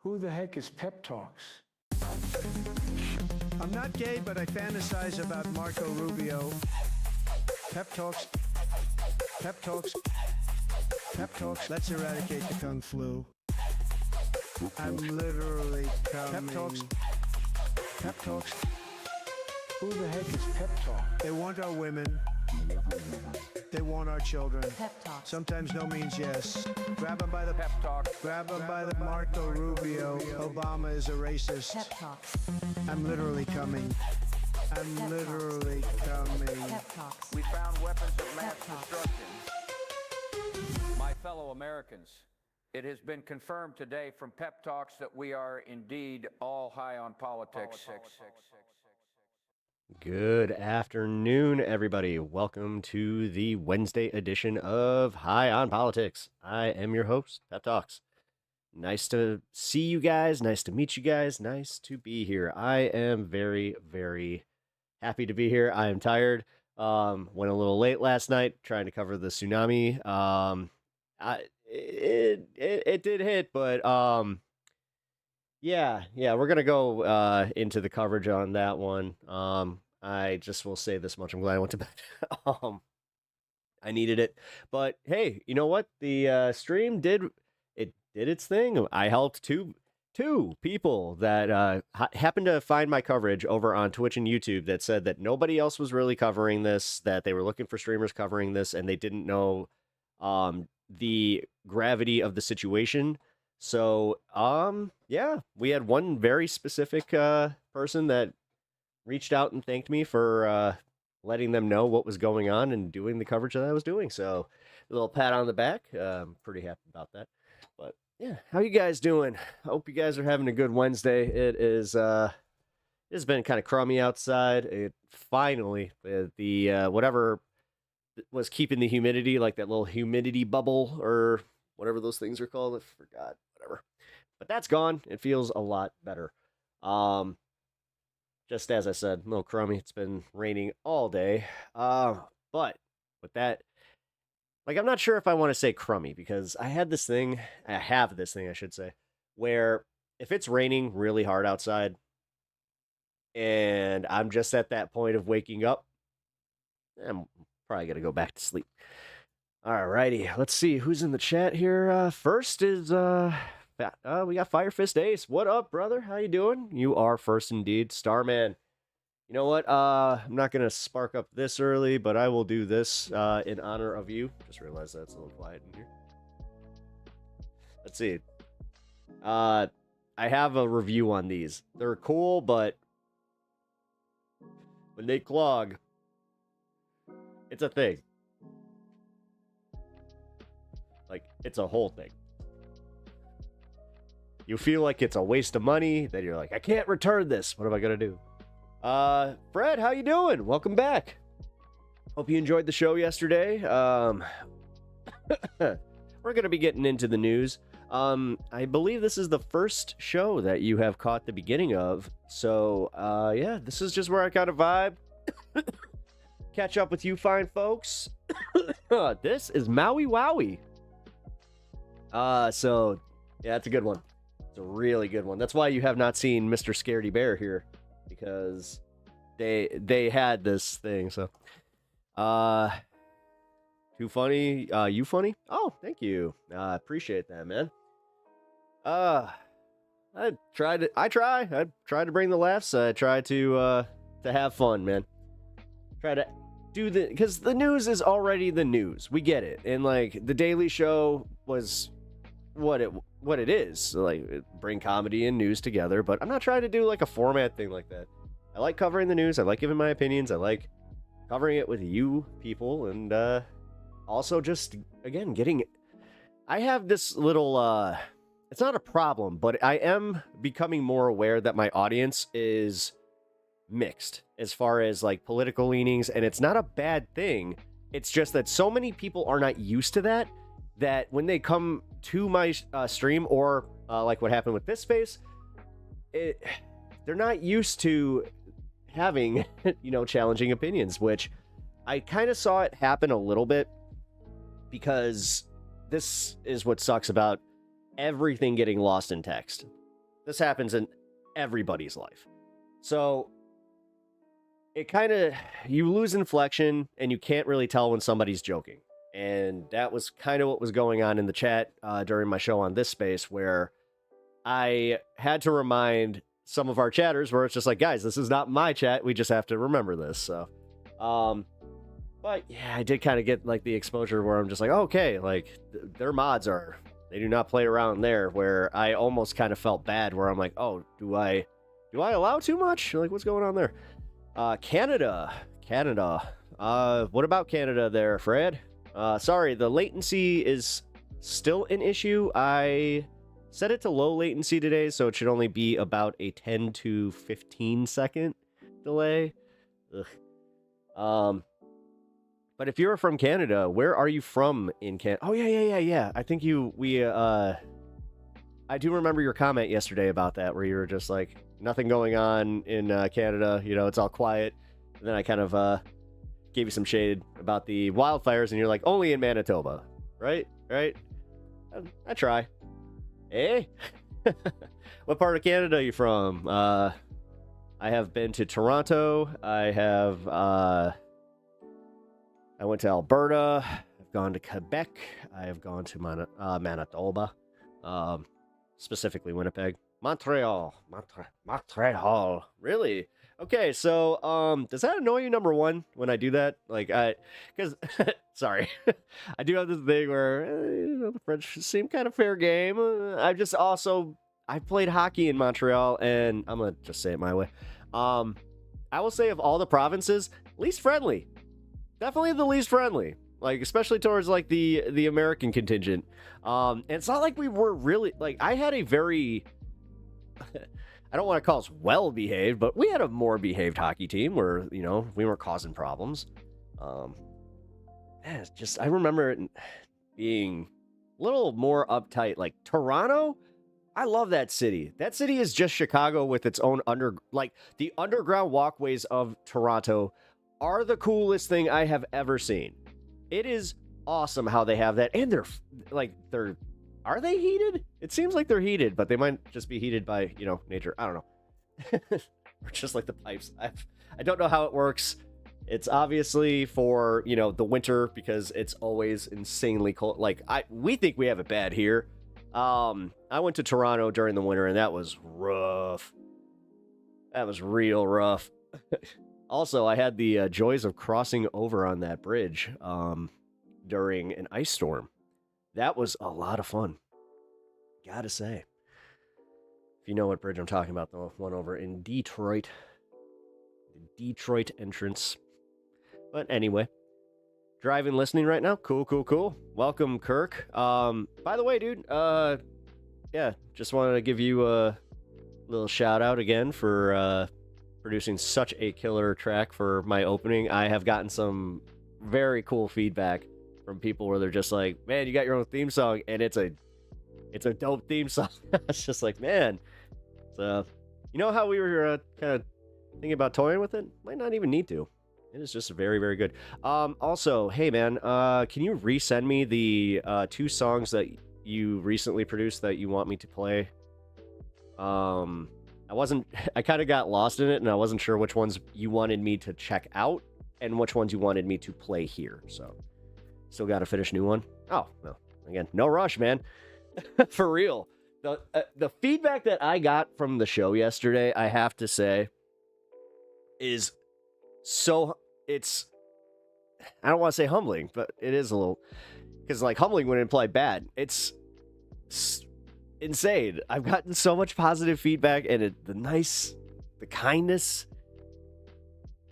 Who the heck is Pep Talks? I'm not gay, but I fantasize about Marco Rubio. Pep Talks. Pep Talks. Pep Talks. Let's eradicate the Kung Flu. I'm literally coming. Pep Talks. Pep Talks. Who the heck is Pep Talk? They want our women. They want our children. Pep Talks. Sometimes no means yes. Grab them by the Pep Talk. Grab them by the Marco Rubio. Obama is a racist. Pep Talks. I'm literally coming. I'm literally coming. Pep Talks. We found weapons of mass Pep talks. destruction. My fellow Americans, it has been confirmed today from Pep Talks that we are indeed all high on politics. Good afternoon, everybody. Welcome to the Wednesday edition of High on Politics. I am your host, Pep Talks. Nice to see you guys. Nice to meet you guys. Nice to be here. I am very, very happy to be here. I am tired. Went a little late last night trying to cover the tsunami. It did hit, but yeah, we're gonna go into the coverage on that one. I just will say this much: I'm glad I went to bed. I needed it, but hey, you know what? The stream did its thing. I helped two people that happened to find my coverage over on Twitch and YouTube that said that nobody else was really covering this, that they were looking for streamers covering this, and they didn't know the gravity of the situation. So, yeah, we had one very specific person that reached out and thanked me for letting them know what was going on and doing the coverage that I was doing. So, a little pat on the back. I'm pretty happy about that. But yeah, how you guys doing? Hope you guys are having a good Wednesday. It is it's been kind of crummy outside. It finally the whatever was keeping the humidity, like that little humidity bubble or whatever those things are called. I forgot. Whatever. But that's gone. It feels a lot better. Just as I said, a little crummy. It's been raining all day. But with that, like, I'm not sure if I want to say crummy because I have this thing, I should say, where if it's raining really hard outside and I'm just at that point of waking up, I'm probably going to go back to sleep. Alrighty, let's see who's in the chat here. First is we got Fire Fist Ace. What up, brother? How you doing? You are first indeed, Starman. You know what? I'm not gonna spark up this early, but I will do this in honor of you. Just realized that's a little quiet in here. Let's see. I have a review on these. They're cool, but when they clog, it's a thing. Like, it's a whole thing. You feel like it's a waste of money, then you're like, I can't return this. What am I gonna do? Fred, how you doing? Welcome back. Hope you enjoyed the show yesterday. We're gonna be getting into the news. I believe this is the first show that you have caught the beginning of. So, yeah, this is just where I kind of vibe. Catch up with you fine folks. This is Maui Wowie. So, yeah, it's a good one. It's a really good one. That's why you have not seen Mr. Scaredy Bear here, because they had this thing. So, too funny. You funny? Oh, thank you. Appreciate that, man. I try to bring the laughs. I try to have fun, man. Try to do because the news is already the news. We get it. And like the Daily Show was what it is. Like, bring comedy and news together, but I'm not trying to do like a format thing like that. I like covering the news. I like giving my opinions. I like covering it with you people, and also just again I have this little it's not a problem, but I am becoming more aware that my audience is mixed as far as like political leanings, and it's not a bad thing. It's just that so many people are not used to that when they come to my stream or like what happened with this space, they're not used to having challenging opinions, which I kind of saw it happen a little bit, because this is what sucks about everything getting lost in text. this happens in everybody's life. So it kind of, you lose inflection and you can't really tell when somebody's joking. And that was kind of what was going on in the chat during my show on this space, where I had to remind some of our chatters where it's just like, guys, this is not my chat. We just have to remember this. So, but yeah, I did kind of get like the exposure where I'm just like, okay, like their mods they do not play around there, where I almost kind of felt bad where I'm like, oh, do I allow too much? Like, what's going on there? Canada. What about Canada there, Fred? Sorry, the latency is still an issue. I set it to low latency today, so it should only be about a 10 to 15 second delay. Ugh. But if you're from Canada, where are you from in Canada? Oh, yeah. I think I do remember your comment yesterday about that, where you were just like, nothing going on in Canada, you know, it's all quiet. And then I kind of gave you some shade about the wildfires, and you're like, only in Manitoba, right? I try. Hey, what part of Canada are you from? I have been to Toronto. I went to Alberta. I've gone to Quebec. I have gone to Manitoba, specifically Winnipeg. Montreal. Really? Okay, so does that annoy you, number one, when I do that? Like, because sorry, I do have this thing where the French seem kind of fair game. I played hockey in Montreal, and I'm gonna just say it my way. I will say, of all the provinces, least friendly. Definitely the least friendly. Like, especially towards like the American contingent. And it's not like we were really like, I had a very I don't want to call us well-behaved, but we had a more behaved hockey team where, you know, we weren't causing problems. It's just, I remember it being a little more uptight. Like, Toronto, I love that city. That city is just Chicago with its own the underground walkways of Toronto are the coolest thing I have ever seen. It is awesome how they have that. And are they heated? It seems like they're heated, but they might just be heated by, you know, nature. I don't know. Or just like the pipes. I don't know how it works. It's obviously for, you know, the winter, because it's always insanely cold. Like, we think we have it bad here. I went to Toronto during the winter, and that was rough. That was real rough. Also, I had the joys of crossing over on that bridge during an ice storm. That was a lot of fun, gotta say. If you know what bridge I'm talking about, the one over in Detroit. The Detroit entrance. But anyway, driving, listening right now. Cool. Welcome, Kirk. By the way, dude, yeah, just wanted to give you a little shout out again for producing such a killer track for my opening. I have gotten some very cool feedback from people where they're just like, man, you got your own theme song, and it's a dope theme song. It's just like, man. So, you know how we were kind of thinking about toying with it? Might not even need to. It is just very, very good. Also, hey man, can you resend me the 2 songs that you recently produced that you want me to play? I kind of got lost in it, and I wasn't sure which ones you wanted me to check out and which ones you wanted me to play here. So, still got to finish a new one. Oh, well, again, no rush, man. For real. The feedback that I got from the show yesterday, I have to say, is so, I don't want to say humbling, but it is a little, because like humbling would imply bad. It's insane. I've gotten so much positive feedback, and the kindness,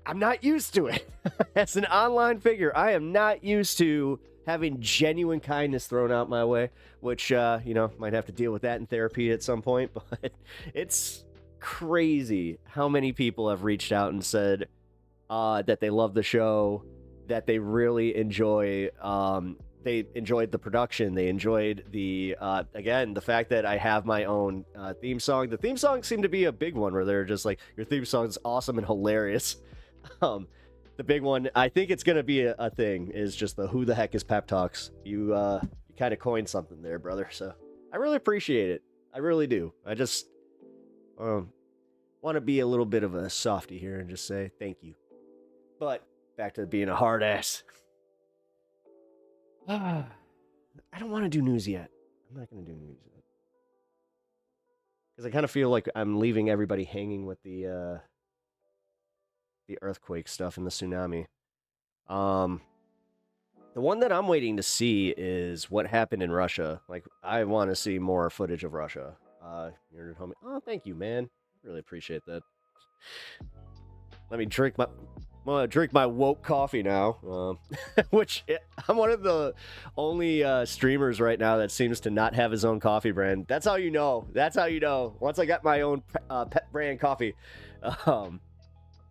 I'm not used to it. As an online figure, I am not used to having genuine kindness thrown out my way, which, you know, might have to deal with that in therapy at some point, but it's crazy how many people have reached out and said that they love the show, that they really enjoyed the production. They enjoyed again, the fact that I have my own theme song. The theme songs seem to be a big one where they're just like, your theme song is awesome and hilarious. The big one, I think it's going to be a thing, is just the who the heck is pep talks. You kind of coined something there, brother. So I really appreciate it. I really do. I just, want to be a little bit of a softy here and just say thank you. But back to being a hard ass. I don't want to do news yet. I'm not going to do news yet. Because I kind of feel like I'm leaving everybody hanging with the earthquake stuff and the tsunami. The one that I'm waiting to see is what happened in Russia. Like, I want to see more footage of Russia. You're at home. Oh, thank you, man. Really appreciate that. Let me drink my... I'm gonna drink my woke coffee now, which I'm one of the only streamers right now that seems to not have his own coffee brand. That's how you know. That's how you know. Once I got my own pet brand coffee.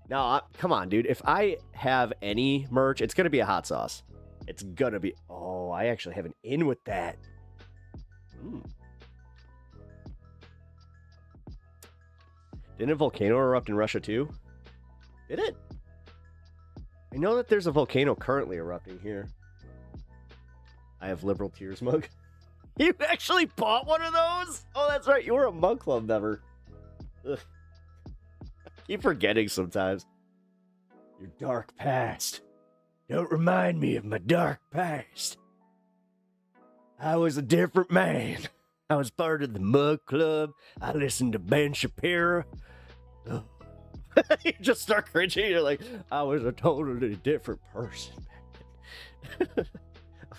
Now, come on, dude. If I have any merch, it's gonna be a hot sauce. It's gonna be... Oh, I actually have an in with that. Didn't a volcano erupt in Russia too? Did it? I know that there's a volcano currently erupting here. I have liberal tears mug. You actually bought one of those? Oh, that's right. You were a Mug Club member. Ugh. I keep forgetting sometimes. Your dark past. Don't remind me of my dark past. I was a different man. I was part of the Mug Club. I listened to Ben Shapiro. Ugh. You just start cringing. You're like, I was a totally different person.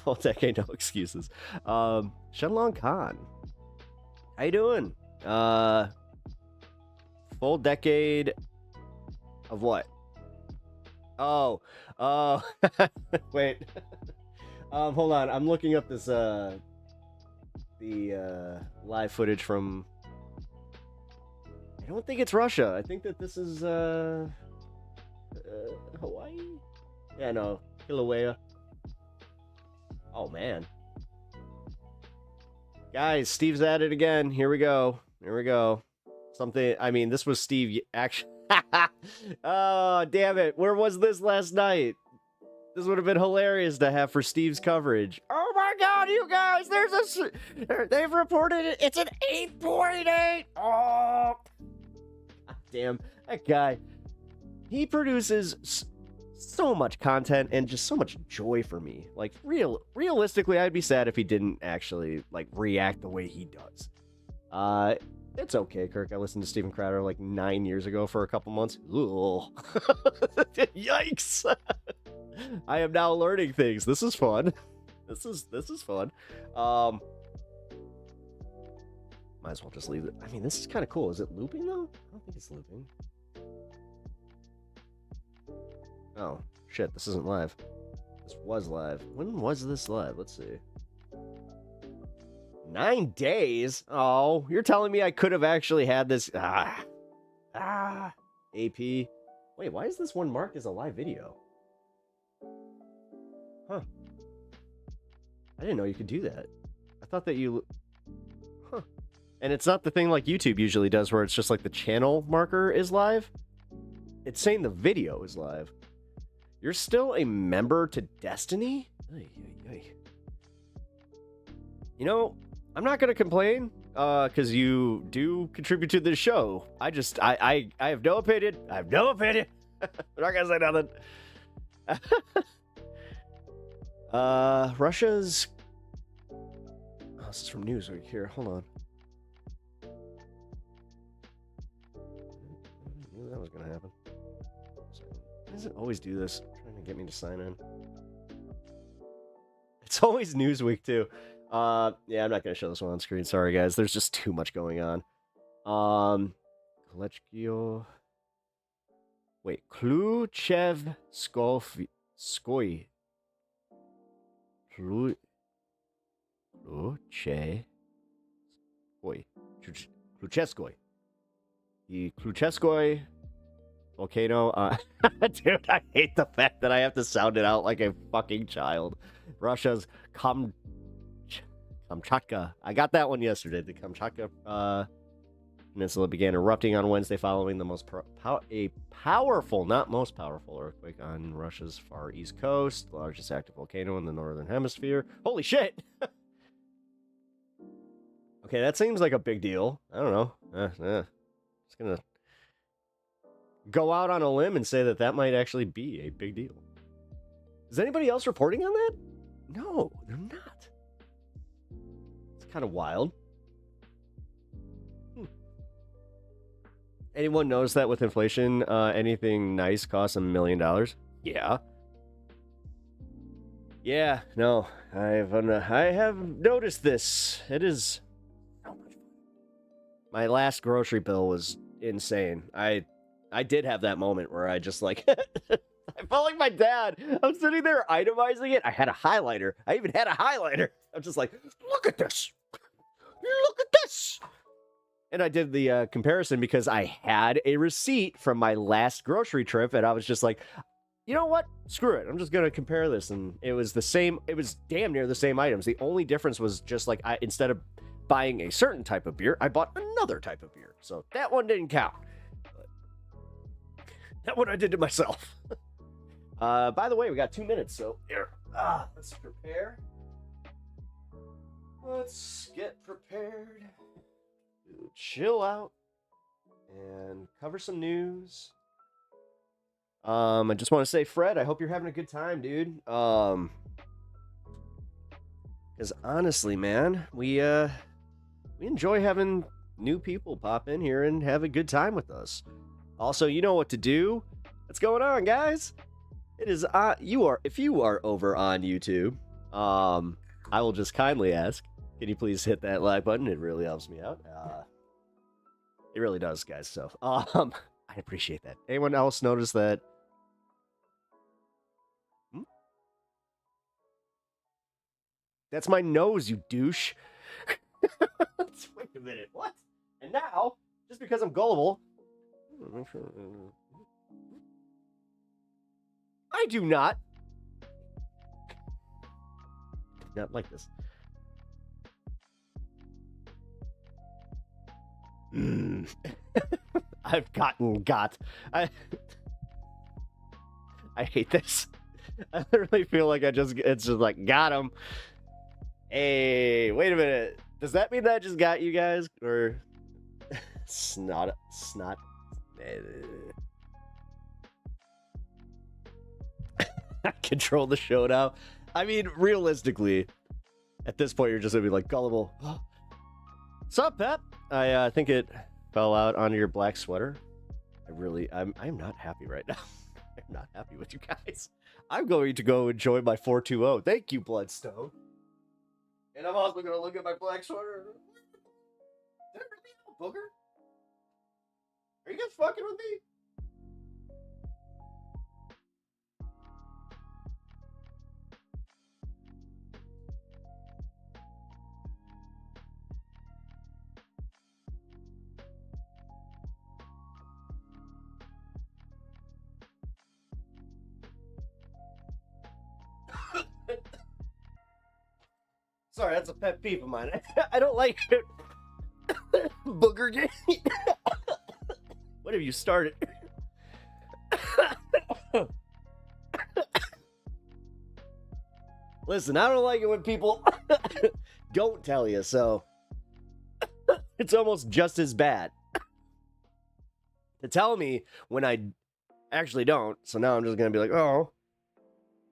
Full decade, no excuses. Shenlong Khan, how you doing? Full decade of what? Oh, wait. Hold on. I'm looking up this the live footage from. I don't think it's Russia. I think that this is Hawaii. Yeah, no, Kilauea. Oh man, guys, Steve's at it again. Here we go. Here we go. Something. I mean, this was Steve. Actually, oh damn it! Where was this last night? This would have been hilarious to have for Steve's coverage. Oh my God, you guys! They've reported it. It's an 8.8. Oh. Damn, that guy, he produces so much content and just so much joy for me. Like, realistically, I'd be sad if he didn't actually, like, react the way he does. It's okay, Kirk. I listened to Steven Crowder, like, 9 years ago for a couple months. Ugh. Yikes. I am now learning things. This is fun. This is fun. Might as well just leave it. I mean, this is kind of cool. Is it looping, though? I don't think it's looping. Oh, shit. This isn't live. This was live. When was this live? Let's see. 9 days? Oh, you're telling me I could have actually had this... AP. Wait, why is this one marked as a live video? Huh. I didn't know you could do that. I thought that you... Huh. And it's not the thing like YouTube usually does where it's just like the channel marker is live. It's saying the video is live. You're still a member to Destiny? You know, I'm not going to complain because you do contribute to the show. I have no opinion. I have no opinion. I'm not going to say nothing. Russia's... Oh, this is from Newsweek here. Hold on. That was gonna happen. Why does it always do this? Trying to get me to sign in. It's always Newsweek too. Yeah, I'm not gonna show this one on screen. Sorry guys, there's just too much going on. Kolechkio. Wait, Kluchev Skoy. Klucheskoy. The Klucheskoy volcano. Dude, I hate the fact that I have to sound it out like a fucking child. Russia's Kamchatka. I got that one yesterday. The Kamchatka peninsula began erupting on Wednesday following a powerful, not most powerful, earthquake on Russia's far east coast, the largest active volcano in the northern hemisphere. Holy shit! Okay, that seems like a big deal. I don't know. gonna go out on a limb and say that that might actually be a big deal. Is anybody else reporting on that? No, they're not. It's kind of wild. Anyone notice that with inflation, anything nice costs $1 million? Yeah. Yeah, no, I have noticed this. It is so much fun. My last grocery bill was insane. I did have that moment where I just like, I felt like my dad. I'm sitting there itemizing it. I had a highlighter. I even had a highlighter. I'm just like, look at this. Look at this. And I did the comparison because I had a receipt from my last grocery trip, and I was just like, you know what? Screw it. I'm just going to compare this. And it was the same. It was damn near the same items. The only difference was just like, instead of buying a certain type of beer, I bought another type of beer. So that one didn't count. But that one I did to myself. By the way, we got 2 minutes. So here, let's prepare. Let's get prepared. Chill out and cover some news. I just want to say, Fred, I hope you're having a good time, dude. Because honestly, man, we enjoy having new people pop in here and have a good time with us. Also, you know what to do. What's going on, guys? It is if you are over on YouTube, I will just kindly ask, can you please hit that like button? It really helps me out. It really does, guys. So, I appreciate that. Anyone else notice that? That's my nose, you douche. Wait a minute, what? And now, just because I'm gullible, I do not like this. I hate this. I literally feel like it's just like, got him. Hey, wait a minute. Does that mean that I just got you guys? Or snot. Control the show now. I mean, realistically, at this point, you're just gonna be like, gullible. What's up, Pep? I think it fell out onto your black sweater. I'm not happy right now. I'm not happy with you guys. I'm going to go enjoy my 420. Thank you, Bloodstone. And I'm also going to look at my black sweater. Did I really have a booger? Are you guys fucking with me? Sorry, that's a pet peeve of mine. I don't like it. Booger game. What have you started? Listen, I don't like it when people don't tell you, so it's almost just as bad to tell me when I actually don't. So now I'm just gonna be like, oh,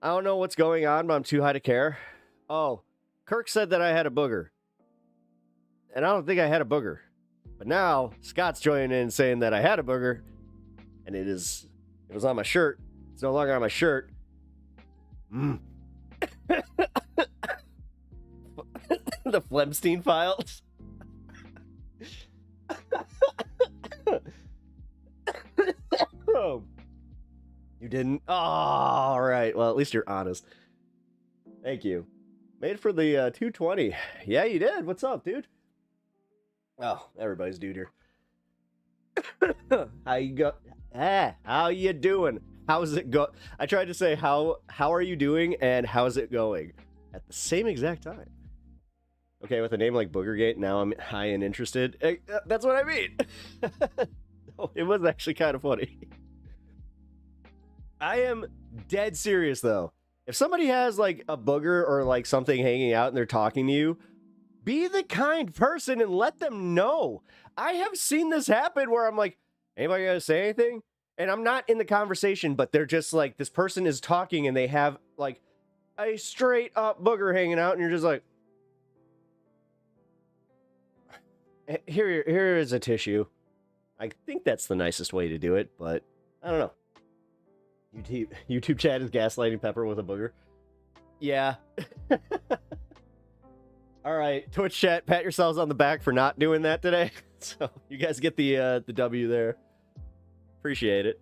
I don't know what's going on, but I'm too high to care. Oh, Kirk said that I had a booger. And I don't think I had a booger. But now, Scott's joining in saying that I had a booger. And it was on my shirt. It's no longer on my shirt. The Flemstein files. You didn't? Oh, all right. Well, at least you're honest. Thank you. Made for the 220. Yeah, you did. What's up, dude? Oh, everybody's dude here. How you go? How you doing? How's it go? I tried to say how are you doing and how's it going at the same exact time. Okay, with a name like Boogergate, now I'm high and interested. That's what I mean. It was actually kind of funny. I am dead serious though. If somebody has like a booger or like something hanging out and they're talking to you, be the kind person and let them know. I have seen this happen where I'm like, Anybody got to say anything? And I'm not in the conversation, but they're just like, this person is talking and they have like a straight up booger hanging out, and you're just like, here is a tissue. I think that's the nicest way to do it, but I don't know. YouTube chat is gaslighting Pepper with a booger. Yeah. All right, Twitch chat, pat yourselves on the back for not doing that today. So you guys get the W there. Appreciate it.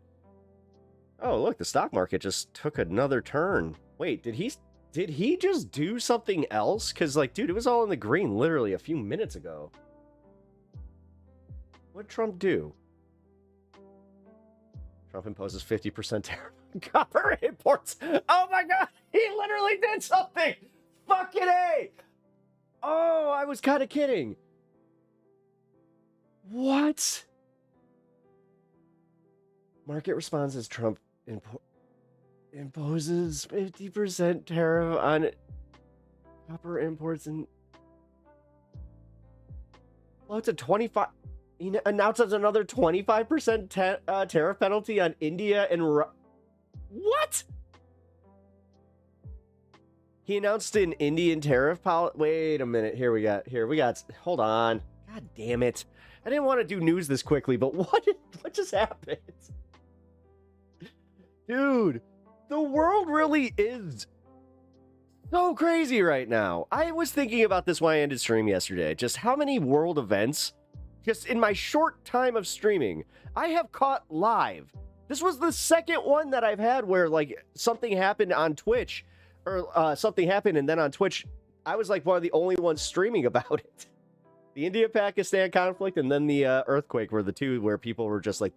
Oh, look, the stock market just took another turn. Wait, did he just do something else? Because, like, dude, it was all in the green literally a few minutes ago. What did Trump do? Trump imposes 50% tariff on copper imports. Oh my God, he literally did something. Fucking A. Oh, I was kind of kidding. What? Market responds as Trump imposes 50% tariff on copper imports and floats a 25. He announces another 25% tariff penalty on India and what? He announced an Indian tariff policy. Wait a minute. Here we got. Hold on. God damn it. I didn't want to do news this quickly, but what just happened? Dude, the world really is so crazy right now. I was thinking about this when I ended stream yesterday. Just how many world events, just in my short time of streaming, I have caught live. This was the second one that I've had where, like, something happened on Twitch, or something happened, and then on Twitch, I was, like, one of the only ones streaming about it. The India-Pakistan conflict and then the earthquake were the two where people were just like,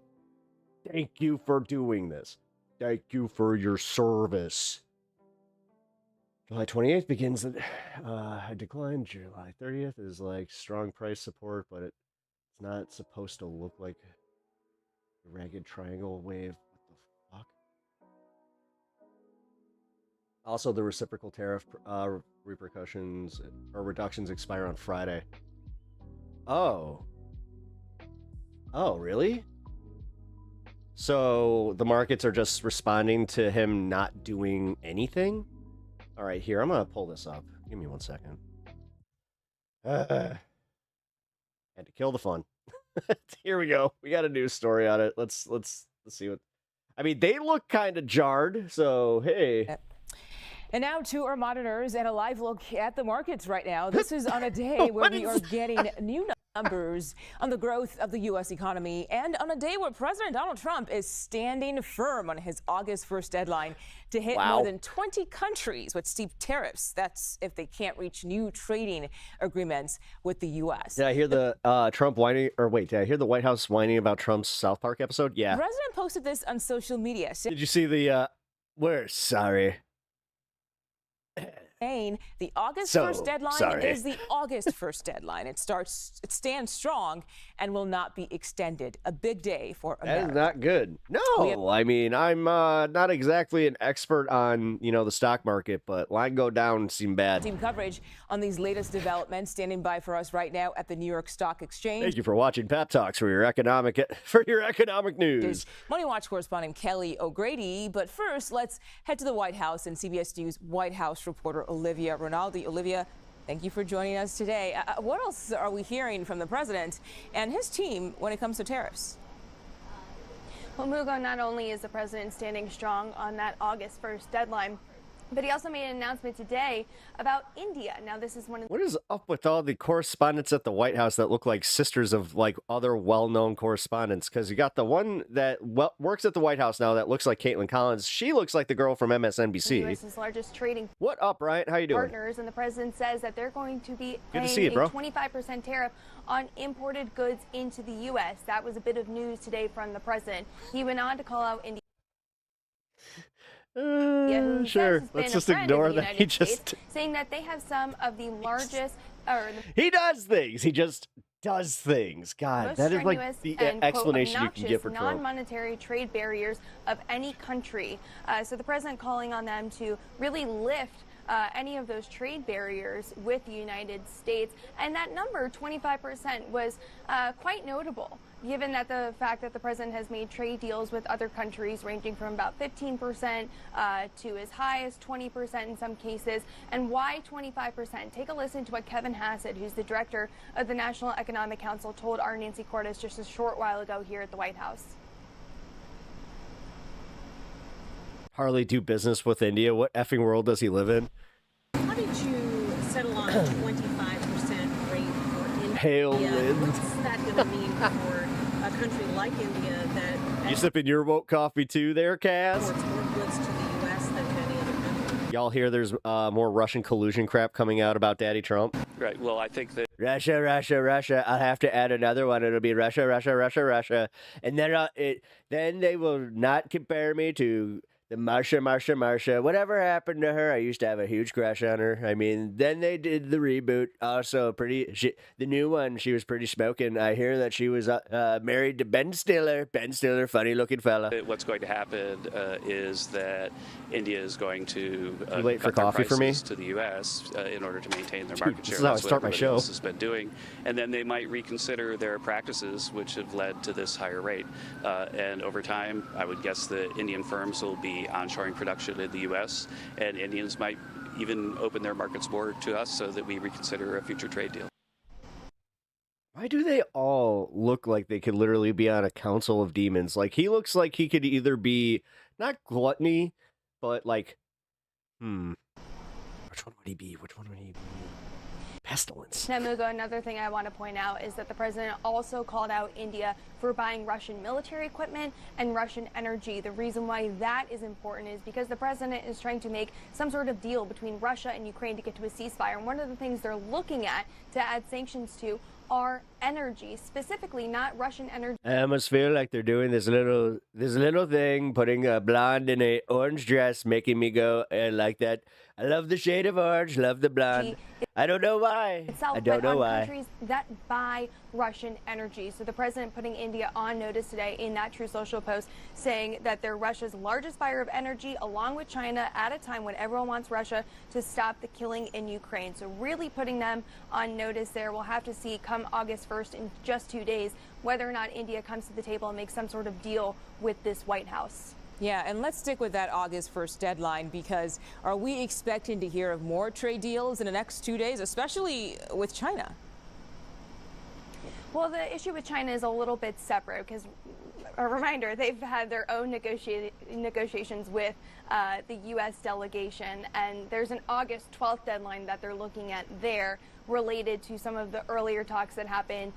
thank you for doing this. Thank you for your service. July 28th begins a decline. July 30th is like strong price support, but it's not supposed to look like a ragged triangle wave. What the fuck? Also, the reciprocal tariff repercussions or reductions expire on Friday. Oh. Oh, really? So the markets are just responding to him not doing anything? All right, here, I'm going to pull this up. Give me 1 second. Had to kill the fun. Here we go. We got a news story on it. Let's see what... I mean, they look kind of jarred, so hey... And now to our monitors and a live look at the markets right now. This is on a day where we are getting new numbers on the growth of the U.S. economy, and on a day where President Donald Trump is standing firm on his August 1st deadline to hit more than 20 countries with steep tariffs. That's if they can't reach new trading agreements with the U.S. Did I hear the Trump whining, or wait, did I hear the White House whining about Trump's South Park episode? Yeah. The president posted this on social media. Did you see the, we're sorry. The August 1st deadline is the August 1st deadline. It stands strong and will not be extended. A big day for America. That is not good. No, I mean, I'm not exactly an expert on, the stock market, but line go down seem bad. Team coverage on these latest developments standing by for us right now at the New York Stock Exchange. Thank you for watching Pep Talks for your economic news. Money Watch correspondent Kelly O'Grady. But first, let's head to the White House and CBS News White House reporter Olivia Rinaldi. Olivia, thank you for joining us today. What else are we hearing from the president and his team when it comes to tariffs? Well, Mugo, not only is the president standing strong on that August 1st deadline, but he also made an announcement today about India. Now, this is one of... What is up with all the correspondents at the White House that look like sisters of, like, other well-known correspondents? Because you got the one that works at the White House now that looks like Caitlin Collins. She looks like the girl from MSNBC. U.S.'s largest trading... What up, Bryant? How you doing? ...partners, and the president says that they're going to be Good paying to see you, bro. a 25% tariff on imported goods into the U.S. That was a bit of news today from the president. He went on to call out India. Sure. Let's just ignore that. He just saying that they have some of the largest. He does things. He just does things. God, that is like the explanation you can give for Trump. Non-monetary trade barriers of any country. So the president calling on them to really lift any of those trade barriers with the United States. And that number, 25%, was quite notable. given that the fact that the president has made trade deals with other countries ranging from about 15% to as high as 20% in some cases, and why 25%? Take a listen to what Kevin Hassett, who's the director of the National Economic Council, told our Nancy Cordes just a short while ago here at the White House. Hardly do business with India. What effing world does he live in? How did you settle on a 25% rate for India? Hail wind. What's that going to mean for a country like India that You sipping your woke coffee too there, Kaz? exports more goods to the U.S. than any other country? Y'all hear there's more Russian collusion crap coming out about Daddy Trump? Right. Well, I think that Russia, Russia, Russia. I'll have to add another one. It'll be Russia, Russia, Russia, Russia. And then then they will not compare me to the Marsha. Whatever happened to her? I used to have a huge crush on her. I mean, then they did the reboot. Also, the new one, she was pretty smoking. I hear that she was married to Ben Stiller. Ben Stiller, funny looking fella. what's going to happen is that India is going to You wait for cut their coffee for me? prices to the U.S. In order to maintain their market share. This is how I That's what start my everybody show. else has been doing, and then they might reconsider their practices, which have led to this higher rate. And over time, I would guess the Indian firms will be onshoring production in the U.S., and Indians might even open their markets more to us so that we reconsider a future trade deal. Why do they all look like they could literally be on a council of demons? Like, he looks like he could either be, not gluttony, but like, which one would he be? Pestilence. Now, Mugo, another thing I want to point out is that the president also called out India for buying Russian military equipment and Russian energy. The reason why that is important is because the president is trying to make some sort of deal between Russia and Ukraine to get to a ceasefire. And one of the things they're looking at to add sanctions to are energy, specifically not Russian energy. I almost feel like they're doing this little thing, putting a blonde in a orange dress, making me go, I like that. I love the shade of orange, love the blonde. I don't know why. Itself, I don't know why. Countries that buy Russian energy. So the president putting India on notice today in that True Social post, saying that they're Russia's largest buyer of energy, along with China, at a time when everyone wants Russia to stop the killing in Ukraine. So really putting them on notice there. We'll have to see come August 1st, in just 2 days, whether or not India comes to the table and makes some sort of deal with this White House. Yeah, and let's stick with that August 1st deadline, because are we expecting to hear of more trade deals in the next 2 days, especially with China? Well, the issue with China is a little bit separate, because a reminder, they've had their own negotiations with the U.S. delegation, and there's an August 12th deadline that they're looking at there, related to some of the earlier talks that happened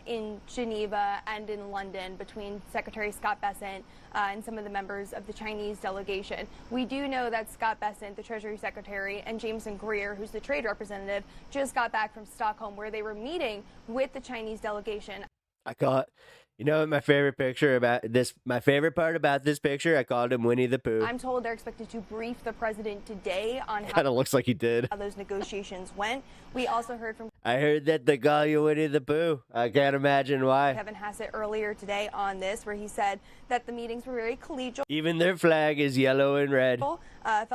in Geneva and in London between Secretary Scott Bessent and some of the members of the Chinese delegation. We do know that Scott Bessent, the Treasury Secretary, and Jameson Greer, who's the trade representative, just got back from Stockholm, where they were meeting with the Chinese delegation. You know, my favorite part about this picture, I called him Winnie the Pooh. I'm told they're expected to brief the president today on Kind of looks like he did. how those negotiations went. We also heard from I heard that they call you Winnie the Pooh. I can't imagine why. Kevin Hassett earlier today on this, where he said that the meetings were very collegial. Even their flag is yellow and red.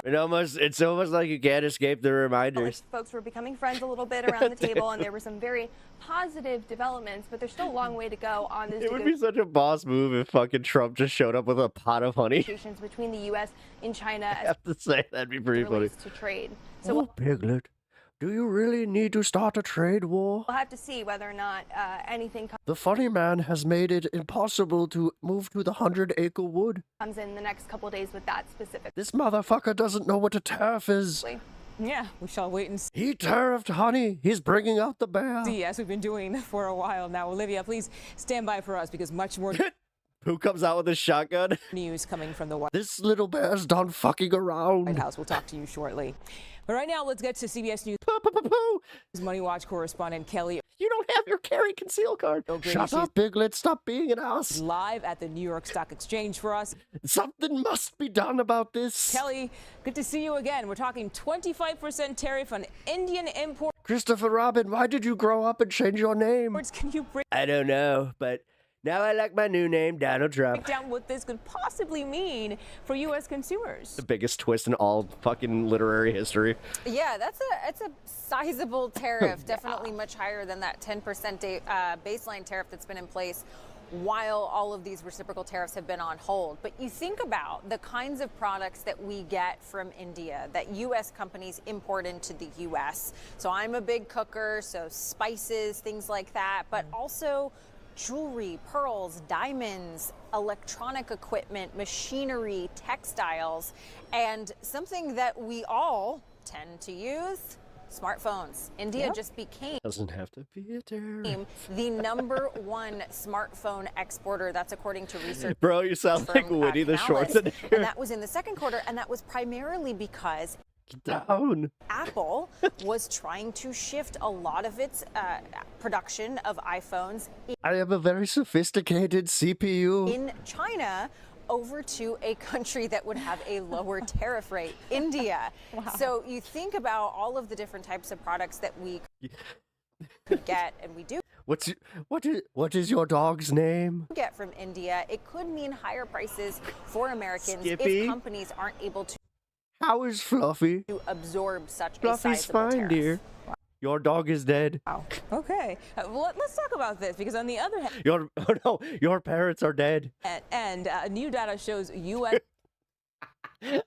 It's almost like you can't escape the reminders. Folks were becoming friends a little bit around the table, and there were some very positive developments, but there's still a long way to go on this. It would be such a boss move if fucking Trump just showed up with a pot of honey. Negotiations between the U.S. and China I as have to say, that'd be pretty funny. relates to trade. So Oh, Piglet, do you really need to start a trade war? we'll have to see whether or not anything The funny man has made it impossible to move to the 100-acre wood. comes in the next couple of days with that specific. This motherfucker doesn't know what a tariff is. Yeah, we shall wait and He tariffed honey. He's bringing out the bear. see, as we've been doing for a while now. Olivia, please stand by for us, because much more Who comes out with a shotgun? news coming from the White This little bear's done fucking around. House. We'll talk to you shortly. But right now, let's get to CBS News Poo. Money Watch correspondent Kelly You don't have your carry conceal card. O'Grady. Shut up, Piglet. Stop being an ass. live at the New York Stock Exchange for us. Something must be done about this. Kelly, good to see you again. We're talking 25% tariff on Indian imports. Christopher Robin, why did you grow up and change your name? Can you break I don't know, but now I like my new name, Donald Trump. down what this could possibly mean for U.S. consumers? The biggest twist in all fucking literary history. Yeah, it's a sizable tariff, definitely much higher than that 10% baseline tariff that's been in place while all of these reciprocal tariffs have been on hold. But you think about the kinds of products that we get from India that U.S. companies import into the U.S. So I'm a big cooker, so spices, things like that, but also jewelry, pearls, diamonds, electronic equipment, machinery, textiles, and something that we all tend to use, smartphones. India just became Doesn't have to be a tariff. the #1 smartphone exporter. That's according to research. Bro, you sound like from, Woody the Canales. Schwarzenegger. And that was in the second quarter, and that was primarily because Down. Apple was trying to shift a lot of its production of iPhones I have a very sophisticated CPU. in China over to a country that would have a lower tariff rate, India. So you think about all of the different types of products that we could get, and we do What is your dog's name? get from India. It could mean higher prices for Americans Skippy? if companies aren't able How is Fluffy? to absorb such a Fluffy's sizable fine, tariff. dear. Your dog is dead. Wow. Okay. Well, let's talk about this because on the other hand, Your parents are dead. new data shows U.S. Am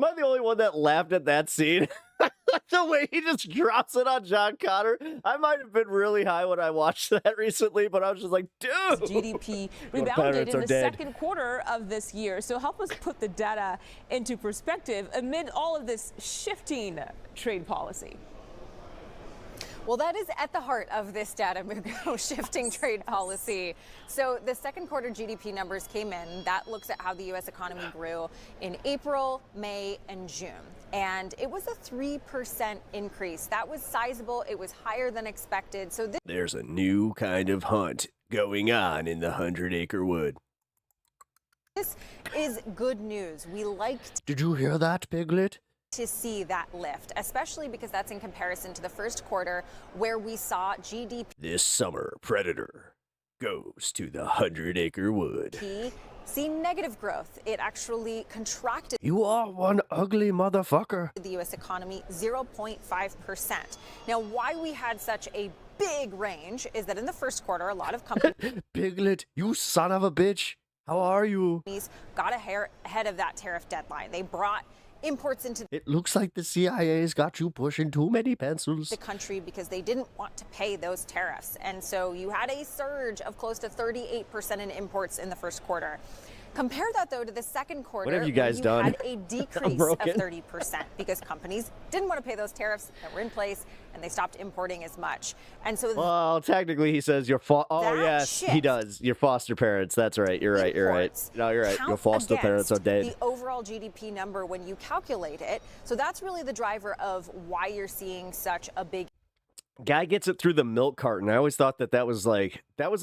I the only one that laughed at that scene? The way he just drops it on John Connor. I might have been really high when I watched that recently, but I was just like, dude. GDP Your rebounded parents in are the dead. second quarter of this year. So help us put the data into perspective amid all of this shifting trade policy. Well, that is at the heart of this data, Mugo, shifting trade policy. So the second quarter GDP numbers came in. That looks at how the U.S. economy grew in April, May, and June. And it was a 3% increase. That was sizable. It was higher than expected. So There's a new kind of hunt going on in the 100-acre wood. this is good news. We like Did you hear that, Piglet? to see that lift, especially because that's in comparison to the first quarter where we saw GDP This summer, Predator goes to the 100-acre wood. see negative growth. It actually contracted You are one ugly motherfucker. the U.S. economy 0.5%. Now, why we had such a big range is that in the first quarter, a lot of companies Piglet, you son of a bitch. How are you? got ahead of that tariff deadline. They brought imports into It looks like the CIA's got you pushing too many pencils. the country because they didn't want to pay those tariffs. And so you had a surge of close to 38% in imports in the first quarter. Compare that, though, to the second quarter. What have you where guys done? had a decrease of broken. 30% because companies didn't want to pay those tariffs that were in place and they stopped importing as much. And so Well, technically, he says your oh That yes, he shift does. Your foster parents. That's right. You're right. You're right. imports No, you're right. Your counts foster parents are against dead. the overall GDP number when you calculate it. So that's really the driver of why you're seeing such a big Guy gets it through the milk carton. I always thought that was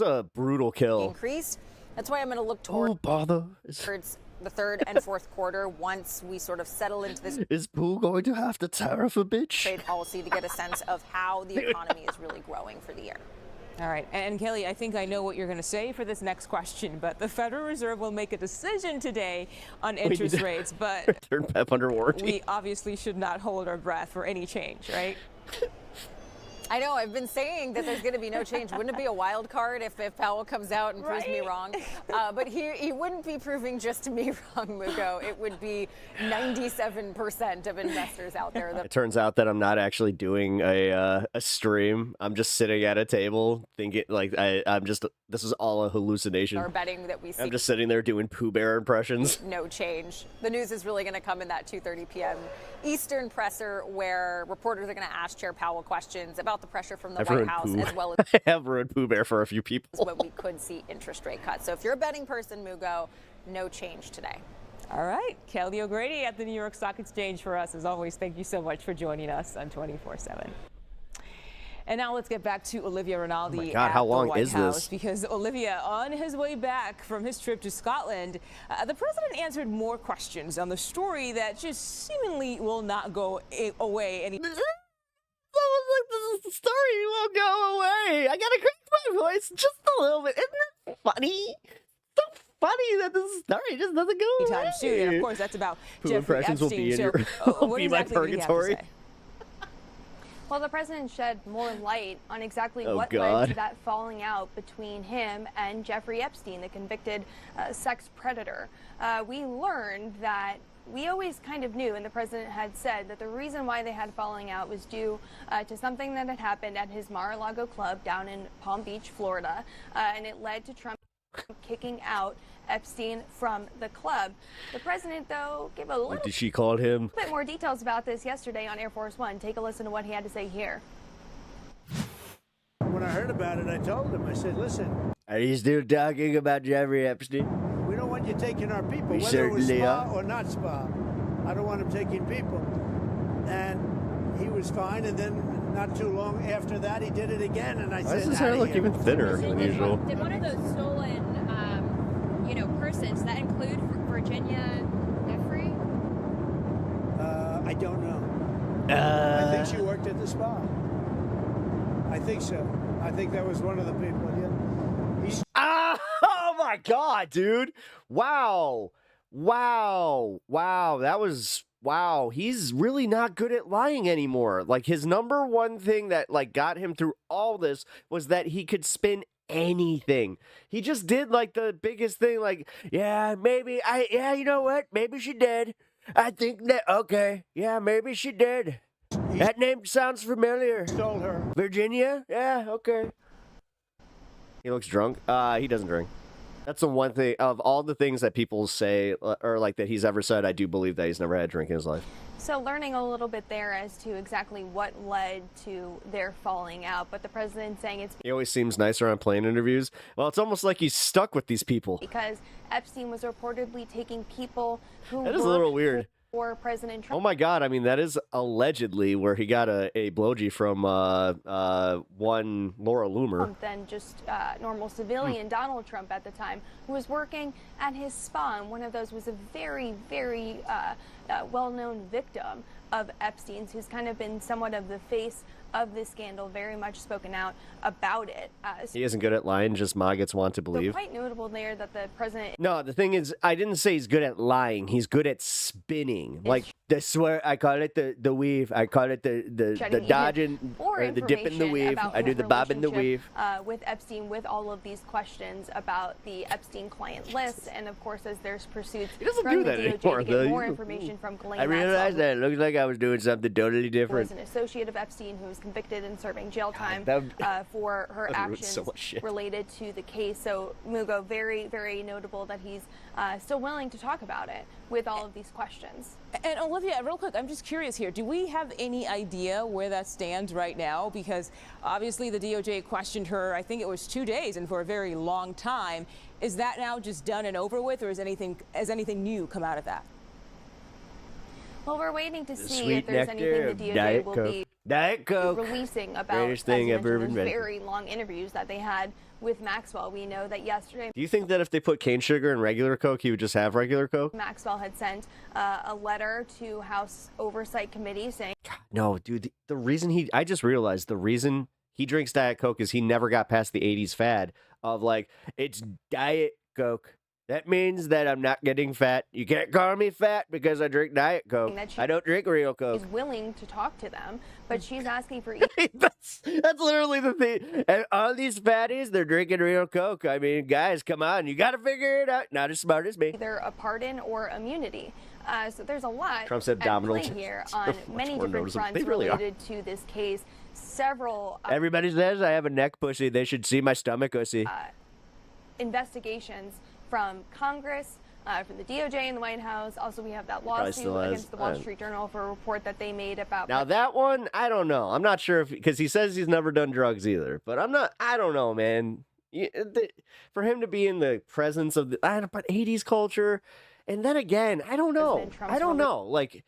a brutal kill. increase. That's why I'm going to look Oh bother! towards the third and fourth quarter once we sort of settle into this Is Pooh going to have to tariff a bitch? trade policy to get a sense of how the economy is really growing for the year. All right. And Kelly, I think I know what you're going to say for this next question, but the Federal Reserve will make a decision today on interest rates, but Turn Pep under warranty. we obviously should not hold our breath for any change, right? I know, I've been saying that there's going to be no change. Wouldn't it be a wild card if Powell comes out and proves me wrong? But he wouldn't be proving just me wrong, Mugo. It wowould be 97% of investors out there that It turns out that I'm not actually doing a stream. I'm just sitting at a table thinking like this is all a hallucination. are betting that we see I'm just sitting there doing Pooh Bear impressions. no change. The news is really going to come in that 2:30 p.m. Eastern presser where reporters are going to ask Chair Powell questions about the pressure from the I've White ruined House Pooh. as well as I have ruined Pooh Bear for a few people. when we could see interest rate cuts. So if you're a betting person, Mugo, no change today. All right. Kelly O'Grady at the New York Stock Exchange for us. As always, thank you so much for joining us on 24/7. And now let's get back to Olivia Rinaldi Oh my God, at how long the White is House this? because Olivia, on his way back from his trip to Scotland, the president answered more questions on the story that just seemingly will not go away any. The story won't go away. I gotta correct my voice just a little bit. Isn't it funny? So funny that this story just doesn't go away. Anytime soon, and of course that's about Pooh Jeffrey impressions will Epstein. be in So, your what will be my exactly did he have to purgatory. say? Well, the president shed more light on exactly Oh, what led God. to that falling out between him and Jeffrey Epstein, the convicted sex predator. We learned that we always kind of knew, and the president had said, that the reason why they had falling out was due to something that had happened at his Mar-a-Lago club down in Palm Beach, Florida, and it led to Trump kicking out Epstein from the club. The president, though, gave a little What did she call him? bit more details about this yesterday on Air Force One. Take a listen to what he had to say here. When I heard about it, I told him, I said, listen, Are you still talking about Jeffrey Epstein? we don't want you taking our people, We whether it was certainly spa are. or not spa. I don't want him taking people. And he was fine, and then not too long after that, he did it again, and I Why said, does his hair "Outta look here." even thinner than usual? Did one of those stolen, persons that include Virginia Jeffrey? I don't know. I think she worked at the spa. I think so. I think that was one of the people. Yeah. He's Oh my God, dude. Wow. That was, wow. He's really not good at lying anymore. Like, his number one thing that, like, got him through all this was that he could spin anything. He just did, like, the biggest thing, like, yeah, you know what? Maybe she did. I think that, okay. Yeah, maybe she did. That name sounds familiar. stole her. Virginia? Yeah, okay. He looks drunk. He doesn't drink. That's the one thing of all the things that people say or like that he's ever said. I do believe that he's never had a drink in his life. So learning a little bit there as to exactly what led to their falling out, but the president saying it's He always seems nicer on plane interviews. Well, it's almost like he's stuck with these people. because Epstein was reportedly taking people who That is a worked little weird. for President Oh Trump. my God! I mean, that is allegedly where he got a blowgie from one Laura Loomer. Than just normal civilian Donald Trump at the time, who was working at his spa. And one of those was a very, very well-known victim of Epstein's, who's kind of been somewhat of the face of this scandal, very much spoken out about it. He isn't good at lying, just maggots want to So believe. quite notable there that the president No, the thing is, I didn't say he's good at lying. He's good at spinning. Like the swear, I call it the weave. I call it the shedding dodging even more or the dip in the information weave. about I do his the bob in the weave. relationship, with Epstein, with all of these questions about the Epstein client list, and of course, as there's pursuits He doesn't from do the that DOJ anymore, to get though. more information from Ghislaine I realized Maxwell, that. It looks like I was doing something totally who different. was an associate of Epstein, who was convicted and serving jail time that- for her that ruins actions so much shit. related to the case. So, Mugo, very, very notable that he's still willing to talk about it with all of these questions. And Olivia, real quick, I'm just curious here. Do we have any idea where that stands right now? Because obviously the DOJ questioned her, I think it was 2 days and for a very long time. Is that now just done and over with, or has anything new come out of that? Well, we're waiting to see sweet if there's nectar anything of the DOJ Diet will Coke. be Diet Coke. releasing about, Greatest as thing you ever mentioned, those invented. very long interviews that they had with Maxwell. We know that yesterday Do you think that if they put cane sugar in regular Coke, he would just have regular Coke? Maxwell had sent a letter to House Oversight Committee saying No, dude. The reason I just realized the reason he drinks Diet Coke is he never got past the 80s fad of like, it's Diet Coke. That means that I'm not getting fat. You can't call me fat because I drink Diet Coke. that she I don't drink real Coke. is willing to talk to them, but she's asking for that's literally the thing. And all these fatties, they're drinking real Coke. I mean, guys, come on. You got to figure it out. Not as smart as me. either a pardon or immunity. So there's a lot Trump's at abdominal play tests here are on much many more different noticeable. fronts They really are. related to this case. Several Everybody says I have a neck pussy. They should see my stomach pussy. investigations from Congress, from the DOJ and the White House. Also, we have that probably lawsuit still has. against the Wall Street Journal for a report that they made about Now that one, I don't know. I'm not sure if because he says he's never done drugs either. But I don't know, man. For him to be in the presence of the but 80s culture, and then again, I don't know. President Trump's I don't know. Like,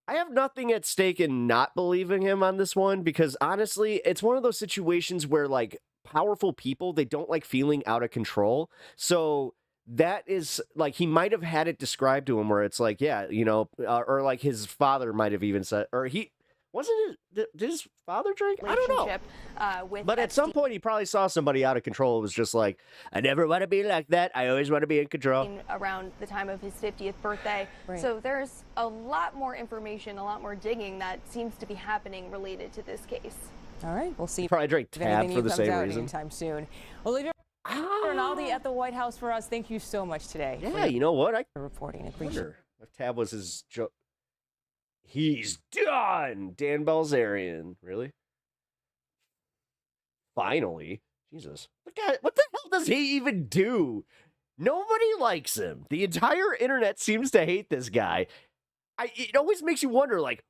I have nothing at stake in not believing him on this one because honestly, it's one of those situations where like powerful people, they don't like feeling out of control. So that is like he might have had it described to him where it's like, yeah, you know, or like his father might have even said, or Wasn't it? Did his father drink? I don't know. Relationship, with But at some point, he probably saw somebody out of control. It was just like, I never want to be like that. I always want to be in control. around the time of his 50th birthday. So there's a lot more information, a lot more digging that seems to be happening related to this case. All right, we'll see. Probably drank if tab anything for new the comes same out reason. anytime soon. Olivia Rinaldi at the White House for us. Thank you so much today. Yeah, you know what? I reporting. Appreciate it. if tab was his joke. He's done. Dan Balzerian. Really? Finally. Jesus. What the hell does he even do? Nobody likes him. The entire internet seems to hate this guy. It always makes you wonder, like,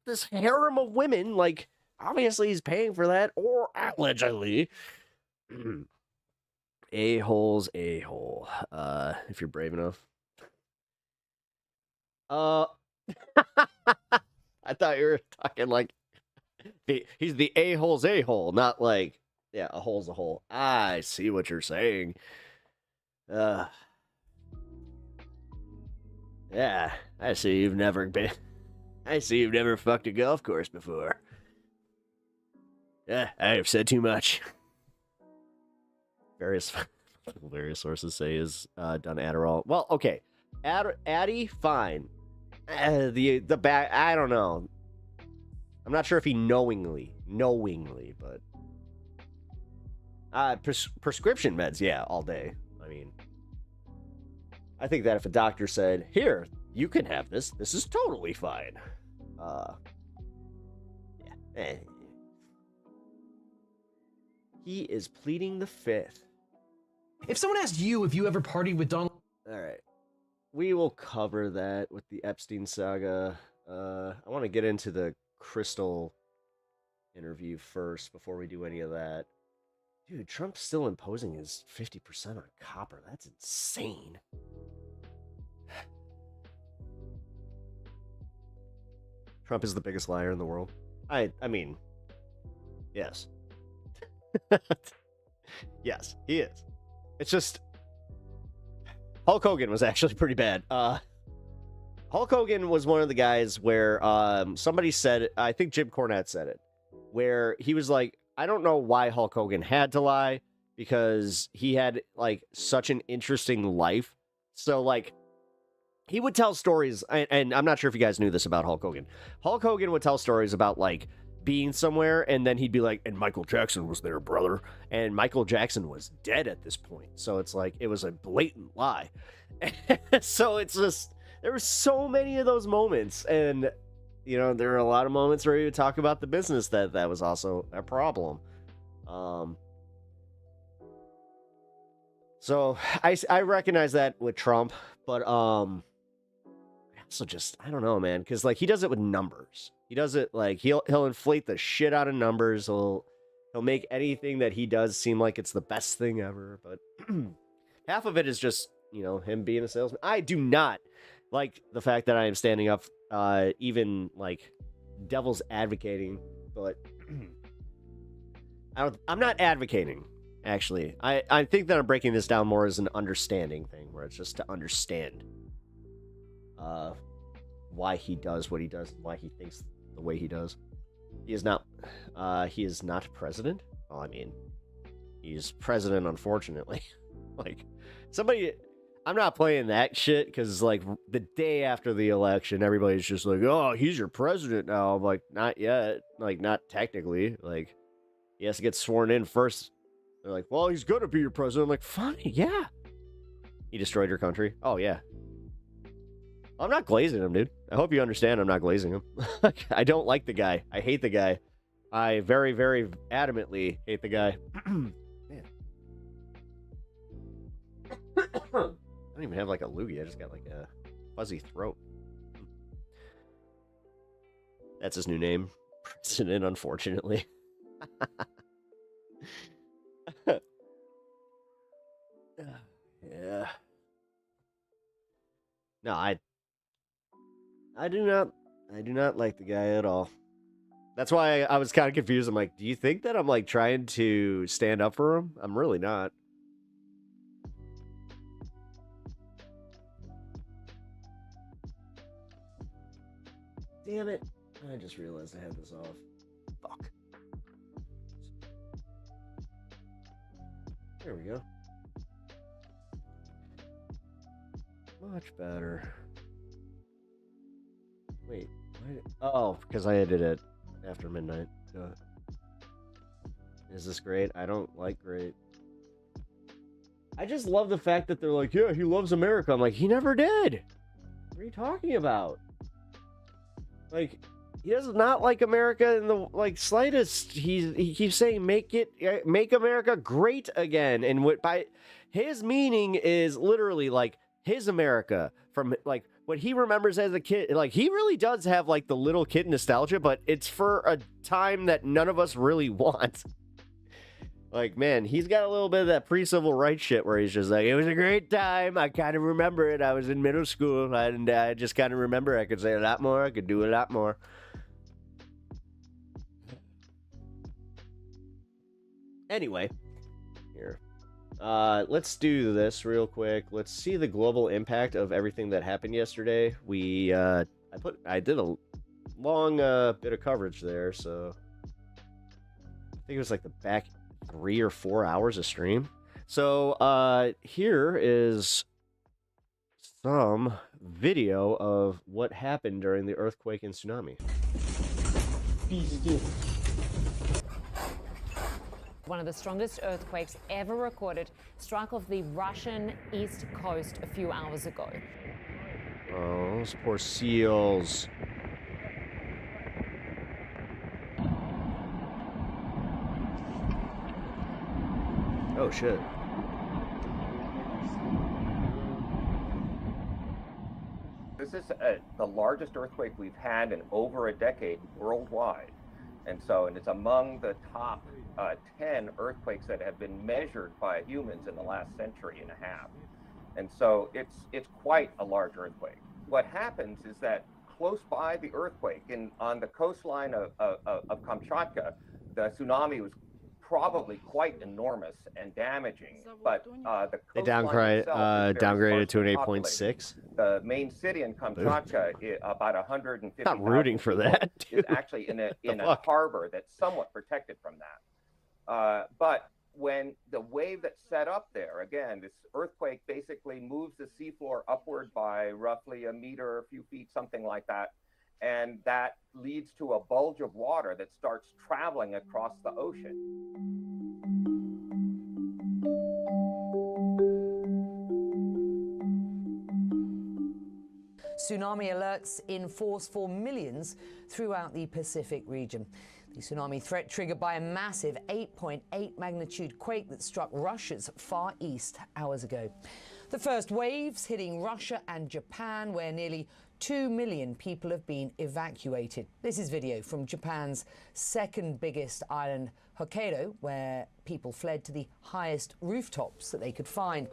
this harem of women, like, obviously he's paying for that, or allegedly. A-hole's a-hole. If you're brave enough. I thought you were talking like he's the a-hole's a-hole, not like, yeah, a hole's a hole. I see what you're saying. Yeah, I see you've never fucked a golf course before. Yeah, I have said too much. Various sources say he's done Adderall. Well, okay. Addy, fine. The back, I don't know. I'm not sure if he knowingly, but prescription meds, yeah, all day. I mean, I think that if a doctor said, "Here, you can have this. This is totally fine." Yeah. He is pleading the fifth. If someone asked you if you ever partied with Donald... All right. We will cover that with the Epstein saga. I want to get into the KRYSTAL interview first before we do any of that. Dude, Trump's still imposing his 50% on copper. That's insane. Trump is the biggest liar in the world. I mean, yes. Yes, he is. It's just... Hulk Hogan was actually pretty bad. Hulk Hogan was one of the guys where somebody said it, I think Jim Cornette said it, where he was like, I don't know why Hulk Hogan had to lie, because he had like such an interesting life. So like, he would tell stories, and I'm not sure if you guys knew this about Hulk Hogan. Hulk Hogan would tell stories about like being somewhere, and then he'd be like, and Michael Jackson was there, brother. And Michael Jackson was dead at this point. So it's like, it was a blatant lie. So it's just, there were so many of those moments. And, you know, there are a lot of moments where you would talk about the business that was also a problem. So I recognize that with Trump, but also just, I don't know, man, because like he does it with numbers. He does it like he'll inflate the shit out of numbers. He'll make anything that he does seem like it's the best thing ever. But half of it is just, you know, him being a salesman. I do not like the fact that I am standing up, even like devil's advocating, but I'm not advocating. Actually, I think that I'm breaking this down more as an understanding thing, where it's just to understand why he does what he does, why he thinks the way he does. He is not president. Well, I mean, he's president, unfortunately. Like, somebody, I'm not playing that shit, because like the day after the election, everybody's just like, oh, he's your president now. I'm like, not yet. Like, not technically. Like, he has to get sworn in first. They're like, well, he's gonna be your president. I'm like, fine, yeah. He destroyed your country. Oh, yeah. I'm not glazing him, dude. I hope you understand I'm not glazing him. I don't like the guy. I hate the guy. I very, very adamantly hate the guy. Man. I don't even have like a loogie. I just got like a fuzzy throat. That's his new name. President, unfortunately. Yeah. No, I do not like the guy at all. That's why I was kind of confused. I'm like, do you think that I'm like trying to stand up for him? I'm really not. damn it. I just realized I had this off. Fuck. There we go. Much better. Wait. Oh, because I edited it after midnight. Is this great? I don't like great. I just love the fact that they're like, yeah, he loves America. I'm like, he never did. What are you talking about? Like, he does not like America in the slightest. He keeps saying make America great again, and by his meaning is literally like his America from like what he remembers as a kid. Like, he really does have like the little kid nostalgia, but it's for a time that none of us really want. Like, man, he's got a little bit of that pre-civil rights shit where he's just like, it was a great time. I kind of remember it. I was in middle school, and I just kind of remember I could say a lot more. I could do a lot more. Anyway, here. Let's do this real quick. Let's see the global impact of everything that happened yesterday. I did a long bit of coverage there, so I think it was like the back 3 or 4 hours of stream. So here is some video of what happened during the earthquake and tsunami. One of the strongest earthquakes ever recorded struck off the Russian east coast a few hours ago. Oh, those poor seals. Oh, shit. This is the largest earthquake we've had in over a decade worldwide. And it's among the top 10 earthquakes that have been measured by humans in the last century and a half. And so it's quite a large earthquake. What happens is that close by the earthquake on the coastline of Kamchatka, the tsunami was probably quite enormous and damaging, but the They coastline itself is very downgraded to an sparsely 8.6. The main city in Kamchatka, about 150. Not rooting for that, dude. Is actually in a harbor that's somewhat protected from that. But when the wave that's set up there, again, this earthquake basically moves the seafloor upward by roughly a meter, a few feet, something like that. And that leads to a bulge of water that starts traveling across the ocean. Tsunami alerts in force for millions throughout the Pacific region. The tsunami threat triggered by a massive 8.8 magnitude quake that struck Russia's Far East hours ago. The first waves hitting Russia and Japan, where nearly 2 million people have been evacuated. This is video from Japan's second biggest island, Hokkaido, where people fled to the highest rooftops that they could find.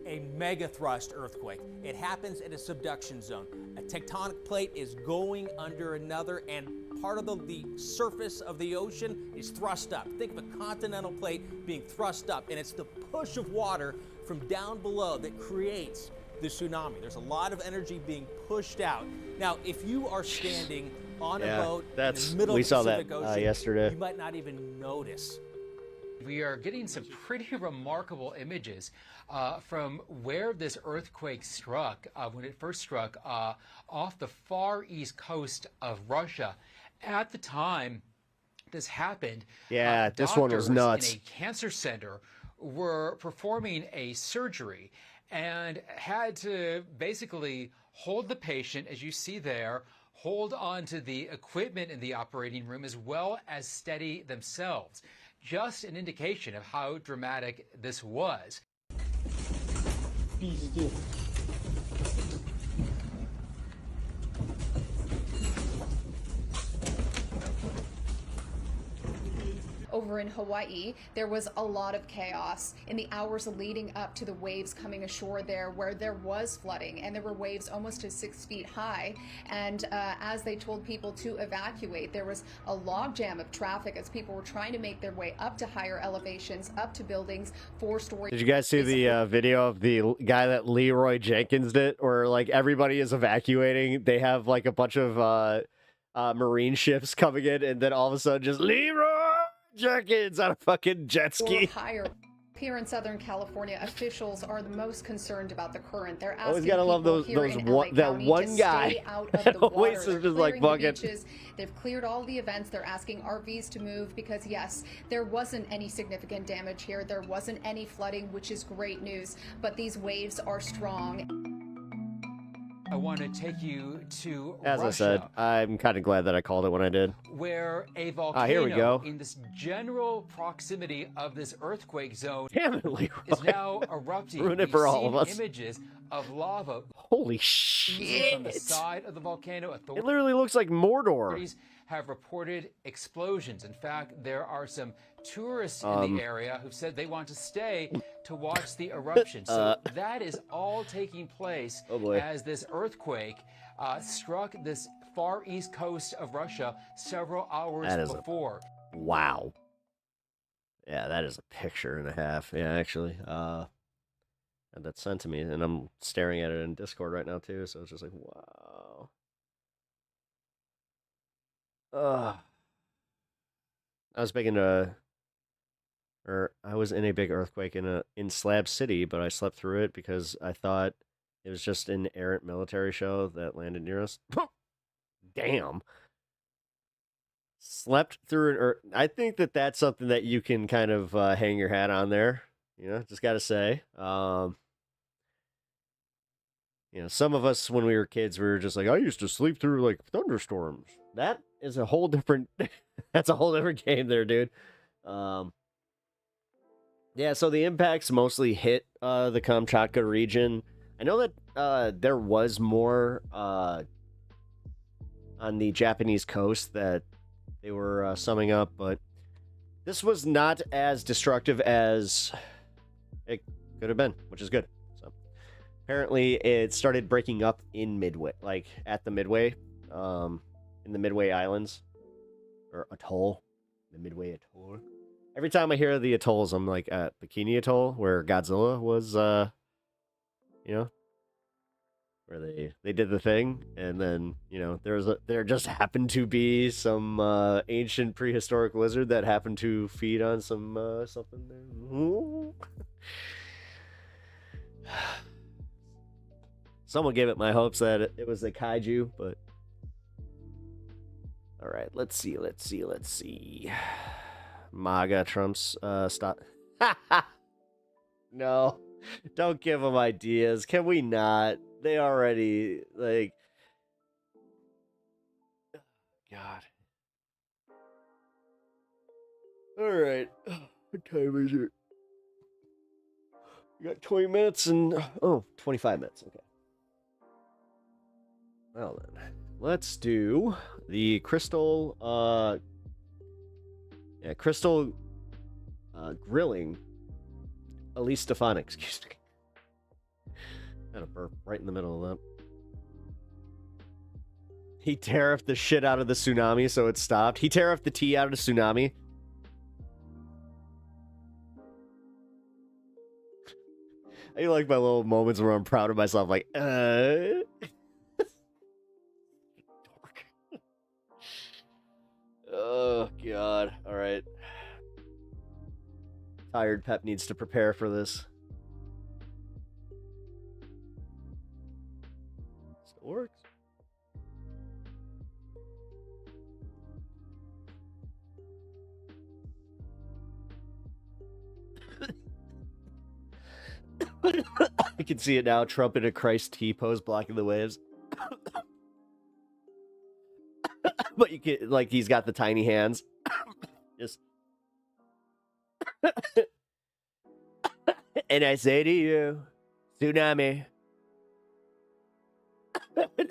A mega thrust earthquake. It happens in a subduction zone. A tectonic plate is going under another, and part of the surface of the ocean is thrust up. Think of a continental plate being thrust up, and it's the push of water from down below that creates the tsunami. There's a lot of energy being pushed out. Now, if you are standing on a boat in the middle of the Pacific Ocean, yesterday. You might not even notice. We are getting some pretty remarkable images from where this earthquake struck, when it first struck, off the far east coast of Russia. At the time this happened, this one was nuts. In a cancer center were performing a surgery and had to basically hold the patient, as you see there, hold on to the equipment in the operating room, as well as steady themselves. Just an indication of how dramatic this was. Over in Hawaii, there was a lot of chaos in the hours leading up to the waves coming ashore there, where there was flooding and there were waves almost to 6 feet high. And as they told people to evacuate, there was a logjam of traffic as people were trying to make their way up to higher elevations, up to buildings, 4-story. Did you guys see the video of the guy that Leroy Jenkins did, where like everybody is evacuating? They have like a bunch of marine ships coming in, and then all of a sudden just Leroy Jenkins on a fucking jet ski. Higher. Here in Southern California, officials are the most concerned about the current. They're Always asking gotta love people those here in LA that County one to guy stay out of the water. always They're is just like clearing the bugging. beaches. They've cleared all the events. They're asking RVs to move because, yes, there wasn't any significant damage here. There wasn't any flooding, which is great news. But these waves are strong. I want to take you to As Russia, I said, I'm kind of glad that I called it when I did. where a volcano Here we go. in this general proximity of this earthquake zone Damn it, Leroy. is now erupting. Ruin it We've for all seen of us. images of lava Holy oozing shit! from the side of the volcano. It literally looks like Mordor. Authorities have reported explosions. In fact, there are some tourists in the area who've said they want to stay to watch the eruption. So that is all taking place as this earthquake struck this far east coast of Russia several hours before. Wow. Yeah, that is a picture and a half. Yeah, actually. And that's sent to me, and I'm staring at it in Discord right now too, so it's just like, wow. I was in a big earthquake in Slab City, but I slept through it because I thought it was just an errant military show that landed near us. Damn. Slept through an I think that's something that you can kind of hang your hat on there. You know, just gotta say. You know, some of us when we were kids, we were just like, I used to sleep through like thunderstorms. That is a whole different. That's a whole different game there, dude. Yeah, so the impacts mostly hit the Kamchatka region. I know that there was more on the Japanese coast that they were summing up, but this was not as destructive as it could have been, which is good. So apparently it started breaking up in Midway, like at the Midway, in the Midway Islands, or atoll, the Midway Atoll. Every time I hear the atolls, I'm like at Bikini Atoll, where Godzilla was, you know, where they did the thing, and then, you know, there just happened to be some ancient prehistoric lizard that happened to feed on some something there. Someone gave it my hopes that it was a kaiju, but all right, let's see. MAGA Trump's stop. No, don't give them ideas. Can we not? They already, like, God. All right, what time is it? We got 20 minutes and 25 minutes. Okay. Well then, let's do the crystal crystal grilling Elise Stefanik, excuse me. Had a burp right in the middle of that. He tariffed the shit out of the tsunami, so it stopped. He tariffed the tea out of the tsunami. I like my little moments where I'm proud of myself, like, Oh, God. All right. Tired Pep needs to prepare for this. Still works. I can see it now. Trump in a Christ T pose blocking the waves. But you can, like, he's got the tiny hands. Just. And I say to you, tsunami,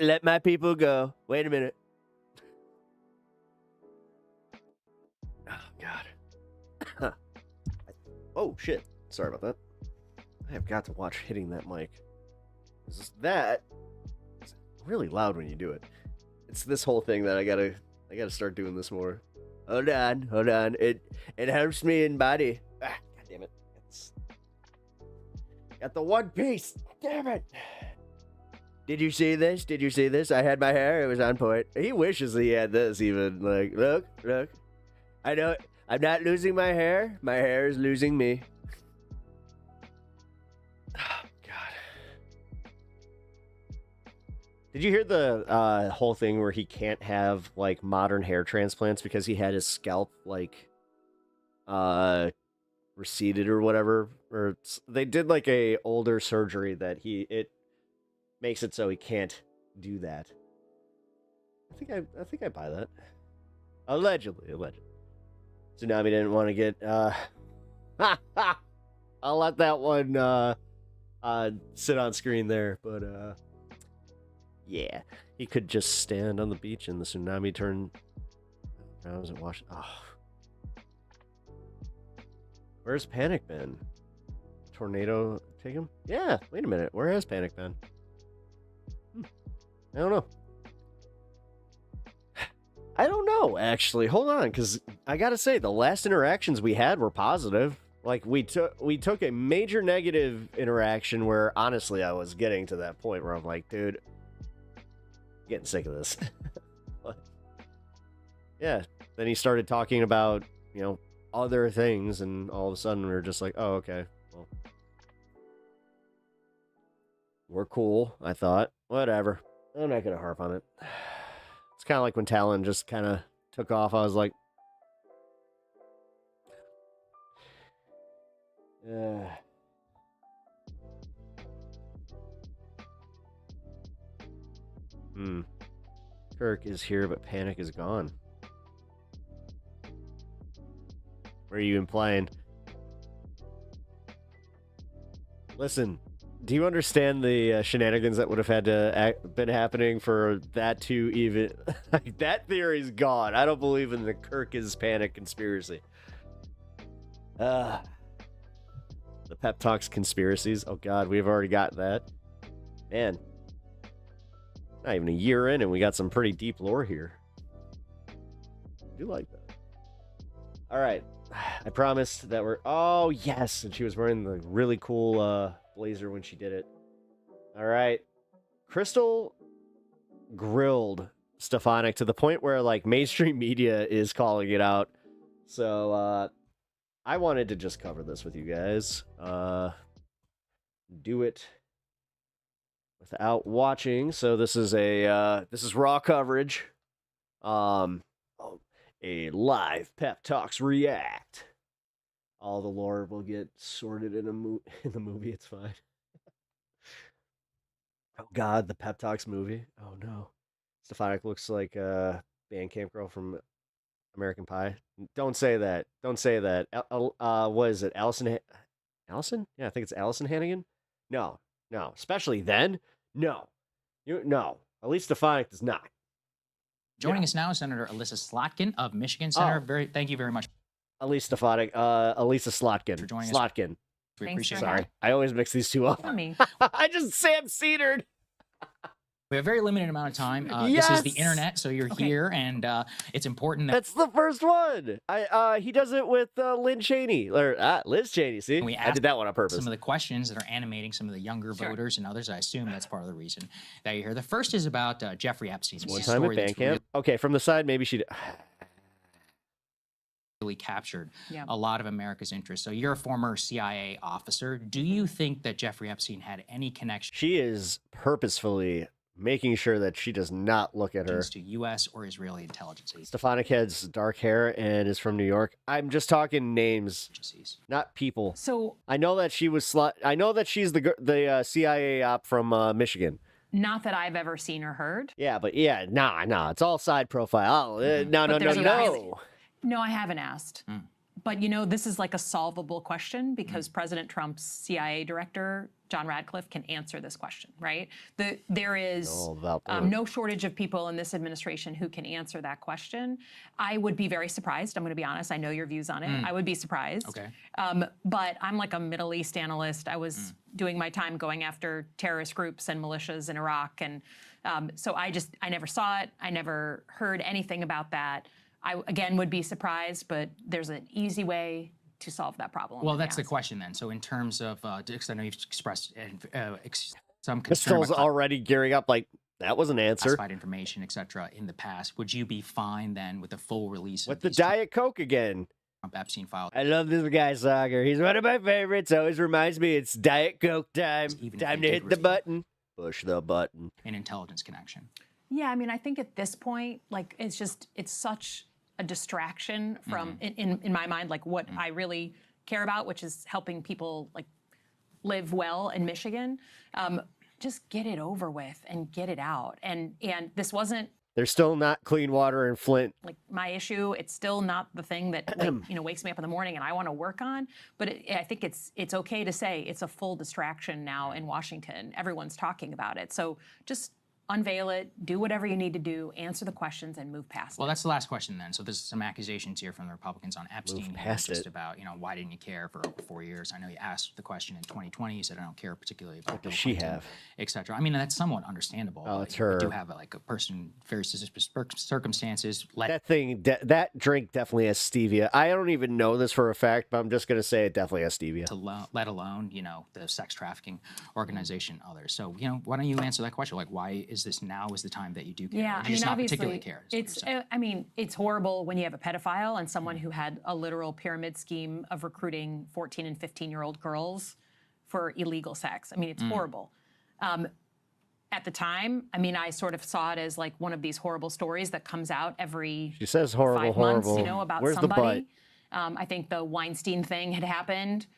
let my people go. Wait a minute. Oh, God. Oh, shit. Sorry about that. I have got to watch hitting that mic. It's really loud when you do it. It's this whole thing that I gotta start doing this more. Hold on. It helps me in body. God damn it. Got the one piece. Damn it. Did you see this? Did you see this? I had my hair. It was on point. He wishes he had this even. Like, look, look. I know it. I'm not losing my hair. My hair is losing me. Oh, God. Did you hear the whole thing where he can't have, like, modern hair transplants because he had his scalp, like, receded or whatever? Or they did, like, a older surgery that it makes it so he can't do that. I think I buy that. Allegedly. Tsunami didn't want to get I'll let that one sit on screen there, but yeah. He could just stand on the beach and the tsunami turned around and washed. Oh. Where's Panic been? Tornado take him? Yeah, wait a minute. Where has Panic been? I don't know. I don't know, actually. Hold on, because I gotta say, the last interactions we had were positive. Like, we took a major negative interaction where, honestly, I was getting to that point where I'm like, dude, I'm getting sick of this. But, yeah, then he started talking about, you know, other things, and all of a sudden we were just like, oh, okay, well, we're cool, I thought. Whatever. I'm not gonna harp on it. It's kind of like when Talon just kind of took off. I was like, Kirk is here, but Panic is gone. Where are you implying? Listen, do you understand the shenanigans that would have had to been happening for that to even... that theory's gone. I don't believe in the Kirk is Panic conspiracy. The pep talks conspiracies. Oh god, we've already got that. Man. Not even a year in and we got some pretty deep lore here. I do like that. Alright. I promised that we're... Oh, yes! And she was wearing the really cool blazer when she did it. Alright. KRYSTAL grilled STEFANIK to the point where, like, mainstream media is calling it out. So, I wanted to just cover this with you guys. Do it without watching. So this is this is raw coverage. A live Pep Talks react. All the lore will get sorted in the movie. It's fine. Oh God, the Pep Talks movie. Oh no, STEFANIK looks like a Bandcamp girl from American Pie. Don't say that. Don't say that. What is it? Allison? Yeah, I think it's Allison Hannigan. No. Especially then. No. No. At least STEFANIK does not. Joining us now, Senator Elissa Slotkin of Michigan. Senator, thank you very much. Elissa STEFANIK. Elissa Slotkin. For joining Slotkin. us. We appreciate it. Sorry, I always mix these two up. I just Sam Cedered. We have a very limited amount of time. Yes! This is the internet, so you're here, and it's important that... That's the first one. He does it with Lynn Cheney. Or, Liz Cheney, see? I did that one on purpose. Some of the questions that are animating some of the younger voters and others. I assume that's part of the reason that you're here. The first is about Jeffrey Epstein's One time at Bandcamp. Okay, from the side, maybe she... really captured a lot of America's interest. So you're a former CIA officer. Do you think that Jeffrey Epstein had any connection? She is purposefully making sure that she does not look at her. To U.S. or Israeli intelligence agencies. STEFANIK has dark hair and is from New York. I'm just talking names, not people. So I know that she was. I know that she's the CIA op from Michigan. Not that I've ever seen or heard. Yeah, but yeah, nah. It's all side profile. No. No, I haven't asked. But, you know, this is like a solvable question because President Trump's CIA director, John Radcliffe, can answer this question, right? There is no shortage of people in this administration who can answer that question. I would be very surprised. I'm going to be honest. I know your views on it. I would be surprised. Okay. But I'm like a Middle East analyst. I was doing my time going after terrorist groups and militias in Iraq. And so I never saw it. I never heard anything about that. I, again, would be surprised, but there's an easy way to solve that problem. Well, that's the question then. So in terms of, because I know you've expressed Some concern Crystal's already gearing up like, that was an answer. classified information, et cetera, in the past. Would you be fine then with the full release of With the Diet Coke again. Trump Epstein file? I love this guy, Sagar. He's one of my favorites. Always reminds me it's Diet Coke time. Time to hit the button. Push the button. An intelligence connection. Yeah, I mean, I think at this point, like, it's such a distraction from, in my mind, like what I really care about, which is helping people like live well in Michigan. Just get it over with and get it out. And this wasn't There's still not clean water in Flint. like my issue. It's still not the thing that wakes me up in the morning and I want to work on. But I think it's okay to say it's a full distraction now in Washington. Everyone's talking about it. So just unveil it, do whatever you need to do, answer the questions, and move past it. Well, that's the last question then. So there's some accusations here from the Republicans on Epstein. past Just it. about, why didn't you care for over 4 years? I know you asked the question in 2020. You said, I don't care particularly about What does Bill she Clinton, have? et cetera. I mean, that's somewhat understandable. Oh, it's We her. do have a person, very suspicious circumstances. That thing, that drink definitely has stevia. I don't even know this for a fact, but I'm just going to say it definitely has stevia. Let alone, the sex trafficking organization, others. So, why don't you answer that question? Like, why is this now is the time that you do care? Yeah, Or I do you mean, just not obviously, particularly care? it's horrible when you have a pedophile and someone who had a literal pyramid scheme of recruiting 14 and 15-year-old girls for illegal sex. I mean, it's horrible. At the time, I mean, I sort of saw it as like one of these horrible stories that comes out every She says horrible, 5 months, horrible. about Where's somebody. the I think the Weinstein thing had happened.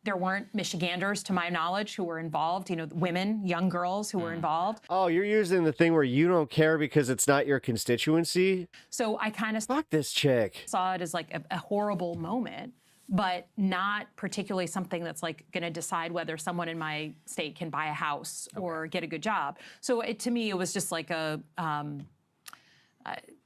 There weren't Michiganders, to my knowledge, who were involved, women, young girls who were involved. Oh, you're using the thing where you don't care because it's not your constituency? So I kind of Fuck this chick. saw it as like a horrible moment, but not particularly something that's like going to decide whether someone in my state can buy a house or get a good job. So to me, it was just like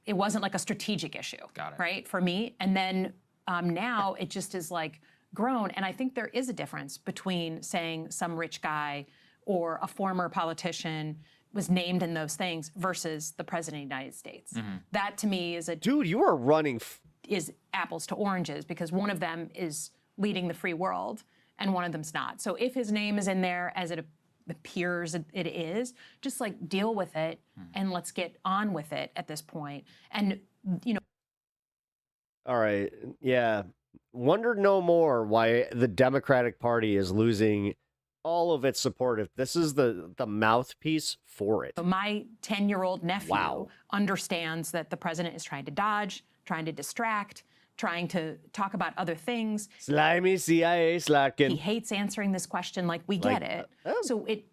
it wasn't like a strategic issue, right, for me. And then now it just is like grown. And I think there is a difference between saying some rich guy or a former politician was named in those things versus the president of the United States. That to me is Dude, you are running. Is apples to oranges because one of them is leading the free world and one of them's not. So if his name is in there as it appears it is, just like deal with it and let's get on with it at this point. And, All right. Yeah. Wonder no more why the Democratic Party is losing all of its support if this is the mouthpiece for it. So my 10-year-old nephew understands that the president is trying to dodge, trying to distract, trying to talk about other things. Slimy CIA slacking. He hates answering this question like we get it. So it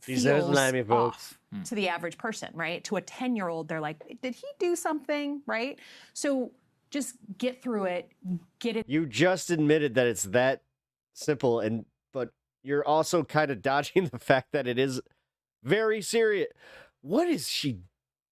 These are feels slimy folks. off to the average person, right? To a 10-year-old, they're like, did he do something, right? So just get through it, get it. You just admitted that it's that simple, but you're also kind of dodging the fact that it is very serious. What is she?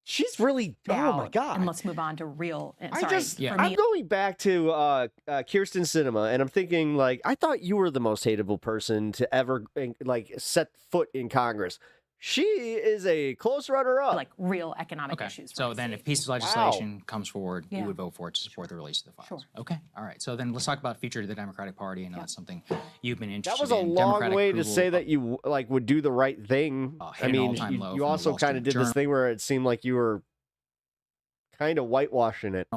She's really. Oh my god! And let's move on to real. I'm going back to Kirsten Sinema, and I'm thinking like I thought you were the most hateable person to ever like set foot in Congress. She is a close runner-up. Like real economic issues. So then if piece of legislation comes forward, you would vote for it to support the release of the files. Sure. Okay. All right. So then let's talk about future of the Democratic Party. And that's something you've been interested That was a in. long Democratic way to approval say that you like would do the right thing. I hit an mean, all-time low you from the also Wall kind of Street did this Journal. thing where it seemed like you were kind of whitewashing it.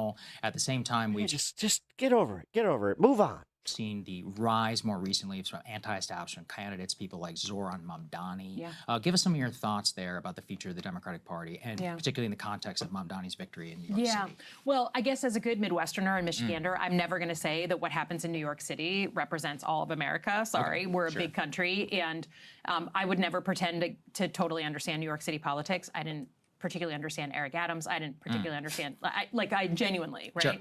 At the same time, we just get over it. Get over it. Move on. Seen the rise more recently of anti-establishment candidates, people like Zoran Mamdani. Yeah. Give us some of your thoughts there about the future of the Democratic Party, and particularly in the context of Mamdani's victory in New York City. Well, I guess as a good Midwesterner and Michigander, I'm never going to say that what happens in New York City represents all of America. Sorry, we're a big country, and I would never pretend to totally understand New York City politics. I didn't particularly understand Eric Adams. I didn't particularly understand, I genuinely, right?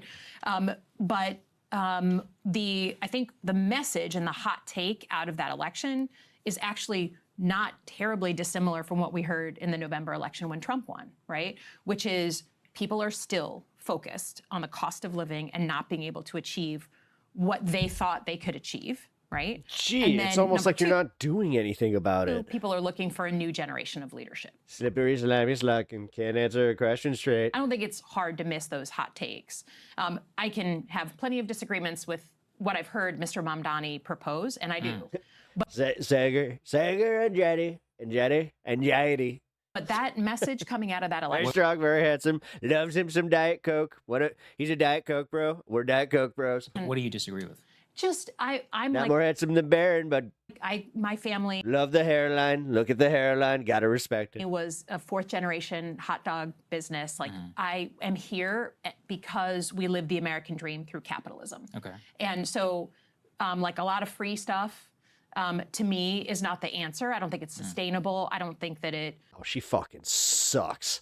But I think the message and the hot take out of that election is actually not terribly dissimilar from what we heard in the November election when Trump won, right? Which is people are still focused on the cost of living and not being able to achieve what they thought they could achieve, right? Gee, it's almost like you're not doing anything about it. People are looking for a new generation of leadership. Slippery, slimy, slacking. Can't answer a question straight. I don't think it's hard to miss those hot takes. I can have plenty of disagreements with what I've heard Mr. Mamdani propose, and I do. Sager and Jetty. Anxiety. But that message coming out of that Very election. strong, very handsome. Loves him some Diet Coke. He's a Diet Coke bro. We're Diet Coke bros. What do you disagree with? Just I'm Not like more handsome than Barron, but my family love the hairline. Look at the hairline. Gotta respect it. It was a 4th generation hot dog business. Like I am here because we live the American dream through capitalism. Okay. And so like a lot of free stuff to me is not the answer. I don't think it's sustainable. I don't think that it Oh, she fucking sucks.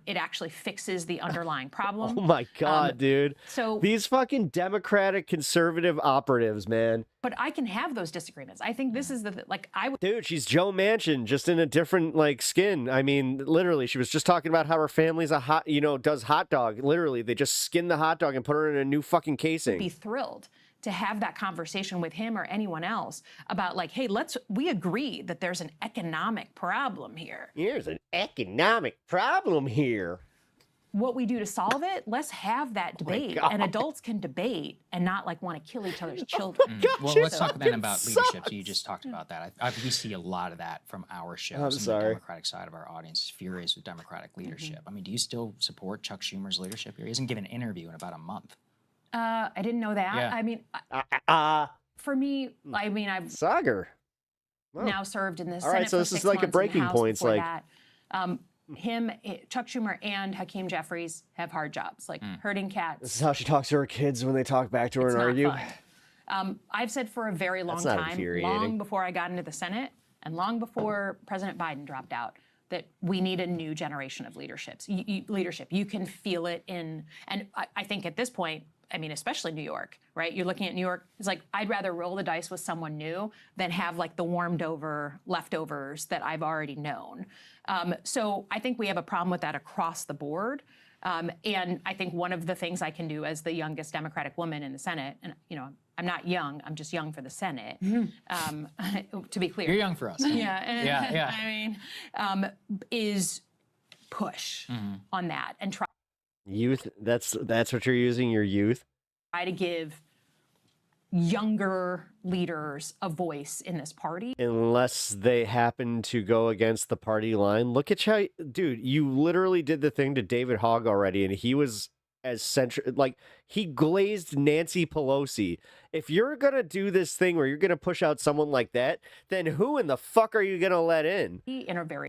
it actually fixes the underlying problem. Oh my God, dude. So these fucking Democratic conservative operatives, man. but I can have those disagreements. I think this is Dude, she's Joe Manchin, just in a different like skin. I mean, literally, she was just talking about how her family's does hot dog. Literally, they just skin the hot dog and put her in a new fucking casing. be thrilled to have that conversation with him or anyone else about like, hey, we agree that there's an economic problem here. Here's an economic problem here. What we do to solve it, let's have that debate. And adults can debate and not like want to kill each other's children. Well, let's talk then about leadership. So you just talked about that. We see a lot of that from our shows. The Democratic side of our audience is furious with Democratic leadership. I mean, do you still support Chuck Schumer's leadership here? He hasn't given an interview in about a month. I didn't know that. Yeah. I mean, for me, I mean, I've Sagar. now served in the Senate. All right, so for this 6 is like a months, in the breaking House point. It's before like that. Chuck Schumer and Hakeem Jeffries have hard jobs, like herding cats. this is how she talks to her kids when they talk back to her and argue. I've said for a very long That's not time, infuriating. long before I got into the Senate and long before President Biden dropped out, that we need a new generation of leadership. You can feel it and I think at this point, I mean, especially New York, right? You're looking at New York, it's like, I'd rather roll the dice with someone new than have like the warmed over leftovers that I've already known. So I think we have a problem with that across the board. And I think one of the things I can do as the youngest Democratic woman in the Senate, and I'm not young, I'm just young for the Senate, to be clear. You're young for us. Yeah. I mean, is push on that and try Youth, that's what you're using, your youth? to give younger leaders a voice in this party. Unless they happen to go against the party line. Look at how, dude, you literally did the thing to David Hogg already, and he was as central, like, he glazed Nancy Pelosi. If you're gonna do this thing where you're gonna push out someone like that, then who in the fuck are you gonna let in?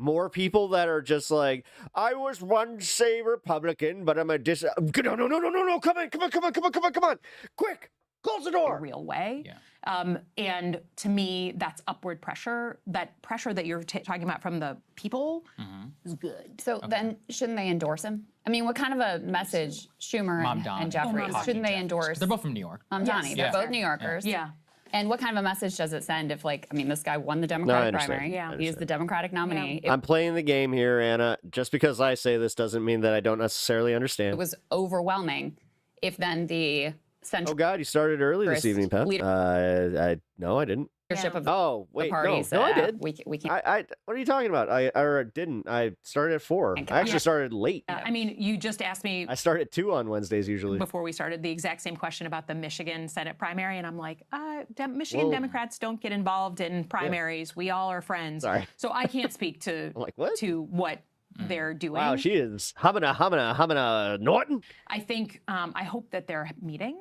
More people that are just like, I was once a Republican, but I'm a no, come on, quick, close the door. A real way. And to me, that's upward pressure. That pressure that you're talking about from the people is good. So then shouldn't they endorse him? I mean, what kind of a message Schumer and Jeffries, shouldn't they endorse? They're both from New York. Donnie, they're both New Yorkers. Yeah. And what kind of a message does it send if, like, I mean, this guy won the Democratic primary. Yeah. He's the Democratic nominee. I'm playing the game here, Anna. Just because I say this doesn't mean that I don't necessarily understand. It was overwhelming. If then the central Oh God, you started early this evening, Pat. No, I didn't. leadership of Oh wait, the parties, no, I did. we can't. What are you talking about? I didn't. I started at 4. I actually started late. I mean, you just asked me I start at 2 on Wednesdays usually. before we started the exact same question about the Michigan Senate primary, and I'm like, Michigan Democrats don't get involved in primaries. We all are friends. Sorry. So I can't speak to what they're doing. Wow, she is humming a Norton. I think I hope that they're meeting.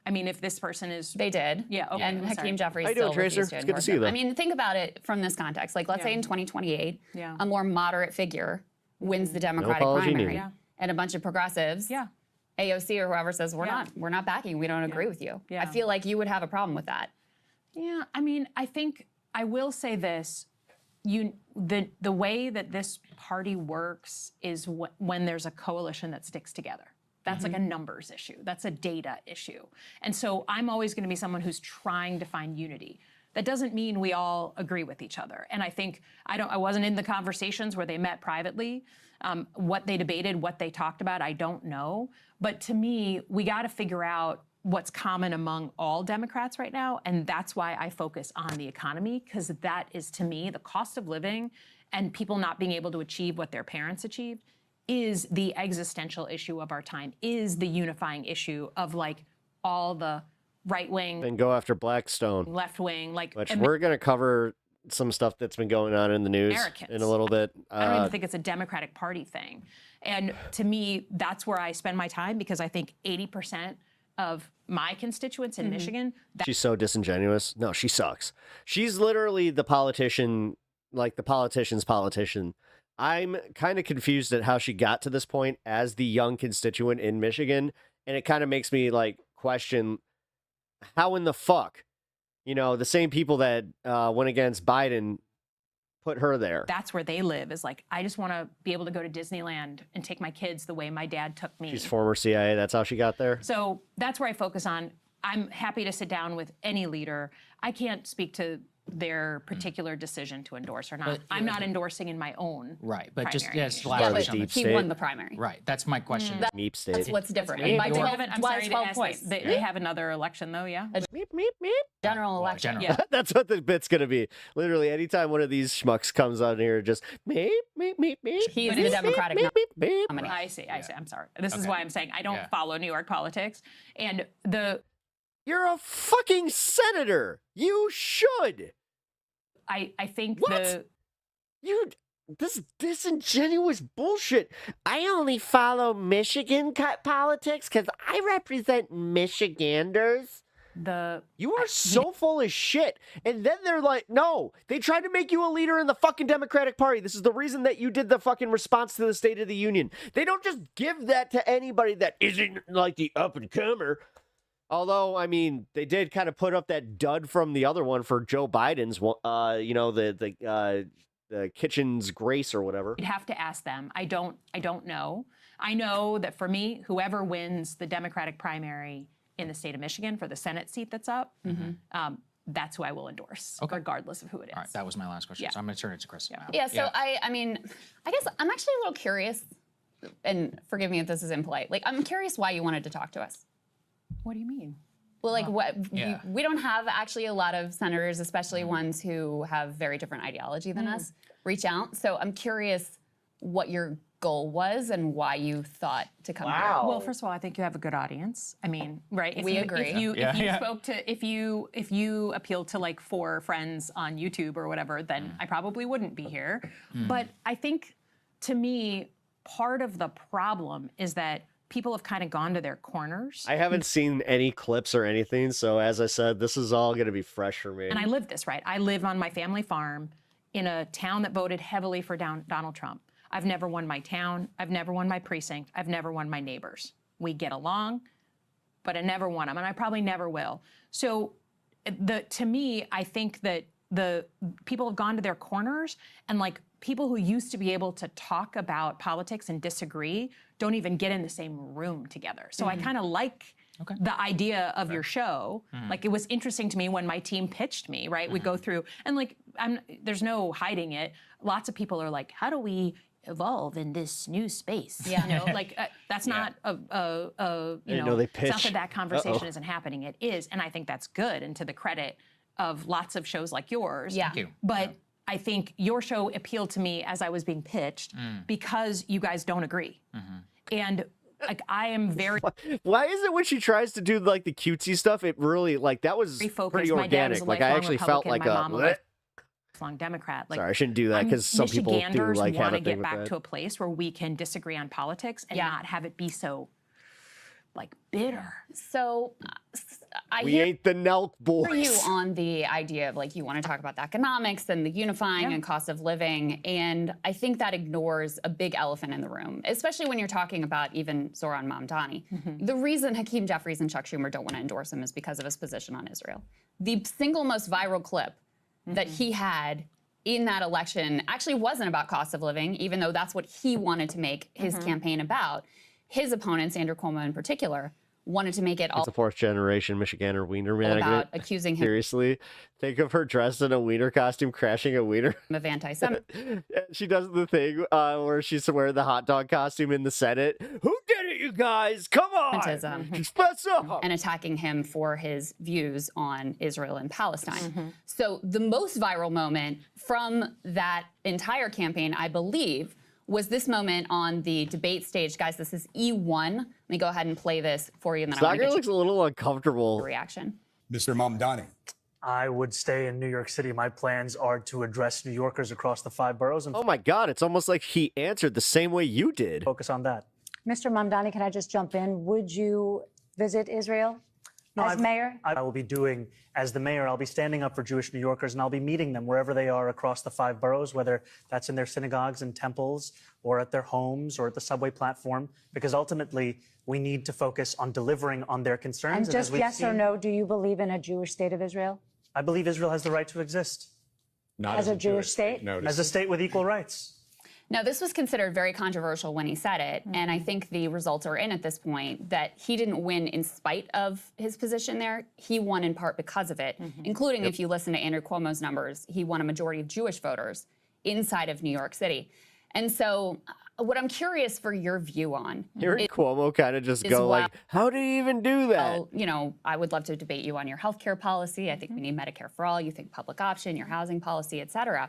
I mean, if this person is... They did. Yeah, okay. And I'm sorry. Hakeem Jeffries How you doing, still Tracer? refused to It's good to endorse see you, him. though. I mean, think about it from this context. Like, let's say in 2028, a more moderate figure wins the Democratic apology primary, needed. and a bunch of progressives, AOC or whoever says, we're not backing, we don't agree with you. I feel like you would have a problem with that. Yeah, I mean, I think I will say this. The way that this party works is when there's a coalition that sticks together. That's like a numbers issue. That's a data issue. And so I'm always going to be someone who's trying to find unity. That doesn't mean we all agree with each other. And I think I wasn't in the conversations where they met privately. What they debated, what they talked about, I don't know. But to me, we got to figure out what's common among all Democrats right now. And that's why I focus on the economy, because that is, to me, the cost of living and people not being able to achieve what their parents achieved is the existential issue of our time, is the unifying issue of like all the right wing, And go after Blackstone. left wing, like Which we're going to cover some stuff that's been going on in the news Americans. in a little bit. I don't even think it's a Democratic Party thing. And to me, that's where I spend my time, because I think 80% of my constituents in Michigan. She's so disingenuous. No, she sucks. She's literally the politician, like the politician's politician. I'm kind of confused at how she got to this point as the young constituent in Michigan. And it kind of makes me like question how in the fuck, you know, the same people that went against Biden put her there. That's where they live, is like, I just want to be able to go to Disneyland and take my kids the way my dad took me. She's former CIA. That's how she got there. So that's where I focus on. I'm happy to sit down with any leader. I can't speak to their particular decision to endorse or not. But, I'm not endorsing in my own. Right, but just primary. yes, last question. He won the primary. Right, that's my question. Meep state. That's what's different. They By haven't, I'm sorry to 12 ask points. this. They have another election though, yeah? Meep, meep, meep. General election. Yeah. That's what the bit's going to be. Literally, anytime one of these schmucks comes on here, just meep, meep, meep, meep. He's the Democratic nominee. I see. I'm sorry. This is why I'm saying I don't follow New York politics. And You're a fucking senator. You should. I think this disingenuous bullshit. I only follow Michigan politics because I represent Michiganders. You are so full of shit. And then they're like, no, they tried to make you a leader in the fucking Democratic Party. This is the reason that you did the fucking response to the State of the Union. They don't just give that to anybody that isn't like the up and comer. Although, I mean, they did kind of put up that dud from the other one for Joe Biden's, you know, the kitchen's grace or whatever. you'd have to ask them. I don't know. I know that for me, whoever wins the Democratic primary in the state of Michigan for the Senate seat that's up, that's who I will endorse, regardless of who it is. All right, that was my last question. So I'm going to turn it to Chris now. Yeah, so I mean, I guess I'm actually a little curious, and forgive me if this is impolite. Like, I'm curious why you wanted to talk to us. What do you mean? Well, like, we don't have actually a lot of senators, especially ones who have very different ideology than us, reach out. So I'm curious what your goal was and why you thought to come here. Well, first of all, I think you have a good audience. I mean, right? We agree. If you appealed to like 4 friends on YouTube or whatever, then I probably wouldn't be here. But I think, to me, part of the problem is that people have kind of gone to their corners. I haven't seen any clips or anything, so as I said, this is all going to be fresh for me. And I live this, right? I live on my family farm in a town that voted heavily for Donald Trump. I've never won my town. I've never won my precinct. I've never won my neighbors. We get along, but I never won them, and I probably never will. So to me, I think that the people have gone to their corners, and like people who used to be able to talk about politics and disagree don't even get in the same room together. So I kind of like the idea of your show. Like, it was interesting to me when my team pitched me, right? We go through, and like, there's no hiding it. Lots of people are like, how do we evolve in this new space? Yeah. You know, like that's not you know, they it's not pitch. that conversation isn't happening. It is, and I think that's good, and to the credit of lots of shows like yours. Yeah. Thank you. But I think your show appealed to me as I was being pitched because you guys don't agree. And like, I am very Why is it when she tries to do like the cutesy stuff, it really like that was focused. pretty My dad was organic. a Like I lifelong actually felt Republican. like My mom a. lifelong Democrat. Like, Sorry, I shouldn't do that because some people do Michiganders like have want a to thing get with back that. to a place where we can disagree on politics and not have it be so like bitter. So I We hear ain't the Nelk boys. you on the idea of like you want to talk about the economics and the unifying and cost of living, and I think that ignores a big elephant in the room, especially when you're talking about even Zoran Mamdani. The reason Hakeem Jeffries and Chuck Schumer don't want to endorse him is because of his position on Israel. The single most viral clip that he had in that election actually wasn't about cost of living, even though that's what he wanted to make his campaign about. His opponents, Andrew Cuomo in particular, wanted to make it all It's a 4th generation Michigander wiener about magnet. accusing him Seriously, think of her dressed in a wiener costume crashing a wiener. of anti-Semitism. She does the thing where she's wearing the hot dog costume in the Senate. Who did it, you guys? Come on! Express up! And attacking him for his views on Israel and Palestine. So the most viral moment from that entire campaign, I believe, was this moment on the debate stage. Guys, this is E1. Let me go ahead and play this for you, and then I want to Sagar get looks a little uncomfortable. your reaction. Mr. Mamdani, I would stay in New York City. My plans are to address New Yorkers across the 5 boroughs and Oh my God, it's almost like he answered the same way you did. focus on that. Mr. Mamdani, can I just jump in? Would you visit Israel as mayor? I will be doing, as the mayor, I'll be standing up for Jewish New Yorkers, and I'll be meeting them wherever they are across the 5 boroughs, whether that's in their synagogues and temples or at their homes or at the subway platform, because ultimately we need to focus on delivering on their concerns. And just yes or no, do you believe in a Jewish state of Israel? I believe Israel has the right to exist. Not as a Jewish state? As a state with equal rights. Now, this was considered very controversial when he said it, and I think the results are in at this point that he didn't win in spite of his position there. He won in part because of it, including if you listen to Andrew Cuomo's numbers, he won a majority of Jewish voters inside of New York City. And so what I'm curious for your view on Hearing Cuomo kind of just go like, how do you even do that? well, you know, I would love to debate you on your healthcare policy. I think we need Medicare for all. You think public option, your housing policy, et cetera.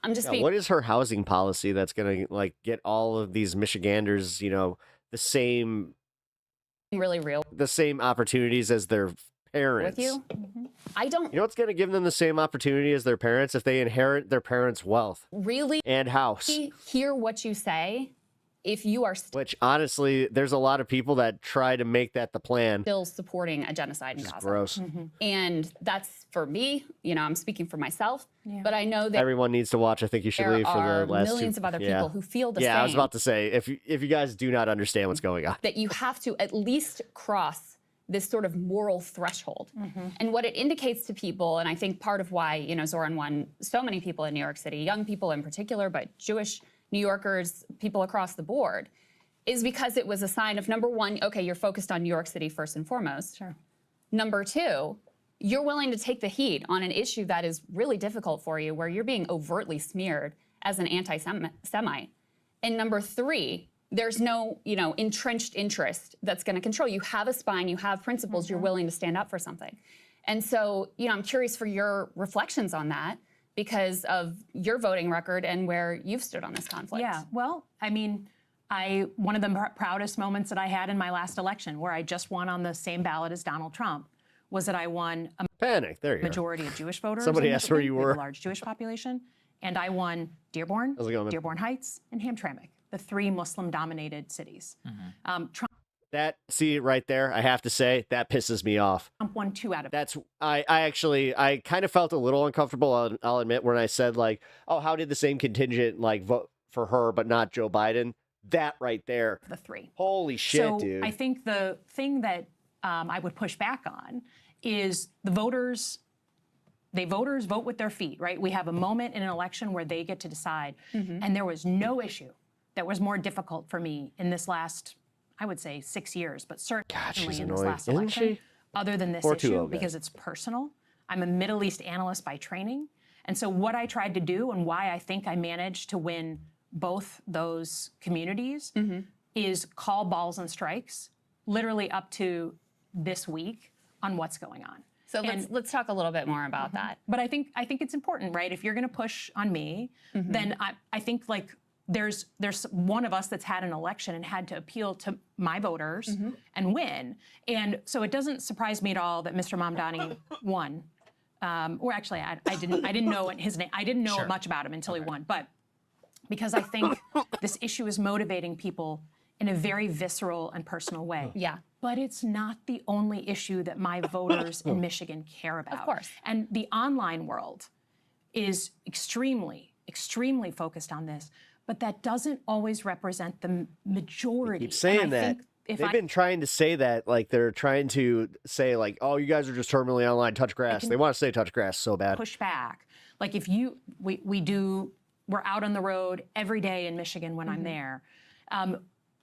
I'm just being... What is her housing policy that's going to like get all of these Michiganders, you know, the same opportunities as their parents? With you? I don't... You know what's going to give them the same opportunity as their parents? If they inherit their parents' wealth. Really? And house. Hear what you say. If you are Which, honestly, there's a lot of people that try to make that the plan. still supporting a genocide in Gaza. Gross. And that's for me, you know, I'm speaking for myself, but I know that Everyone needs to watch I Think You Should there Leave for are the last millions of other people who feel the same. Yeah, I was about to say, if you guys do not understand what's going on. That you have to at least cross this sort of moral threshold. And what it indicates to people, and I think part of why, you know, Zoran won so many people in New York City, young people in particular, but Jewish New Yorkers, people across the board, is because it was a sign of, number one, okay, you're focused on New York City first and foremost. Sure. Number two, you're willing to take the heat on an issue that is really difficult for you, where you're being overtly smeared as an anti-Semite. And number three, there's no, you know, entrenched interest that's going to control. You have a spine, you have principles, you're willing to stand up for something. And so, you know, I'm curious for your reflections on that because of your voting record and where you've stood on this conflict. Yeah, well, I mean, one of the proudest moments that I had in my last election, where I just won on the same ballot as Donald Trump, was that I won a majority of Jewish voters. Somebody asked where you were. A large Jewish population. And I won Dearborn, Dearborn Heights, and Hamtramck, the 3 Muslim-dominated cities. Trump See right there, I have to say, that pisses me off. won 2 out of I kind of felt a little uncomfortable, I'll admit, when I said like, oh, how did the same contingent like vote for her but not Joe Biden? That right there. The 3. Holy shit, dude. I think the thing that I would push back on is the voters vote with their feet, right? We have a moment in an election where they get to decide. And there was no issue that was more difficult for me in this last, I would say, 6 years, but certainly in this last election, other than this issue, because it's personal. I'm a Middle East analyst by training. And so what I tried to do and why I think I managed to win both those communities is call balls and strikes, literally up to this week on what's going on. So let's talk a little bit more about that. But I think it's important, right? If you're going to push on me, then I think like there's one of us that's had an election and had to appeal to my voters and win. And so it doesn't surprise me at all that Mr. Mamdani won. Or actually, I didn't know his name. I didn't know much about him until he won. But because I think this issue is motivating people in a very visceral and personal way. Yeah. But it's not the only issue that my voters in Michigan care about. Of course. And the online world is extremely, extremely focused on this, but that doesn't always represent the majority. Keep saying that. They've been trying to say that, like they're trying to say like, oh, you guys are just terminally online, touch grass. They want to say touch grass so bad. Push back. Like if we're out on the road every day in Michigan when I'm there.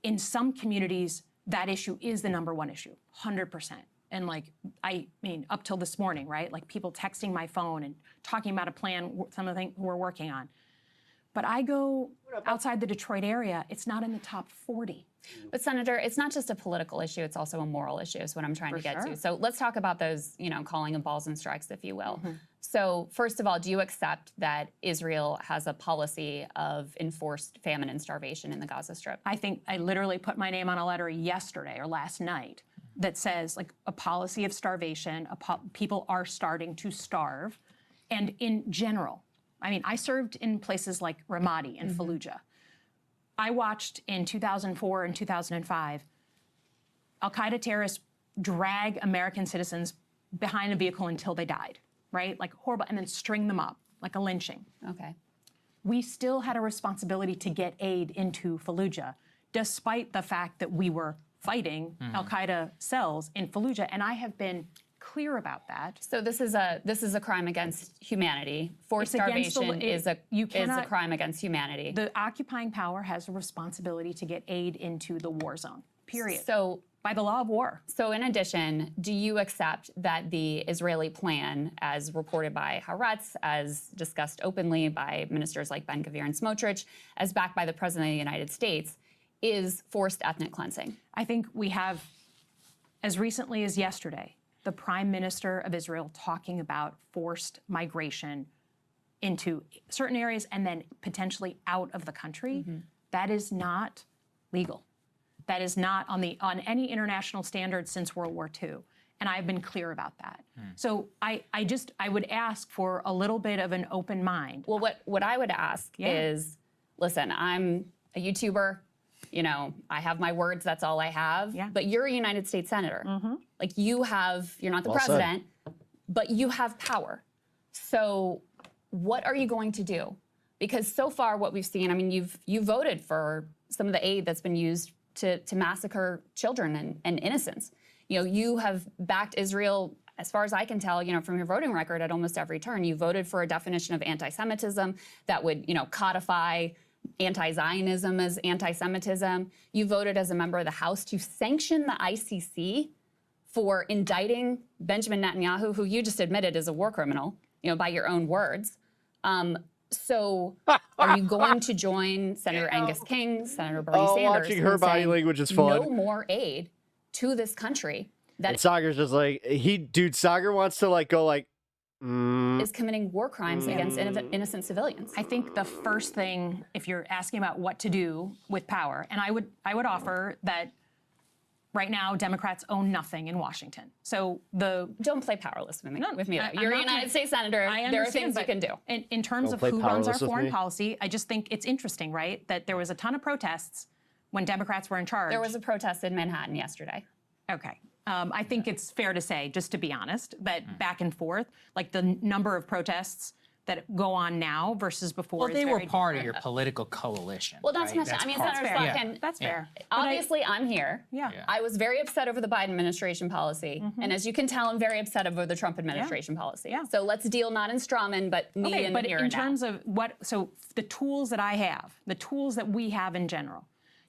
In some communities, that issue is the #1 issue, 100%. And like, I mean, up till this morning, right? Like people texting my phone and talking about a plan, some of the things we're working on. But I go outside the Detroit area, it's not in the top 40. But Senator, it's not just a political issue, it's also a moral issue is what I'm trying to get to. So let's talk about those, you know, calling of balls and strikes, if you will. So first of all, do you accept that Israel has a policy of enforced famine and starvation in the Gaza Strip? I think I literally put my name on a letter yesterday or last night that says like a policy of starvation, people are starting to starve. And in general, I mean, I served in places like Ramadi and Fallujah. I watched in 2004 and 2005, al-Qaeda terrorists drag American citizens behind a vehicle until they died, right? Like horrible, and then string them up, like a lynching. Okay. We still had a responsibility to get aid into Fallujah, despite the fact that we were fighting al-Qaeda cells in Fallujah, and I have been clear about that. So this is a crime against humanity. Forced starvation is a crime against humanity. The occupying power has a responsibility to get aid into the war zone, period. So by the law of war. So in addition, do you accept that the Israeli plan, as reported by Haaretz, as discussed openly by ministers like Ben-Gvir and Smotrich, as backed by the President of the United States, is forced ethnic cleansing? I think we have, as recently as yesterday, the Prime Minister of Israel talking about forced migration into certain areas and then potentially out of the country. That is not legal. That is not on any international standard since World War II. And I've been clear about that. So I would ask for a little bit of an open mind. Well, what I would ask is, listen, I'm a YouTuber. You know, I have my words, that's all I have. But you're a United States Senator. Like you're not the president, but you have power. So what are you going to do? Because so far what we've seen, I mean, you voted for some of the aid that's been used to massacre children and innocents. You know, you have backed Israel, as far as I can tell, you know, from your voting record at almost every turn. You voted for a definition of anti-Semitism that would, you know, codify anti-Zionism as anti-Semitism. You voted as a member of the House to sanction the ICC for indicting Benjamin Netanyahu, who you just admitted is a war criminal, you know, by your own words. So are you going to join Senator Angus King, Senator Bernie Sanders? Watching her body language is fun. No more aid to this country. And Sagar's just like, Sagar wants to like go like, is committing war crimes against innocent civilians. I think the first thing, if you're asking about what to do with power, and I would offer that right now Democrats own nothing in Washington. So don't play powerless with me. You're a United States Senator. There are things you can do. In terms of who runs our foreign policy, I just think it's interesting, right, that there was a ton of protests when Democrats were in charge. There was a protest in Manhattan yesterday. Okay. I think it's fair to say, just to be honest, that back and forth, like the number of protests that go on now versus before. Well, they were part of your political coalition. Well, not to right? mention, I mean, Senator Slotkin, that's fair. Obviously, I'm here. I was very upset over the Biden administration policy. And as you can tell, I'm very upset over the Trump administration policy. So let's deal not in strawman, but me and here and now. Terms of so the tools that I have, the tools that we have in general,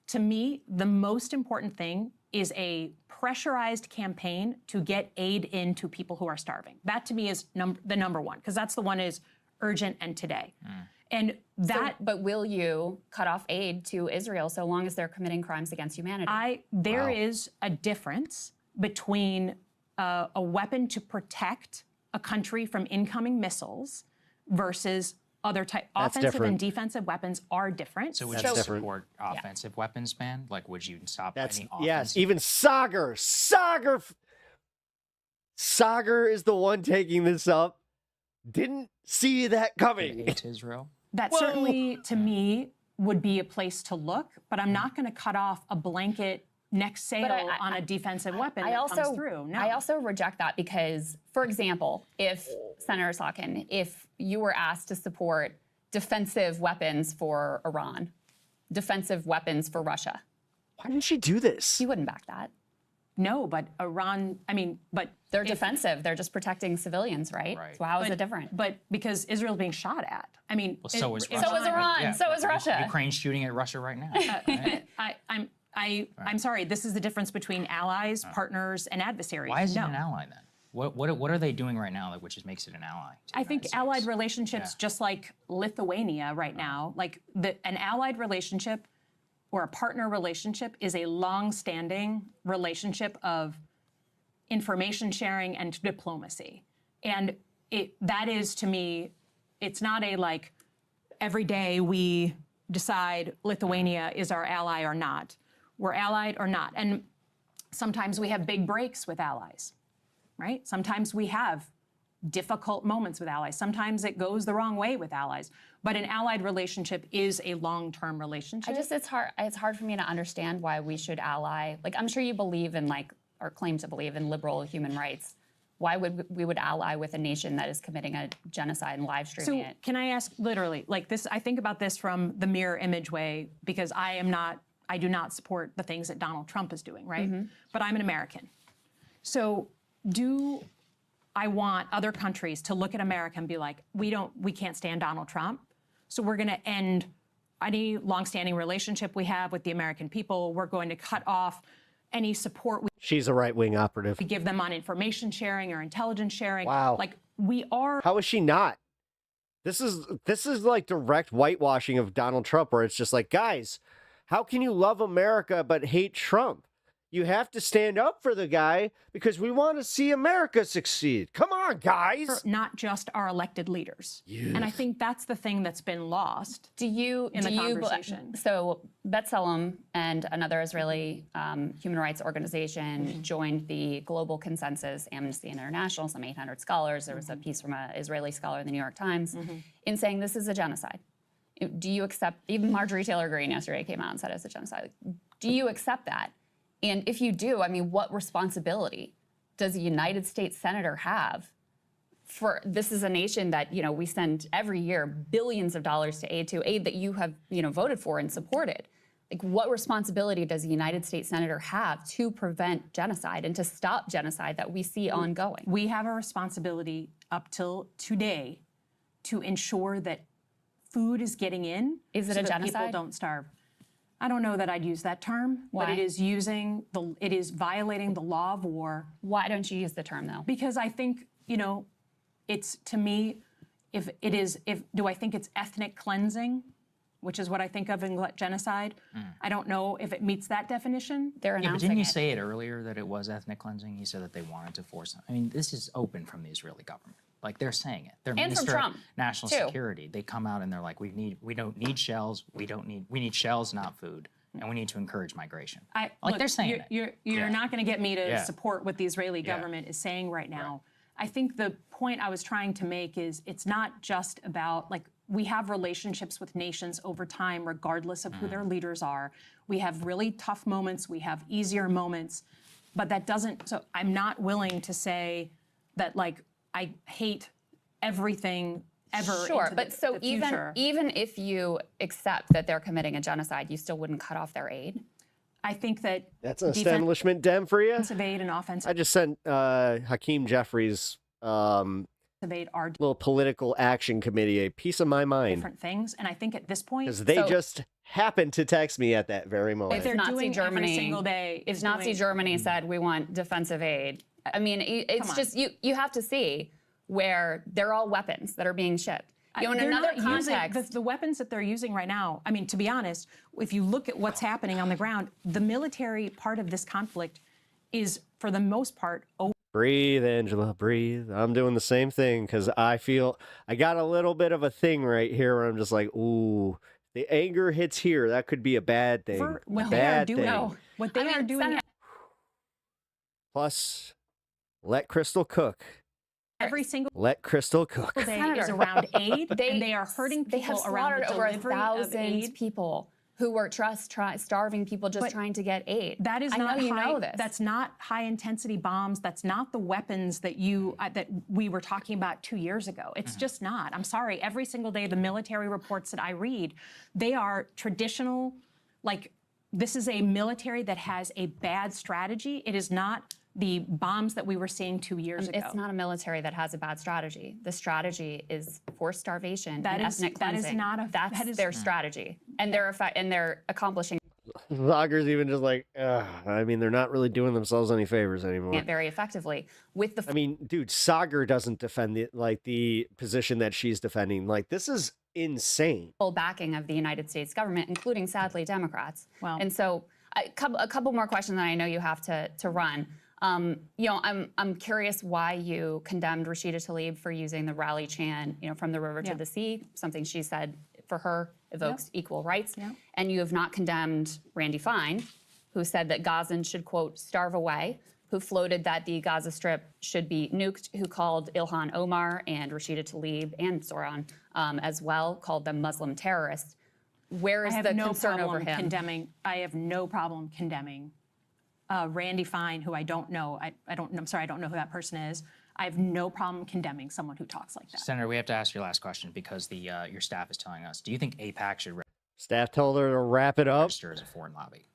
to me, the most important thing is a pressurized campaign to get aid into people who are starving. That to me is the number one, because that's the one is urgent and today. And that. But will you cut off aid to Israel so long as they're committing crimes against humanity? There is a difference between a weapon to protect a country from incoming missiles versus other type. Offensive and defensive weapons are different. So would you support offensive weapons ban? Like, would you stop any offensive? Yes, even Sagar is the one taking this up. Didn't see that coming. To Israel? That certainly, to me, would be a place to look, but I'm not going to cut off a blanket next sale on a defensive weapon that comes through. No. I also reject that because, for example, if, Senator Slotkin, if you were asked to support defensive weapons for Iran, defensive weapons for Russia. Why didn't she do this? You wouldn't back that. No, but Iran, but they're defensive. They're just protecting civilians, right? So how is it different? But because Israel's being shot at. I mean, well, so is Russia. So is Iran. Yeah. So is Russia. Ukraine's shooting at Russia right now. I'm sorry. This is the difference between allies, partners, and adversaries. Why is it an ally then? What are they doing right now that which makes it an ally? I think allied relationships, just like Lithuania right now, like an allied relationship or a partner relationship is a long-standing relationship of information sharing and diplomacy. And that is, to me, it's not a like every day we decide Lithuania is our ally or not. We're allied or not. And Sometimes we have big breaks with allies, right? Sometimes we have difficult moments with allies. Sometimes it goes the wrong way with allies. But an allied relationship is a long-term relationship. It's hard for me to understand why we should ally. Like, I'm sure you believe in, like, or claim to believe in liberal human rights. Why would we ally with a nation that is committing a genocide and live streaming it? Can I ask, literally, like this, I think about this from the mirror image way, because I do not support the things that Donald Trump is doing, right? But I'm an American. So do I want other countries to look at America and be like, we can't stand Donald Trump, so we're gonna end any longstanding relationship we have with the American people. We're going to cut off any support She's a right-wing operative. we give them on information sharing or intelligence sharing. Wow. Like, we are. How is she not? This is like direct whitewashing of Donald Trump, where it's just like, guys, how can you love America but hate Trump? You have to stand up for the guy because we want to see America succeed. Come on, guys. Not just our elected leaders. And I think that's the thing that's been lost in the conversation. So B'Tselem and another Israeli human rights organization joined the Global Consensus, Amnesty International, some 800 scholars. There was a piece from an Israeli scholar in the New York Times in saying this is a genocide. Do you accept, even Marjorie Taylor Greene yesterday came out and said it's a genocide. Do you accept that? And if you do, I mean, what responsibility does a United States senator have for, this is a nation that, you know, we send every year billions of dollars to aid that you have, you know, voted for and supported. Like, what responsibility does a United States senator have to prevent genocide and to stop genocide that we see ongoing? We have a responsibility up till today to ensure that food is getting in. Is it so a that genocide? People don't starve. I don't know that I'd use that term, Why? but it is violating the law of war. Why don't you use the term though? Because I think, you know, it's, to me, do I think it's ethnic cleansing, which is what I think of in genocide? I don't know if it meets that definition. They're Yeah, but announcing didn't you it. say it earlier that it was ethnic cleansing? You said that they wanted to force it. I mean, this is open from the Israeli government. Like, they're saying it. Their And from Minister Trump, of National too. Security, they come out and they're like, we don't need shells. We need shells, not food. And we need to encourage migration. Look, they're saying it. You're not going to get me to Yeah. support what the Israeli government is saying right now. I think the point I was trying to make is it's not just about, like, we have relationships with nations over time, regardless of who their leaders are. We have really tough moments. We have easier moments. But that doesn't, so I'm not willing to say that, like, I hate everything ever. Sure, into but the so future. even if you accept that they're committing a genocide, you still wouldn't cut off their aid? I think that That's an establishment dem for you. defensive aid and offensive I just sent Hakeem Jeffries' aid are little political action committee a piece of my mind. different things. And I think at this point, Because they just happened to text me at that very moment. they're Nazi doing Germany, every single day. if Nazi Germany said we want defensive aid, I mean, it's on. just, you have to see where they're all weapons that are being shipped. You know, in They're another not using- context, the weapons that they're using right now, I mean, to be honest, if you look at what's happening on the ground, the military part of this conflict is, for the most part, Breathe, Angela, breathe. I'm doing the same thing because I feel I got a little bit of a thing right here where I'm just like, ooh, the anger hits here. That could be a bad thing. for what A they are bad doing. thing. What they are doing Plus, let Crystal cook. every single Let Crystal cook. day is Senator, around aid, and they are hurting they have people around the slaughtered over delivery of 1,000 aid. people who were just starving people just But trying to get aid. That is I not know you high, know this. That's not high intensity bombs. That's not the weapons that that we were talking about 2 years ago. It's just not. I'm sorry. Every single day, the military reports that I read, they are traditional. Like, this is a military that has a bad strategy. It is not the bombs that we were seeing 2 years ago. It's not a military that has a bad strategy. The strategy is forced starvation and That is ethnic cleansing. That's their strategy, and they're accomplishing Vlogger's even just like, I mean, they're not really doing themselves any favors anymore. it very effectively. With the I mean, dude, Sagar doesn't defend the position that she's defending. Like, this is insane. full backing of the United States government, including, sadly, Democrats. Wow. And so, a couple more questions that I know you have to run. You know, I'm curious why you condemned Rashida Tlaib for using the rally chant, you know, from the river to the sea, something she said for her evokes equal rights. And you have not condemned Randy Fine, who said that Gazans should, quote, starve away, who floated that the Gaza Strip should be nuked, who called Ilhan Omar and Rashida Tlaib and Zoran as well, called them Muslim terrorists. Where is the concern over him? I have no problem condemning Randy Fine, who I don't know. I'm sorry, I don't know who that person is. I have no problem condemning someone who talks like that. Senator, we have to ask your last question because your staff is telling us. Do you think AIPAC should Staff told her to wrap it up. register as a foreign lobby?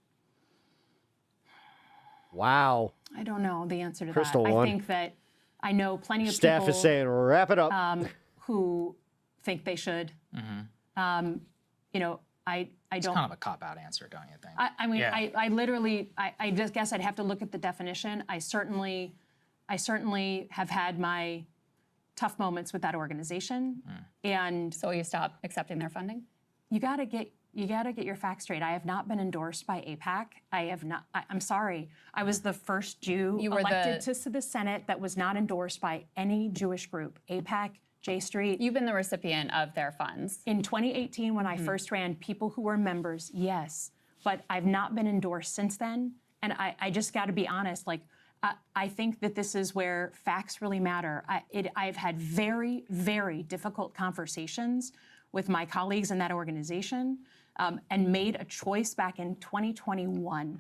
Wow. I don't know the answer to Crystal that. one. I think that I know plenty of Staff people is saying wrap it up. who think they should. You know, I It's don't. kind of a cop-out answer, don't you think? I mean, Yeah. I literally, I just guess I'd have to look at the definition. I certainly have had my tough moments with that organization. And so you stop accepting their funding? You gotta get your facts straight. I have not been endorsed by AIPAC. I have not. I'm sorry. I was the first Jew elected to the Senate that was not endorsed by any Jewish group. AIPAC, J Street. You've been the recipient of their funds. In 2018, when I first ran, people who were members, yes. But I've not been endorsed since then. And I just got to be honest, like, I think that this is where facts really matter. I've had very, very difficult conversations with my colleagues in that organization and made a choice back in 2021.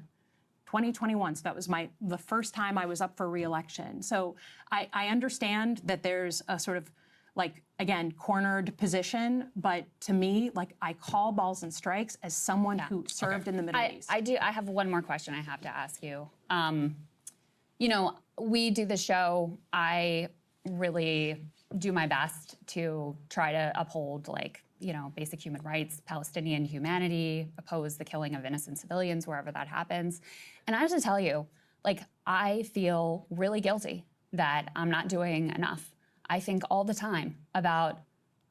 2021, so that was the first time I was up for re-election. So I understand that there's a sort of, like, again, cornered position, but to me, like, I call balls and strikes as someone who served in the Middle East. I have one more question I have to ask you. You know, we do the show. I really do my best to try to uphold, like, you know, basic human rights, Palestinian humanity, oppose the killing of innocent civilians wherever that happens. And I have to tell you, like, I feel really guilty that I'm not doing enough. I think all the time about,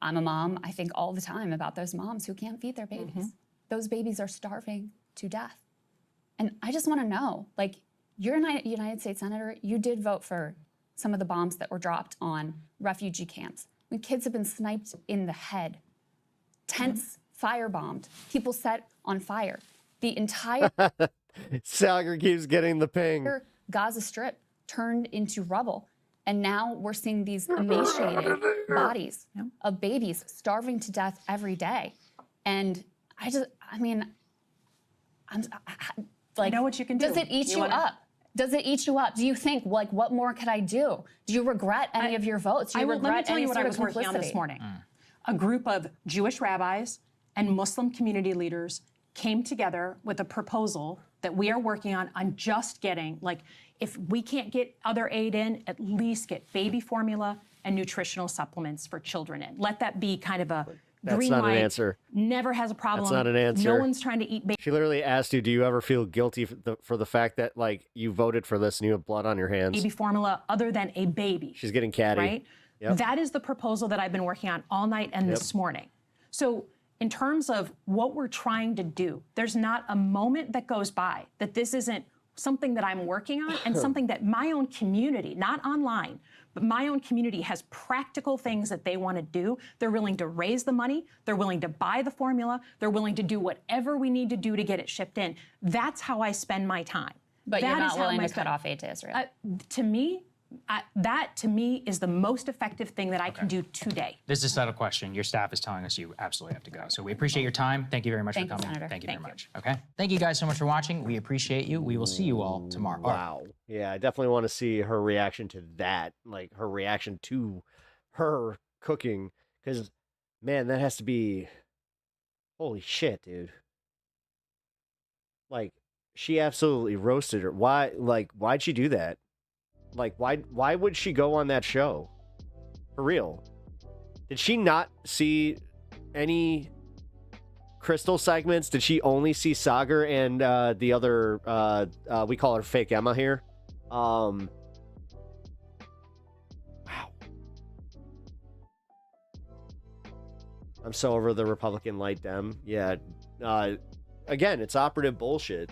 I'm a mom, I think all the time about those moms who can't feed their babies. Those babies are starving to death. And I just want to know, like, you're a United States Senator, you did vote for some of the bombs that were dropped on refugee camps. When kids have been sniped in the head, tents firebombed, people set on fire. The entire Sagar keeps getting the ping. Gaza Strip turned into rubble. And now we're seeing these emaciated bodies of babies starving to death every day. And I know what you can do. Does it eat you up? Does it eat you up? Do you think, like, what more could I do? Do you regret any of your votes? Do you regret let me tell any you what I sort was of working on this complicity? morning. A group of Jewish rabbis and Muslim community leaders came together with a proposal that we are working on just getting, like, if we can't get other aid in, at least get baby formula and nutritional supplements for children in. Let that be kind of a green not light. an answer. Never has a problem. That's not an answer. No one's trying to eat baby. She literally asked you, do you ever feel guilty for the fact that, like, you voted for this and you have blood on your hands? Baby formula other than a baby. She's getting catty. Right? Yep. That is the proposal that I've been working on all night and this morning. So in terms of what we're trying to do, there's not a moment that goes by that this isn't something that I'm working on and something that my own community, not online, but my own community has practical things that they want to do. They're willing to raise the money. They're willing to buy the formula. They're willing to do whatever we need to do to get it shipped in. That's how I spend my time. But That you're is not how willing my to cut off aid to Israel. That to me is the most effective thing that I can do today. This is a subtle question. Your staff is telling us you absolutely have to go. So we appreciate your time. Thank you very much Thank for you, coming. Senator. Thank you Thank very much. Okay. Thank you guys so much for watching. We appreciate you. We will see you all tomorrow. Wow. Yeah, I definitely want to see her reaction to that. Like, her reaction to her cooking. Because, man, that has to be... Holy shit, dude. Like, she absolutely roasted her. Why'd she do that? Like, why would she go on that show? For real. Did she not see any Crystal segments? Did she only see Sagar and the other, we call her Fake Emma here? Wow. I'm so over the Republican light dem. Yeah. Again, it's operative bullshit.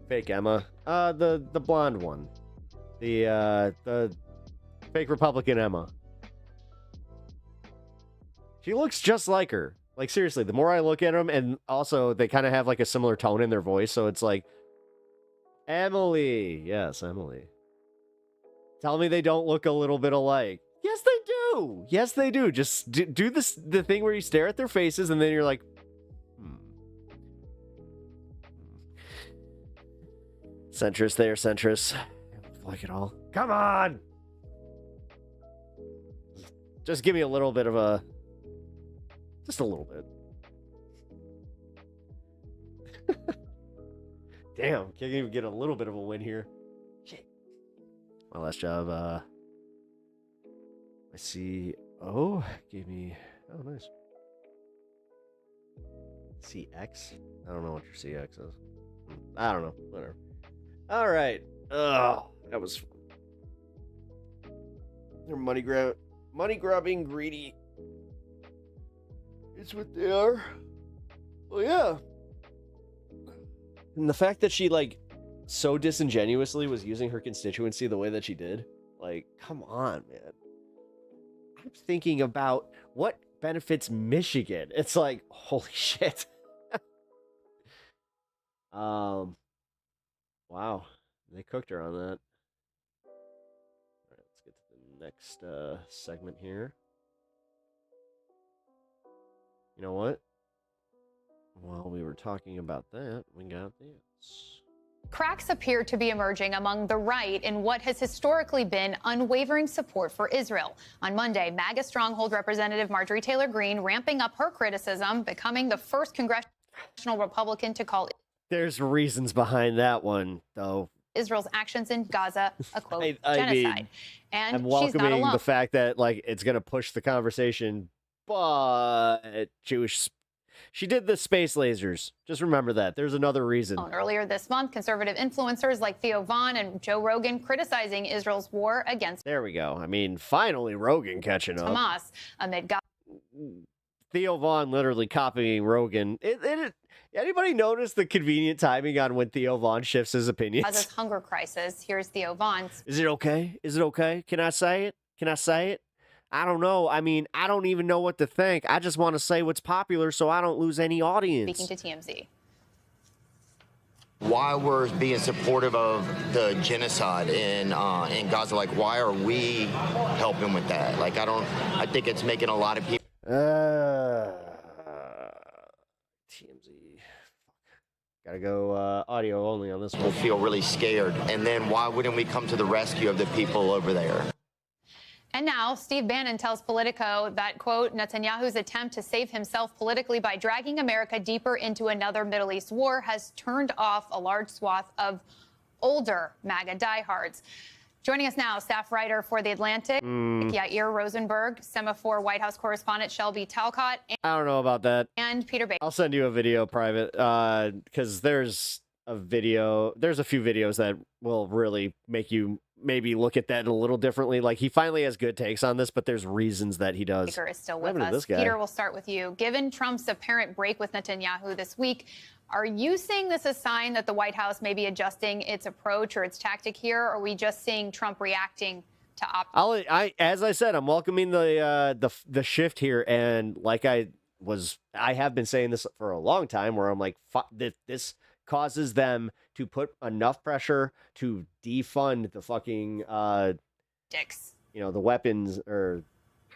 Fake Emma. The blonde one. The fake Republican Emma. She looks just like her. Like, seriously, the more I look at them, and also they kind of have like a similar tone in their voice. So it's like, Emily. Yes, Emily. Tell me they don't look a little bit alike. Yes, they do. Yes, they do. Just do this, the thing where you stare at their faces and then you're like, Centrist there, centrist. Like it all. Come on. Just give me a little bit of a, just a little bit. Damn, can't even get a little bit of a win here. Shit. My last job, I see. Oh, gave me. Oh, nice. CX? I don't know what your CX is. I don't know. Whatever. All right. Ugh, that was. They're money grabbing, greedy. It's what they are. Well, yeah. And the fact that she, like, so disingenuously was using her constituency the way that she did, like, come on, man. I'm thinking about what benefits Michigan. It's like, holy shit. Wow. They cooked her on that. All right, let's get to the next segment here. You know what? While we were talking about that, we got this. Cracks appear to be emerging among the right in what has historically been unwavering support for Israel. On Monday, MAGA stronghold Representative Marjorie Taylor Greene ramping up her criticism, becoming the first congressional Republican to call There's reasons behind that one, though. Israel's actions in Gaza a quote I genocide. mean, And I'm she's not welcoming alone. the fact that, like, it's going to push the conversation, but she did the space lasers. Just remember that. There's another reason. Earlier this month, conservative influencers like Theo Vaughn and Joe Rogan criticizing Israel's war against There we go. I mean, finally Rogan catching up. Hamas amid Gaza. Theo Vaughn literally copying Rogan. Anybody notice the convenient timing on when Theo Vaughn shifts his opinions? Gaza's hunger crisis. Here's Theo Vaughn. Is it okay? Is it okay? Can I say it? Can I say it? I don't know. I mean, I don't even know what to think. I just want to say what's popular so I don't lose any audience. Speaking to TMZ. Why we're being supportive of the genocide in Gaza? Like, why are we helping with that? Like, I think it's making a lot of people. TMZ. Gotta go audio only on this one. Feel really scared. And then why wouldn't we come to the rescue of the people over there? And now, Steve Bannon tells Politico that, quote, Netanyahu's attempt to save himself politically by dragging America deeper into another Middle East war has turned off a large swath of older MAGA diehards. Joining us now, staff writer for The Atlantic, Yair Rosenberg, Semaphore White House correspondent Shelby Talcott, I don't know about that. and Peter Baker. I'll send you a video private because there's a few videos that will really make you maybe look at that a little differently. Like, he finally has good takes on this, but there's reasons that he does. Baker is still What with happened to us. this guy? Peter, we'll start with you. Given Trump's apparent break with Netanyahu this week, are you seeing this a sign that the White House may be adjusting its approach or its tactic here? Or are we just seeing Trump reacting to As I said, I'm welcoming the shift here, and like I have been saying this for a long time, where I'm like, this causes them to put enough pressure to defund the fucking dicks. The weapons or.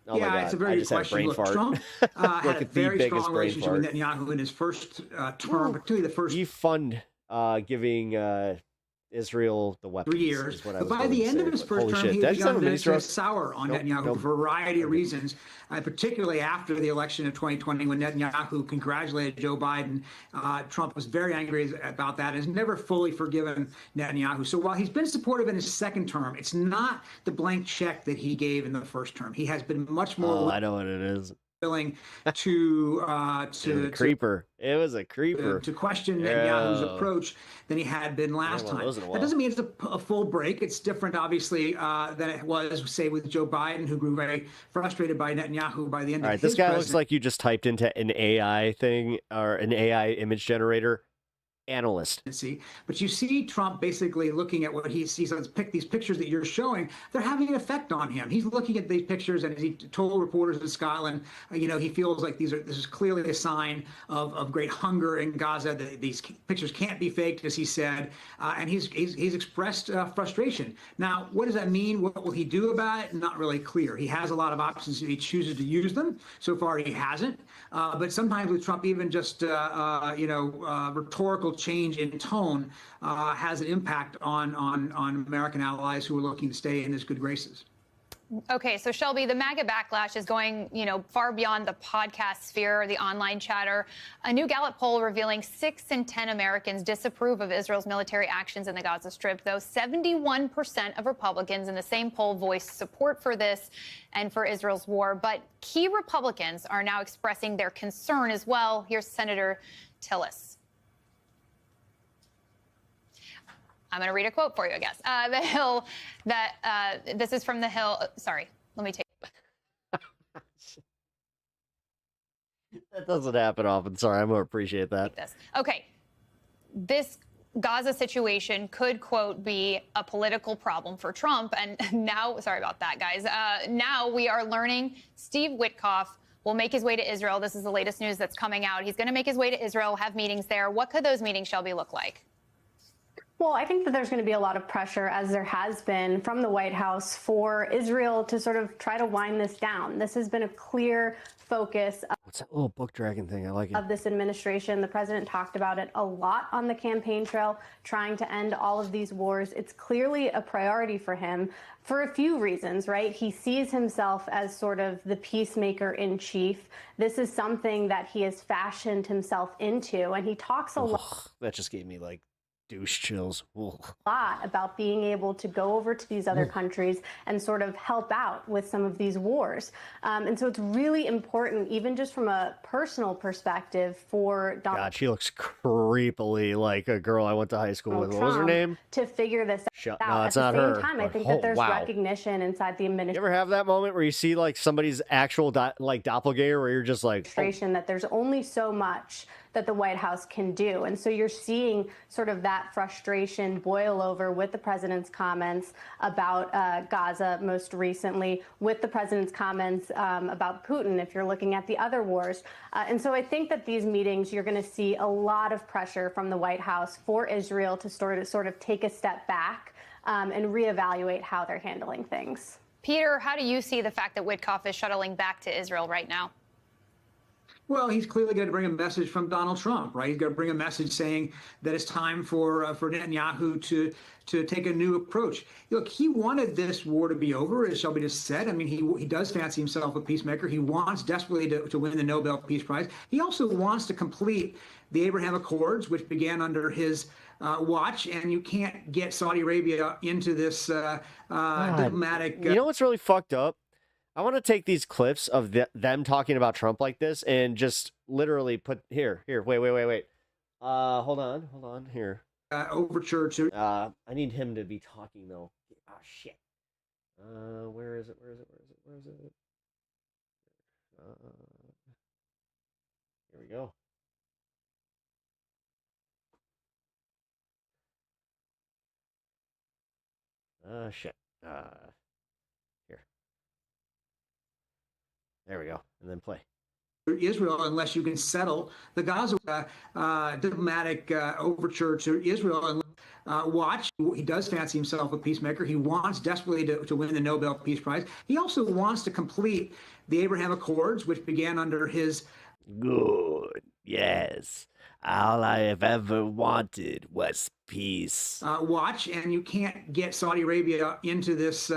Oh yeah, my God. it's a very good question. Look, Trump had a very strong relationship with Netanyahu in his first term, particularly the first. Defund giving Israel the weapons. 3 years. Is what I But was by going the to end say, of his but first holy term, shit. he Did I was just have a begun mini to stroke? sour on Nope, Netanyahu nope. for a variety of reasons, particularly after the election of 2020 when Netanyahu congratulated Joe Biden. Trump was very angry about that and has never fully forgiven Netanyahu. So while he's been supportive in his second term, it's not the blank check that he gave in the first term. He has been much more I know what it is. willing to creeper. It was a creeper. to question Netanyahu's approach than he had been last one of time. those in a That while. doesn't mean it's a full break. It's different, obviously, than it was, say, with Joe Biden, who grew very frustrated by Netanyahu by the end All of right, his this guy looks presidency. like you just typed into an AI thing or an AI image generator. analyst. But you see Trump basically looking at what he sees on these pictures that you're showing. They're having an effect on him. He's looking at these pictures, and as he told reporters in Scotland, he feels like this is clearly a sign of great hunger in Gaza. These pictures can't be faked, as he said, and he's expressed frustration. Now, what does that mean? What will he do about it? Not really clear. He has a lot of options if he chooses to use them. So far, he hasn't. But sometimes with Trump, even just rhetorical change in tone has an impact on American allies who are looking to stay in his good graces. Okay, so Shelby, the MAGA backlash is going, far beyond the podcast sphere or the online chatter. A new Gallup poll revealing 6 in 10 Americans disapprove of Israel's military actions in the Gaza Strip, though 71% of Republicans in the same poll voiced support for this and for Israel's war. But key Republicans are now expressing their concern as well. Here's Senator Tillis. I'm going to read a quote for you, I guess. The Hill, this is from The Hill. Sorry, let me take. That doesn't happen often. Sorry, I'm going to appreciate that. This. Okay. This Gaza situation could, quote, be a political problem for Trump. And now, sorry about that, guys. Now we are learning Steve Witkoff will make his way to Israel. This is the latest news that's coming out. He's going to make his way to Israel, have meetings there. What could those meetings, Shelby, look like? Well, I think that there's going to be a lot of pressure, as there has been from the White House, for Israel to sort of try to wind this down. This has been a clear focus What's that little book dragon thing? I like it. of this administration. The president talked about it a lot on the campaign trail, trying to end all of these wars. It's clearly a priority for him for a few reasons, right? He sees himself as sort of the peacemaker in chief. This is something that he has fashioned himself into, and he talks a lot. That just gave me like douche chills. Ugh. Lot about being able to go over to these other countries and sort of help out with some of these wars. And so it's really important, even just from a personal perspective, for Donald God, she looks creepily like a girl I went to high school with. What was her Trump name? to figure this out. No, it's At not the same her. time, I Like, think oh, that there's wow. recognition inside the You ever have that moment where you see like somebody's actual doppelganger where you're just like, administration that there's only so much that the White House can do. And so you're seeing sort of that frustration boil over with the president's comments about Gaza most recently, with the president's comments about Putin, if you're looking at the other wars. And so I think that these meetings, you're going to see a lot of pressure from the White House for Israel to sort of take a step back and reevaluate how they're handling things. Peter, how do you see the fact that Witkoff is shuttling back to Israel right now? Well, he's clearly going to bring a message from Donald Trump, right? He's going to bring a message saying that it's time for Netanyahu to take a new approach. Look, he wanted this war to be over, as Shelby just said. I mean, he does fancy himself a peacemaker. He wants desperately to win the Nobel Peace Prize. He also wants to complete the Abraham Accords, which began under his watch, and you can't get Saudi Arabia into this diplomatic. You know what's really fucked up? I want to take these clips of them talking about Trump like this and just literally put here. Wait. Hold on. Here. Overture to. I need him to be talking though. Oh shit. Where is it? Here we go. Shit. Here. There we go. And then play. Israel, unless you can settle the Gaza diplomatic overture to Israel. Watch. He does fancy himself a peacemaker. He wants desperately to win the Nobel Peace Prize. He also wants to complete the Abraham Accords, which began under his. Good. Yes. All I have ever wanted was peace. Watch, and you can't get Saudi Arabia into this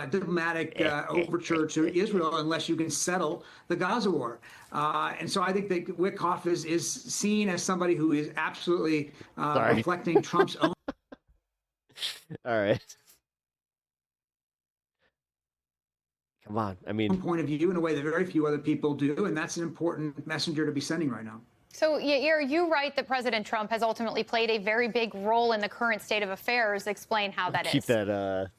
diplomatic overture to Israel unless you can settle the Gaza war. And so I think that Witkoff is seen as somebody who is absolutely reflecting Trump's own. All right. Come on. I mean, point of view in a way that very few other people do, and that's an important messenger to be sending right now. So, Yair, you write that President Trump has ultimately played a very big role in the current state of affairs. Explain how that is. Keep that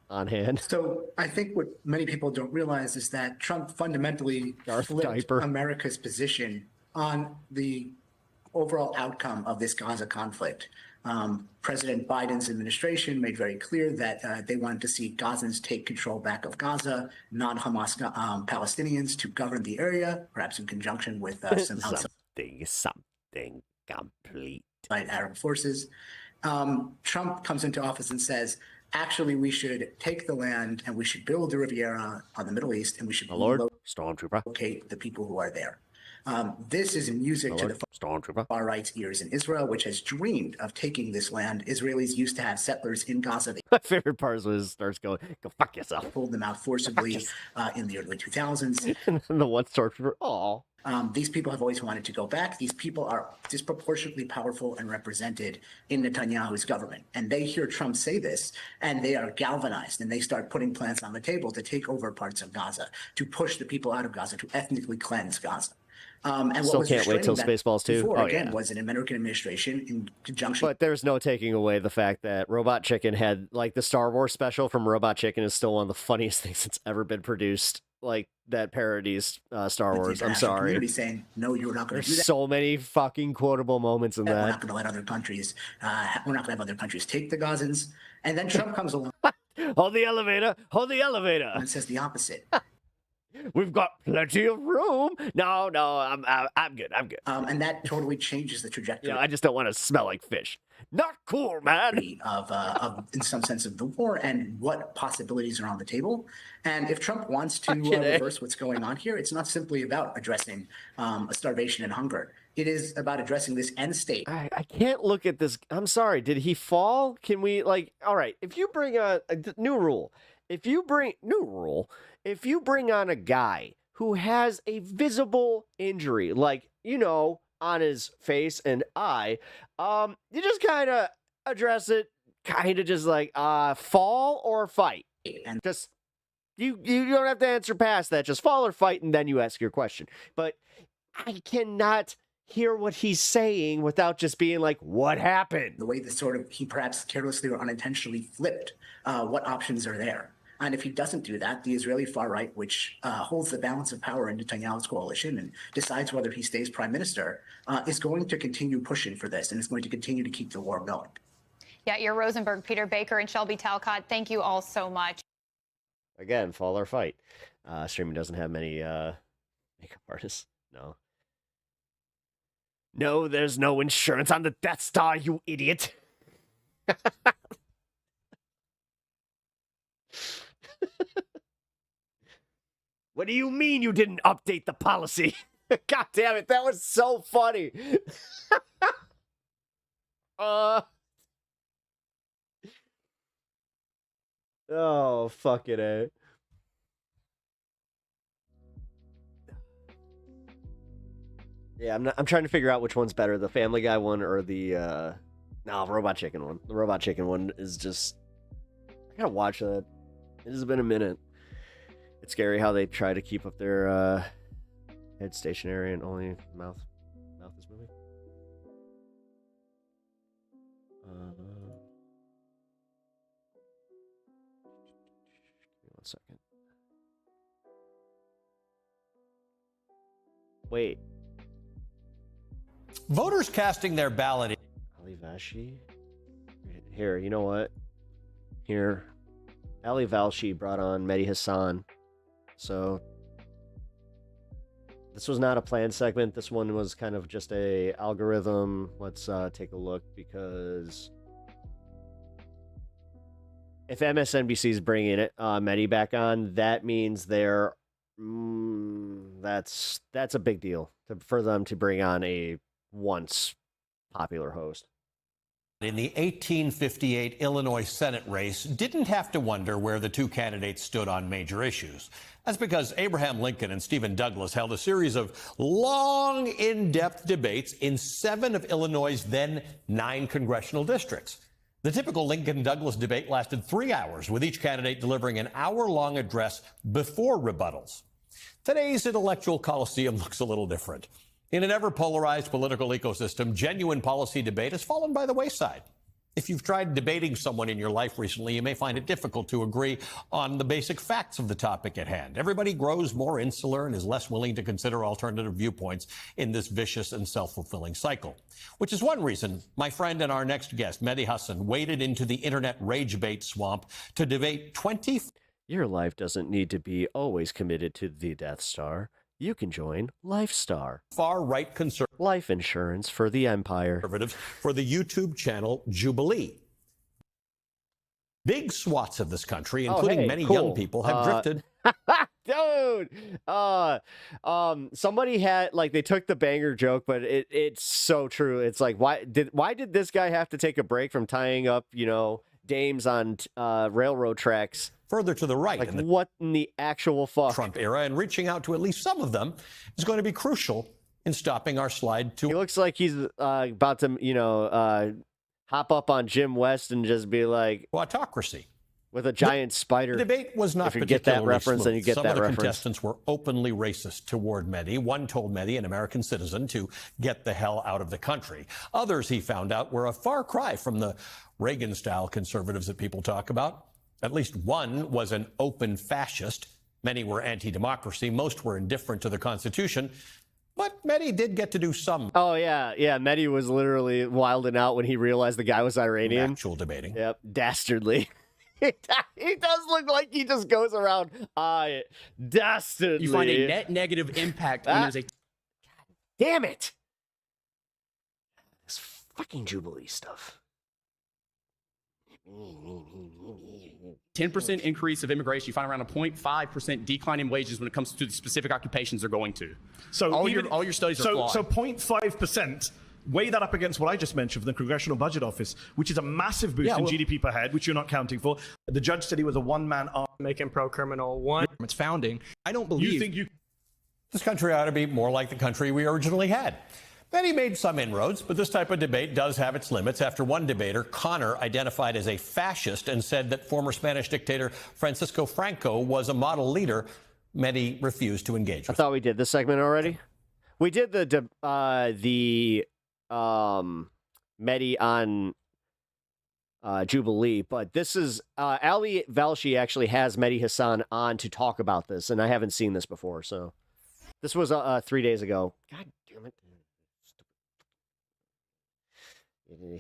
on hand. So I think what many people don't realize is that Trump fundamentally flipped America's position on the overall outcome of this Gaza conflict. President Biden's administration made very clear that they wanted to see Gazans take control back of Gaza, non-Hamas Palestinians to govern the area, perhaps in conjunction with some something complete Arab forces. Trump comes into office and says, actually, we should take the land and we should build a Riviera on the Middle East and we should locate the people who are there. This is music to the far right's ears in Israel, which has dreamed of taking this land. Israelis used to have settlers in Gaza. My favorite part is when it starts going, go fuck yourself. Pulled them out forcibly in the early 2000s. And then the one stormtrooper, oh. These people have always wanted to go back. These people are disproportionately powerful and represented in Netanyahu's government. And they hear Trump say this, and they are galvanized, and they start putting plans on the table to take over parts of Gaza, to push the people out of Gaza, to ethnically cleanse Gaza. And what Still was can't wait till Spaceballs 2. Before, Oh, again, yeah. was an American administration in conjunction. But there's no taking away the fact that Robot Chicken had, like, the Star Wars special from Robot Chicken is still one of the funniest things that's ever been produced. Like, that parodies Star Wars. I'm sorry. Saying, no, you're not going to do There's that. so many fucking quotable moments in We're that. not going to let other countries, we're not going to have other countries take the Gazans. And then Trump comes along. Hold the elevator. Hold the elevator. And says the opposite. We've got plenty of room. No, I'm good. I'm good. And that totally changes the trajectory. I just don't want to smell like fish. Not cool, man. Of in some sense, of the war and what possibilities are on the table. And if Trump wants to reverse what's going on here, it's not simply about addressing starvation and hunger. It is about addressing this end state. I can't look at this. I'm sorry. Did he fall? Can we, like, all right, if you bring a new rule, if you bring on a guy who has a visible injury, like, on his face and eye, you just kind of address it, kind of just like, fall or fight. And just, you don't have to answer past that. Just fall or fight, and then you ask your question. But I cannot hear what he's saying without just being like, what happened? The way that he perhaps carelessly or unintentionally flipped what options are there. And if he doesn't do that, the Israeli far right, which holds the balance of power in Netanyahu's coalition and decides whether he stays prime minister, is going to continue pushing for this and is going to continue to keep the war going. Yair Rosenberg, Peter Baker, and Shelby Talcott, thank you all so much. Again, fall or fight. Streaming doesn't have many makeup artists. No. No, there's no insurance on the Death Star, you idiot. What do you mean you didn't update the policy? God damn it, that was so funny. Oh, fucking A. Yeah, I'm trying to figure out which one's better, the Family Guy one or the Robot Chicken one. The Robot Chicken one is just, I gotta watch that. It has been a minute. It's scary how they try to keep up their head stationary and only mouth is moving. Give me 1 second. Wait. Voters casting their ballot. Ali Vashi? Here, you know what? Here. Ali Valshi brought on Mehdi Hassan. So this was not a planned segment. This one was kind of just a algorithm. Let's take a look, because if MSNBC is bringing it Mehdi back on, that means they're that's a big deal for them to bring on a once popular host. In the 1858 Illinois Senate race, didn't have to wonder where the two candidates stood on major issues. That's because Abraham Lincoln and Stephen Douglas held a series of long, in-depth debates in 7 of Illinois' then 9 congressional districts. The typical Lincoln-Douglas debate lasted 3 hours, with each candidate delivering an hour-long address before rebuttals. Today's intellectual coliseum looks a little different. In an ever-polarized political ecosystem, genuine policy debate has fallen by the wayside. If you've tried debating someone in your life recently, you may find it difficult to agree on the basic facts of the topic at hand. Everybody grows more insular and is less willing to consider alternative viewpoints in this vicious and self-fulfilling cycle. Which is one reason my friend and our next guest, Mehdi Hasan, waded into the internet rage bait swamp to debate 20... Your life doesn't need to be always committed to the Death Star. You can join LifeStar. Far-right conservative life insurance for the empire. For the YouTube channel Jubilee. Big swaths of this country, including many young people, have drifted. Dude, somebody had they took the banger joke, but it's so true. It's like, why did this guy have to take a break from tying up, dames on railroad tracks? Further to the right. Like, what in the actual fuck? Trump era, and reaching out to at least some of them is going to be crucial in stopping our slide to... He looks like he's about to, hop up on Jim West and just be like... Autocracy. With a giant spider. The debate was not if you particularly get that reference, smooth. then you get Some that of the reference. contestants were openly racist toward Mehdi. One told Mehdi, an American citizen, to get the hell out of the country. Others, he found out, were a far cry from the Reagan-style conservatives that people talk about. At least one was an open fascist. Many were anti-democracy. Most were indifferent to the Constitution. But Mehdi did get to do some. Oh, yeah. Yeah, Mehdi was literally wilding out when he realized the guy was Iranian. Actual debating. Yep, dastardly. He does look like he just goes around, dastardly. You find a net negative impact when there's a... God damn it. This fucking Jubilee stuff. 10% increase of immigration, you find around a 0.5% decline in wages when it comes to the specific occupations they're going to. So all your studies are flawed. So 0.5%, weigh that up against what I just mentioned from the Congressional Budget Office, which is a massive boost in GDP per head, which you're not counting for. The judge said he was a one-man army. Making pro-criminal one. Its founding. I don't believe... This country ought to be more like the country we originally had. Mehdi made some inroads, but this type of debate does have its limits. After one debater, Connor, identified as a fascist and said that former Spanish dictator Francisco Franco was a model leader, Mehdi refused to engage with. I thought we did this segment already. We did the Mehdi on Jubilee, but this is Ali Velshi actually has Mehdi Hasan on to talk about this, and I haven't seen this before, so this was 3 days ago. God damn it.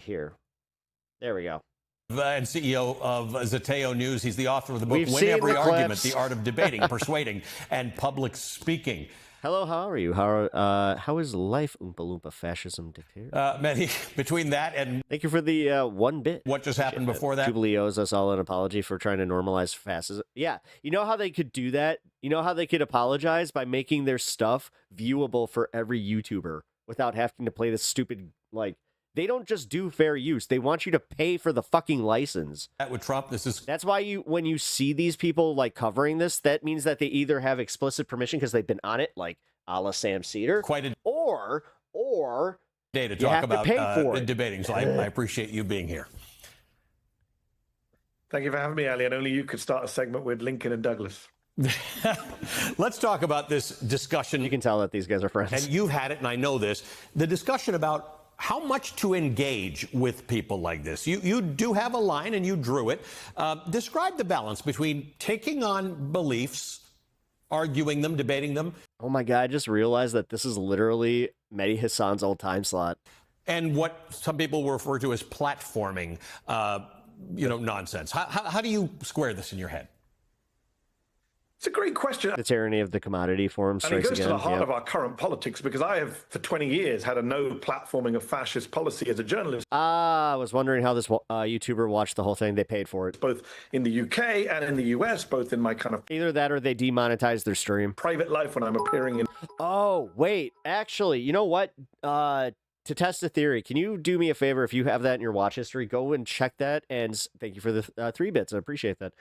Here. There we go. And CEO of Zateo News. He's the author of the book, We've Win seen Every the Argument, clips. The Art of Debating, Persuading, and Public Speaking. Hello, how are you? How is life, Oompa Loompa fascism dictator? Mehdi, between that and... Thank you for the 1 bit. What just happened before that? Jubilee owes us all an apology for trying to normalize fascism. Yeah, you know how they could do that? You know how they could apologize? By making their stuff viewable for every YouTuber without having to play this stupid, they don't just do fair use. They want you to pay for the fucking license. That would Trump. That's why when you see these people covering this, that means that they either have explicit permission because they've been on it, like a la Sam Cedar, or day to you talk have about to pay for it. Debating. So I appreciate you being here. Thank you for having me, Ali. And only you could start a segment with Lincoln and Douglas. Let's talk about this discussion. You can tell that these guys are friends. And you've had it, and I know this. The discussion about how much to engage with people like this. You do have a line, and you drew it. Describe the balance between taking on beliefs, arguing them, debating them. Oh my God, I just realized that this is literally Mehdi Hasan's old time slot. And what some people refer to as platforming, nonsense. How do you square this in your head? It's a great question. The tyranny of the commodity form And it strikes goes again. to the heart of our current politics, because I have, for 20 years, had a no platforming of fascist policy as a journalist. I was wondering how this YouTuber watched the whole thing. They paid for it. Both in the UK and in the US, both in my kind of... Either that or they demonetized their stream. ...private life when I'm appearing in... Oh, wait. Actually, you know what? To test the theory, can you do me a favor? If you have that in your watch history, go and check that. And thank you for the 3 bits. I appreciate that.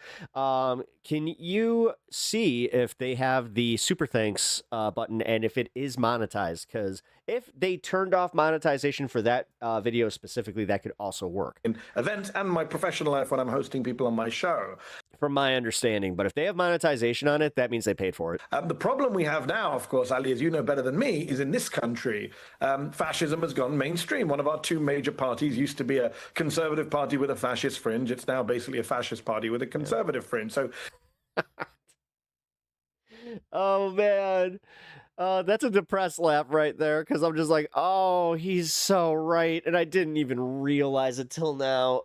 Can you see if they have the super thanks button and if it is monetized? Because if they turned off monetization for that video specifically, that could also work. In events and my professional life when I'm hosting people on my show. from my understanding. But if they have monetization on it, that means they paid for it. The problem we have now, of course, Ali, as you know better than me, is in this country, fascism has gone mainstream. One of our two major parties used to be a conservative party with a fascist fringe. It's now basically a fascist party with a conservative fringe. So, oh man. That's a depressed laugh right there, because I'm just like, oh, he's so right, and I didn't even realize it till now.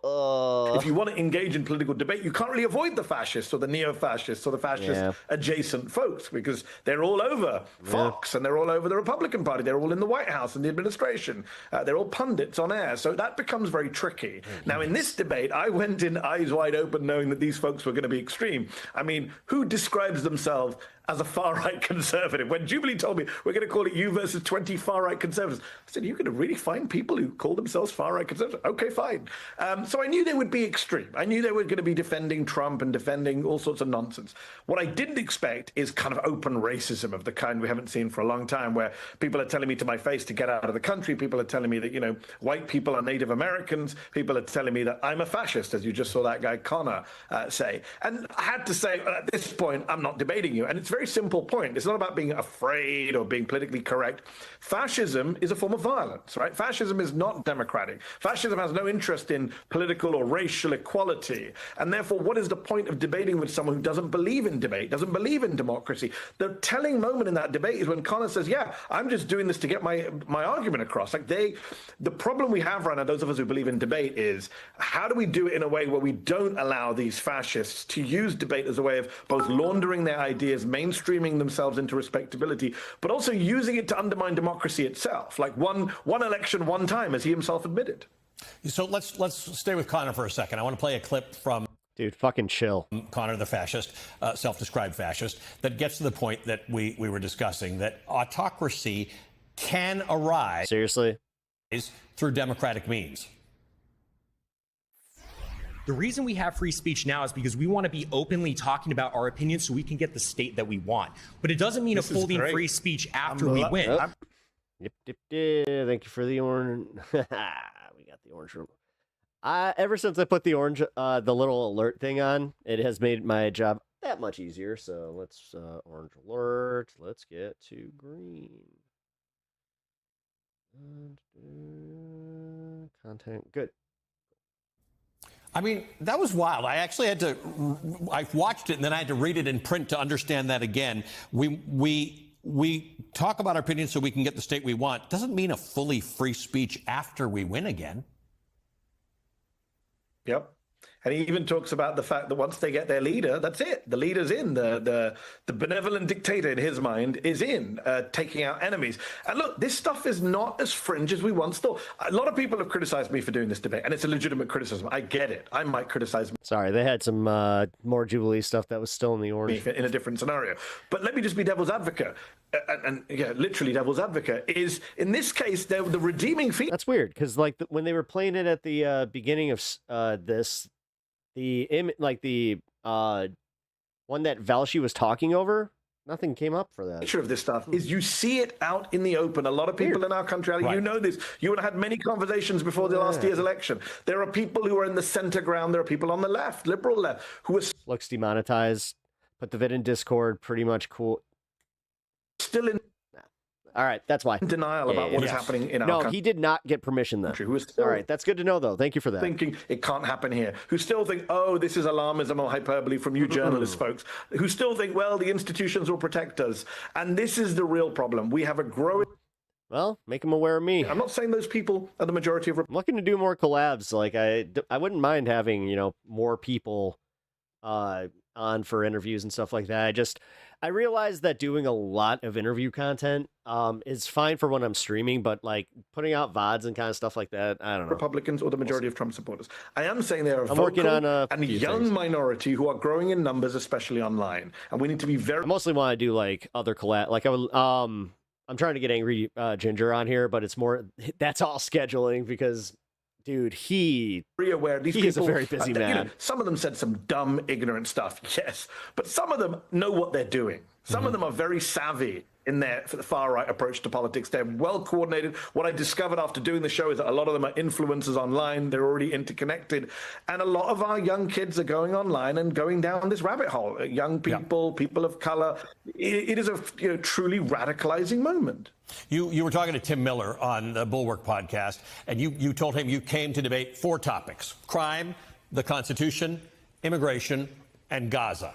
if you want to engage in political debate, you can't really avoid the fascists or the neo-fascists or the fascist-adjacent folks, because they're all over Fox and they're all over the Republican Party. They're all in the White House and the administration. They're all pundits on air, so that becomes very tricky. Now, in this debate, I went in eyes wide open knowing that these folks were going to be extreme. I mean, who describes themselves as a far-right conservative? When Jubilee told me, we're going to call it you versus 20 far-right conservatives, I said, you're going to really find people who call themselves far-right conservatives? Okay, fine. So I knew they would be extreme. I knew they were going to be defending Trump and defending all sorts of nonsense. What I didn't expect is kind of open racism of the kind we haven't seen for a long time, where people are telling me to my face to get out of the country. People are telling me that, you know, white people are Native Americans. People are telling me that I'm a fascist, as you just saw that guy Connor say. And I had to say, at this point, I'm not debating you. And it's very simple point. It's not about being afraid or being politically correct. Fascism is a form of violence, right? Fascism is not democratic. Fascism has no interest in political or racial equality. And therefore, what is the point of debating with someone who doesn't believe in debate, doesn't believe in democracy? The telling moment in that debate is when Connor says, yeah, I'm just doing this to get my argument across. Like the problem we have right now, those of us who believe in debate, is how do we do it in a way where we don't allow these fascists to use debate as a way of both laundering their ideas, mainstreaming themselves into respectability, but also using it to undermine democracy itself, like one election, one time, as he himself admitted. So let's stay with Connor for a second. I want to play a clip from fucking chill. Connor the fascist, self-described fascist, that gets to the point that we were discussing, that autocracy can arise through democratic means. The reason we have free speech now is because we want to be openly talking about our opinions so we can get the state that we want. But it doesn't mean upholding free speach after we win. Yep. Thank you for the orange. We got the orange room. Ever since I put the orange, the little alert thing on, it has made my job that much easier. So let's orange alert. Let's get to green. Content. Good. I mean, that was wild. I actually had to, I watched it and then I had to read it in print to understand that again. We talk about our opinions so we can get the state we want. Doesn't mean a fully free speech after we win again. Yep. And he even talks about the fact that once they get their leader, that's it. The leader's in. The benevolent dictator, in his mind, is in, taking out enemies. And look, this stuff is not as fringe as we once thought. A lot of people have criticized me for doing this debate, and it's a legitimate criticism. I get it. I might criticize me. Sorry, they had some more Jubilee stuff that was still in the orange. In a different scenario. But let me just be devil's advocate. And yeah, literally devil's advocate is, in this case, the redeeming feature. That's weird, because like when they were playing it at the beginning of this, the one that Valshi was talking over, nothing came up for that. The nature of this stuff is you see it out in the open. A lot of people in our country, you know this. You would have had many conversations before the last year's election. There are people who are in the center ground. There are people on the left, liberal left, who are looks demonetized. Put the vid in Discord. Pretty much cool. Still in. All right, that's why. Denial about what is happening in our country. No, he did not get permission then. Who is still all right, that's good to know, though. Thank you for that. Thinking it can't happen here. Who still think, oh, this is alarmism or hyperbole from you journalist folks. Who still think, well, the institutions will protect us. And this is the real problem. We have a growing... Well, make them aware of me. I'm not saying those people are the majority of... I'm looking to do more collabs. Like, I wouldn't mind having, you know, more people on for interviews and stuff like that. I realize that doing a lot of interview content is fine for when I'm streaming, but like putting out VODs and kind of stuff like that, I don't know. Republicans or the majority of Trump supporters. I am saying there are I'm working on a young minority who are growing in numbers, especially online, and we need to be very. I mostly want to do like other collab. Like I'm trying to get Angry Ginger on here, but it's more that's all scheduling because. Dude, he is a very busy man. You know, some of them said some dumb, ignorant stuff, yes. But some of them know what they're doing. Some of them are very savvy in their far-right approach to politics. They're well-coordinated. What I discovered after doing the show is that a lot of them are influencers online. They're already interconnected. And a lot of our young kids are going online and going down this rabbit hole. Young people, people of color. It is a truly radicalizing moment. You were talking to Tim Miller on the Bulwark podcast, and you told him you came to debate 4 topics: crime, the Constitution, immigration, and Gaza.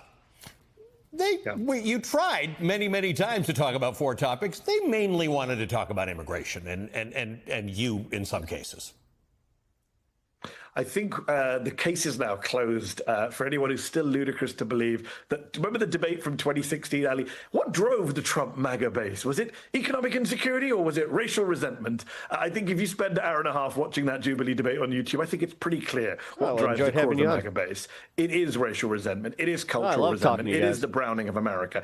You tried many times to talk about 4 topics. They mainly wanted to talk about immigration and you in some cases. I think the case is now closed for anyone who's still ludicrous to believe that. Remember the debate from 2016, Ali? What drove the Trump MAGA base? Was it economic insecurity or was it racial resentment? I think if you spend an hour and a half watching that Jubilee debate on YouTube, I think it's pretty clear what drives the core of the MAGA base. It is racial resentment. It is cultural resentment. It is the browning of America.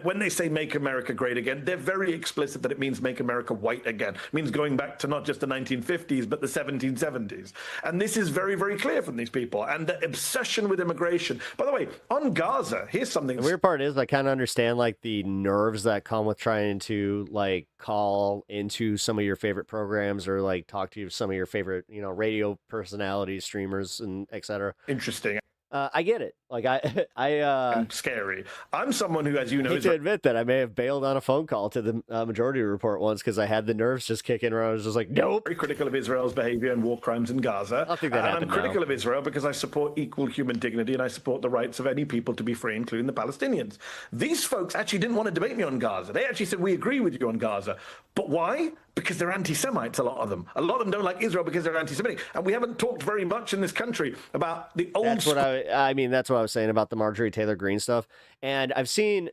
When they say make America great again, they're very explicit that it means make America white again. It means going back to not just the 1950s, but the 1770s. And this is very, very clear from these people. And the obsession with immigration. By the way, on Gaza, here's something. The weird part is I kind of understand like the nerves that come with trying to like call into some of your favorite programs or like talk to some of your favorite, radio personalities, streamers, and etc. Interesting. I get it. Like I'm scary. I'm someone who, as you know, I hate to admit that I may have bailed on a phone call to the Majority Report once because I had the nerves just kicking around. I was just like, nope. Very critical of Israel's behavior and war crimes in Gaza. I think that happened. I'm critical of Israel because I support equal human dignity and I support the rights of any people to be free, including the Palestinians. These folks actually didn't want to debate me on Gaza. They actually said, we agree with you on Gaza. But why? Because they're anti-Semites, a lot of them. A lot of them don't like Israel because they're anti-Semitic. And we haven't talked very much in this country about the old... That's what that's what I was saying about the Marjorie Taylor Greene stuff. And I've seen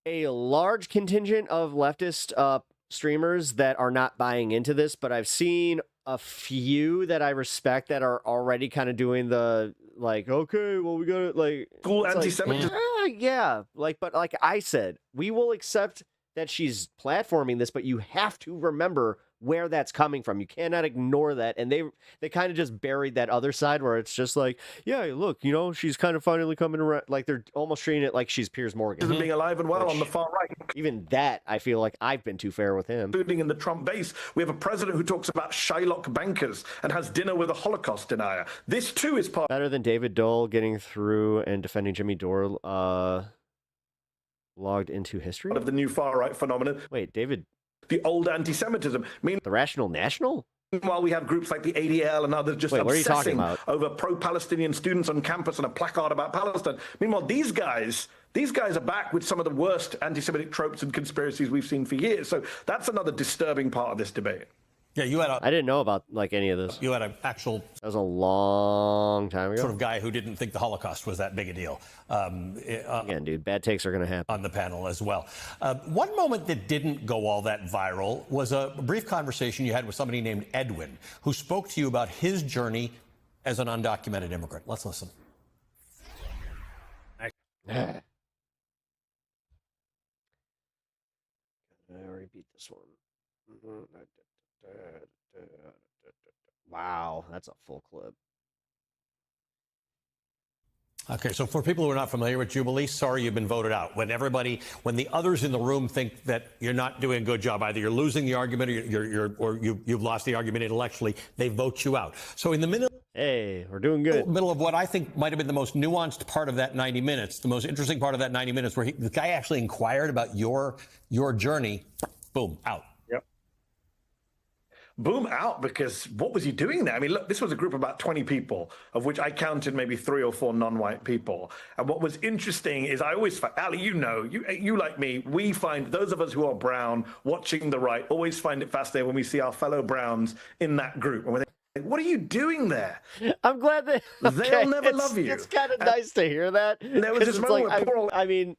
a large contingent of leftist streamers that are not buying into this, but I've seen a few that I respect that are already kind of doing the, like, okay, well, we got it, like... Cool anti-Semitism? Yeah, but like I said, we will accept that she's platforming this, but you have to remember where that's coming from. You cannot ignore that. And they kind of just buried that other side where it's just like, yeah, look, she's kind of finally coming around. Like they're almost treating it like she's Piers Morgan. Being alive and well on the far right. Even that, I feel like I've been too fair with him. Including in the Trump base, we have a president who talks about Shylock bankers and has dinner with a Holocaust denier. This too is part... Better than David Dole getting through and defending Jimmy Dore logged into history? Of the new far-right phenomenon. Wait, David... The old anti-Semitism. The Rational National? While we have groups like the ADL and others just obsessing over pro-Palestinian students on campus and a placard about Palestine. Meanwhile, these guys are back with some of the worst anti-Semitic tropes and conspiracies we've seen for years. So that's another disturbing part of this debate. Yeah, I didn't know about like any of this. You had an actual... That was a long time ago. Sort of guy who didn't think the Holocaust was that big a deal. Again, dude, bad takes are going to happen. On the panel as well. One moment that didn't go all that viral was a brief conversation you had with somebody named Edwin, who spoke to you about his journey as an undocumented immigrant. Let's listen. I already beat this one. Wow, that's a full clip. Okay, so for people who are not familiar with Jubilee, sorry you've been voted out. When the others in the room think that you're not doing a good job, either you're losing the argument or you've lost the argument intellectually, they vote you out. So in the middle... Hey, we're doing good. Middle of what I think might have been the most nuanced part of that 90 minutes, the most interesting part of that 90 minutes, where the guy actually inquired about your journey, boom, out. Boom out, because what was he doing there? I mean, look, this was a group of about 20 people, of which I counted maybe 3 or 4 non-white people. And what was interesting is I always find, Ali, you like me, we find, those of us who are brown, watching the right, always find it fascinating when we see our fellow browns in that group. And we're like, what are you doing there? I'm glad that they'll never love you. It's kind of nice to hear that. There was this moment where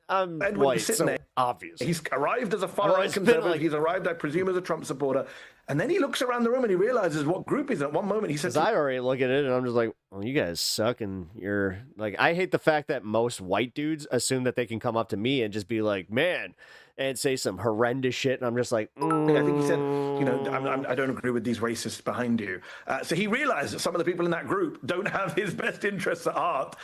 I'm Edwin white, was sitting so there. Obvious. He's arrived as a far-right conservative. He's arrived, I presume, as a Trump supporter. And then he looks around the room and he realizes what group he's in. At one moment, he says, I already look at it and I'm just like, well, you guys suck. And you're like, I hate the fact that most white dudes assume that they can come up to me and just be like, man, and say some horrendous shit. And I'm just like, I think he said, you know, I don't agree with these racists behind you. So he realized that some of the people in that group don't have his best interests at heart.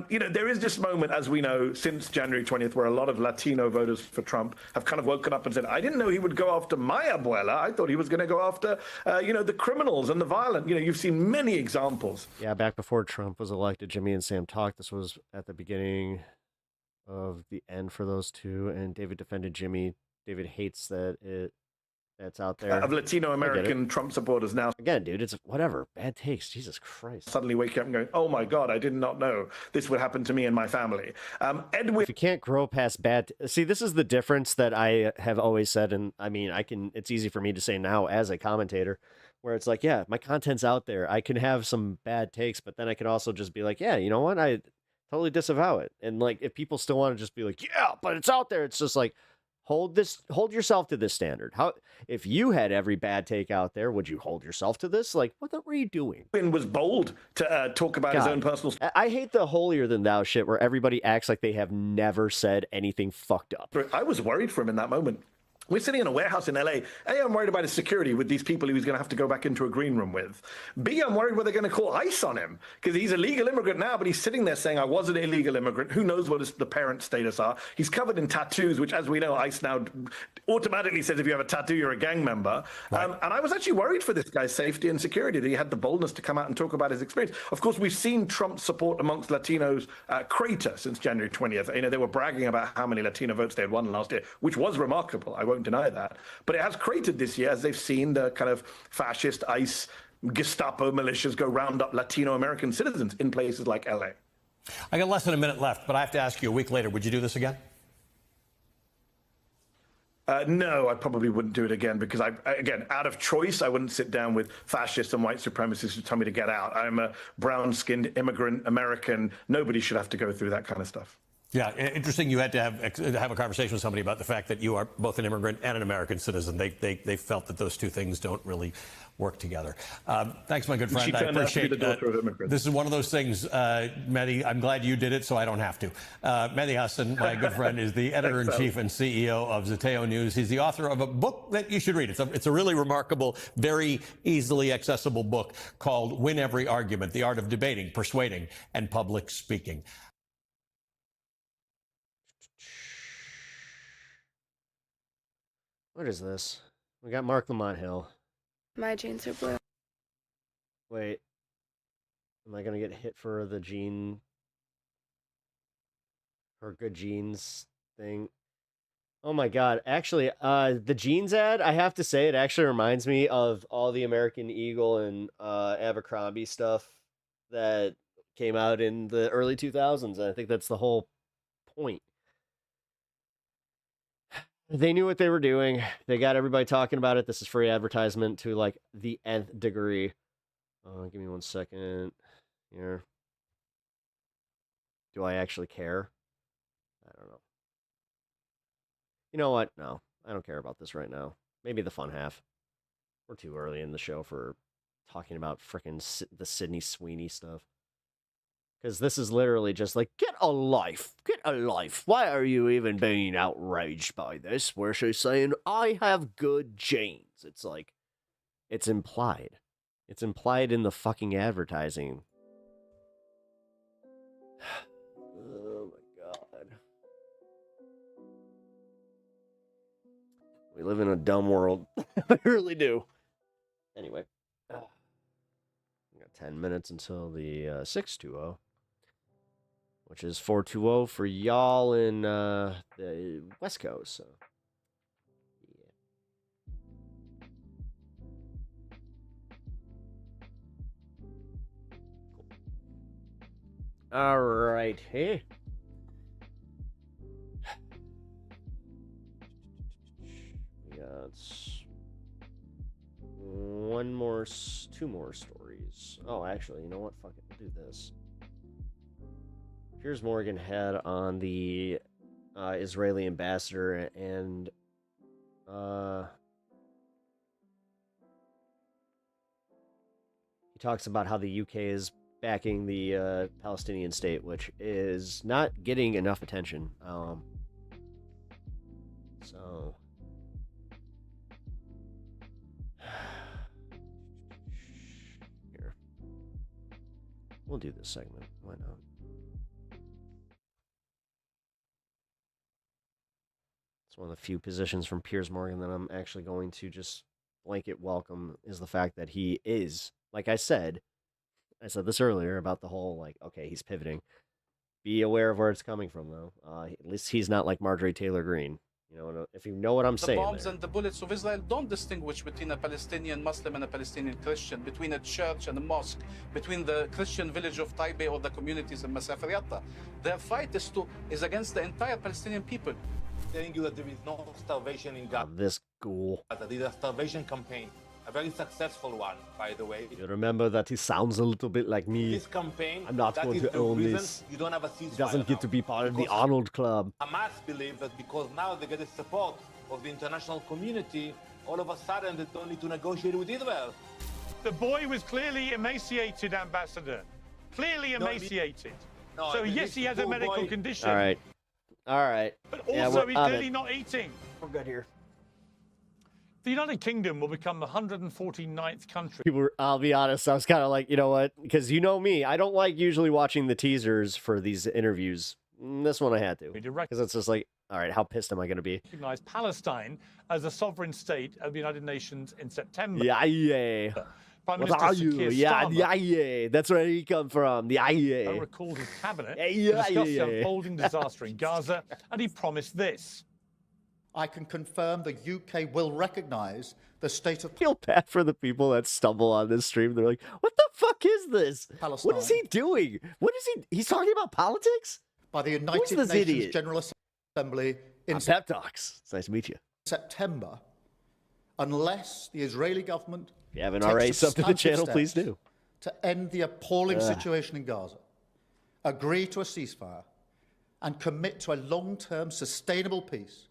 You know, there is this moment, as we know, since January 20th, where a lot of Latino voters for Trump have kind of woken up and said, I didn't know he would go after my abuela. I thought he was going to go after, you know, the criminals and the violent. You know, you've seen many examples. Yeah, back before Trump was elected, Jimmy and Sam talked. This was at the beginning of the end for those two, and David defended Jimmy. David hates that that's out there. Of Latino American Trump supporters now. Again, dude, it's whatever. Bad takes. Jesus Christ. Suddenly waking up and going, oh my God, I did not know this would happen to me and my family. Edwin. If you can't grow past bad... See, this is the difference that I have always said, and I mean, it's easy for me to say now as a commentator, where it's like, yeah, my content's out there. I can have some bad takes, but then I can also just be like, yeah, you know what? I totally disavow it. And like, if people still want to just be like, yeah, but it's out there, it's just like, hold yourself to this standard. How, if you had every bad take out there, would you hold yourself to this? Like, what were you doing? Edwin was bold to talk about his own personal... I hate the holier than thou shit where everybody acts like they have never said anything fucked up. I was worried for him in that moment. We're sitting in a warehouse in LA. A, I'm worried about his security with these people he was going to have to go back into a green room with. B, I'm worried whether they're going to call ICE on him because he's a legal immigrant now, but he's sitting there saying, I was an illegal immigrant. Who knows what the parent status are? He's covered in tattoos, which, as we know, ICE now automatically says if you have a tattoo, you're a gang member. Right. And I was actually worried for this guy's safety and security that he had the boldness to come out and talk about his experience. Of course, we've seen Trump's support amongst Latinos crater since January 20th. You know, they were bragging about how many Latino votes they had won last year, which was remarkable. I won't deny that. But it has cratered this year as they've seen the kind of fascist ICE Gestapo militias go round up Latino American citizens in places like LA. I got less than a minute left, but I have to ask you, a week later, would you do this again? No, I probably wouldn't do it again because again, out of choice, I wouldn't sit down with fascists and white supremacists who tell me to get out. I'm a brown-skinned immigrant American. Nobody should have to go through that kind of stuff. Yeah, interesting. You had to have a conversation with somebody about the fact that you are both an immigrant and an American citizen. They felt that those two things don't really work together. Thanks, my good friend. She turned out to be the daughter of immigrants. This is one of those things, Mehdi. I'm glad you did it, so I don't have to. Mehdi Hasan, my good friend, is the editor-in-chief and CEO of Zeteo News. He's the author of a book that you should read. It's a really remarkable, very easily accessible book called "Win Every Argument: The Art of Debating, Persuading, and Public Speaking." What is this? We got Mark Lamont Hill. My jeans are blue. Wait. Am I going to get hit for the her good jeans thing? Oh my God. Actually, the jeans ad, I have to say, it actually reminds me of all the American Eagle and Abercrombie stuff that came out in the early 2000s. And I think that's the whole point. They knew what they were doing. They got everybody talking about it. This is free advertisement to like the nth degree. Give me 1 second here. Do I actually care? I don't know. You know what? No, I don't care about this right now. Maybe the fun half. We're too early in the show for talking about frickin' the Sydney Sweeney stuff. Because this is literally just like, get a life. Get a life. Why are you even being outraged by this? Where she's saying, I have good genes. It's like, it's implied. It's implied in the fucking advertising. Oh my God. We live in a dumb world. We really do. Anyway. We got 10 minutes until the 620. Which is 420 for y'all in the West Coast. So, yeah. Cool. All right. Hey. We got two more stories. Oh, actually, you know what? Fuck it. We'll do this. Piers Morgan had on the Israeli ambassador and he talks about how the UK is backing the Palestinian state, which is not getting enough attention. So here, we'll do this segment. Why not? It's one of the few positions from Piers Morgan that I'm actually going to just blanket welcome, is the fact that he is, like I said this earlier about the whole, like, okay, he's pivoting. Be aware of where it's coming from, though. At least he's not like Marjorie Taylor Greene. You know, if you know what I'm saying. The bombs there. and the bullets of Israel don't distinguish between a Palestinian Muslim and a Palestinian Christian, between a church and a mosque, between the Christian village of Taipei or the communities in Masafir Yatta. Their fight is against the entire Palestinian people. Telling you that there is no starvation in Gaza. This ghoul. There is a starvation campaign, a very successful one, by the way. You remember that he sounds a little bit like me. This campaign, I'm not going to own this. You don't have a ceasefire. He doesn't get to be part of the Arnold Club. Hamas believe that because now they get the support of the international community, all of a sudden they don't need to negotiate with Israel. The boy was clearly emaciated, Ambassador. Clearly emaciated. So yes, he has a medical condition. All right. But also, he's clearly not eating. We're good here. The United Kingdom will become the 149th country. I'll be honest, I was kind of like, you know what? Because you know me, I don't like usually watching the teasers for these interviews. This one I had to. Because it's just like, all right, how pissed am I going to be? Recognize Palestine as a sovereign state of the United Nations in September. Yeah. Prime What Minister are Sir you? Keir Yeah. Starmer That's where he come from. recalled his cabinet to discuss the unfolding disaster in Gaza, and he promised this. I can confirm the UK will recognise the state of... I feel bad for the people that stumble on this stream. They're like, what the fuck is this? Palestine. What is he doing? What is he? He's talking about politics? By the United Nations idiot? General Assembly in Pep Talks. It's nice to meet you. September, unless the Israeli government... If you haven't already subbed to the channel, please do. ...to end the appalling situation in Gaza, agree to a ceasefire, and commit to a long-term sustainable peace,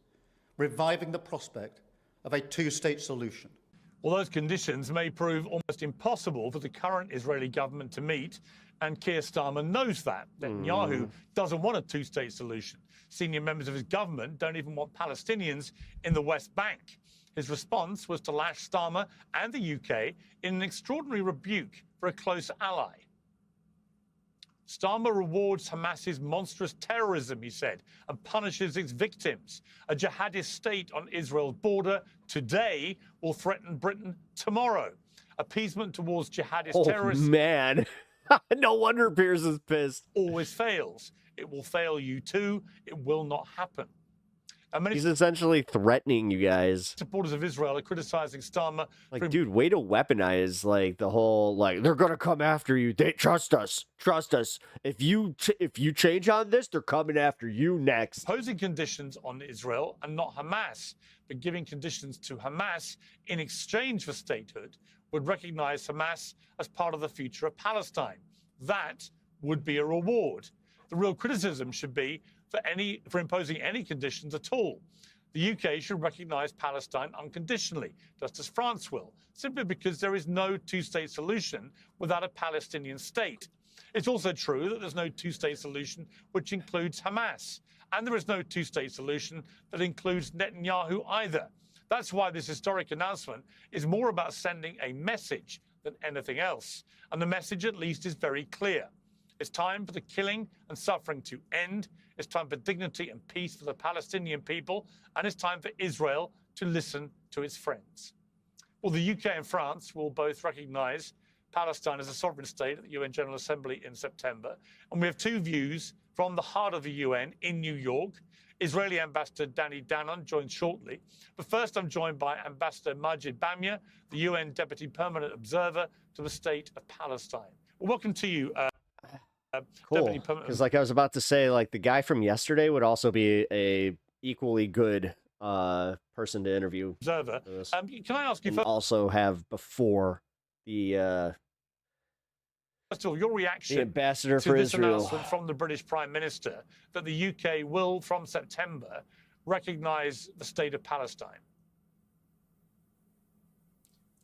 reviving the prospect of a two-state solution. Well, those conditions may prove almost impossible for the current Israeli government to meet, and Keir Starmer knows that. Netanyahu doesn't want a two-state solution. Senior members of his government don't even want Palestinians in the West Bank. His response was to lash Starmer and the UK in an extraordinary rebuke for a close ally. Starmer rewards Hamas's monstrous terrorism, he said, and punishes its victims. A jihadist state on Israel's border today will threaten Britain tomorrow. Appeasement towards jihadist terrorists... Oh, man. No wonder Piers is pissed. ...always fails. It will fail you too. It will not happen. And many He's essentially threatening you guys. supporters of Israel are criticizing Starmer Like, for dude, way to weaponize, like, the whole, like, they're gonna come after you. They trust us. Trust us. If you change on this, they're coming after you next. imposing conditions on Israel and not Hamas, but giving conditions to Hamas in exchange for statehood would recognize Hamas as part of the future of Palestine. That would be a reward. The real criticism should be for imposing any conditions at all. The UK should recognize Palestine unconditionally, just as France will, simply because there is no two-state solution without a Palestinian state. It's also true that there's no two-state solution which includes Hamas, and there is no two-state solution that includes Netanyahu either. That's why this historic announcement is more about sending a message than anything else, and the message at least is very clear. It's time for the killing and suffering to end. It's time for dignity and peace for the Palestinian people. And it's time for Israel to listen to its friends. Well, the UK and France will both recognise Palestine as a sovereign state at the UN General Assembly in September. And we have two views from the heart of the UN in New York. Israeli Ambassador Danny Danon joins shortly. But first, I'm joined by Ambassador Majid Bamia, the UN Deputy Permanent Observer to the State of Palestine. Well, welcome to you. Cool. Because, like I was about to say, like, the guy from yesterday would also be a equally good person to interview. Observer. Can I ask you and also have before the first of all, your reaction the ambassador to for this Israel announcement from the British Prime Minister that the UK will, from September, recognise the state of Palestine?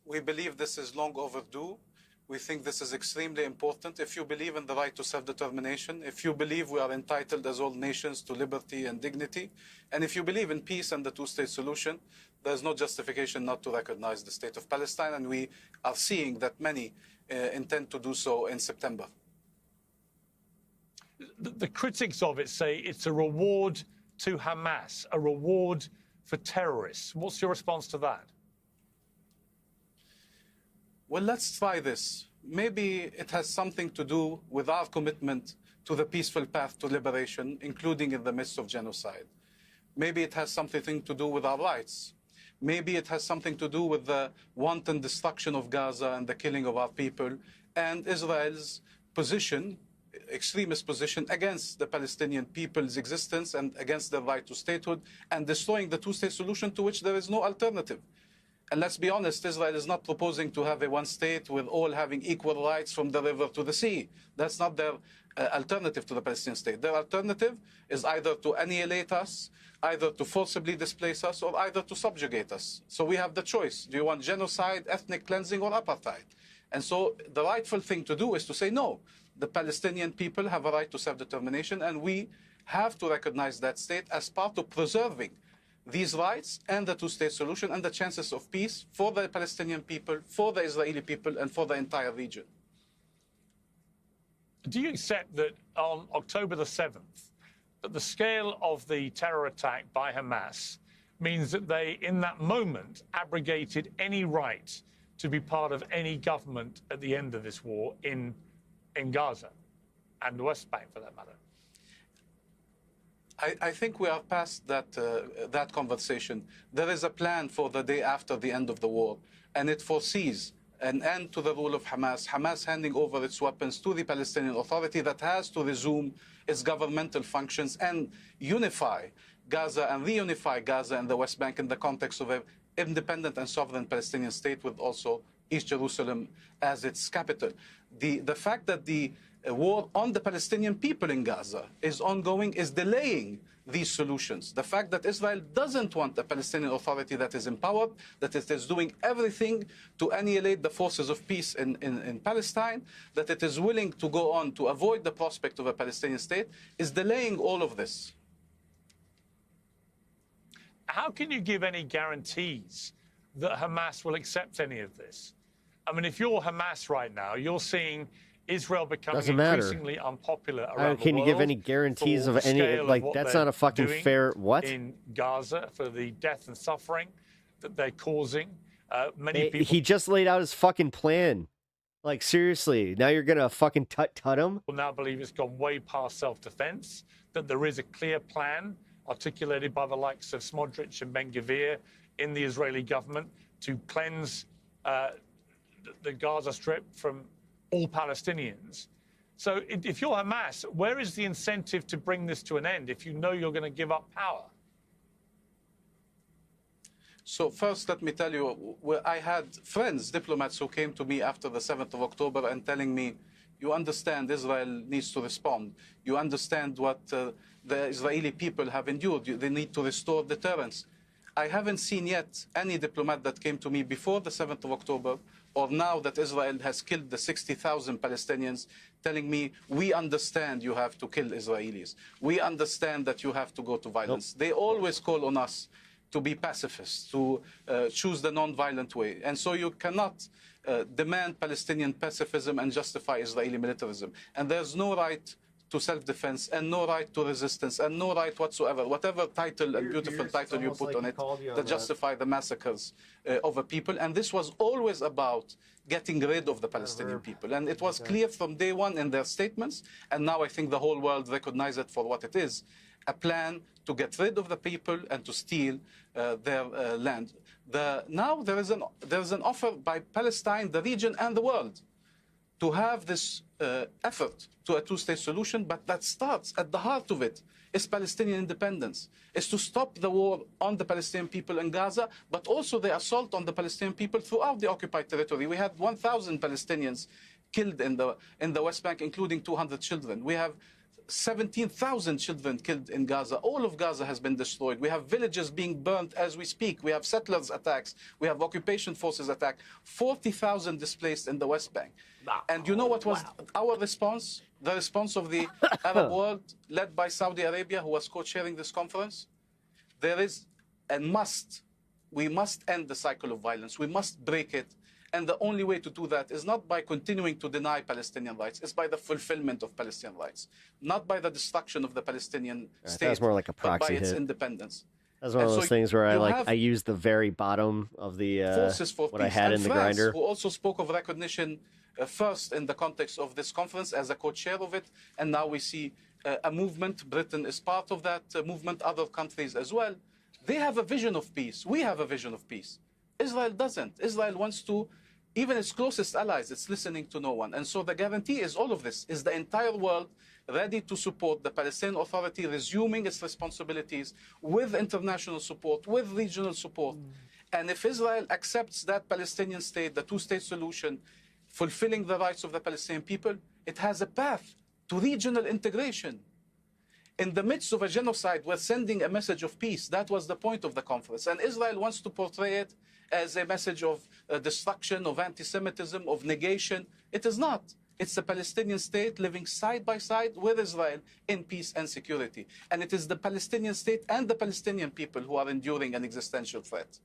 We believe this is long overdue. We think this is extremely important. If you believe in the right to self-determination, if you believe we are entitled as all nations to liberty and dignity, and if you believe in peace and the two-state solution, there's no justification not to recognize the state of Palestine, and we are seeing that many intend to do so in September. The critics of it say it's a reward to Hamas, a reward for terrorists. What's your response to that? Well, let's try this. Maybe it has something to do with our commitment to the peaceful path to liberation, including in the midst of genocide. Maybe it has something to do with our rights. Maybe it has something to do with the wanton destruction of Gaza and the killing of our people and Israel's position, extremist position, against the Palestinian people's existence and against their right to statehood and destroying the two-state solution to which there is no alternative. And let's be honest, Israel is not proposing to have a one state with all having equal rights from the river to the sea. That's not their alternative to the Palestinian state. Their alternative is either to annihilate us, either to forcibly displace us, or either to subjugate us. So we have the choice. Do you want genocide, ethnic cleansing, or apartheid? And so the rightful thing to do is to say, no, the Palestinian people have a right to self-determination, and we have to recognize that state as part of preserving these rights and the two-state solution and the chances of peace for the Palestinian people, for the Israeli people, and for the entire region. Do you accept that on October the 7th, that the scale of the terror attack by Hamas means that they, in that moment, abrogated any right to be part of any government at the end of this war in Gaza and the West Bank, for that matter? I think we are past that conversation. There is a plan for the day after the end of the war, and it foresees an end to the rule of Hamas, Hamas handing over its weapons to the Palestinian Authority that has to resume its governmental functions and unify Gaza and reunify Gaza and the West Bank in the context of an independent and sovereign Palestinian state with also East Jerusalem as its capital. The fact that the war on the Palestinian people in Gaza is ongoing is delaying these solutions. The fact that Israel doesn't want a Palestinian Authority that is empowered, that it is doing everything to annihilate the forces of peace in Palestine, that it is willing to go on to avoid the prospect of a Palestinian state, is delaying all of this. How can you give any guarantees that Hamas will accept any of this? I mean, if you're Hamas right now, you're seeing Israel becoming increasingly unpopular around the world. Can you give any guarantees of any, like, that's not a fucking fair, what? In Gaza, for the death and suffering that they're causing. Many people... He just laid out his fucking plan. Like, seriously, now you're gonna fucking tut him? People now believe it's gone way past self-defense, that there is a clear plan articulated by the likes of Smotrich and Ben-Gvir in the Israeli government to cleanse the Gaza Strip from all Palestinians. So if you're Hamas, where is the incentive to bring this to an end if you know you're going to give up power? So first, let me tell you, I had friends, diplomats, who came to me after the 7th of October and telling me, you understand Israel needs to respond. You understand what the Israeli people have endured. They need to restore deterrence. I haven't seen yet any diplomat that came to me before the 7th of October or now that Israel has killed the 60,000 Palestinians, telling me, we understand you have to kill Israelis. We understand that you have to go to violence. They always call on us to be pacifists, to choose the non-violent way. And so you cannot demand Palestinian pacifism and justify Israeli militarism. And there's no right to self-defense and no right to resistance and no right whatsoever, whatever title and beautiful title you put on it, that justify the massacres of a people. And this was always about getting rid of the Palestinian people. And it was clear from day one in their statements. And now I think the whole world recognizes it for what it is, a plan to get rid of the people and to steal their land. Now there is an offer by Palestine, the region, and the world to have this effort to a two-state solution, but that starts at the heart of it is Palestinian independence, is to stop the war on the Palestinian people in Gaza, but also the assault on the Palestinian people throughout the occupied territory. We had 1,000 Palestinians killed in the West Bank, including 200 children. We have 17,000 children killed in Gaza. All of Gaza has been destroyed. We have villages being burnt as we speak. We have settlers attacks. We have occupation forces attack. 40,000 displaced in the West Bank. And you know what was our response? The response of the Arab world, led by Saudi Arabia, who was co-chairing this conference? There is and we must end the cycle of violence. We must break it. And the only way to do that is not by continuing to deny Palestinian rights, it's by the fulfillment of Palestinian rights, not by the destruction of the Palestinian state, that's more like a but by proxy its hit. independence. That's one of those things where I use the very bottom of the Forces for what Peace. I had and in the France, grinder. who also spoke of recognition first in the context of this conference as a co-chair of it, and now we see a movement. Britain is part of that movement, other countries as well. They have a vision of peace. We have a vision of peace. Israel doesn't. Israel wants to, even its closest allies, it's listening to no one. And so the guarantee is all of this, is the entire world ready to support the Palestinian Authority resuming its responsibilities with international support, with regional support. And if Israel accepts that Palestinian state, the two-state solution, fulfilling the rights of the Palestinian people, it has a path to regional integration. In the midst of a genocide, we're sending a message of peace. That was the point of the conference. And Israel wants to portray it as a message of destruction, of anti-Semitism, of negation. It is not. It's a Palestinian state living side by side with Israel in peace and security. And it is the Palestinian state and the Palestinian people who are enduring an existential threat.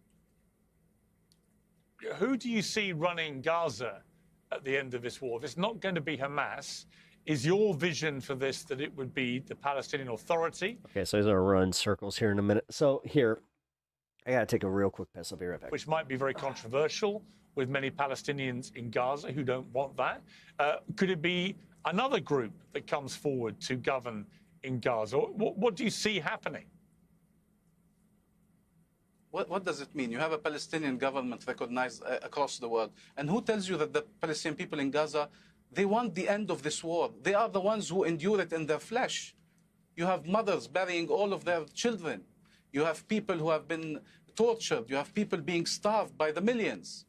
Who do you see running Gaza at the end of this war? If it's not going to be Hamas, is your vision for this that it would be the Palestinian Authority? Okay, so he's going to run circles here in a minute. So here, I got to take a real quick piss. I'll be right back. Which might be very controversial with many Palestinians in Gaza who don't want that. Could it be another group that comes forward to govern in Gaza? What do you see happening? What does it mean? You have a Palestinian government recognized across the world. And who tells you that the Palestinian people in Gaza, they want the end of this war? They are the ones who endure it in their flesh. You have mothers burying all of their children. You have people who have been tortured. You have people being starved by the millions.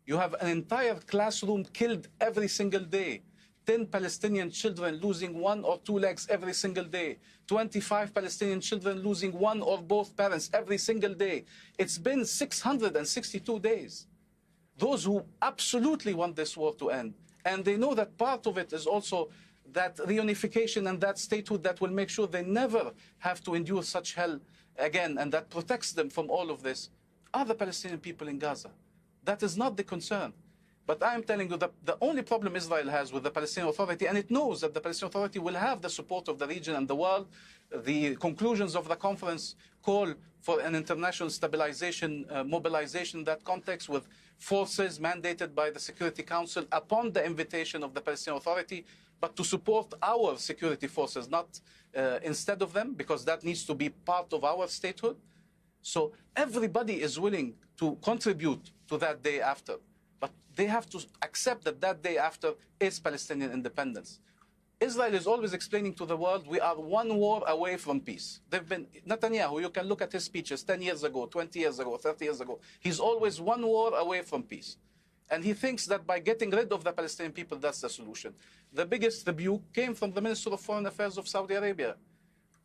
You have an entire classroom killed every single day. 10 Palestinian children losing 1 or 2 legs every single day. 25 Palestinian children losing 1 or both parents every single day. It's been 662 days. Those who absolutely want this war to end. And they know that part of it is also that reunification and that statehood that will make sure they never have to endure such hell again, and that protects them from all of this, are the Palestinian people in Gaza. That is not the concern. But I am telling you that the only problem Israel has with the Palestinian Authority, and it knows that the Palestinian Authority will have the support of the region and the world. The conclusions of the conference call for an international stabilization mobilization in that context, with forces mandated by the Security Council upon the invitation of the Palestinian Authority, but to support our security forces, not instead of them, because that needs to be part of our statehood. So everybody is willing to contribute to that day after. But they have to accept that that day after is Palestinian independence. Israel is always explaining to the world, we are one war away from peace. They've been, Netanyahu, you can look at his speeches 10 years ago, 20 years ago, 30 years ago. He's always one war away from peace. And he thinks that by getting rid of the Palestinian people, that's the solution. The biggest rebuke came from the Minister of Foreign Affairs of Saudi Arabia,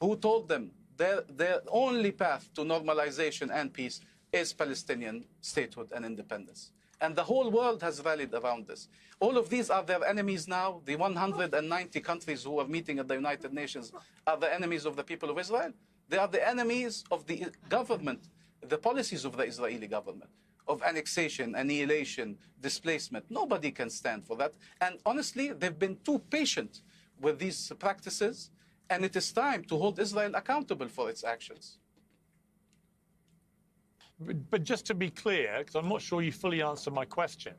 who told them their only path to normalization and peace is Palestinian statehood and independence. And the whole world has rallied around this. All of these are their enemies now. The 190 countries who are meeting at the United Nations are the enemies of the people of Israel. They are the enemies of the government, the policies of the Israeli government, of annexation, annihilation, displacement. Nobody can stand for that. And honestly, they've been too patient with these practices, and it is time to hold Israel accountable for its actions. But just to be clear, because I'm not sure you fully answered my question,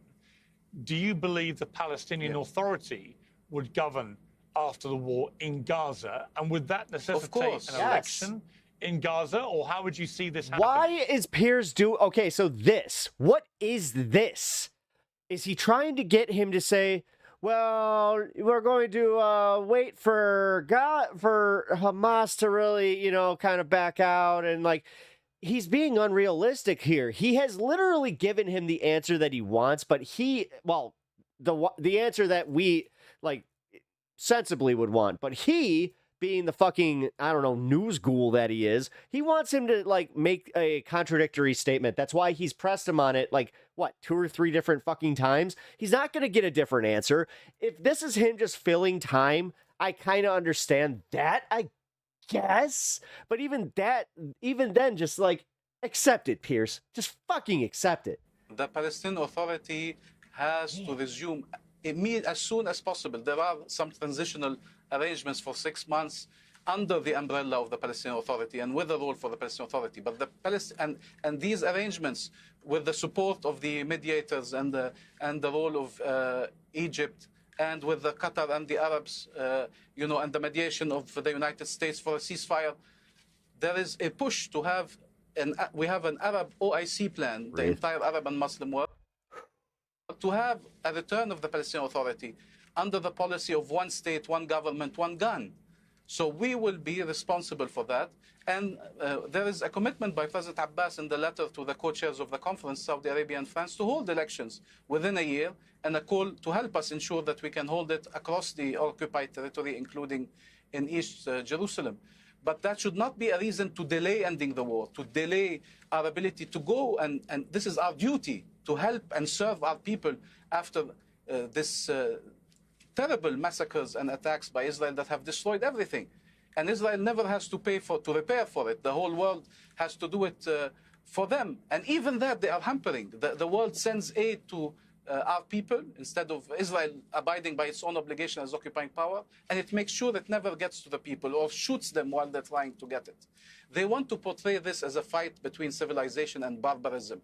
do you believe the Palestinian Authority would govern after the war in Gaza? And would that necessitate an election in Gaza? Or how would you see this happen? Why is Piers okay, so what is this? Is he trying to get him to say, well, we're going to wait for Hamas to really, kind of back out, and he's being unrealistic here. He has literally given him the answer that he wants, but the answer that we sensibly would want, but he, being the fucking, I don't know, news ghoul that he is, he wants him to, like, make a contradictory statement. That's why he's pressed him on it, like, what, 2 or 3 different fucking times? He's not going to get a different answer. If this is him just filling time, I kind of understand that, I guess. But even then, just, like, accept it, Pierce. Just fucking accept it. The Palestinian Authority has to resume as soon as possible. There are some transitional arrangements for 6 months under the umbrella of the Palestinian Authority and with a role for the Palestinian Authority. But and these arrangements, with the support of the mediators and the role of Egypt, and with the Qatar and the Arabs, and the mediation of the United States for a ceasefire, there is a push to have we have an Arab OIC plan, the entire Arab and Muslim world, to have a return of the Palestinian Authority under the policy of one state, one government, one gun. So we will be responsible for that. And there is a commitment by President Abbas in the letter to the co-chairs of the conference, Saudi Arabia and France, to hold elections within a year, and a call to help us ensure that we can hold it across the occupied territory, including in East Jerusalem. But that should not be a reason to delay ending the war, to delay our ability to go, and this is our duty, to help and serve our people after this terrible massacres and attacks by Israel that have destroyed everything. And Israel never has to pay to repair for it. The whole world has to do it for them. And even that, they are hampering. The world sends aid to our people instead of Israel abiding by its own obligation as occupying power, and it makes sure it never gets to the people or shoots them while they're trying to get it. They want to portray this as a fight between civilization and barbarism.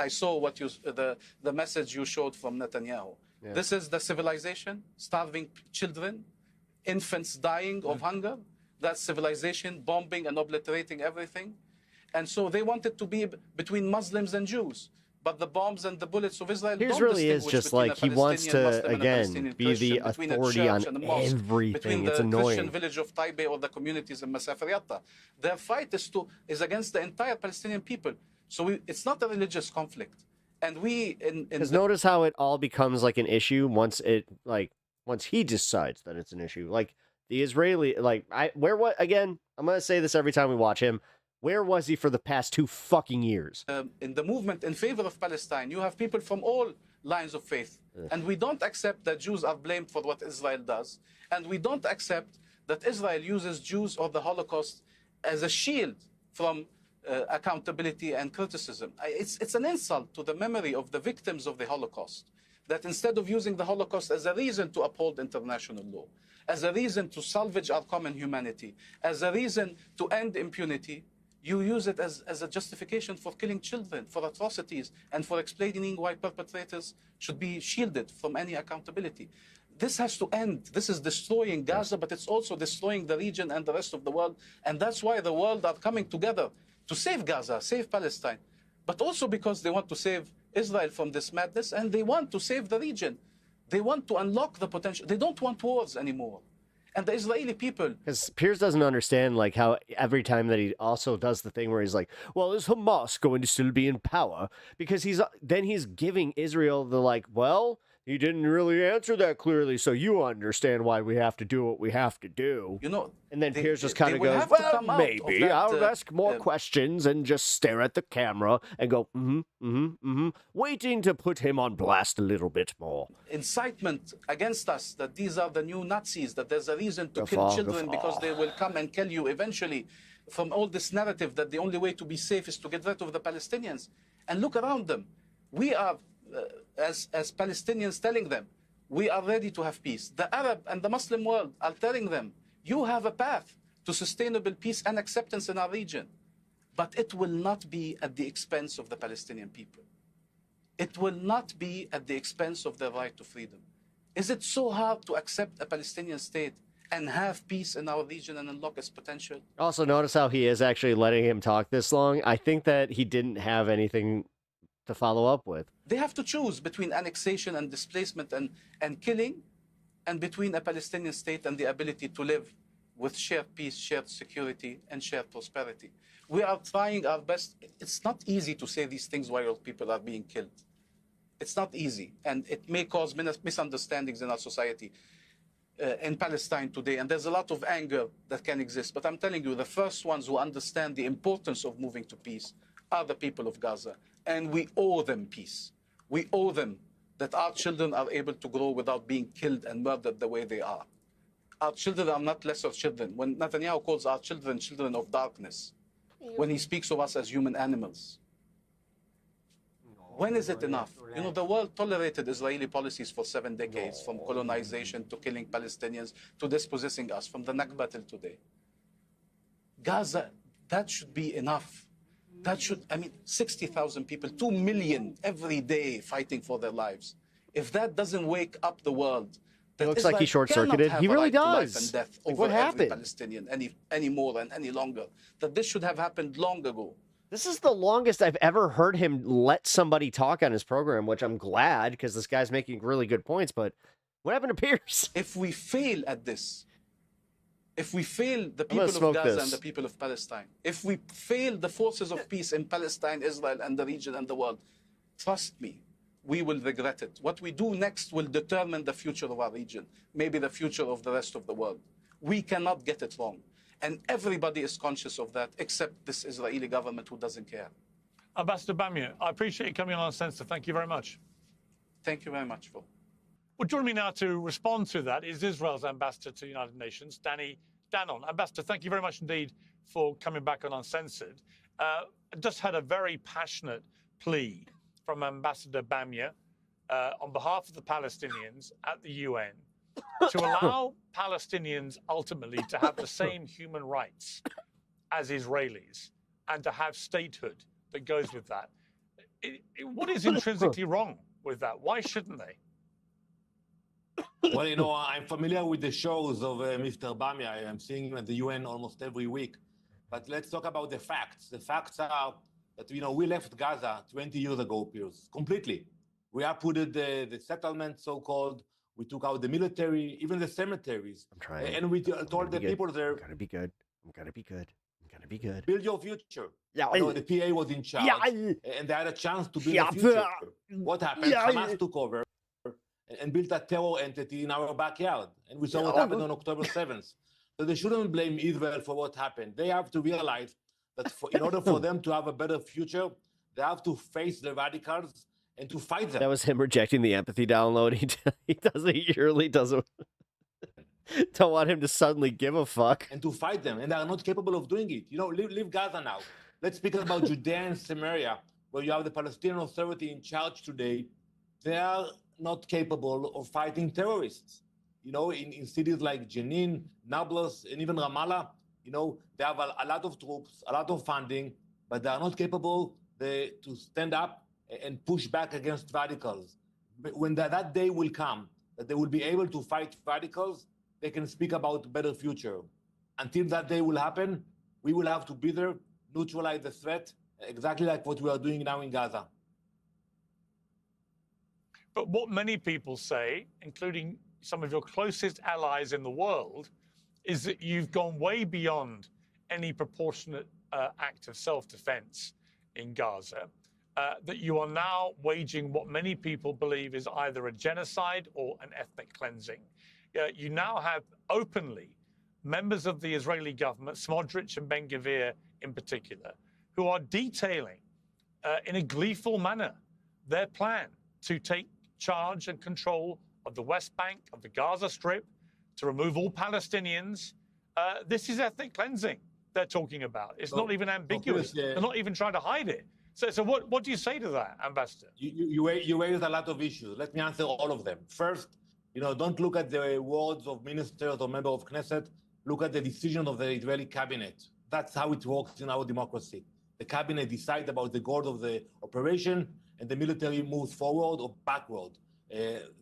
I saw what the message you showed from Netanyahu. Yeah. This is the civilization, starving children, infants dying of hunger. That's civilization, bombing and obliterating everything. And so they want it to be between Muslims and Jews. But the bombs and the bullets of Israel Here's don't really is just like he wants to, again, be the authority on everything. It's annoying. Between the Christian village of Taipei or the communities in Masafariata. Their fight is against the entire Palestinian people. So it's not a religious conflict. And because notice how it all becomes like an issue once he decides that it's an issue. Like the Israeli, I'm gonna say this every time we watch him. Where was he for the past 2 fucking years? In the movement in favor of Palestine, you have people from all lines of faith. And we don't accept that Jews are blamed for what Israel does. And we don't accept that Israel uses Jews or the Holocaust as a shield from accountability and criticism. It's an insult to the memory of the victims of the Holocaust, that instead of using the Holocaust as a reason to uphold international law, as a reason to salvage our common humanity, as a reason to end impunity, you use it as a justification for killing children, for atrocities, and for explaining why perpetrators should be shielded from any accountability. This has to end. This is destroying Gaza, but it's also destroying the region and the rest of the world. And that's why the world are coming together to save Gaza, save Palestine, but also because they want to save Israel from this madness, and they want to save the region. They want to unlock the potential. They don't want wars anymore. And the Israeli people... Because Piers doesn't understand, like, how every time that he also does the thing where he's like, well, is Hamas going to still be in power? Because he's giving Israel the, like, well, you didn't really answer that clearly, so you understand why we have to do what we have to do. And then Piers just kind of goes, well, maybe I'll ask more questions and just stare at the camera and go, waiting to put him on blast a little bit more. Incitement against us, that these are the new Nazis, that there's a reason to kill children because they will come and kill you eventually, from all this narrative that the only way to be safe is to get rid of the Palestinians. And look around them. We are, as Palestinians, telling them, we are ready to have peace. The Arab and the Muslim world are telling them, you have a path to sustainable peace and acceptance in our region. But it will not be at the expense of the Palestinian people. It will not be at the expense of their right to freedom. Is it so hard to accept a Palestinian state and have peace in our region and unlock its potential? Also, notice how he is actually letting him talk this long. I think that he didn't have anything to follow up with. They have to choose between annexation and displacement and killing, and between a Palestinian state and the ability to live with shared peace, shared security, and shared prosperity. We are trying our best. It's not easy to say these things while people are being killed. It's not easy, and it may cause misunderstandings in our society. in Palestine today, and there's a lot of anger that can exist. But I'm telling you, the first ones who understand the importance of moving to peace are the people of Gaza. And we owe them peace. We owe them that our children are able to grow without being killed and murdered the way they are. Our children are not lesser children. When Netanyahu calls our children children of darkness, when he speaks of us as human animals, when is it enough? You know, the world tolerated Israeli policies for 7 decades, from colonization to killing Palestinians to dispossessing us, from the Nakba till today. Gaza, that should be enough. That should, I mean, 60,000 people, 2 million every day fighting for their lives. If that doesn't wake up the world, it looks like he short-circuited. He really does. Life and death like, over what happened? every Palestinian any more and any longer. That this should have happened long ago. This is the longest I've ever heard him let somebody talk on his program, which I'm glad, because this guy's making really good points. But what happened to Pierce? If we fail at this, if we fail the people of Gaza and the people of Palestine, if we fail the forces of peace in Palestine, Israel, and the region and the world, trust me, we will regret it. What we do next will determine the future of our region, maybe the future of the rest of the world. We cannot get it wrong. And everybody is conscious of that, except this Israeli government who doesn't care. Ambassador Bamia, I appreciate you coming on Uncensored. Thank you very much. Thank you very much, Phil. Well, joining me now to respond to that is Israel's ambassador to the United Nations, Danny Danon. Ambassador, thank you very much indeed for coming back on Uncensored. I just had a very passionate plea from Ambassador Bamia on behalf of the Palestinians at the UN to allow Palestinians ultimately to have the same human rights as Israelis and to have statehood that goes with that. What is intrinsically wrong with that? Why shouldn't they? Well, you know, I'm familiar with the shows of Mr. Bamia. I'm seeing him at the UN almost every week. But let's talk about the facts. The facts are that, you know, we left Gaza 20 years ago, Piers, completely. We uprooted the settlement, so-called. We took out the military, even the cemeteries. I'm trying. And we told the people there, I'm gonna be good. I'm gonna be good. I'm gonna be good. Build your future. Yeah. You know, the PA was in charge, and they had a chance to build a future. What happened? Hamas took over and built a terror entity in our backyard. And we saw what happened on October 7th. So they shouldn't blame Israel for what happened. They have to realize that in order for them to have a better future, they have to face the radicals and to fight them. That was him rejecting the empathy download. He really doesn't don't want him to suddenly give a fuck. And to fight them, and they are not capable of doing it. You know, leave Gaza now. Let's speak about Judea and Samaria, where you have the Palestinian Authority in charge today. They are not capable of fighting terrorists. You know, in cities like Jenin, Nablus, and even Ramallah, you know, they have a lot of troops, a lot of funding, but they are not capable to stand up and push back against radicals. But when that day will come, that they will be able to fight radicals, they can speak about a better future. Until that day will happen, we will have to be there, neutralize the threat, exactly like what we are doing now in Gaza. But what many people say, including some of your closest allies in the world, is that you've gone way beyond any proportionate act of self-defense in Gaza, that you are now waging what many people believe is either a genocide or an ethnic cleansing. You now have openly members of the Israeli government, Smotrich and Ben-Gvir in particular, who are detailing in a gleeful manner their plan to take charge and control of the West Bank, of the Gaza Strip, to remove all Palestinians. This is ethnic cleansing they're talking about. It's not even ambiguous. They're not even trying to hide it. So what do you say to that, Ambassador? You raised a lot of issues. Let me answer all of them. First, you know, don't look at the words of ministers or members of Knesset. Look at the decision of the Israeli cabinet. That's how it works in our democracy. The cabinet decides about the goal of the operation, and the military moves forward or backward.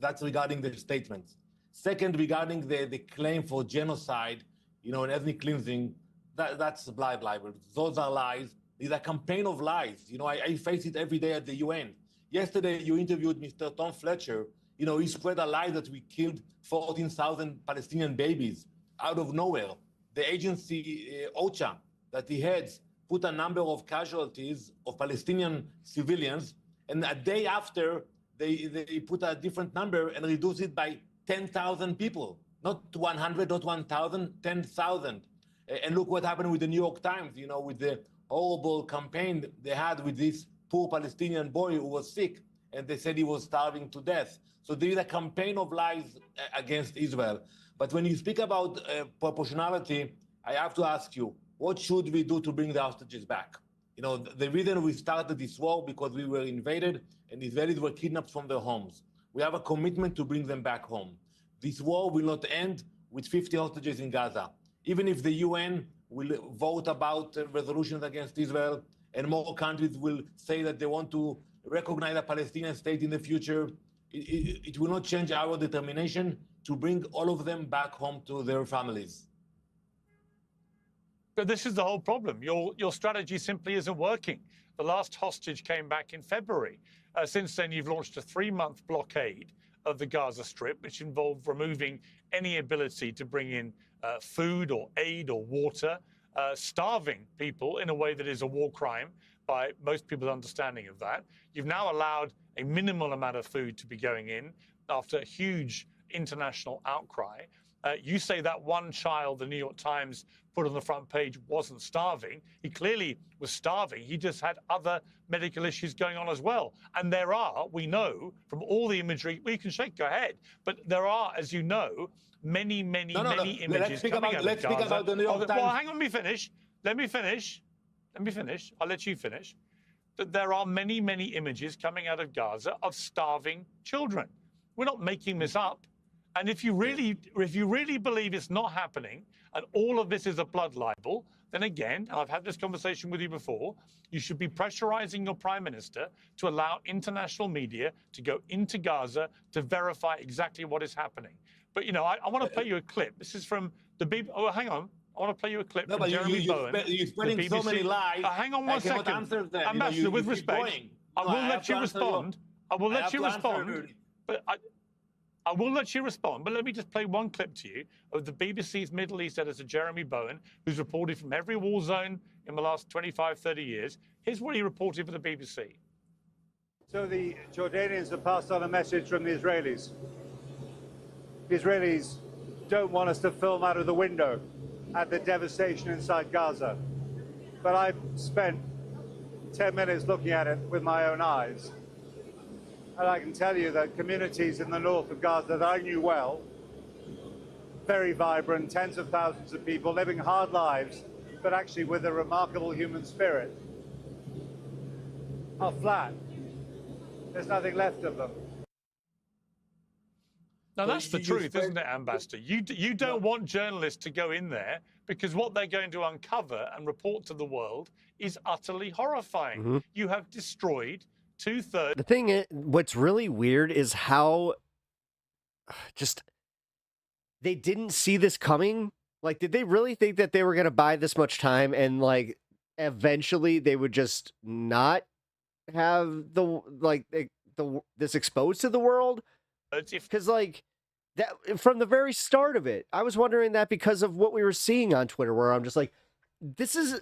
That's regarding the statements. Second, regarding the claim for genocide, you know, and ethnic cleansing, that's blah, blah, blah. Those are lies. It's a campaign of lies. You know, I face it every day at the UN. Yesterday, you interviewed Mr. Tom Fletcher. You know, he spread a lie that we killed 14,000 Palestinian babies out of nowhere. The agency, OCHA, that he heads, put a number of casualties of Palestinian civilians, and a day after, they put a different number and reduced it by 10,000 people. Not 100, not 1,000, 10,000. And look what happened with the New York Times, you know, with the horrible campaign they had with this poor Palestinian boy who was sick, and they said he was starving to death. So there is a campaign of lies against Israel. But when you speak about proportionality, I have to ask you, what should we do to bring the hostages back? You know, the reason we started this war because we were invaded and Israelis were kidnapped from their homes. We have a commitment to bring them back home. This war will not end with 50 hostages in Gaza. Even if the UN will vote about resolutions against Israel and more countries will say that they want to recognize a Palestinian state in the future, it will not change our determination to bring all of them back home to their families. But this is the whole problem. Your strategy simply isn't working. The last hostage came back in February. Since then, you've launched a 3-month blockade of the Gaza Strip, which involved removing any ability to bring in food or aid or water, starving people in a way that is a war crime by most people's understanding of that. You've now allowed a minimal amount of food to be going in after a huge international outcry. You say that one child the New York Times put on the front page wasn't starving. He clearly was starving. He just had other medical issues going on as well. And there are, we know from all the imagery, we can shake, go ahead, but there are, as you know, many images let's speak coming about, out let's of speak Gaza. about the New York Times. Well, hang on, let me finish. Let me finish. I'll let you finish. That there are many images coming out of Gaza of starving children. We're not making this up. And if you really believe it's not happening and all of this is a blood libel, then again, and I've had this conversation with you before, you should be pressurizing your prime minister to allow international media to go into Gaza to verify exactly what is happening. But, you know, I want to play you a clip. This is from the BBC. Oh, hang on. I want to play you a clip from Jeremy Bowen. You're spreading so many lies. Hang on one second. Ambassador, with respect, I will let you respond. I will let you respond. But I will let you respond, but let me just play one clip to you of the BBC's Middle East editor, Jeremy Bowen, who's reported from every war zone in the last 25, 30 years. Here's what he reported for the BBC. So the Jordanians have passed on a message from the Israelis. The Israelis don't want us to film out of the window at the devastation inside Gaza. But I've spent 10 minutes looking at it with my own eyes. And I can tell you that communities in the north of Gaza that I knew well, very vibrant, tens of thousands of people living hard lives, but actually with a remarkable human spirit, are flat. There's nothing left of them. Now, that's the truth, isn't it, Ambassador? You don't want journalists to go in there because what they're going to uncover and report to the world is utterly horrifying. Mm-hmm. You have destroyed 2/3. The thing is, what's really weird is how just they didn't see this coming. Like, did they really think that they were going to buy this much time and like eventually they would just not have this exposed to the world? Because like that from the very start of it, I was wondering that because of what we were seeing on Twitter, where I'm just like, this is.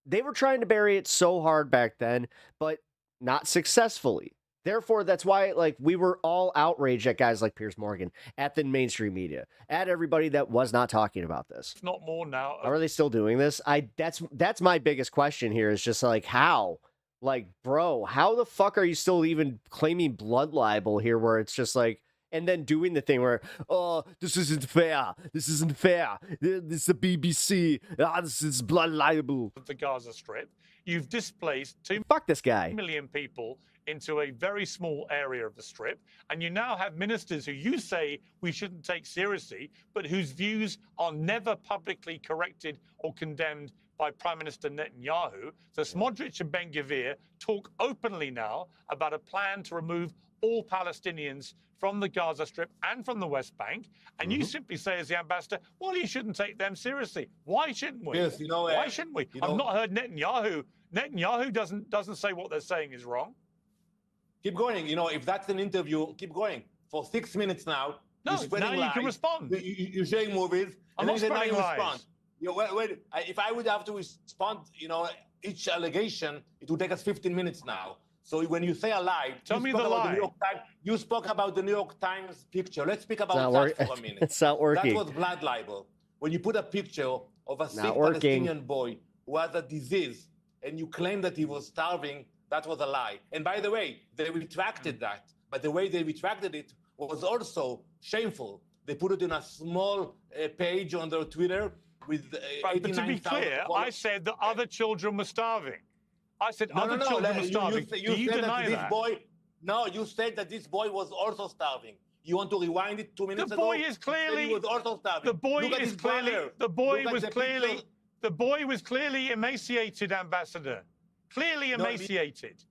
They were trying to bury it so hard back then, but not successfully. Therefore, that's why like we were all outraged at guys like Piers Morgan, at the mainstream media, at everybody that was not talking about this. If not more now. How are they still doing this? That's my biggest question here is just like how? Like, bro, how the fuck are you still even claiming blood libel here where it's just like, and then doing the thing where, oh, this isn't fair. This isn't fair. This is the BBC. This is blood libel. The Gaza Strip. You've displaced Fuck this guy. 2 million people into a very small area of the Strip. And you now have ministers who you say we shouldn't take seriously, but whose views are never publicly corrected or condemned by Prime Minister Netanyahu. So Smotrich and Ben-Gvir talk openly now about a plan to remove all Palestinians from the Gaza Strip and from the West Bank, and you simply say as the ambassador, well, you shouldn't take them seriously. Why shouldn't we? Yes, you know, why shouldn't we? I've not heard Netanyahu. Netanyahu doesn't say what they're saying is wrong. Keep going. You know, if that's an interview, keep going. For 6 minutes now, no, now you can respond. You're showing movies. I'm not spreading lies. Respond. You know, wait, if I would have to respond, you know, each allegation, it would take us 15 minutes now. So when you say a lie, Tell me the lie. You spoke about the New York Times picture. Let's speak about that for a minute. It's not working. That was blood libel. When you put a picture of a sick Palestinian boy who has a disease and you claim that he was starving, that was a lie. And by the way, they retracted that. But the way they retracted it was also shameful. They put it in a small page on their Twitter with 89,000 But to be clear, I said that other children were starving. I said other children were starving. Do you deny that? You said that this boy was also starving. You want to rewind it 2 minutes ago? The boy is clearly. He was also starving. The boy is clearly. The boy was clearly. The boy was clearly emaciated, Ambassador. Clearly emaciated.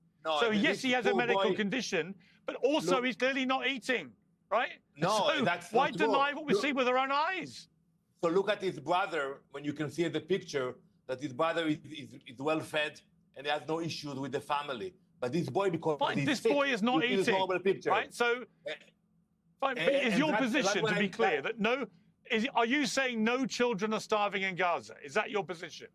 So yes, he has a medical condition, but also he's clearly not eating, right? No, so that's why not deny true. what we see with our own eyes? So look at his brother when you can see in the picture that his brother is well fed and he has no issues with the family. But this boy, because this boy is not eating, right? So, fine. But is your position, to be clear, that no? Are you saying no children are starving in Gaza? Is that your position?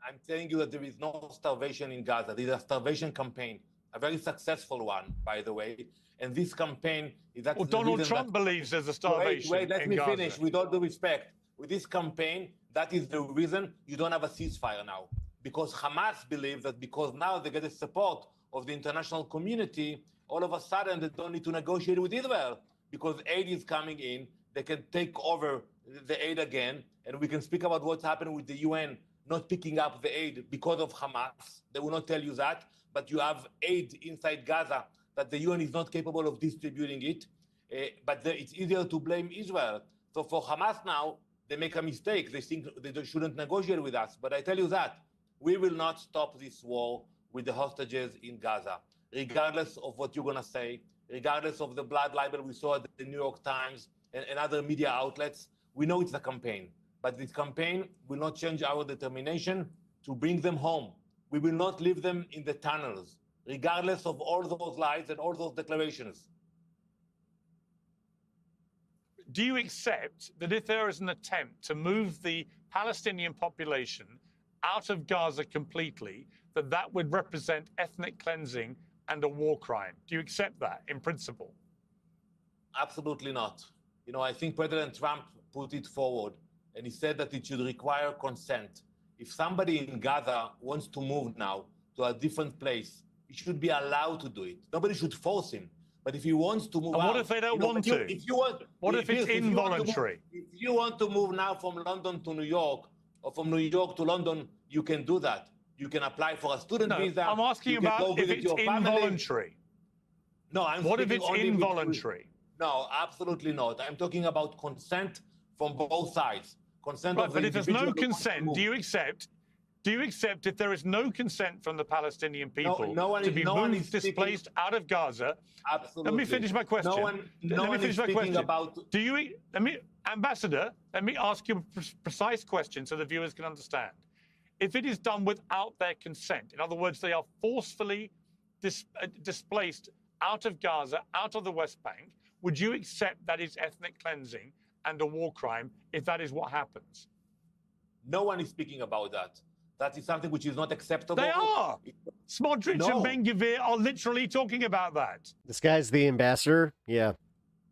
I'm telling you that there is no starvation in Gaza. There is a starvation campaign, a very successful one, by the way. And this campaign is that. Well, Donald Trump believes there's a starvation. Wait, let me Gaza. finish. With all due respect, with this campaign, that is the reason you don't have a ceasefire now. Because Hamas believes that because now they get the support of the international community, all of a sudden they don't need to negotiate with Israel because aid is coming in. They can take over the aid again, and we can speak about what's happened with the UN not picking up the aid because of Hamas. They will not tell you that, but you have aid inside Gaza that the UN is not capable of distributing it. But it's easier to blame Israel. So for Hamas now, they make a mistake. They think they shouldn't negotiate with us. But I tell you that we will not stop this war with the hostages in Gaza, regardless of what you're going to say, regardless of the blood libel we saw at the New York Times and other media outlets. We know it's a campaign, but this campaign will not change our determination to bring them home. We will not leave them in the tunnels, regardless of all those lies and all those declarations. Do you accept that if there is an attempt to move the Palestinian population out of Gaza completely, that that would represent ethnic cleansing and a war crime? Do you accept that in principle? Absolutely not. You know, I think President Trump put it forward, and he said that it should require consent. If somebody in Gaza wants to move now to a different place, he should be allowed to do it. Nobody should force him. But if he wants to move and out... what if they don't want to? What if it's involuntary? If you want to move now from London to New York, or from New York to London, you can do that. You can apply for a student visa. I'm asking about if it's involuntary. No, I'm What if speaking it's only involuntary? No, absolutely not. I'm talking about consent from both sides. Consent of the but if there's no individual who wants to consent, move. do you accept if there is no consent from the Palestinian people no one to is- be no one moved, is speaking- displaced out of Gaza? Absolutely. Let me finish my question. No one is speaking about... Ambassador, let me ask you a precise question so the viewers can understand. If it is done without their consent, in other words, they are forcefully displaced out of Gaza, out of the West Bank, would you accept that is ethnic cleansing and a war crime if that is what happens? No one is speaking about that. That is something which is not acceptable. They are. Smotrich No. and Ben-Gvir are literally talking about that. This guy's the ambassador. Yeah.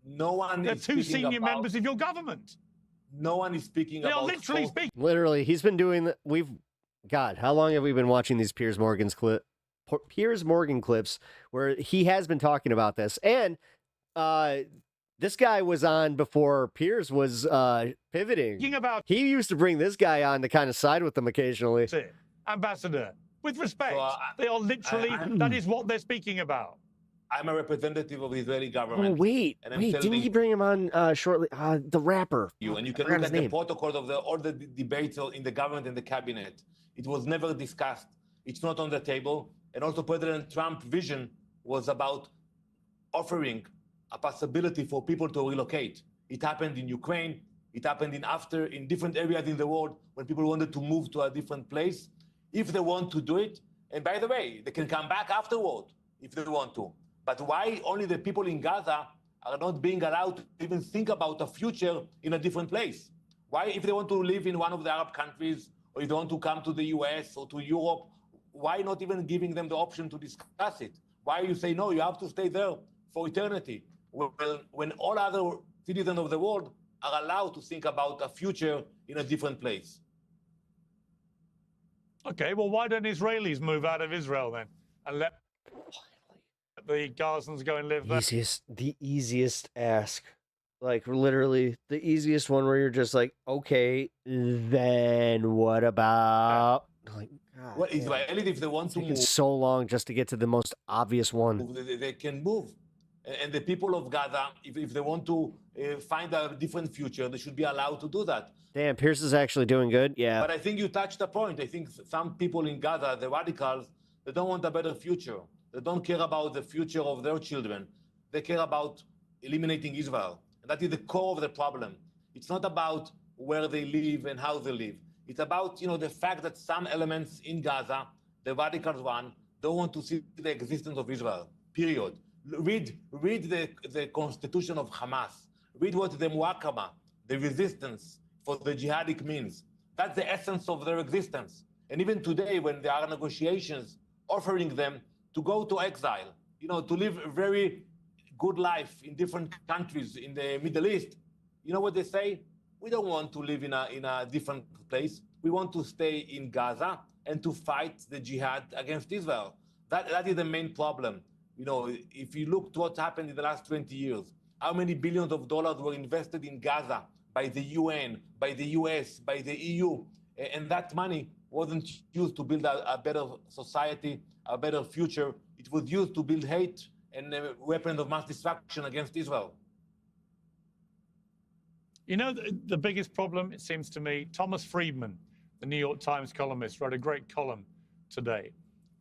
No one They're is two speaking senior about... members of your government. No one is speaking They about... are literally speaking. Literally, he's been doing. God, how long have we been watching these Piers Morgan clips where he has been talking about this? And this guy was on before Piers was pivoting. He used to bring this guy on to kind of side with them occasionally. Ambassador, with respect, they are literally, that is what they're speaking about. I'm a representative of the Israeli government. Oh, wait. and I'm Didn't telling he bring him on shortly? The rapper. you, and you can I forgot look his at the name. protocols of all the debates in the government and the cabinet. It was never discussed. It's not on the table. And also President Trump's vision was about offering a possibility for people to relocate. It happened in Ukraine. It happened in different areas in the world when people wanted to move to a different place. If they want to do it, and by the way, they can come back afterward if they want to. But why only the people in Gaza are not being allowed to even think about a future in a different place? Why, if they want to live in one of the Arab countries, or if they want to come to the US or to Europe, why not even giving them the option to discuss it? Why you say, no, you have to stay there for eternity, when all other citizens of the world are allowed to think about a future in a different place? Okay, well, why don't Israelis move out of Israel then and let the Gazans go and live there? The easiest ask. Like, literally, the easiest one where you're just like, okay, then what about... Like, God, Well, Israelis, if they want to taking move, so long just to get to the most obvious one. they can move. And the people of Gaza, if they want to find a different future, they should be allowed to do that. Damn, Pierce is actually doing good. Yeah. But I think you touched a point. I think some people in Gaza, the radicals, they don't want a better future. They don't care about the future of their children. They care about eliminating Israel. And that is the core of the problem. It's not about where they live and how they live. It's about, the fact that some elements in Gaza, the radicals one, don't want to see the existence of Israel, period. Read the constitution of Hamas. Read what the muwakama, the resistance for the jihadic means. That's the essence of their existence. And even today, when there are negotiations offering them to go to exile, to live a very good life in different countries in the Middle East, you know what they say? We don't want to live in a different place. We want to stay in Gaza and to fight the jihad against Israel. That is the main problem. If you look to what happened in the last 20 years, how many billions of dollars were invested in Gaza by the UN, by the US, by the EU, and that money wasn't used to build a better society, a better future. It was used to build hate and weapons of mass destruction against Israel. The biggest problem, it seems to me, Thomas Friedman, the New York Times columnist, wrote a great column today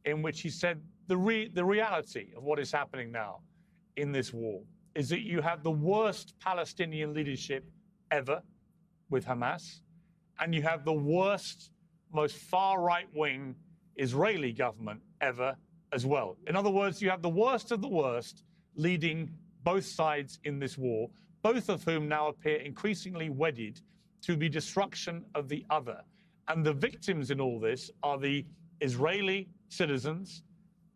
in which he said the reality of what is happening now in this war is that you have the worst Palestinian leadership ever with Hamas, and you have the worst, most far right-wing Israeli government ever as well. In other words, you have the worst of the worst leading both sides in this war, both of whom now appear increasingly wedded to the destruction of the other. And the victims in all this are the Israeli citizens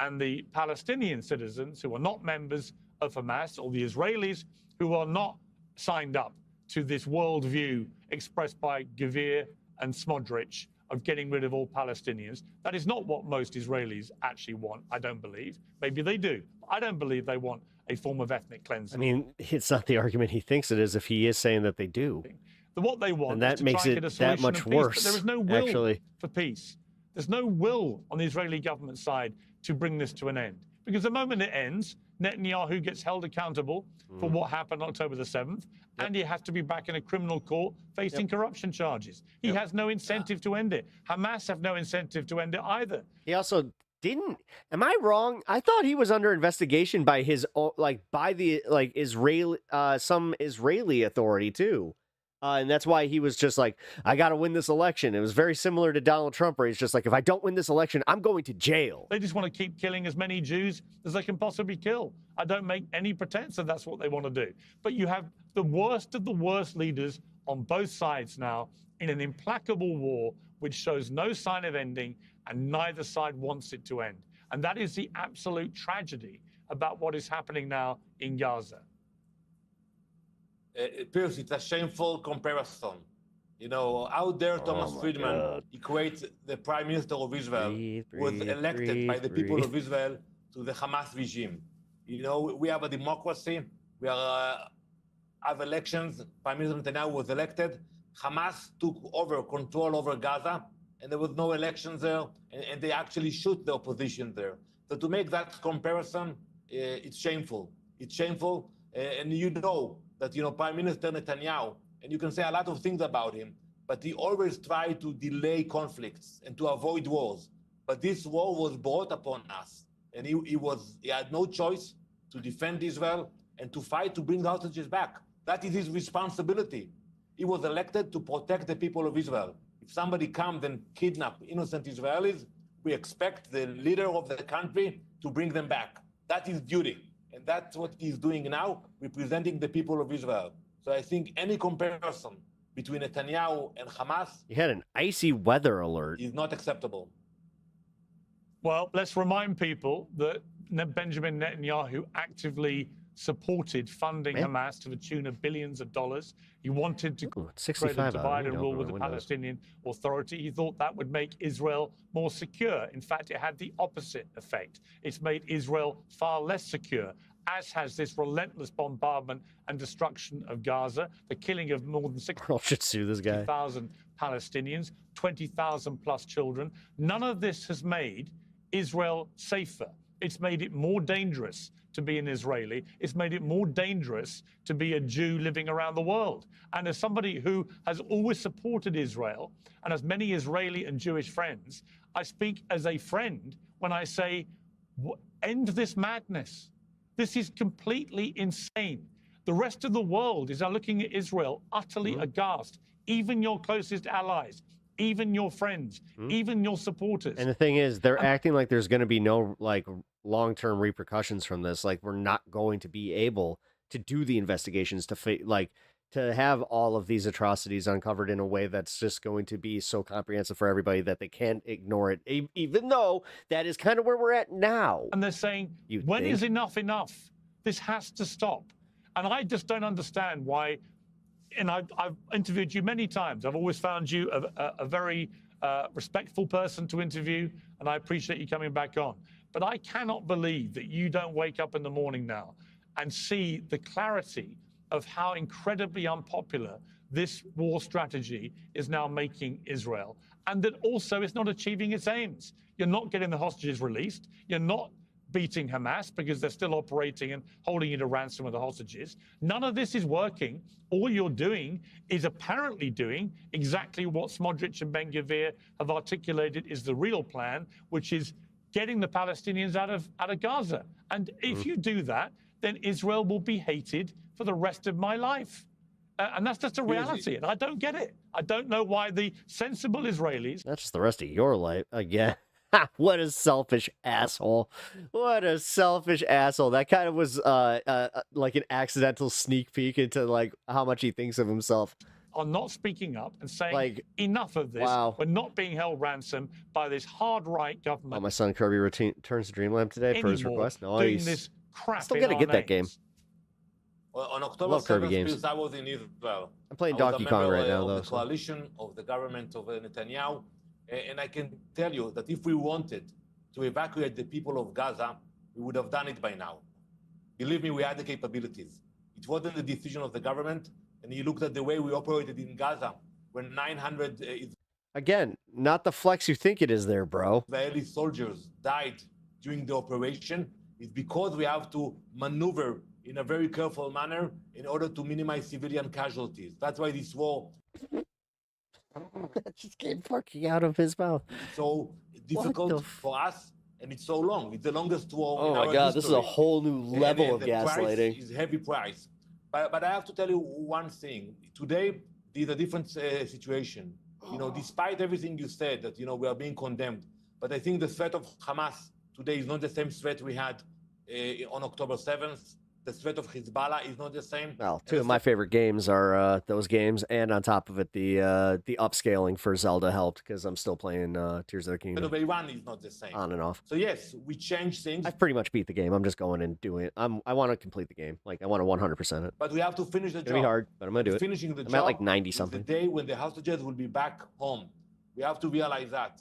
and the Palestinian citizens who are not members of Hamas, or the Israelis who are not signed up to this worldview expressed by Gvir and Smotrich of getting rid of all Palestinians. That is not what most Israelis actually want, I don't believe. Maybe they do. I don't believe they want a form of ethnic cleansing. I mean, it's not the argument he thinks it is if he is saying that they do. What they want and that is to makes try and it get a solution that much of peace, worse. But there is no will actually. for peace. There's no will on the Israeli government side to bring this to an end. Because the moment it ends, Netanyahu gets held accountable for what happened on October the 7th, and he has to be back in a criminal court facing corruption charges. He has no incentive to end it. Hamas have no incentive to end it either. He also didn't. Am I wrong? I thought he was under investigation by his Israeli some Israeli authority too. And that's why he was just like, I got to win this election. It was very similar to Donald Trump, where he's just like, if I don't win this election, I'm going to jail. They just want to keep killing as many Jews as they can possibly kill. I don't make any pretense that that's what they want to do. But you have the worst of the worst leaders on both sides now in an implacable war, which shows no sign of ending, and neither side wants it to end. And that is the absolute tragedy about what is happening now in Gaza. Pierce, it's a shameful comparison. How dare Thomas Friedman equate the Prime Minister of Israel, who was elected by the people of Israel, to the Hamas regime. We have a democracy. We have elections. Prime Minister Netanyahu was elected. Hamas took over control over Gaza, and there was no elections there, and they actually shoot the opposition there. So to make that comparison, it's shameful. It's shameful, and that Prime Minister Netanyahu, and you can say a lot of things about him, but he always tried to delay conflicts and to avoid wars. But this war was brought upon us, and he had no choice to defend Israel and to fight to bring the hostages back. That is his responsibility. He was elected to protect the people of Israel. If somebody comes and kidnap innocent Israelis, we expect the leader of the country to bring them back. That is duty. And that's what he's doing now, representing the people of Israel. So I think any comparison between Netanyahu and Hamas You had an icy weather alert. is not acceptable. Well, let's remind people that Benjamin Netanyahu actively supported funding Hamas to the tune of billions of dollars. He wanted to create a divide and rule with the Palestinian Authority. He thought that would make Israel more secure. In fact, it had the opposite effect. It's made Israel far less secure, as has this relentless bombardment and destruction of Gaza, the killing of more than 60,000 Palestinians, 20,000 plus children. None of this has made Israel safer. It's made it more dangerous to be an Israeli. It's made it more dangerous to be a Jew living around the world. And as somebody who has always supported Israel and has many Israeli and Jewish friends, I speak as a friend when I say, end this madness. This is completely insane. The rest of the world is now looking at Israel utterly aghast. Even your closest allies, even your friends, even your supporters. And the thing is, they're acting like there's going to be no like long-term repercussions from this. Like we're not going to be able to do the investigations to have all of these atrocities uncovered in a way that's just going to be so comprehensive for everybody that they can't ignore it, even though that is kind of where we're at now. And they're saying, when is enough enough? This has to stop. And I just don't understand why. And I've interviewed you many times. I've always found you a very respectful person to interview, and I appreciate you coming back on. But I cannot believe that you don't wake up in the morning now and see the clarity of how incredibly unpopular this war strategy is now making Israel, and that also it's not achieving its aims. You're not getting the hostages released. You're not beating Hamas because they're still operating and holding you to ransom with the hostages. None of this is working. All you're doing is apparently doing exactly what Smotrich and Ben-Gvir have articulated is the real plan, which is getting the Palestinians out of Gaza. And if you do that, then Israel will be hated for the rest of my life. And that's just a reality, and I don't get it. I don't know why the sensible Israelis... That's just the rest of your life. Again. What a selfish asshole. What a selfish asshole. That kind of was like an accidental sneak peek into like how much he thinks of himself. Are not speaking up and saying, like, enough of this. Wow. We're not being held ransom by this hard right government. Oh, my son Kirby returns to Dreamland today for his request. Doing this crap still got to get that game. Well, on October 7th, I was in Israel. I'm playing Donkey Kong right now, though. The coalition of the government of Netanyahu. And I can tell you that if we wanted to evacuate the people of Gaza, we would have done it by now. Believe me, we had the capabilities. It wasn't the decision of the government. And you looked at the way we operated in Gaza, when 900 Again, not the flex you think it is there, bro. Israeli soldiers died during the operation. It's because we have to maneuver in a very careful manner in order to minimize civilian casualties. That's why this war... That just came fucking out of his mouth. So difficult for us, and it's so long. It's the longest war. Oh my god, this is a whole new level of gaslighting. Price is heavy price. But I have to tell you one thing. Today is a different situation. You know, despite everything you said, that we are being condemned. But I think the threat of Hamas today is not the same threat we had on October 7th. The threat of Hezbollah is not the same. Well, two of my favorite games are those games, and on top of it, the upscaling for Zelda helped because I'm still playing Tears of the Kingdom. But Iran is not the same. On and off. So yes, we change things. I've pretty much beat the game. I'm just going and doing it. I want to complete the game. Like I want to 100% it. But we have to finish the job. It's gonna be hard, but I'm gonna do it. Finishing the I'm job at like 90 something. The day when the hostages will be back home. We have to realize that.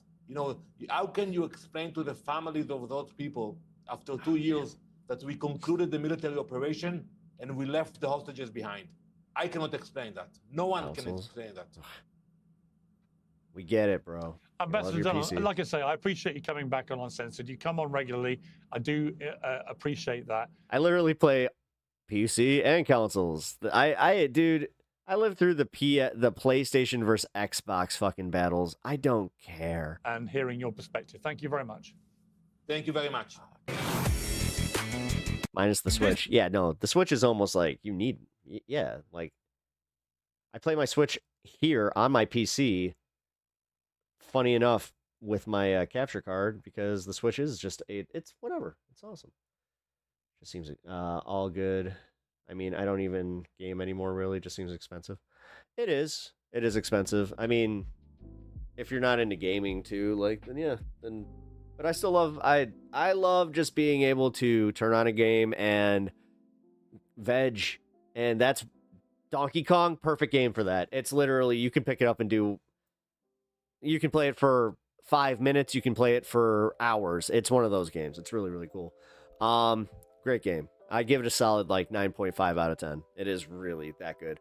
How can you explain to the families of those people after 2 years that we concluded the military operation and we left the hostages behind? I cannot explain that. No one can explain that. We get it, bro. Ambassador Dunham, like I say, I appreciate you coming back on Uncensored. You come on regularly. I do appreciate that. I literally play PC and consoles. Dude, I lived through the PlayStation versus Xbox fucking battles. I don't care. And hearing your perspective. Thank you very much. Thank you very much. Minus the Switch. Yeah, no, the Switch is almost like like I play my Switch here on my PC. Funny enough, with my capture card, because the Switch is just it's whatever. It's awesome. Just seems all good. I mean, I don't even game anymore. Really, just seems expensive. It is expensive. I mean, if you're not into gaming too, like then But I still love I love just being able to turn on a game and veg, and that's Donkey Kong, perfect game for that. It's literally you can pick it up and you can play it for 5 minutes, you can play it for hours. It's one of those games. It's really, really cool. Great game. I give it a solid like 9.5 out of 10. It is really that good.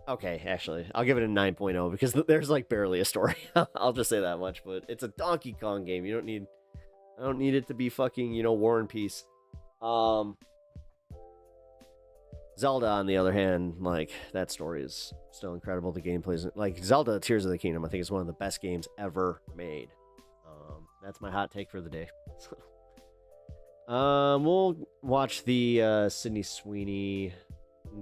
Okay, actually, I'll give it a 9.0 because there's like barely a story. I'll just say that much, but it's a Donkey Kong game. I don't need it to be fucking, War and Peace. Zelda, on the other hand, like, that story is still incredible. The gameplay is like Zelda Tears of the Kingdom. I think is one of the best games ever made. That's my hot take for the day. We'll watch the Sydney Sweeney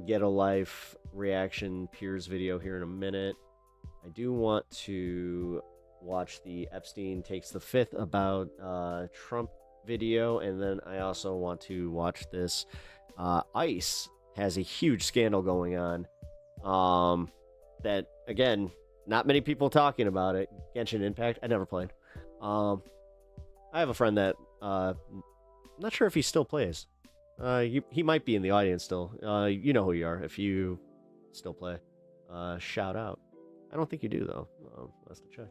Get a Life reaction peers video here in a minute. I do want to watch the Epstein Takes the Fifth about Trump video, and then I also want to watch this ICE has a huge scandal going on that, again, not many people talking about it. Genshin Impact, I never played. I have a friend that I'm not sure if he still plays. He might be in the audience still. You know who you are if you still play. Shout out. I don't think you do, though. Let's check.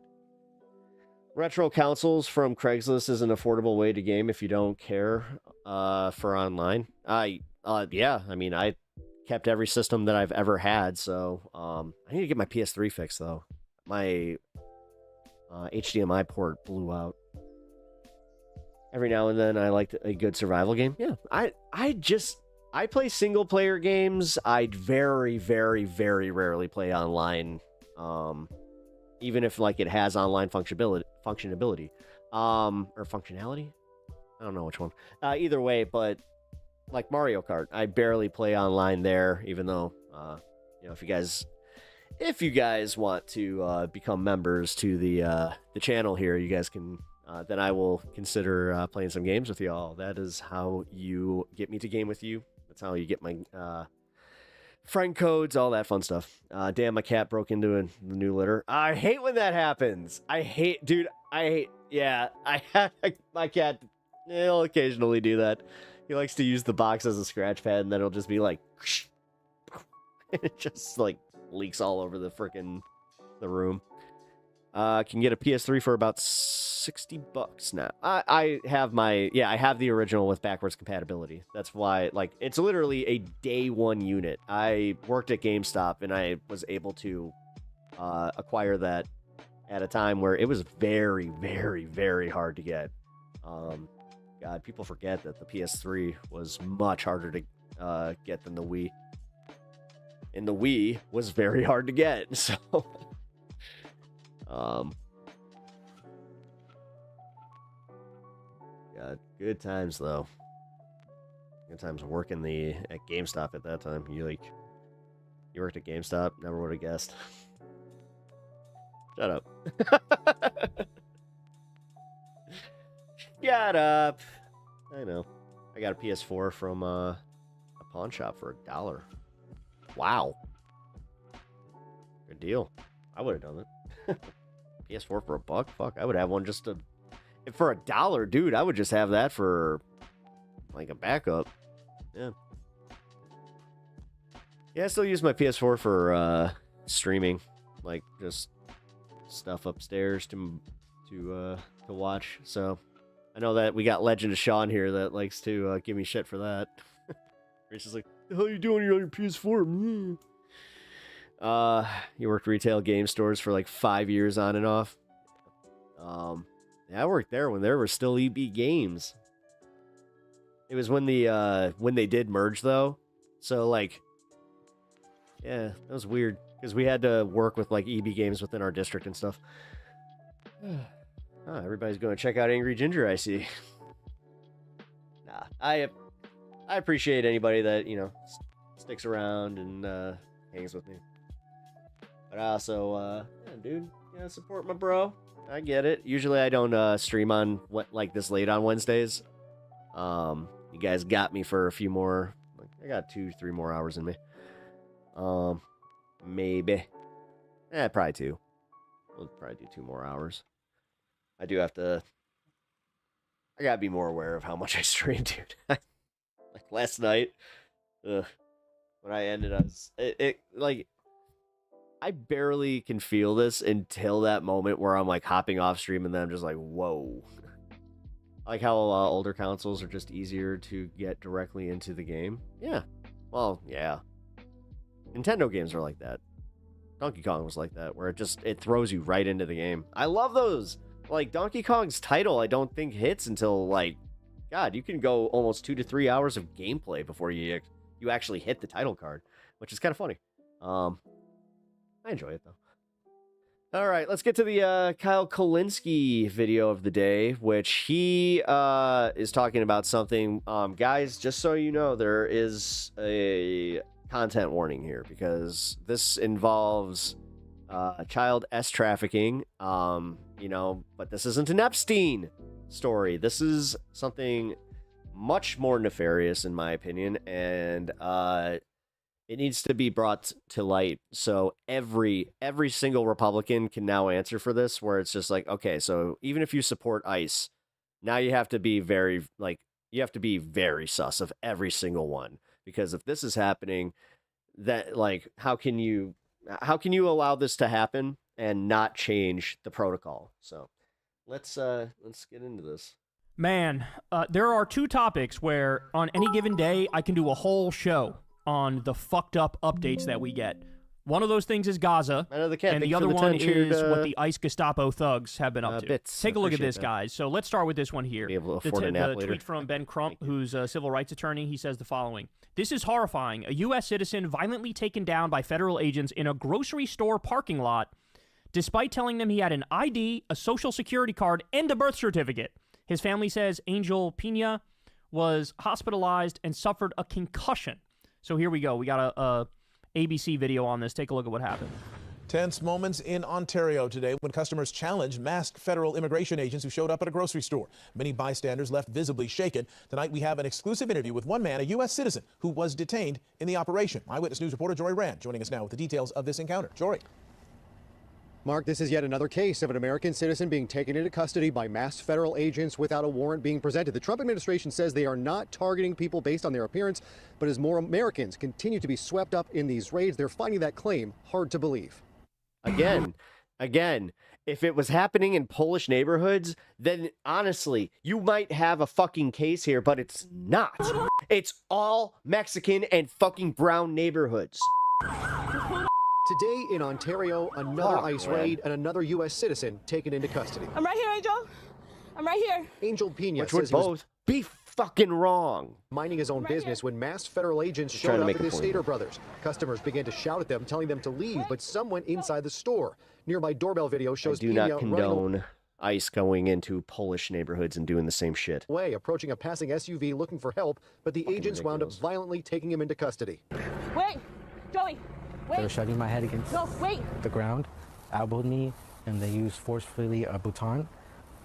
Retro consoles from Craigslist is an affordable way to game if you don't care for online. Yeah, I mean, I kept every system that I've ever had, so I need to get my PS3 fixed, though. My HDMI port blew out. Every now and then I like a good survival game. Yeah, I play single player games. I very, very, very rarely play online. Even if like it has online functionality, or functionality. I don't know which one. Either way, but like Mario Kart, I barely play online there. Even though, if you guys want to become members to the channel here, you guys can. Then I will consider playing some games with y'all. That is how you get me to game with you. That's how you get my friend codes, all that fun stuff. Damn, my cat broke into the new litter. I hate when that happens. Yeah, my cat, he'll occasionally do that. He likes to use the box as a scratch pad, and then it'll just be like, it just like leaks all over the room. Can get a PS3 for about $60 now. I have the original with backwards compatibility. That's why, like, it's literally a day one unit. I worked at GameStop and I was able to acquire that at a time where it was very, very, very hard to get. God, people forget that the PS3 was much harder to get than the Wii. And the Wii was very hard to get, so... God, good times though. Good times working at GameStop at that time. You worked at GameStop, never would have guessed. Shut up. Shut up. I know. I got a PS4 from a pawn shop for $1. Wow. Good deal. I would have done it. PS4 for $1? Fuck, I would have one for $1, dude. I would just have that for like a backup. Yeah. Yeah, I still use my PS4 for streaming, like just stuff upstairs to watch. So I know that we got Legend of Sean here that likes to give me shit for that. He's just like, "The hell are you doing here on your PS4?" You worked retail game stores for like 5 years on and off. Yeah, I worked there when there were still EB Games. It was when they did merge though. So like, yeah, that was weird because we had to work with like EB Games within our district and stuff. Everybody's going to check out Angry Ginger, I see. Nah, I appreciate anybody that, sticks around and hangs with me. But I also, dude, support my bro. I get it. Usually I don't stream on like this late on Wednesdays. You guys got me for a few more. I got 2-3 more hours in me. Maybe. Probably 2. We'll probably do 2 more hours. I do have to. I gotta be more aware of how much I stream, dude. Like last night, when I ended up, like I barely can feel this until that moment where I'm like hopping off stream and then I'm just like, whoa. Like how older consoles are just easier to get directly into the game. Yeah. Well, yeah. Nintendo games are like that. Donkey Kong was like that, where it throws you right into the game. I love those. Like Donkey Kong's title, I don't think hits until like, God, you can go almost 2 to 3 hours of gameplay before you actually hit the title card, which is kind of funny. I enjoy it though. All right, let's get to the Kyle Kulinski video of the day, which he is talking about something. Guys, just so you know, there is a content warning here because this involves child trafficking. But this isn't an Epstein story. This is something much more nefarious, in my opinion, and it needs to be brought to light so every single Republican can now answer for this, where it's just like, okay, so even if you support ICE, now you have to be very sus of every single one, because if this is happening, that like how can you allow this to happen and not change the protocol? So let's get into this. Man, there are two topics where on any given day I can do a whole show on the fucked up updates that we get. One of those things is Gaza, and the other one is what the ICE Gestapo thugs have been up to. Take a look at this, guys. So let's start with this one here. The tweet from Ben Crump, who's a civil rights attorney. He says the following. This is horrifying. A U.S. citizen violently taken down by federal agents in a grocery store parking lot, despite telling them he had an ID, a social security card, and a birth certificate. His family says Angel Pena was hospitalized and suffered a concussion. So here we go. We got a ABC video on this. Take a look at what happened. Tense moments in Ontario today when customers challenged masked federal immigration agents who showed up at a grocery store. Many bystanders left visibly shaken. Tonight we have an exclusive interview with one man, a U.S. citizen, who was detained in the operation. Eyewitness News reporter Jory Rand joining us now with the details of this encounter. Jory. Mark, this is yet another case of an American citizen being taken into custody by masked federal agents without a warrant being presented. The Trump administration says they are not targeting people based on their appearance, but as more Americans continue to be swept up in these raids, they're finding that claim hard to believe. Again, if it was happening in Polish neighborhoods, then honestly, you might have a fucking case here, but it's not. It's all Mexican and fucking brown neighborhoods. Today in Ontario, another ICE raid and another U.S. citizen taken into custody. I'm right here, Angel. I'm right here. Angel Pena Which would both be fucking wrong. Minding his own business when masked federal agents showed up at the Stater brothers. Customers began to shout at them, telling them to leave, but some went inside the store. Nearby doorbell video shows I do not condone ICE going into Polish neighborhoods and doing the same shit. Approaching a passing SUV looking for help, but the agents wound up violently taking him into custody. Wait, Joey. They were shoving my head against the ground, elbowed me, and they used forcefully a baton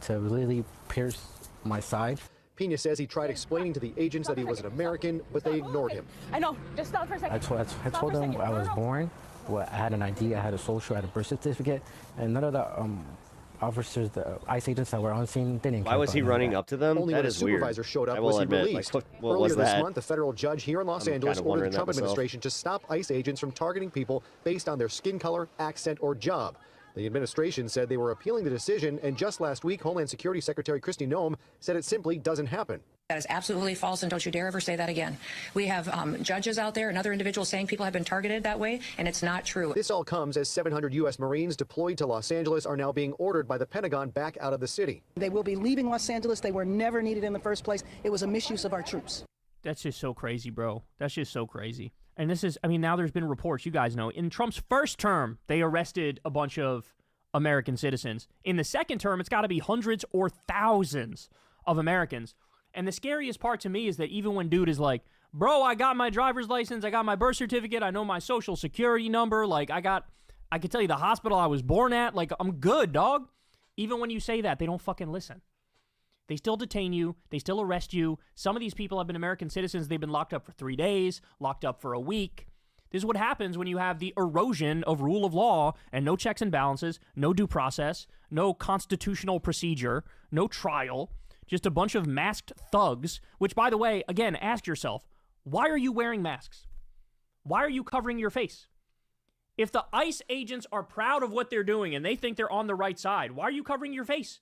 to really pierce my side. Pena says he tried explaining to the agents that he was an American, but they ignored him. I know. Just stop for a second. I told them I was born. Well, I had an ID, I had a social, I had a birth certificate, and none of the officers, the ICE agents that were on scene, didn't. Why was he running up to them? Only when a supervisor showed up was he released. Earlier this month, a federal judge here in Los Angeles ordered the Trump administration to stop ICE agents from targeting people based on their skin color, accent, or job. The administration said they were appealing the decision, and just last week, Homeland Security Secretary Kristi Noem said it simply doesn't happen. That is absolutely false, and don't you dare ever say that again. We have judges out there and other individuals saying people have been targeted that way, and it's not true. This all comes as 700 U.S. Marines deployed to Los Angeles are now being ordered by the Pentagon back out of the city. They will be leaving Los Angeles. They were never needed in the first place. It was a misuse of our troops. That's just so crazy, bro. That's just so crazy. And this is, now there's been reports, you guys know, in Trump's first term, they arrested a bunch of American citizens. In the second term, it's got to be hundreds or thousands of Americans. And the scariest part to me is that even when dude is like, bro, I got my driver's license, I got my birth certificate, I know my social security number, like I can tell you the hospital I was born at, like I'm good, dog. Even when you say that, they don't fucking listen. They still detain you, they still arrest you. Some of these people have been American citizens, they've been locked up for 3 days, locked up for a week. This is what happens when you have the erosion of rule of law and no checks and balances, no due process, no constitutional procedure, no trial, just a bunch of masked thugs, which, by the way, again, ask yourself, why are you wearing masks? Why are you covering your face? If the ICE agents are proud of what they're doing and they think they're on the right side, why are you covering your face?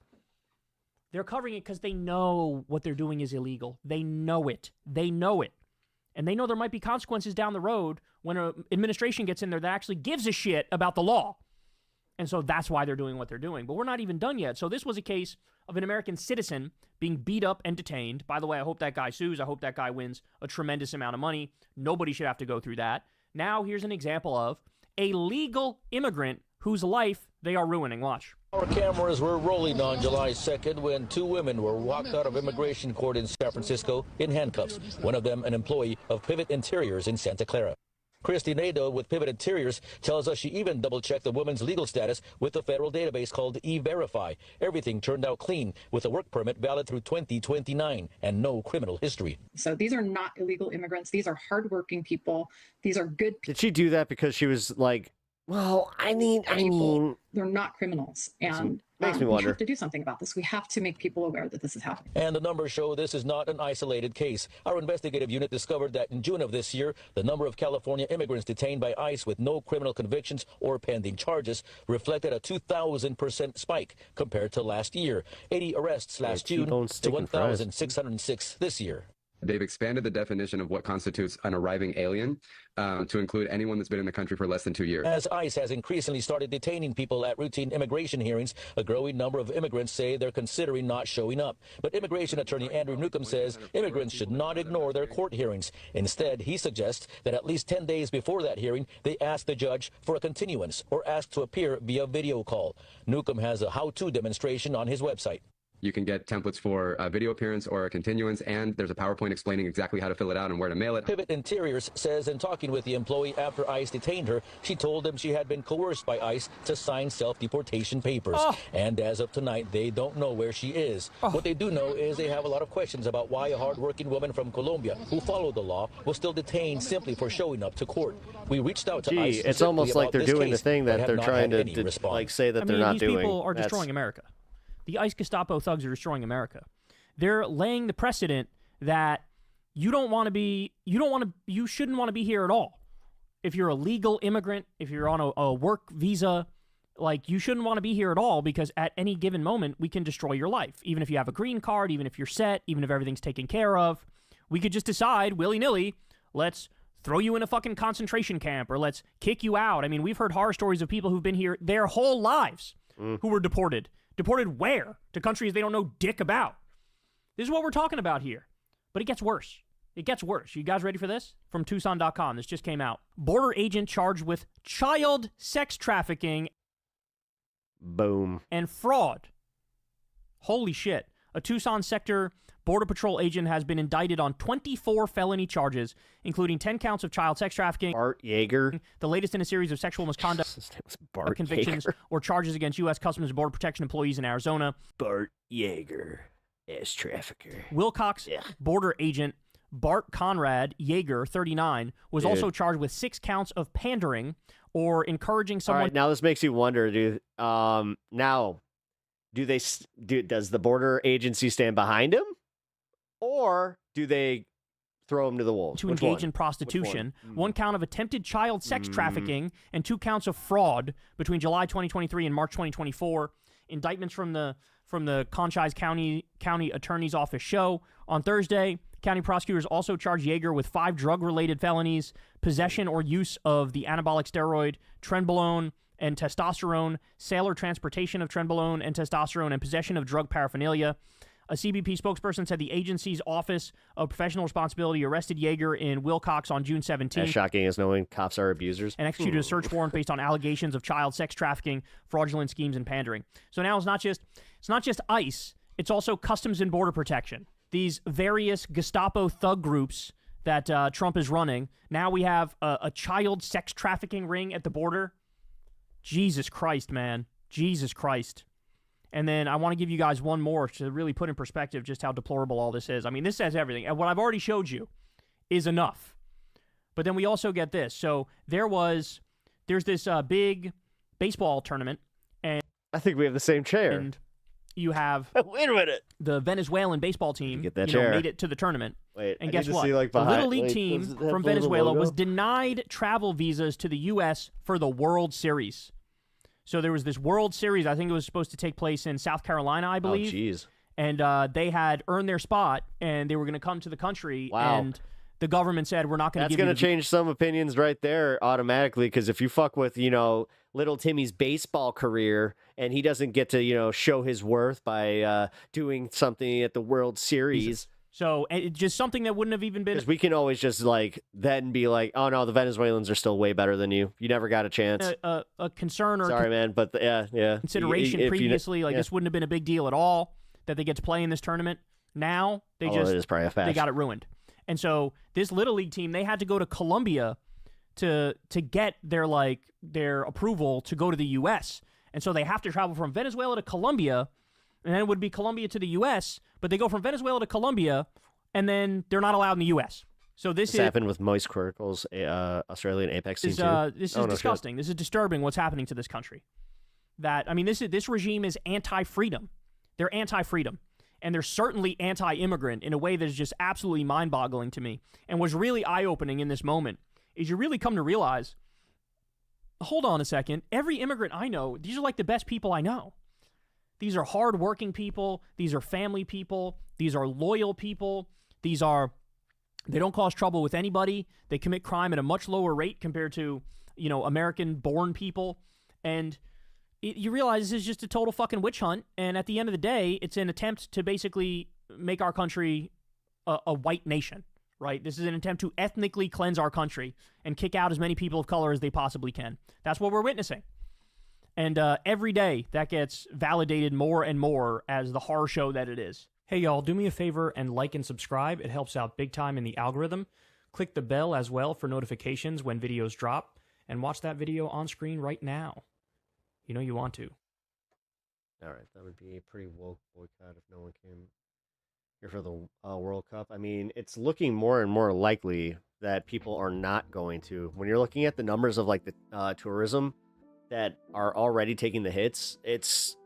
They're covering it because they know what they're doing is illegal. They know it. They know it. And they know there might be consequences down the road when an administration gets in there that actually gives a shit about the law. And so that's why they're doing what they're doing. But we're not even done yet. So this was a case of an American citizen being beat up and detained. By the way, I hope that guy sues. I hope that guy wins a tremendous amount of money. Nobody should have to go through that. Now here's an example of a legal immigrant whose life they are ruining. Watch. Our cameras were rolling on July 2nd when two women were walked out of immigration court in San Francisco in handcuffs, one of them an employee of Pivot Interiors in Santa Clara. Christy Nadeau with Pivot Interiors tells us she even double-checked the woman's legal status with a federal database called E-Verify. Everything turned out clean, with a work permit valid through 2029 and no criminal history. So these are not illegal immigrants. These are hardworking people. These are good people. Did she do that because she was like, well, I mean, they're not criminals, and makes me we wonder. have to do something about this. We have to make people aware that this is happening. And the numbers show this is not an isolated case. Our investigative unit discovered that in June of this year, the number of California immigrants detained by ICE with no criminal convictions or pending charges reflected a 2,000% spike compared to last year. 80 arrests last June to 1,606 this year. They've expanded the definition of what constitutes an arriving alien to include anyone that's been in the country for less than 2 years. As ICE has increasingly started detaining people at routine immigration hearings, a growing number of immigrants say they're considering not showing up. But immigration attorney Andrew Newcomb says immigrants should not ignore their court hearings. Instead, he suggests that at least 10 days before that hearing, they ask the judge for a continuance or ask to appear via video call. Newcomb has a how-to demonstration on his website. You can get templates for a video appearance or a continuance, and there's a PowerPoint explaining exactly how to fill it out and where to mail it. Pivot Interiors says in talking with the employee after ICE detained her, she told them she had been coerced by ICE to sign self-deportation papers. And as of tonight, they don't know where she is. What they do know is they have a lot of questions about why a hard-working woman from Colombia who followed the law was still detained simply for showing up to court. We reached out to ICE. It's almost like they're doing the thing that they're trying to like say that they're not doing. These people are destroying America. The ICE Gestapo thugs are destroying America. They're laying the precedent that you shouldn't want to be here at all. If you're a legal immigrant, if you're on a work visa, like, you shouldn't want to be here at all, because at any given moment, we can destroy your life. Even if you have a green card, even if you're set, even if everything's taken care of, we could just decide willy-nilly, let's throw you in a fucking concentration camp, or let's kick you out. I mean, we've heard horror stories of people who've been here their whole lives who were deported. Deported where? To countries they don't know dick about. This is what we're talking about here. But it gets worse. It gets worse. You guys ready for this? From Tucson.com. This just came out. Border agent charged with child sex trafficking. Boom. And fraud. Holy shit. A Tucson sector Border Patrol agent has been indicted on 24 felony charges, including 10 counts of child sex trafficking. Bart Yeager. The latest in a series of sexual misconduct Bart convictions Yeager. or charges against U.S. Customs and Border Protection employees in Arizona. Bart Yeager, ass trafficker. Wilcox border agent Bart Conrad Yeager, 39, was also charged with 6 counts of pandering or encouraging someone. All right, now this makes you wonder, dude. Now, does the border agency stand behind him? Or do they throw him to the wolves? To engage in prostitution. One count of attempted child sex trafficking and 2 counts of fraud between July 2023 and March 2024. Indictments from the Conchise County Attorney's Office show. On Thursday, county prosecutors also charged Yeager with 5 drug-related felonies, possession or use of the anabolic steroid trenbolone and testosterone, sale or transportation of trenbolone and testosterone, and possession of drug paraphernalia. A CBP spokesperson said the agency's Office of Professional Responsibility arrested Yeager in Wilcox on June 17th. As shocking as knowing cops are abusers. And executed a search warrant based on allegations of child sex trafficking, fraudulent schemes, and pandering. So now it's not just ICE, it's also Customs and Border Protection. These various Gestapo thug groups that Trump is running. Now we have a child sex trafficking ring at the border. Jesus Christ, man. Jesus Christ. And then I want to give you guys one more to really put in perspective just how deplorable all this is. I mean, this says everything. And what I've already showed you is enough. But then we also get this. So there's this big baseball tournament, and I think we have the same chair. And you have wait a minute. The Venezuelan baseball team Get that chair. made it to the tournament. Wait, and I guess need to what? see, like, The behind- Little League wait, team does it have from the little Venezuela logo? was denied travel visas to the U.S. for the World Series. So there was this World Series. I think it was supposed to take place in South Carolina, I believe. Oh, jeez. And they had earned their spot, and they were going to come to the country. Wow. And the government said, we're not going to That's give you going to change some opinions right there automatically, because if you fuck with, little Timmy's baseball career and he doesn't get to, show his worth by doing something at the World Series. So it's just something that wouldn't have even been... Because we can always just, then be like, oh, no, the Venezuelans are still way better than you. You never got a chance. A concern or Sorry, man, but yeah. consideration previously. This wouldn't have been a big deal at all that they get to play in this tournament. Now, it is probably a fact. They got it ruined. And so this Little League team, they had to go to Colombia to get their approval to go to the U.S. And so they have to travel from Venezuela to Colombia, and then it would be Colombia to the U.S., but they go from Venezuela to Colombia, and then they're not allowed in the U.S. So this happened with Moist Quirkle's Australian Apex team, too. This is disgusting. This is disturbing what's happening to this country. This regime is anti-freedom. They're anti-freedom. And they're certainly anti-immigrant in a way that is just absolutely mind-boggling to me. And what's really eye-opening in this moment is you really come to realize, hold on a second, every immigrant I know, these are like the best people I know. These are hard-working people. These are family people. These are loyal people. They don't cause trouble with anybody. They commit crime at a much lower rate compared to, American-born people. And you realize this is just a total fucking witch hunt, and at the end of the day, it's an attempt to basically make our country a white nation, right? This is an attempt to ethnically cleanse our country and kick out as many people of color as they possibly can. That's what we're witnessing. And every day, that gets validated more and more as the horror show that it is. Hey, y'all, do me a favor and like and subscribe. It helps out big time in the algorithm. Click the bell as well for notifications when videos drop, and watch that video on screen right now. You know you want to. All right, that would be a pretty woke boycott if no one came here for the World Cup. I mean, it's looking more and more likely that people are not going to. When you're looking at the numbers of the tourism that are already taking the hits, it's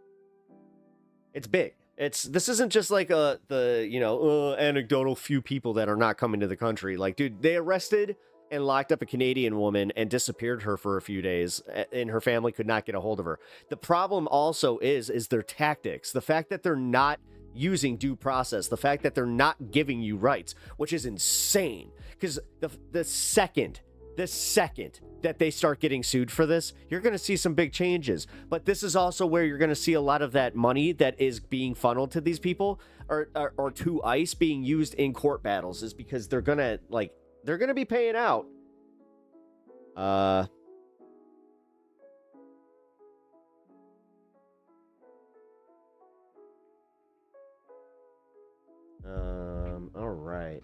big. This isn't just like anecdotal few people that are not coming to the country. Like, dude, they arrested and locked up a Canadian woman and disappeared her for a few days, and her family could not get a hold of her. The problem also is their tactics. The fact that they're not using due process, the fact that they're not giving you rights, which is insane. Because the second that they start getting sued for this, you're going to see some big changes. But this is also where you're going to see a lot of that money that is being funneled to these people or to ICE being used in court battles, is because they're going to be paying out. All right.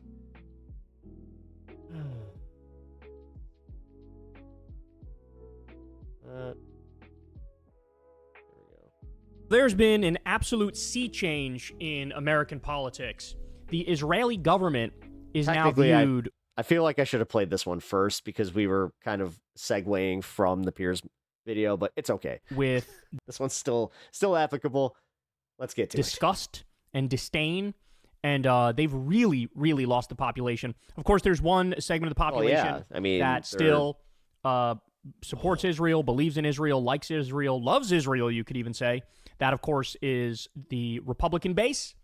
There's been an absolute sea change in American politics. The Israeli government is now viewed... I feel like I should have played this one first because we were kind of segueing from the Piers video, but it's okay. With this one's still applicable. Let's get to disgust and disdain, and they've really, really lost the population. Of course, there's one segment of the population that still supports Israel, believes in Israel, likes Israel, loves Israel, you could even say. That, of course, is the Republican base.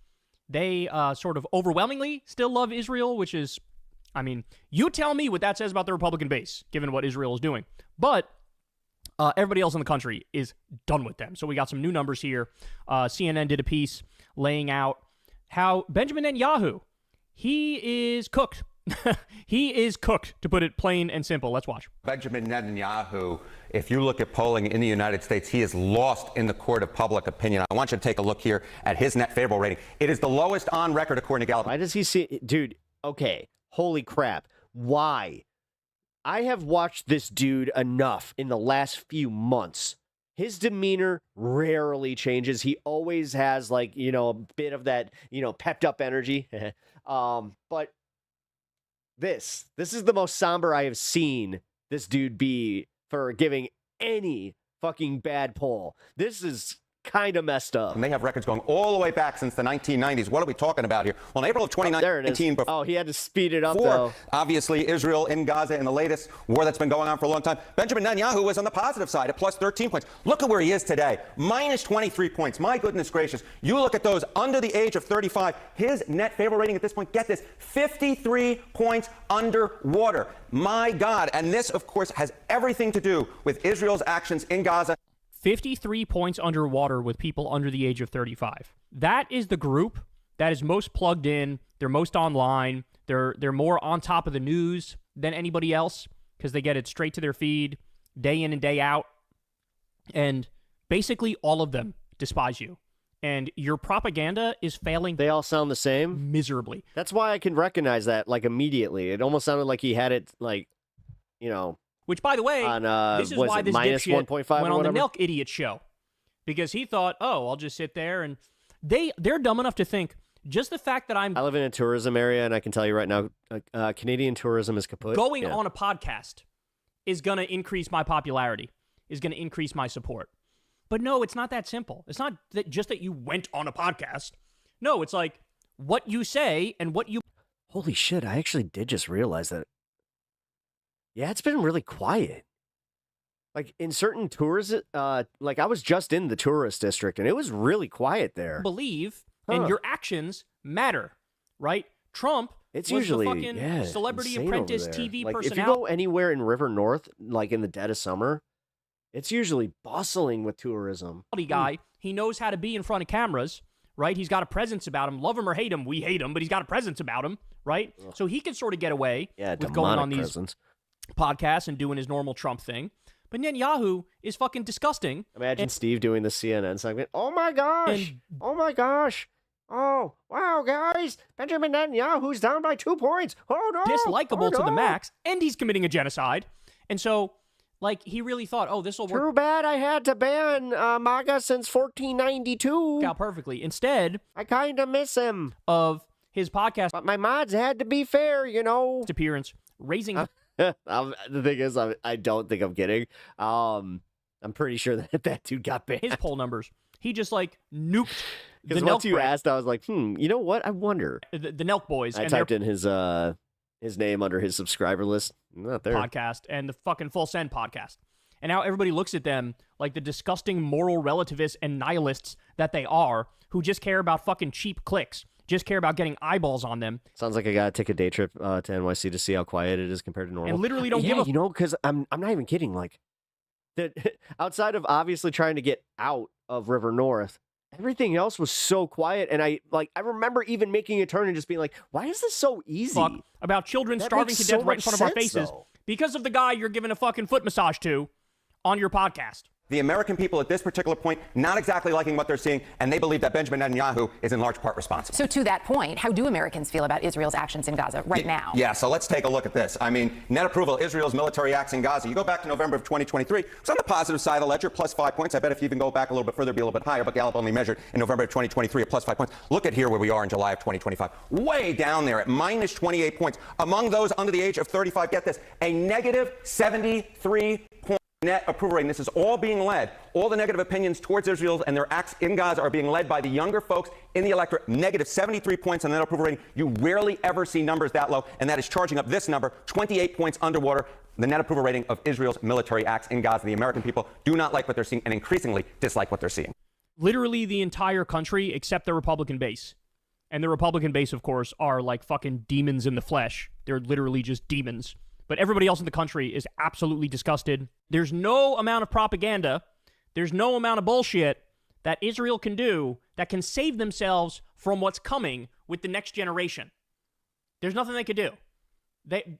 They sort of overwhelmingly still love Israel, which is, I mean, you tell me what that says about the Republican base, given what Israel is doing. But everybody else in the country is done with them. So we got some new numbers here. CNN did a piece laying out how Benjamin Netanyahu, he is cooked. He is cooked, to put it plain and simple. Let's watch. Benjamin Netanyahu, if you look at polling in the United States, he is lost in the court of public opinion. I want you to take a look here at his net favorable rating. It is the lowest on record according to Gallup. Why does he see... Dude, okay, holy crap. Why? I have watched this dude enough in the last few months. His demeanor rarely changes. He always has, like, a bit of that, pepped up energy. But This is the most somber I have seen this dude be for giving any fucking bad poll. This is kind of messed up. And they have records going all the way back since the 1990s. What are we talking about here? Well, in April of 2019, oh, he had to speed it up, though. Obviously, Israel in Gaza in the latest war that's been going on for a long time. Benjamin Netanyahu was on the positive side at plus 13 points. Look at where he is today. Minus 23 points. My goodness gracious. You look at those under the age of 35. His net favorable rating at this point, get this, 53 points underwater. My God. And this, of course, has everything to do with Israel's actions in Gaza. 53 points underwater with people under the age of 35. That is the group that is most plugged in. They're most online. They're more on top of the news than anybody else because they get it straight to their feed day in and day out. And basically all of them despise you. And your propaganda is failing. They all sound the same? Miserably. That's why I can recognize that, like, immediately. It almost sounded like he had it, like, you know... Which, by the way, this is why this dipshit went on the Nelk Idiot show. Because he thought, oh, I'll just sit there. And they're dumb enough to think, just the fact that I live in a tourism area, and I can tell you right now, Canadian tourism is kaput. Going on a podcast is going to increase my popularity, is going to increase my support. But no, it's not that simple. It's not just that you went on a podcast. No, it's like what you say and what you... Holy shit, I actually did just realize that. Yeah, it's been really quiet. Like, in certain tourist, like, I was just in the tourist district, and it was really quiet there. Believe, and your actions matter, right? Trump it's was usually, the fucking Celebrity Apprentice TV like, personality. if you go anywhere in River North, like in the dead of summer, it's usually bustling with tourism. Guy, he knows how to be in front of cameras, right? He's got a presence about him. Love him or hate him, we hate him, but he's got a presence about him, right? Ugh. So he can sort of get away with going on these podcasts and doing his normal Trump thing. But Netanyahu is fucking disgusting. Imagine Steve doing the CNN segment. Oh my gosh! Oh my gosh! Oh, wow, guys! Benjamin Netanyahu's down by 2 points. Oh no! Dislikable to the max, and he's committing a genocide. And so, like, he really thought, oh, this will work. Too bad I had to ban MAGA since 1492. Out perfectly. Instead, I kind of miss him. Of his podcast. But my mods had to be fair, you know. Appearance, raising... the thing is, I don't think I'm kidding. I'm pretty sure that dude got banned. His poll numbers. He just, like, nuked because once you asked, I was like, you know what? I wonder. The Nelk Boys. I typed in his name under his subscriber list. Not there. Podcast and the fucking Full Send podcast. And now everybody looks at them like the disgusting moral relativists and nihilists that they are, who just care about fucking cheap clicks. Just care about getting eyeballs on them. Sounds like I gotta take a day trip to NYC to see how quiet it is compared to normal. And literally don't give a... you know, because I'm not even kidding. Like, that outside of obviously trying to get out of River North, everything else was so quiet. And I remember even making a turn and just being like, why is this so easy? Fuck about children starving to death right in front of our faces because of the guy you're giving a fucking foot massage to on your podcast. The American people at this particular point not exactly liking what they're seeing, and they believe that Benjamin Netanyahu is in large part responsible. So to that point, how do Americans feel about Israel's actions in Gaza right now? Yeah, so let's take a look at this. I mean, net approval, Israel's military acts in Gaza. You go back to November of 2023, it's on the positive side of the ledger, plus 5 points. I bet if you even go back a little bit further, it'd be a little bit higher, but Gallup only measured in November of 2023 at plus 5 points. Look at here where we are in July of 2025. Way down there at minus 28 points. Among those under the age of 35, get this, a negative 73 points. Net approval rating. This is all being led. All the negative opinions towards Israel and their acts in Gaza are being led by the younger folks in the electorate. Negative 73 points on the net approval rating. You rarely ever see numbers that low, and that is charging up this number, 28 points underwater. The net approval rating of Israel's military acts in Gaza. The American people do not like what they're seeing and increasingly dislike what they're seeing. Literally the entire country except the Republican base. And the Republican base, of course, are like fucking demons in the flesh. They're literally just demons. But everybody else in the country is absolutely disgusted. There's no amount of propaganda, there's no amount of bullshit that Israel can do that can save themselves from what's coming with the next generation. There's nothing they could do.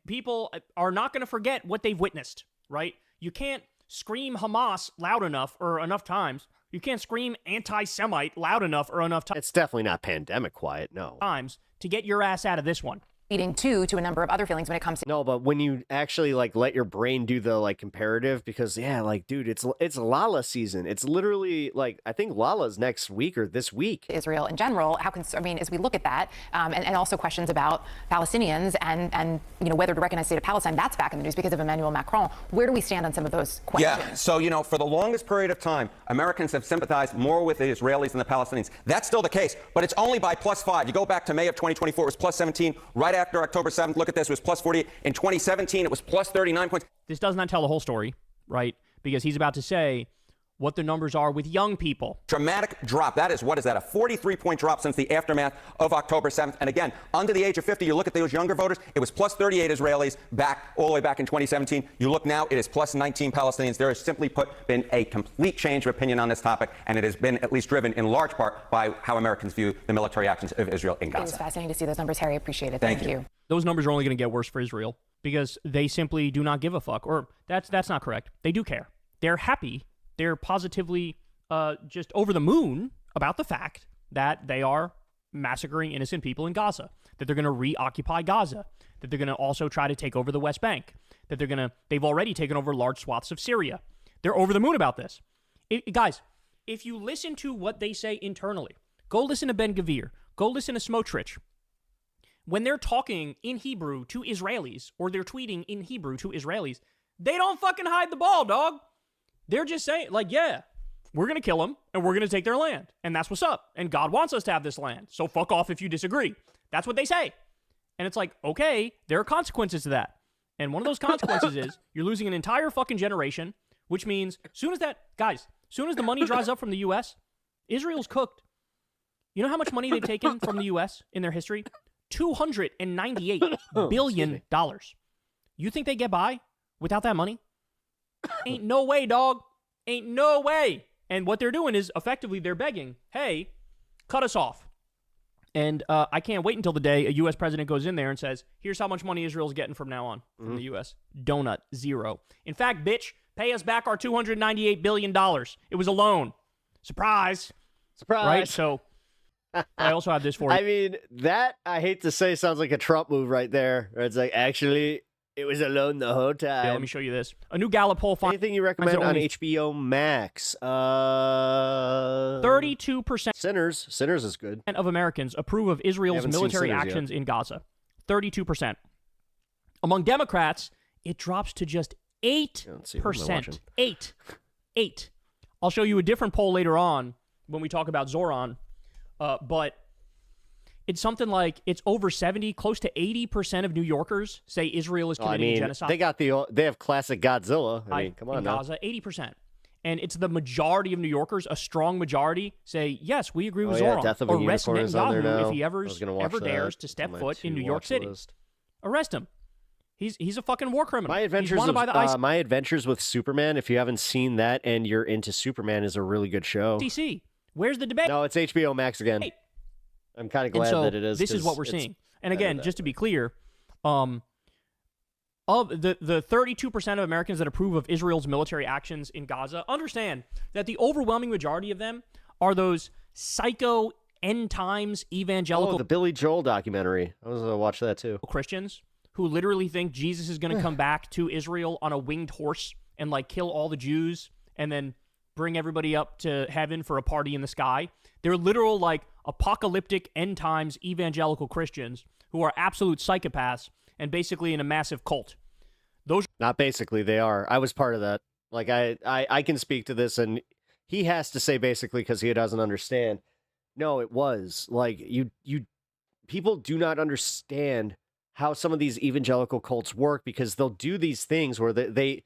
People are not going to forget what they've witnessed, right? You can't scream Hamas loud enough or enough times. You can't scream anti-Semite loud enough or enough times. It's definitely not pandemic quiet, no. Times to get your ass out of this one. leading to a number of other feelings when it comes to No, but when you actually like let your brain do the like comparative, because yeah, like dude, it's Lala season. It's literally like I think Lala's next week or this week. Israel in general, as we look at that, and also questions about Palestinians and whether to recognize the state of Palestine, that's back in the news because of Emmanuel Macron. Where do we stand on some of those questions? Yeah, so for the longest period of time, Americans have sympathized more with the Israelis than the Palestinians. That's still the case, but it's only by +5. You go back to May of 2024, it was +17. Right after October 7th, look at this, it was +48. In 2017, it was +39 points. This does not tell the whole story, right? Because he's about to say what the numbers are with young people. Dramatic drop. That is, what is that? A 43-point drop since the aftermath of October 7th. And again, under the age of 50, you look at those younger voters, it was +38 Israelis all the way back in 2017. You look now, it is +19 Palestinians. There has simply been a complete change of opinion on this topic, and it has been at least driven in large part by how Americans view the military actions of Israel in Gaza. It was fascinating to see those numbers, Harry. Appreciate it. Thank you. Those numbers are only going to get worse for Israel because they simply do not give a fuck. Or that's not correct. They do care. They're happy. They're positively just over the moon about the fact that they are massacring innocent people in Gaza, that they're going to reoccupy Gaza, that they're going to also try to take over the West Bank, that they've already taken over large swaths of Syria. They're over the moon about this. Guys, if you listen to what they say internally, go listen to Ben-Gvir, go listen to Smotrich. When they're talking in Hebrew to Israelis, or they're tweeting in Hebrew to Israelis, they don't fucking hide the ball, dog. They're just saying, like, yeah, we're going to kill them, and we're going to take their land. And that's what's up. And God wants us to have this land. So fuck off if you disagree. That's what they say. And it's like, okay, there are consequences to that. And one of those consequences is you're losing an entire fucking generation, which means soon as the money dries up from the U.S., Israel's cooked. You know how much money they've taken from the U.S. in their history? $298 billion. You think they get by without that money? Ain't no way, dog. Ain't no way. And what they're doing is effectively they're begging, hey, cut us off. And I can't wait until the day a U.S. president goes in there and says, here's how much money Israel's getting from now on from the U.S. Donut, zero. In fact, bitch, pay us back our $298 billion. It was a loan. Surprise. Right? So I also have this for you. I mean, that, I hate to say, sounds like a Trump move right there. Where it's like, actually, it was a loan the whole time. Yeah, let me show you this. A new Gallup poll finds anything you recommend on HBO Max? 32%. Sinners is good. Of Americans approve of Israel's military actions in Gaza. 32%. Among Democrats, it drops to just 8%. 8. I'll show you a different poll later on when we talk about Zoran. But it's something like it's over 70, close to 80% of New Yorkers say Israel is committing genocide. They have classic Godzilla. I mean, come on now. Gaza, 80%. And it's the majority of New Yorkers, a strong majority, say, yes, we agree with Zoran. Death of a Arrest Unicorn is on there now. Netanyahu if he ever dares to step foot in New York City. Arrest him. He's a fucking war criminal. My Adventures with Superman, if you haven't seen that and you're into Superman, is a really good show. DC. Where's the debate? No, it's HBO Max again. Hey. I'm kind of glad that it is. This is what we're seeing. And again, just to be clear, of the 32% of Americans that approve of Israel's military actions in Gaza, understand that the overwhelming majority of them are those psycho end times evangelical. Oh, the Billy Joel documentary. I was going to watch that too. Christians who literally think Jesus is going to come back to Israel on a winged horse and like kill all the Jews and then bring everybody up to heaven for a party in the sky. They're literal like apocalyptic end times evangelical Christians who are absolute psychopaths and basically in a massive cult. Not basically, they are. I was part of that. Like I can speak to this, and he has to say basically because he doesn't understand. No, it was like you people do not understand how some of these evangelical cults work because they'll do these things where they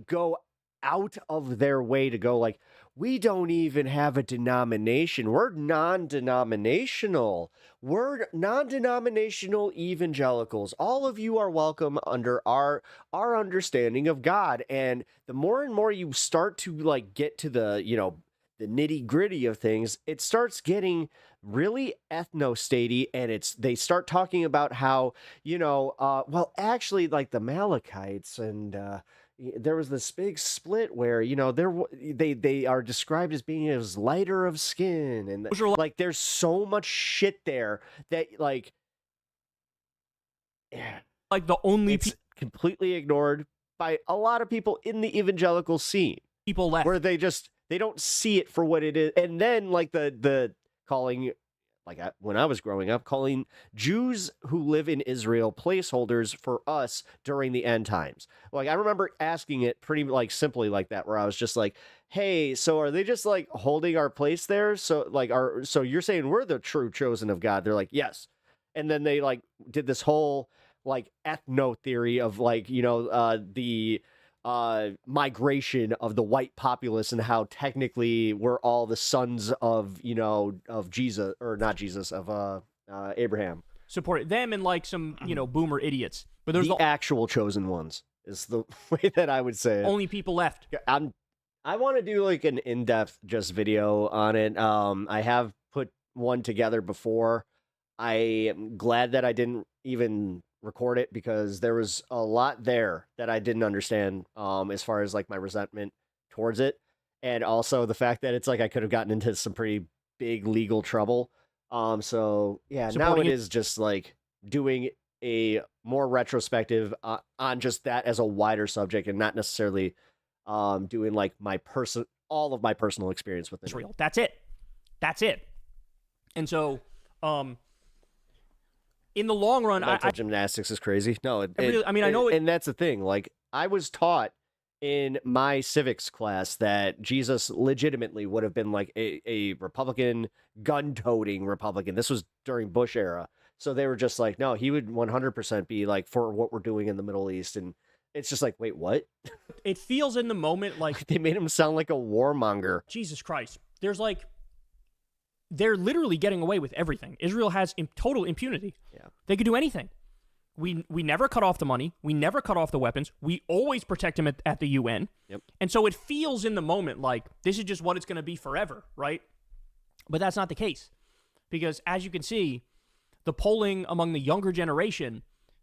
go out of their way to go like, we don't even have a denomination. We're non-denominational. We're non-denominational evangelicals. All of you are welcome under our understanding of God. And the more and more you start to like get to the, the nitty-gritty of things, it starts getting really ethno-statey, and they start talking about how, well, actually, like the Amalekites and there was this big split where they are described as being as lighter of skin, and like there's so much shit there that like like the only it's completely ignored by a lot of people in the evangelical scene. People left where they don't see it for what it is. And then like the calling, like when I was growing up, calling Jews who live in Israel placeholders for us during the end times. Like I remember asking it pretty like simply like that, where I was just like, hey, so are they just like holding our place there? So like so you're saying we're the true chosen of God? They're like, yes. And then they like did this whole like ethno theory of like, the migration of the white populace and how technically we're all the sons of, of Jesus, or not Jesus, of Abraham. Supported them and like some, boomer idiots. But there's the actual chosen ones is the way that I would say it. Only people left. I want to do like an in-depth just video on it. I have put one together before. I am glad that I didn't even record it because there was a lot there that I didn't understand as far as like my resentment towards it, and also the fact that it's like I could have gotten into some pretty big legal trouble. So yeah, now it is just like doing a more retrospective on just that as a wider subject, and not necessarily doing like all of my personal experience with Israel. That's it. And so in the long run, mental gymnastics is crazy. No, I know and that's the thing. Like I was taught in my civics class that Jesus legitimately would have been like a Republican, gun-toting Republican. This was during Bush era, so they were just like, no, he would 100% be like for what we're doing in the Middle East, and it's just like, wait, what? It feels in the moment like they made him sound like a warmonger. Jesus Christ, they're literally getting away with everything. Israel has total impunity. Yeah. They could do anything. We never cut off the money. We never cut off the weapons. We always protect them at the UN. Yep. And so it feels in the moment like this is just what it's going to be forever, right? But that's not the case. Because as you can see, the polling among the younger generation,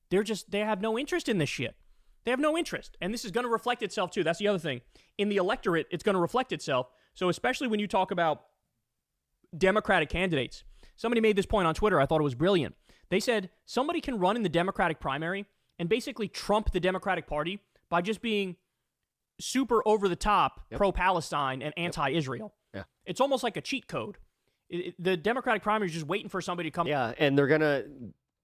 they have no interest in this shit. They have no interest. And this is going to reflect itself too. That's the other thing. In the electorate, it's going to reflect itself. So especially when you talk about Democratic candidates. Somebody made this point on Twitter. I thought it was brilliant. They said somebody can run in the Democratic primary and basically trump the Democratic Party by just being super over the top pro-Palestine and anti-Israel. Yeah. It's almost like a cheat code. The Democratic primary is just waiting for somebody to come. Yeah, and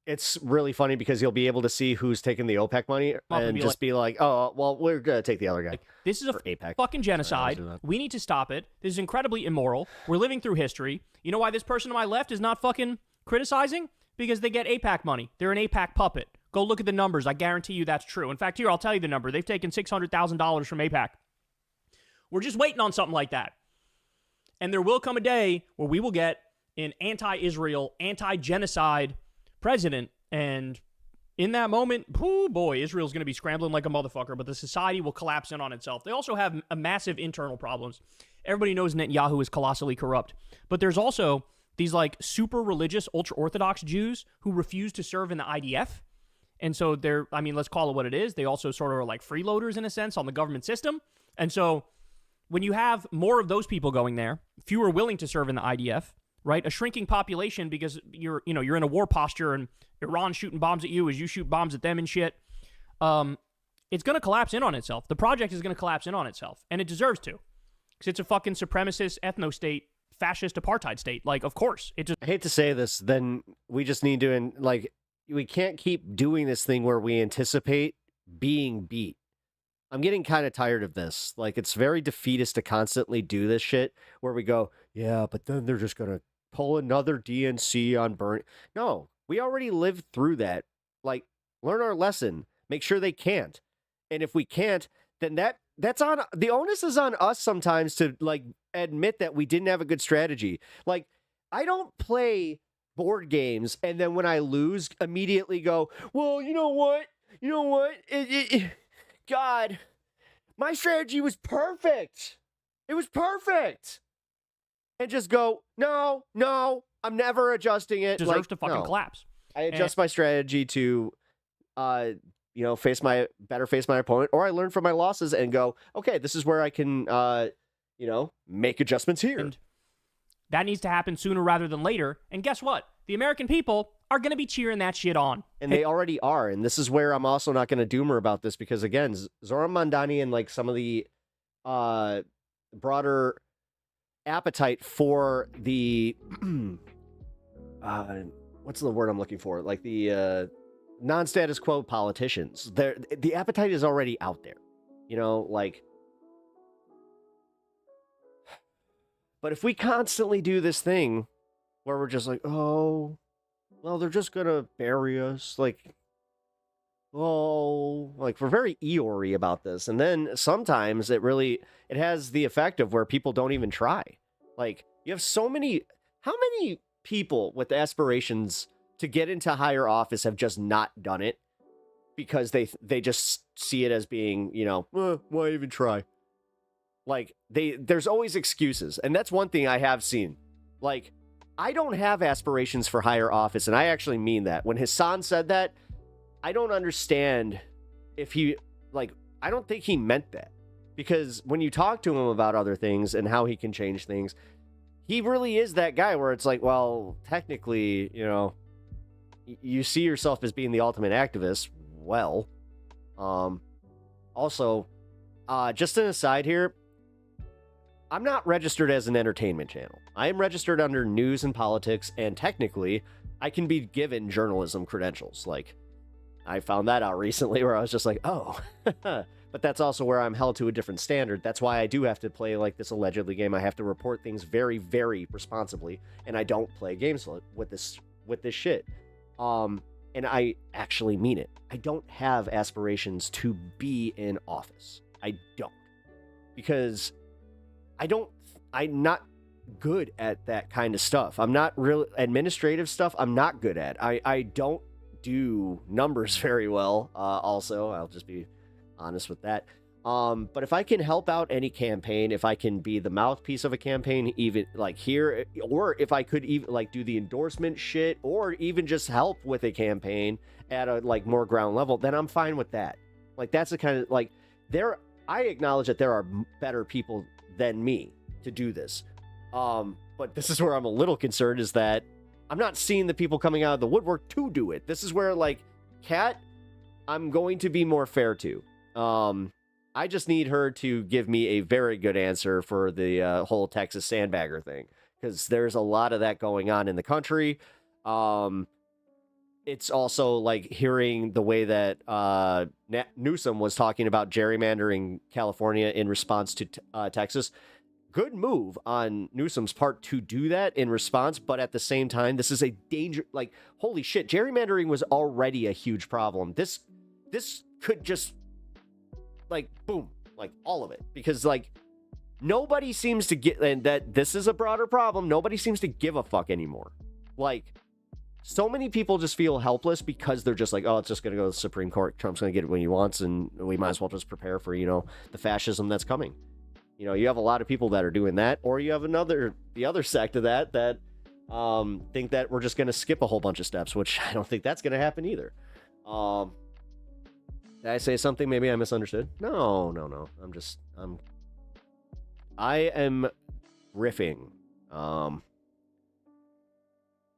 it's really funny because you'll be able to see who's taking the OPEC money and just be like, oh, well, we're going to take the other guy. This is a APEC. Fucking genocide. We need to stop it. This is incredibly immoral. We're living through history. You know why this person to my left is not fucking criticizing? Because they get APAC money. They're an APAC puppet. Go look at the numbers. I guarantee you that's true. In fact, here, I'll tell you the number. They've taken $600,000 from APAC. We're just waiting on something like that. And there will come a day where we will get an anti-Israel, anti-genocide president, and in that moment, oh boy, Israel's going to be scrambling like a motherfucker, but the society will collapse in on itself. They also have a massive internal problems. Everybody knows Netanyahu is colossally corrupt, but there's also these like super religious, ultra-Orthodox Jews who refuse to serve in the IDF, and so let's call it what it is. They also sort of are like freeloaders in a sense on the government system, and so when you have more of those people going there, fewer willing to serve in the IDF, right? A shrinking population because you're in a war posture and Iran shooting bombs at you as you shoot bombs at them and shit. It's going to collapse in on itself. The project is going to collapse in on itself, and it deserves to, because it's a fucking supremacist ethno state, fascist apartheid state. Like, of course, it just. I hate to say this, then we just need to we can't keep doing this thing where we anticipate being beat. I'm getting kind of tired of this. Like, it's very defeatist to constantly do this shit where we go, yeah, but then they're just going to pull another DNC on burn. No, we already lived through that. Like, learn our lesson. Make sure they can't. And if we can't, then that's on the onus is on us sometimes to like admit that we didn't have a good strategy. Like, I don't play board games and then when I lose immediately go, well, you know what? God, my strategy was perfect. It was perfect. And just go, no, I'm never adjusting it. Deserves to fucking collapse. I adjust my strategy to, face my opponent, or I learn from my losses and go, okay, this is where I can, make adjustments here. And that needs to happen sooner rather than later. And guess what? the American people are going to be cheering that shit on. And they already are. And this is where I'm also not going to doom her about this because, again, Zoran Mandani and like some of the broader appetite for the what's the word I'm looking for? Like the non-status quo politicians. The appetite is already out there. You know, like, but if we constantly do this thing where we're just like, oh, well, they're just gonna bury us, like, oh, like we're very Eeyore about this, and then sometimes it has the effect of where people don't even try. Like, you have so many, how many people with aspirations to get into higher office have just not done it because they just see it as being, you know, why even try? Like, there's always excuses, and that's one thing I have seen. Like, I don't have aspirations for higher office, and I actually mean that. When Hassan said that, I don't understand if he, like, I don't think he meant that. Because when you talk to him about other things and how he can change things, he really is that guy where it's like, well, technically, you know, you see yourself as being the ultimate activist. Well, also, just an aside here, I'm not registered as an entertainment channel. I am registered under news and politics, and technically, I can be given journalism credentials. Like, I found that out recently where I was just like, oh. But that's also where I'm held to a different standard. That's why I do have to play like this allegedly game. I have to report things very, very responsibly, and I don't play games with this shit. And I actually mean it. I don't have aspirations to be in office. I don't. Because I'm not good at that kind of stuff. I'm not real administrative stuff. I'm not good at. I don't do numbers very well. Also, I'll just be honest with that. But if I can help out any campaign, if I can be the mouthpiece of a campaign, even like here, or if I could even like do the endorsement shit, or even just help with a campaign at a like more ground level, then I'm fine with that. Like, that's the kind of like I acknowledge that there are better people than me to do this. But this is where I'm a little concerned, is that I'm not seeing the people coming out of the woodwork to do it. This is where, like, Kat, I'm going to be more fair to. I just need her to give me a very good answer for the whole Texas sandbagger thing, because there's a lot of that going on in the country. It's also like hearing the way that Newsom was talking about gerrymandering California in response to Texas. Good move on Newsom's part to do that in response, but at the same time, this is a danger. Like, holy shit, gerrymandering was already a huge problem. This could just, like, boom, like, all of it. Because, like, nobody seems to get, and that this is a broader problem, nobody seems to give a fuck anymore. Like, so many people just feel helpless because they're just like, oh, it's just going to go to the Supreme Court. Trump's going to get it when he wants, and we might as well just prepare for, you know, the fascism that's coming. You know, you have a lot of people that are doing that, or you have the other sect of that think that we're just going to skip a whole bunch of steps, which I don't think that's going to happen either. Did I say something maybe I misunderstood? No. I am riffing. And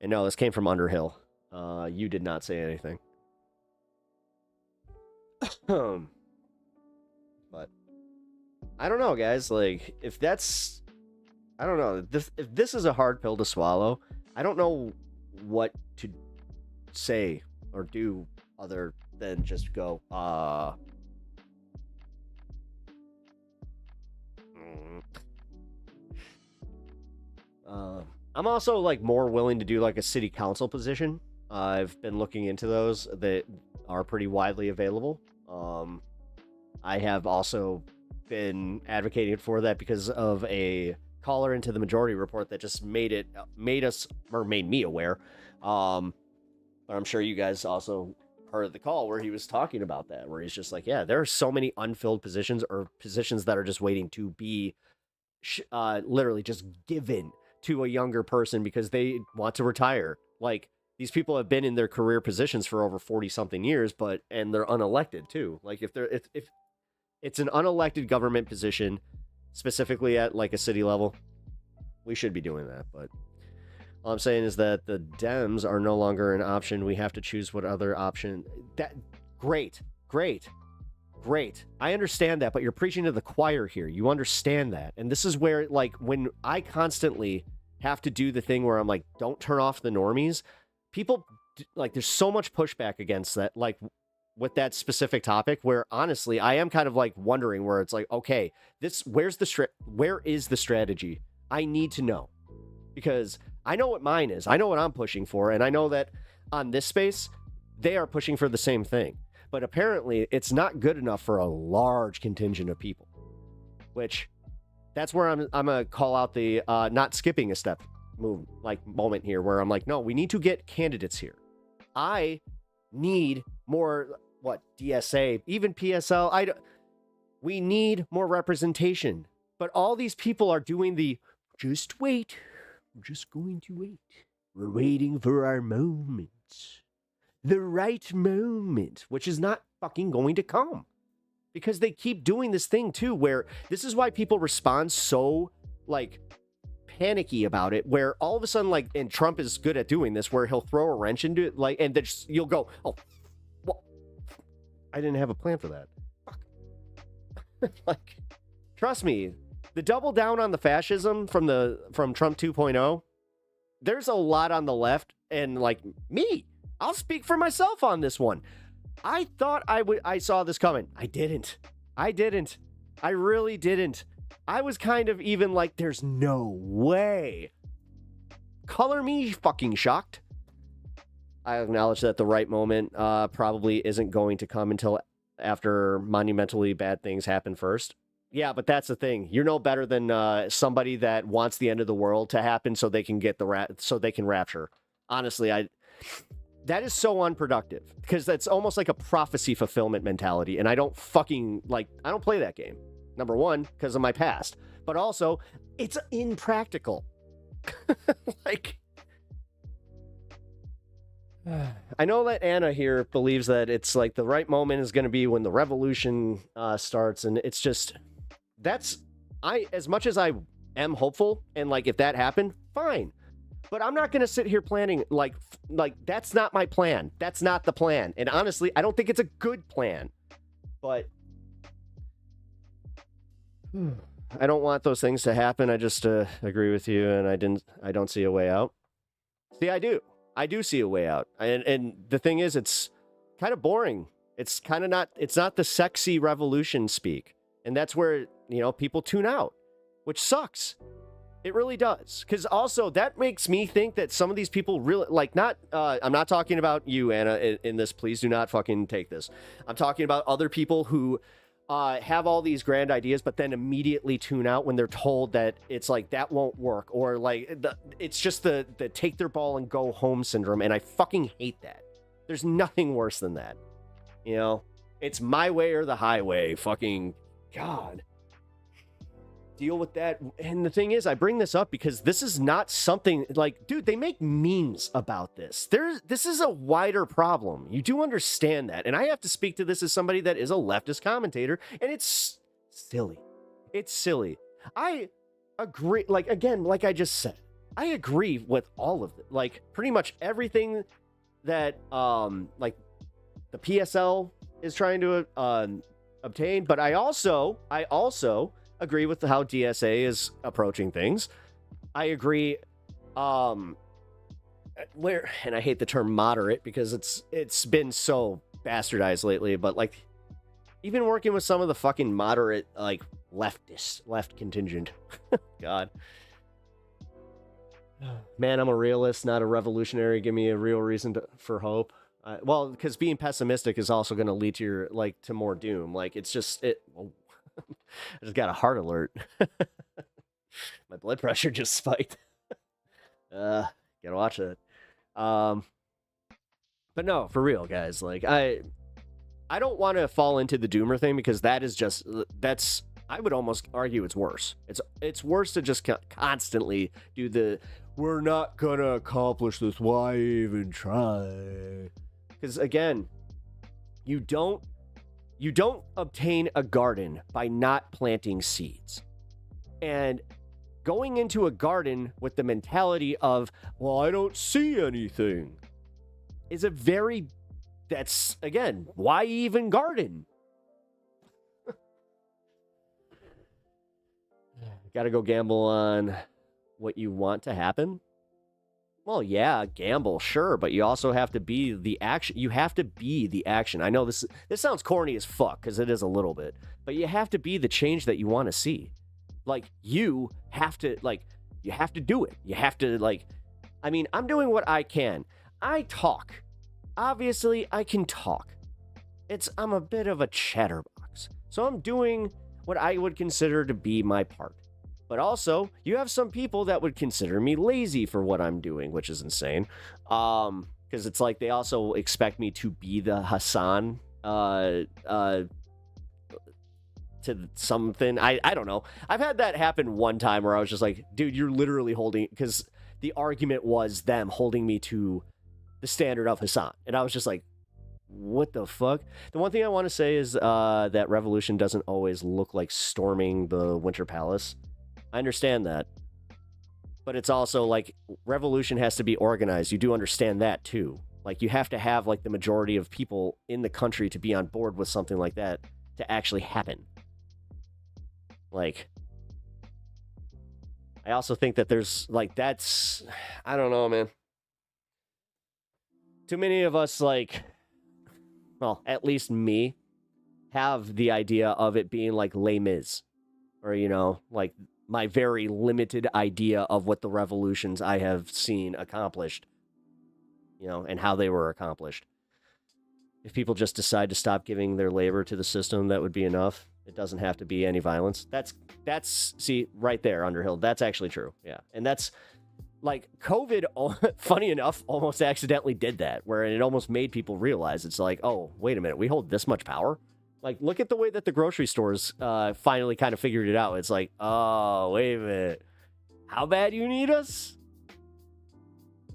no, this came from Underhill. You did not say anything. But I don't know, guys. Like, if that's, I don't know. If this is a hard pill to swallow, I don't know what to say or do other than just go, I'm also like more willing to do like a city council position. I've been looking into those that are pretty widely available. I have also been advocating for that because of a caller into the Majority Report that just made me aware. But I'm sure you guys also heard the call where he was talking about that, where he's just like, yeah, there are so many unfilled positions or positions that are just waiting to be literally just given to a younger person because they want to retire. Like, these people have been in their career positions for over 40 something years, and they're unelected too. Like, if it's an unelected government position, specifically at like a city level, we should be doing that. But All I'm saying is that the Dems are no longer an option. We have to choose what other option. Great. I understand that, but you're preaching to the choir here. You understand that. And this is where, like, when I constantly have to do the thing where I'm like, don't turn off the normies, people, like, there's so much pushback against that, like, with that specific topic, where honestly, I am kind of like wondering where it's like, okay, where is the strategy? I need to know. Because I know what mine is. I know what I'm pushing for. And I know that on this space, they are pushing for the same thing. But apparently, it's not good enough for a large contingent of people. Which, that's where I'm going to call out the not skipping a step moment here, where I'm like, no, we need to get candidates here. I need more, DSA, even PSL. We need more representation. But all these people are doing just wait. We're just going to wait. We're waiting for our moment. The right moment, which is not fucking going to come. Because they keep doing this thing too, where this is why people respond so, like, panicky about it, where all of a sudden, like, and Trump is good at doing this, where he'll throw a wrench into it, like, and then you'll go, oh, well, I didn't have a plan for that. Fuck. Like, trust me, the double down on the fascism from Trump 2.0, there's a lot on the left, and, like, me, I'll speak for myself on this one. I thought I saw this coming. I didn't. I really didn't. I was kind of even like, there's no way. Color me fucking shocked. I acknowledge that the right moment probably isn't going to come until after monumentally bad things happen first. Yeah, but that's the thing. You're no better than somebody that wants the end of the world to happen so they can get so they can rapture. Honestly, that is so unproductive, because that's almost like a prophecy fulfillment mentality, and I don't play that game. Number one, because of my past, but also it's impractical. Like, I know that Anna here believes that it's like the right moment is going to be when the revolution starts, and it's just as much as I am hopeful, and like if that happened, fine. But I'm not going to sit here planning like that's not my plan. That's not the plan. And honestly, I don't think it's a good plan. But I don't want those things to happen. I just agree with you, and I don't see a way out. See, I do. I do see a way out. And the thing is, it's kind of boring. It's kind of not the sexy revolution speak. And that's where, people tune out, which sucks. It really does. Because also, that makes me think that some of these people really, I'm not talking about you, Anna, in this. Please do not fucking take this. I'm talking about other people who have all these grand ideas, but then immediately tune out when they're told that it's like, that won't work. Or like, it's just the take their ball and go home syndrome. And I fucking hate that. There's nothing worse than that. It's my way or the highway. Fucking God. Deal with that. And the thing is, I bring this up because this is not something like, dude, they make memes about this. This is a wider problem. You do understand that. And I have to speak to this as somebody that is a leftist commentator, and it's silly. It's silly. I agree. Like, again, like I just said, I agree with all of it. Like, pretty much everything that, like, the PSL is trying to obtain. But I also agree with how DSA is approaching things. I agree and I hate the term moderate because it's been so bastardized lately, but like even working with some of the fucking moderate like left contingent. God. Man, I'm a realist, not a revolutionary. Give me a real reason for hope. Well, because being pessimistic is also going to lead to to more doom. Like it's just I just got a heart alert. My blood pressure just spiked. Gotta watch it. But no, for real, guys. Like I don't want to fall into the doomer thing because that's I would almost argue it's worse. It's worse to just constantly do we're not gonna accomplish this. Why even try? Because again, you don't obtain a garden by not planting seeds. And going into a garden with the mentality of, well, I don't see anything, is a very, that's, again, why even garden? Got to go gamble on what you want to happen? Well, yeah, gamble, sure, but you also have to be the action. You have to be the action. I know this sounds corny as fuck, because it is a little bit, but you have to be the change that you want to see. Like, you have to do it. You have to, like, I mean, I'm doing what I can. I talk. Obviously, I can talk. I'm a bit of a chatterbox. So I'm doing what I would consider to be my part. But also, you have some people that would consider me lazy for what I'm doing, which is insane. Because it's like they also expect me to be the Hassan to something. I don't know. I've had that happen one time where I was just like, dude, you're literally holding, because the argument was them holding me to the standard of Hassan. And I was just like, what the fuck? The one thing I want to say is that revolution doesn't always look like storming the Winter Palace. I understand that. But it's also like revolution has to be organized. You do understand that too. Like, you have to have like the majority of people in the country to be on board with something like that to actually happen. Like, I also think that there's like, that's, I don't know, man. Too many of us, like, well, at least me, have the idea of it being like Les Mis, or, you know, like my very limited idea of what the revolutions I have seen accomplished, you know, and how they were accomplished. If people just decide to stop giving their labor to the system, that would be enough. It doesn't have to be any violence. That's see, right there, Underhill, that's actually true. Yeah. And that's like COVID, funny enough, almost accidentally did that, where it almost made people realize it's like, oh, wait a minute, we hold this much power? Like, look at the way that the grocery stores finally kind of figured it out. It's like, oh, wait a minute. How bad you need us?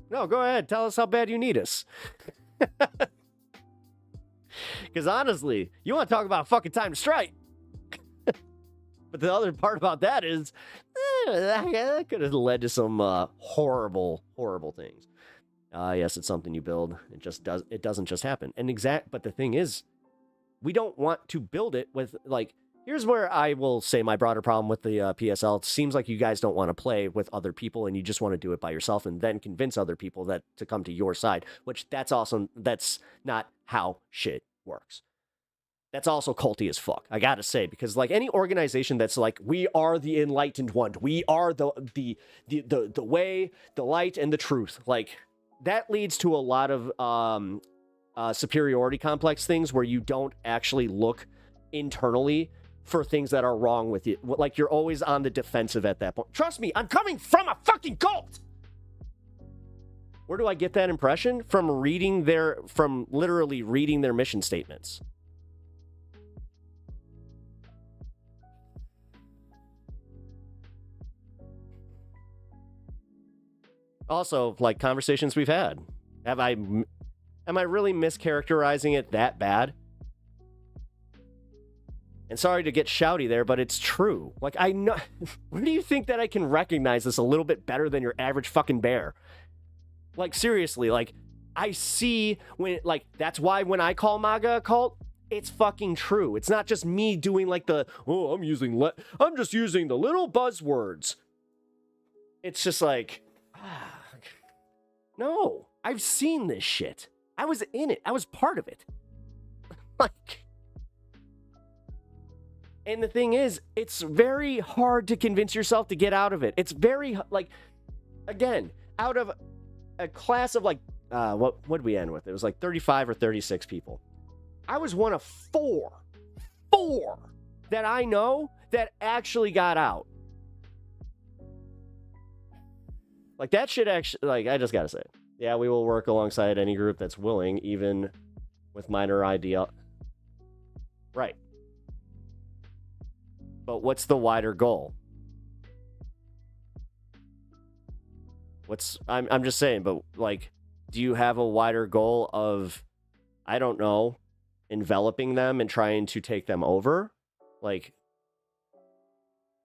No, go ahead. Tell us how bad you need us. Because honestly, you want to talk about fucking time to strike. But the other part about that is, that could have led to some horrible, horrible things. Yes, it's something you build. It doesn't just happen. But the thing is, we don't want to build it with, like, here's where I will say my broader problem with the PSL. It seems like you guys don't want to play with other people and you just want to do it by yourself and then convince other people that to come to your side, which that's awesome. That's not how shit works. That's also culty as fuck, I gotta say, because like any organization that's like, we are the enlightened one, we are the way, the light, and the truth, like that leads to a lot of superiority complex things where you don't actually look internally for things that are wrong with you. Like, you're always on the defensive at that point. Trust me, I'm coming from a fucking cult. Where do I get that impression? From literally reading their mission statements. Also, like conversations we've had. Am I really mischaracterizing it that bad? And sorry to get shouty there, but it's true. Like, I know. Where do you think that I can recognize this a little bit better than your average fucking bear? Like, seriously, like, I see when, like, that's why when I call MAGA a cult, it's fucking true. It's not just me doing like I'm just using the little buzzwords. It's just like, no, I've seen this shit. I was in it. I was part of it. Like, and the thing is, it's very hard to convince yourself to get out of it. It's very, like, again, out of a class of like, what did we end with? It was like 35 or 36 people. I was one of four that I know that actually got out. Like, that shit actually, like, I just gotta say, yeah, we will work alongside any group that's willing, even with minor idea. Right. But what's the wider goal? I'm just saying, but like, do you have a wider goal of, I don't know, enveloping them and trying to take them over? Like,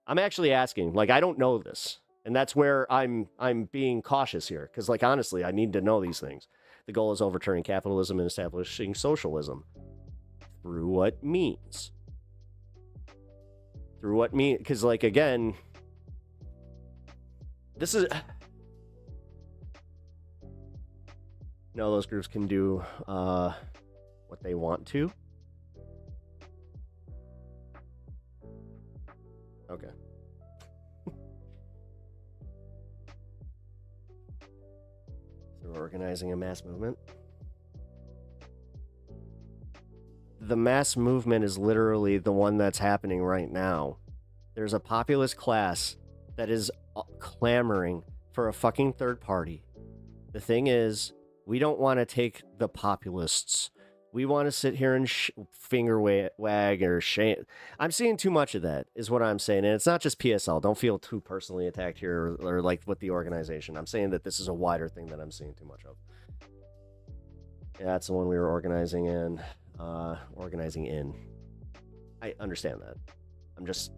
I'm actually asking. Like, I don't know this. And that's where I'm being cautious here. Because, like, honestly, I need to know these things. The goal is overturning capitalism and establishing socialism. Through what means? Through what means? Because, like, again, this is... No, those groups can do what they want to. Okay. So we're organizing a mass movement. The mass movement is literally the one that's happening right now. There's a populist class that is clamoring for a fucking third party. The thing is, we don't want to take the populists. We want to sit here and finger wag or shame. I'm seeing too much of that, is what I'm saying. And it's not just PSL. Don't feel too personally attacked here or like with the organization. I'm saying that this is a wider thing that I'm seeing too much of. Yeah, that's the one we were organizing in. I understand that. I'm just...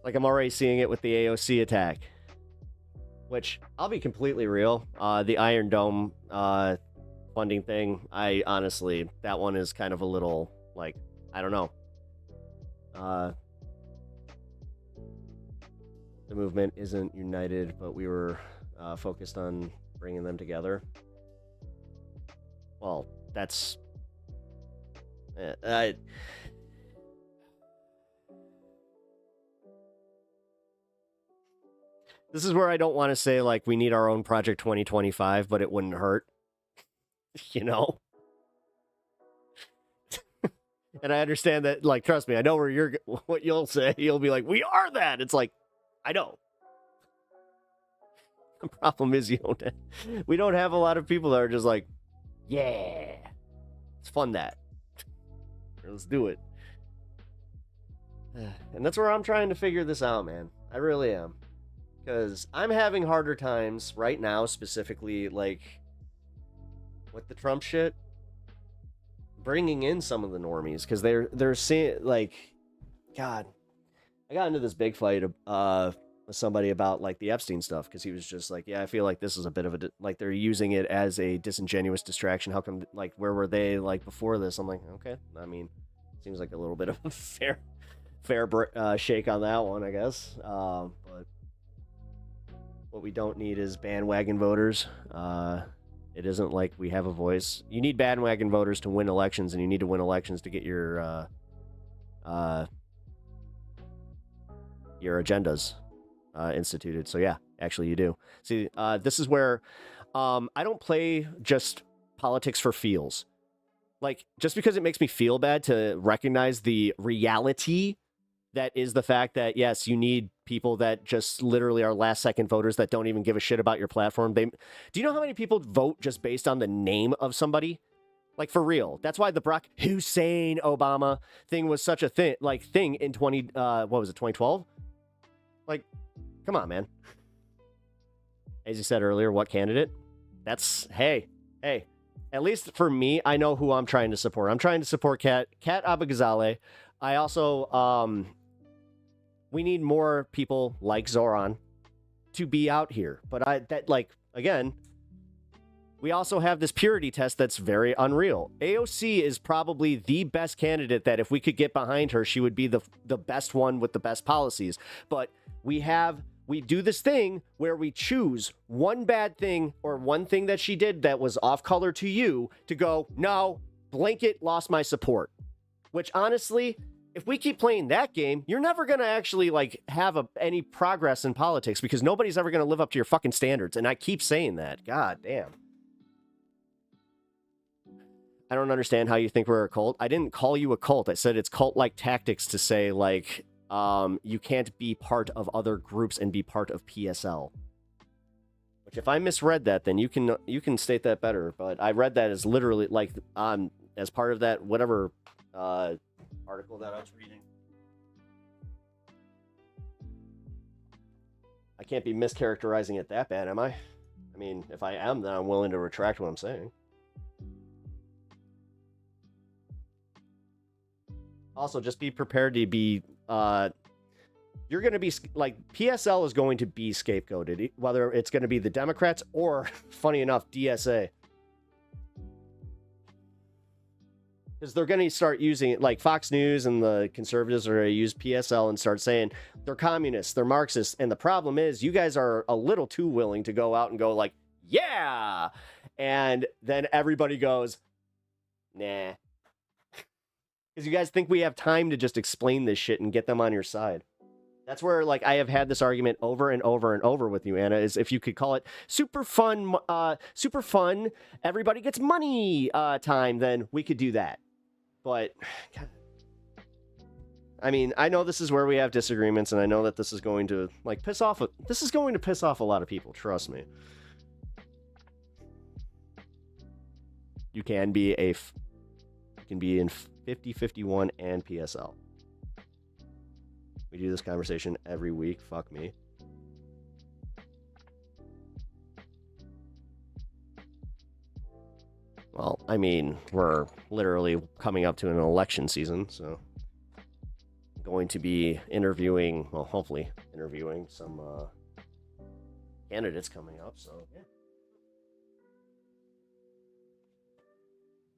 Like, I'm already seeing it with the AOC attack. Which, I'll be completely real, the Iron Dome funding thing, I honestly, that one is kind of a little, like, I don't know. The movement isn't united, but we were focused on bringing them together. Well, that's... This is where I don't want to say, like, we need our own Project 2025, but it wouldn't hurt. You know? And I understand that, like, trust me, I know what you'll say. You'll be like, we are that! It's like, I know. The problem is, we don't have a lot of people that are just like, yeah, let's fund that. Let's do it. And that's where I'm trying to figure this out, man. I really am. Because I'm having harder times right now, specifically, like, with the Trump shit, bringing in some of the normies, because they're seeing, like, God, I got into this big fight with somebody about, like, the Epstein stuff, because he was just like, yeah, I feel like this is a bit of a, like, they're using it as a disingenuous distraction. How come, like, where were they, like, before this? I'm like, okay, I mean, seems like a little bit of a fair shake on that one, I guess, but what we don't need is bandwagon voters. It isn't like we have a voice. You need bandwagon voters to win elections, and you need to win elections to get your agendas instituted. So yeah, actually you do. See, this is where I don't play just politics for feels. Like, just because it makes me feel bad to recognize the reality that is the fact that, yes, you need people that just literally are last-second voters that don't even give a shit about your platform. Do you know how many people vote just based on the name of somebody? Like, for real. That's why the Barack Hussein Obama thing was such a thing in 2012? Like, come on, man. As you said earlier, what candidate? That's, hey. At least for me, I know who I'm trying to support. I'm trying to support Kat Abou-Ghazaleh. I also, we need more people like Zoran to be out here. But again, we also have this purity test that's very unreal. AOC is probably the best candidate that if we could get behind her, she would be the best one with the best policies. But we do this thing where we choose one bad thing or one thing that she did that was off color to you to go, no, blanket lost my support. Which honestly, if we keep playing that game, you're never going to actually have any progress in politics because nobody's ever going to live up to your fucking standards. And I keep saying that. God damn. I don't understand how you think we're a cult. I didn't call you a cult. I said it's cult-like tactics to say, you can't be part of other groups and be part of PSL. Which, if I misread that, then you can state that better. But I read that as literally, as part of that whatever article that I was reading. I can't be mischaracterizing it that bad, am I? I mean, if I am, then I'm willing to retract what I'm saying. Also, just be prepared to be, you're going to be, like, PSL is going to be scapegoated, whether it's going to be the Democrats or, funny enough, DSA. Because they're going to start using it, like Fox News and the conservatives are going to use PSL and start saying they're communists, they're Marxists. And the problem is you guys are a little too willing to go out and go like, yeah. And then everybody goes, nah. Because you guys think we have time to just explain this shit and get them on your side. That's where, like, I have had this argument over and over and over with you, Anna, is if you could call it super fun, everybody gets money time, then we could do that. But, I mean, I know this is where we have disagreements, and I know that this is going to, like, piss off a lot of people, trust me. You can be in 50, 51, and PSL. We do this conversation every week. Fuck me. Well, I mean, we're literally coming up to an election season, so I'm going to be interviewing, well, hopefully interviewing some candidates coming up, so yeah.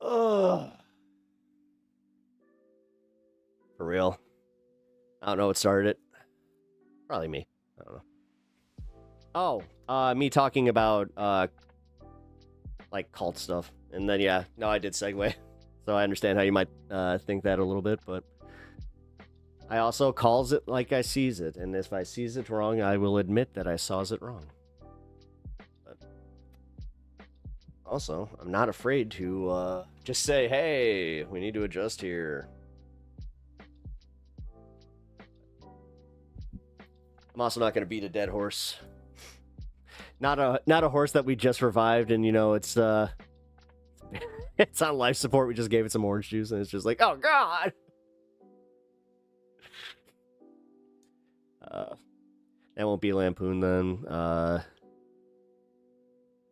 Ugh. For real. I don't know what started it. Probably me. I don't know. Oh, me talking about, like, cult stuff. And then, yeah, no, I did segue. So I understand how you might think that a little bit, but I also calls it like I sees it. And if I sees it wrong, I will admit that I saws it wrong. But also, I'm not afraid to just say, hey, we need to adjust here. I'm also not going to beat a dead horse. Not a horse that we just revived, and, you know, it's it's on life support. We just gave it some orange juice, and it's just like, oh, God! That won't be Lampoon, then.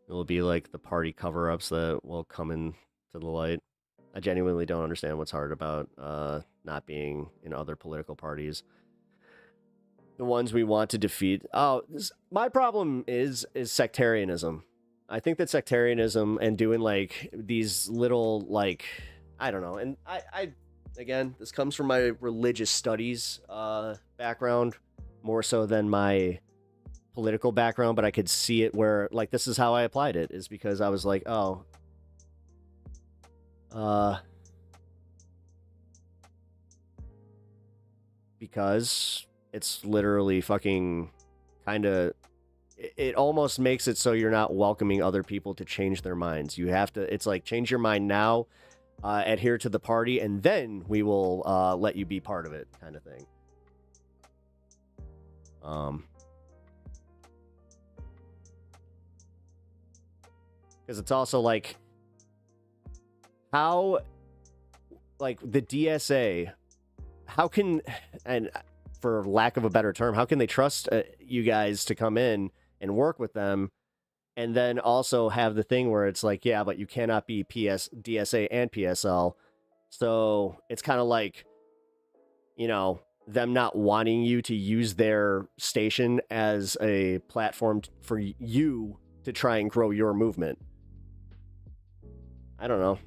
It will be, like, the party cover-ups that will come into the light. I genuinely don't understand what's hard about not being in other political parties. The ones we want to defeat. My problem is sectarianism. I think that sectarianism and doing, like, these little, like, I don't know. And I again, this comes from my religious studies background more so than my political background, but I could see it where, like, this is how I applied it, is because I was like, because it's literally fucking kind of, it almost makes it so you're not welcoming other people to change their minds. You have to, it's like, change your mind now, adhere to the party, and then we will let you be part of it, kind of thing. Because it's also like, how, like, the DSA, how can, and for lack of a better term, how can they trust you guys to come in and work with them, and then also have the thing where it's like, yeah, but you cannot be DSA and PSL. So it's kind of like, you know, them not wanting you to use their station as a platform for you to try and grow your movement. I don't know.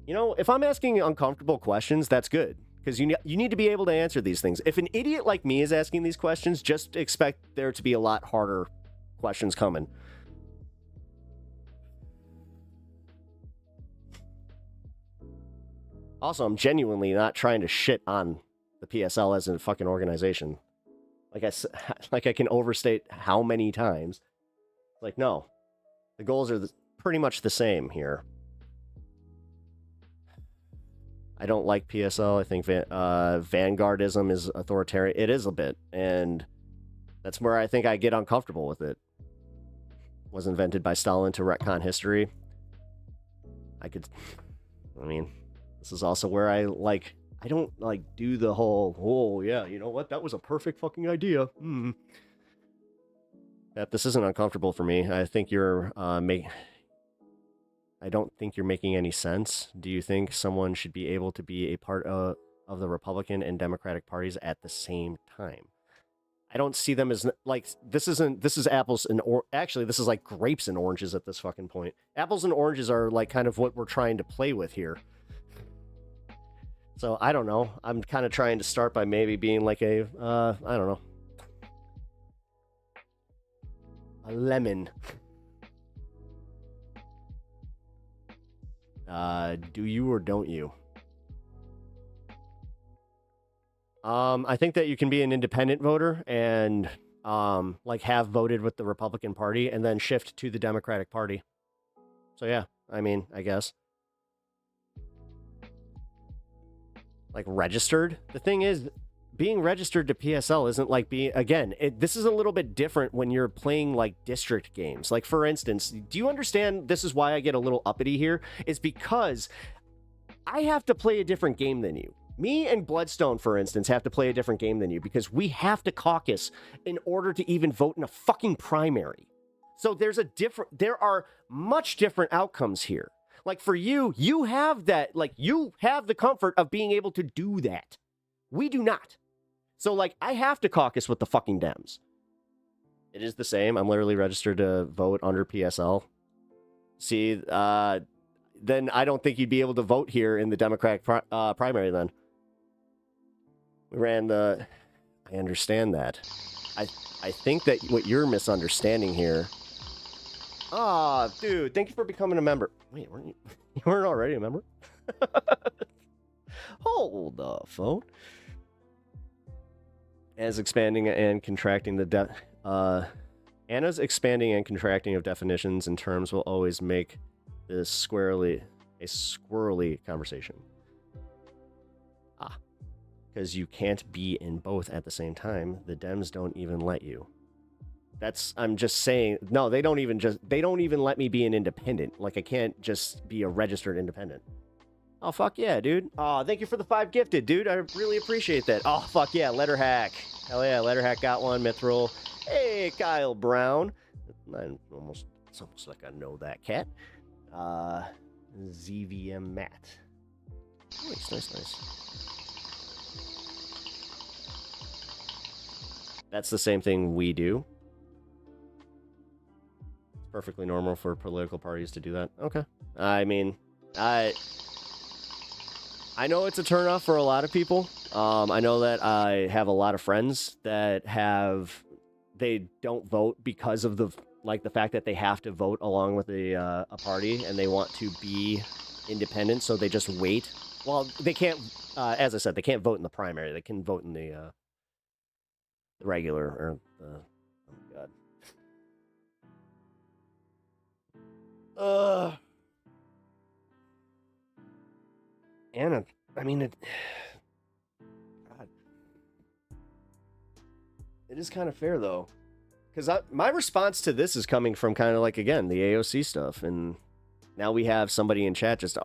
You know, if I'm asking uncomfortable questions, that's good. Because you need to be able to answer these things. If an idiot like me is asking these questions, just expect there to be a lot harder questions coming. Also, I'm genuinely not trying to shit on the PSL as a fucking organization. Like I can overstate how many times. Like, no. The goals are pretty much the same here. I don't like PSL. I think vanguardism is authoritarian. It is a bit. And that's where I think I get uncomfortable with it. It was invented by Stalin to retcon history. This is also where I don't like do the whole, oh yeah, you know what? That was a perfect fucking idea. That this isn't uncomfortable for me. I think you're I don't think you're making any sense. Do you think someone should be able to be a part of of the Republican and Democratic parties at the same time. I don't see them as like this is apples and actually this is like grapes and oranges at this fucking point. Apples and oranges are like kind of what we're trying to play with here. So I don't know. I'm kind of trying to start by maybe being like a I don't know, a lemon. Do you or don't you? I think that you can be an independent voter and like have voted with the Republican Party and then shift to the Democratic Party. So yeah, I mean, I guess. Like registered. The thing is, being registered to PSL isn't like being, again, this is a little bit different when you're playing like district games. Like for instance, do you understand this is why I get a little uppity here? It's because I have to play a different game than you. Me and Bloodstone, for instance, have to play a different game than you because we have to caucus in order to even vote in a fucking primary. So there are much different outcomes here. Like for you, you have that, like you have the comfort of being able to do that. We do not. So like I have to caucus with the fucking Dems. It is the same. I'm literally registered to vote under PSL. See, then I don't think you'd be able to vote here in the Democratic primary then. We ran the... I understand that. I think that what you're misunderstanding here... Ah, dude, thank you for becoming a member. Wait, weren't you... You weren't already a member? Hold the phone. Anna's expanding and contracting Anna's expanding and contracting of definitions and terms will always make this a squirrely conversation. Because you can't be in both at the same time. The Dems don't even let you. I'm just saying, no, they don't even let me be an independent. Like I can't just be a registered independent. Oh, fuck yeah, dude. Oh, thank you for the 5 gifted, dude. I really appreciate that. Oh, fuck yeah, Letterhack. Hell yeah, Letterhack got one, Mithril. Hey, Kyle Brown. It's almost like I know that cat. ZVM Matt. Nice. That's the same thing we do. It's perfectly normal for political parties to do that. Okay. I mean, I know it's a turnoff for a lot of people. I know that I have a lot of friends that they don't vote because of the fact that they have to vote along with a party and they want to be independent, so they just wait. Well, they can't, as I said, they can't vote in the primary. They can vote in the regular, or oh my god. Anna, I mean, God. It is kind of fair, though. Because my response to this is coming from kind of like, again, the AOC stuff. And now we have somebody in chat just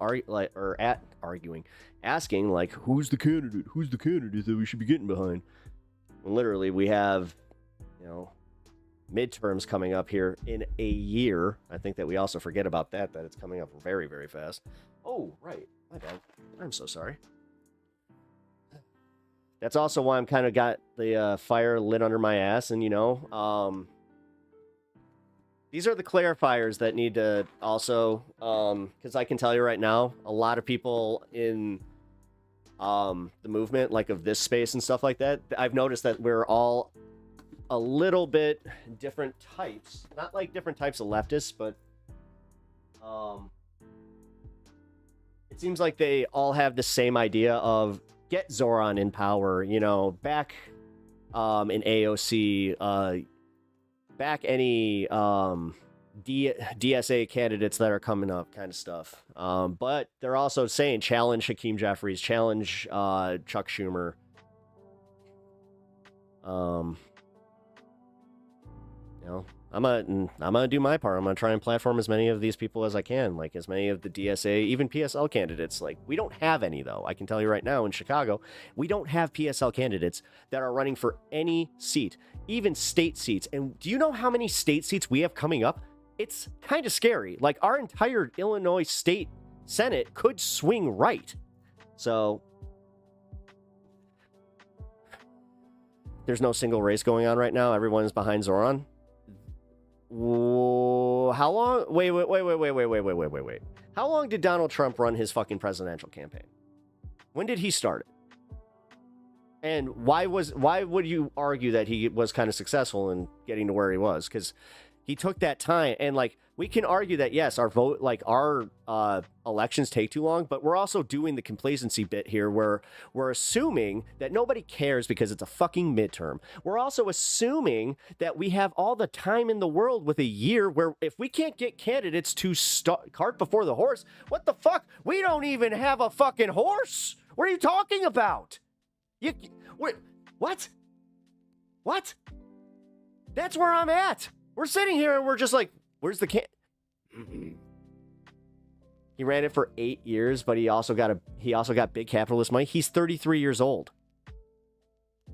asking, like, who's the candidate? Who's the candidate that we should be getting behind? And literally, we have, midterms coming up here in a year. I think that we also forget about that it's coming up very, very fast. Oh, right. My bad. I'm so sorry. That's also why I'm kind of got the fire lit under my ass. And, these are the clarifiers that need to also, because I can tell you right now, a lot of people in the movement, like of this space and stuff like that, I've noticed that we're all a little bit different types. Not like different types of leftists, but it seems like they all have the same idea of get Zoran in power, back in AOC, back any DSA candidates that are coming up kind of stuff. But they're also saying challenge Hakeem Jeffries, challenge Chuck Schumer. I'm gonna do my part. I'm gonna try and platform as many of these people as I can, like as many of the DSA, even PSL candidates. Like, we don't have any, though. I can tell you right now in Chicago, we don't have PSL candidates that are running for any seat, even state seats. And do you know how many state seats we have coming up? It's kind of scary. Like, our entire Illinois state Senate could swing right. So there's no single race going on right now. Everyone is behind Zoran. Whoa, how long? Wait. How long did Donald Trump run his fucking presidential campaign? When did he start it? And why would you argue that he was kind of successful in getting to where he was? Because he took that time, and like we can argue that yes, our vote, like our elections take too long, but we're also doing the complacency bit here where we're assuming that nobody cares because it's a fucking midterm. We're also assuming that we have all the time in the world with a year where if we can't get candidates to cart before the horse, what the fuck? We don't even have a fucking horse. What are you talking about? Wait, what? What? That's where I'm at. We're sitting here and we're just like, where's the He ran it for 8 years, but he also got big capitalist money. He's 33 years old.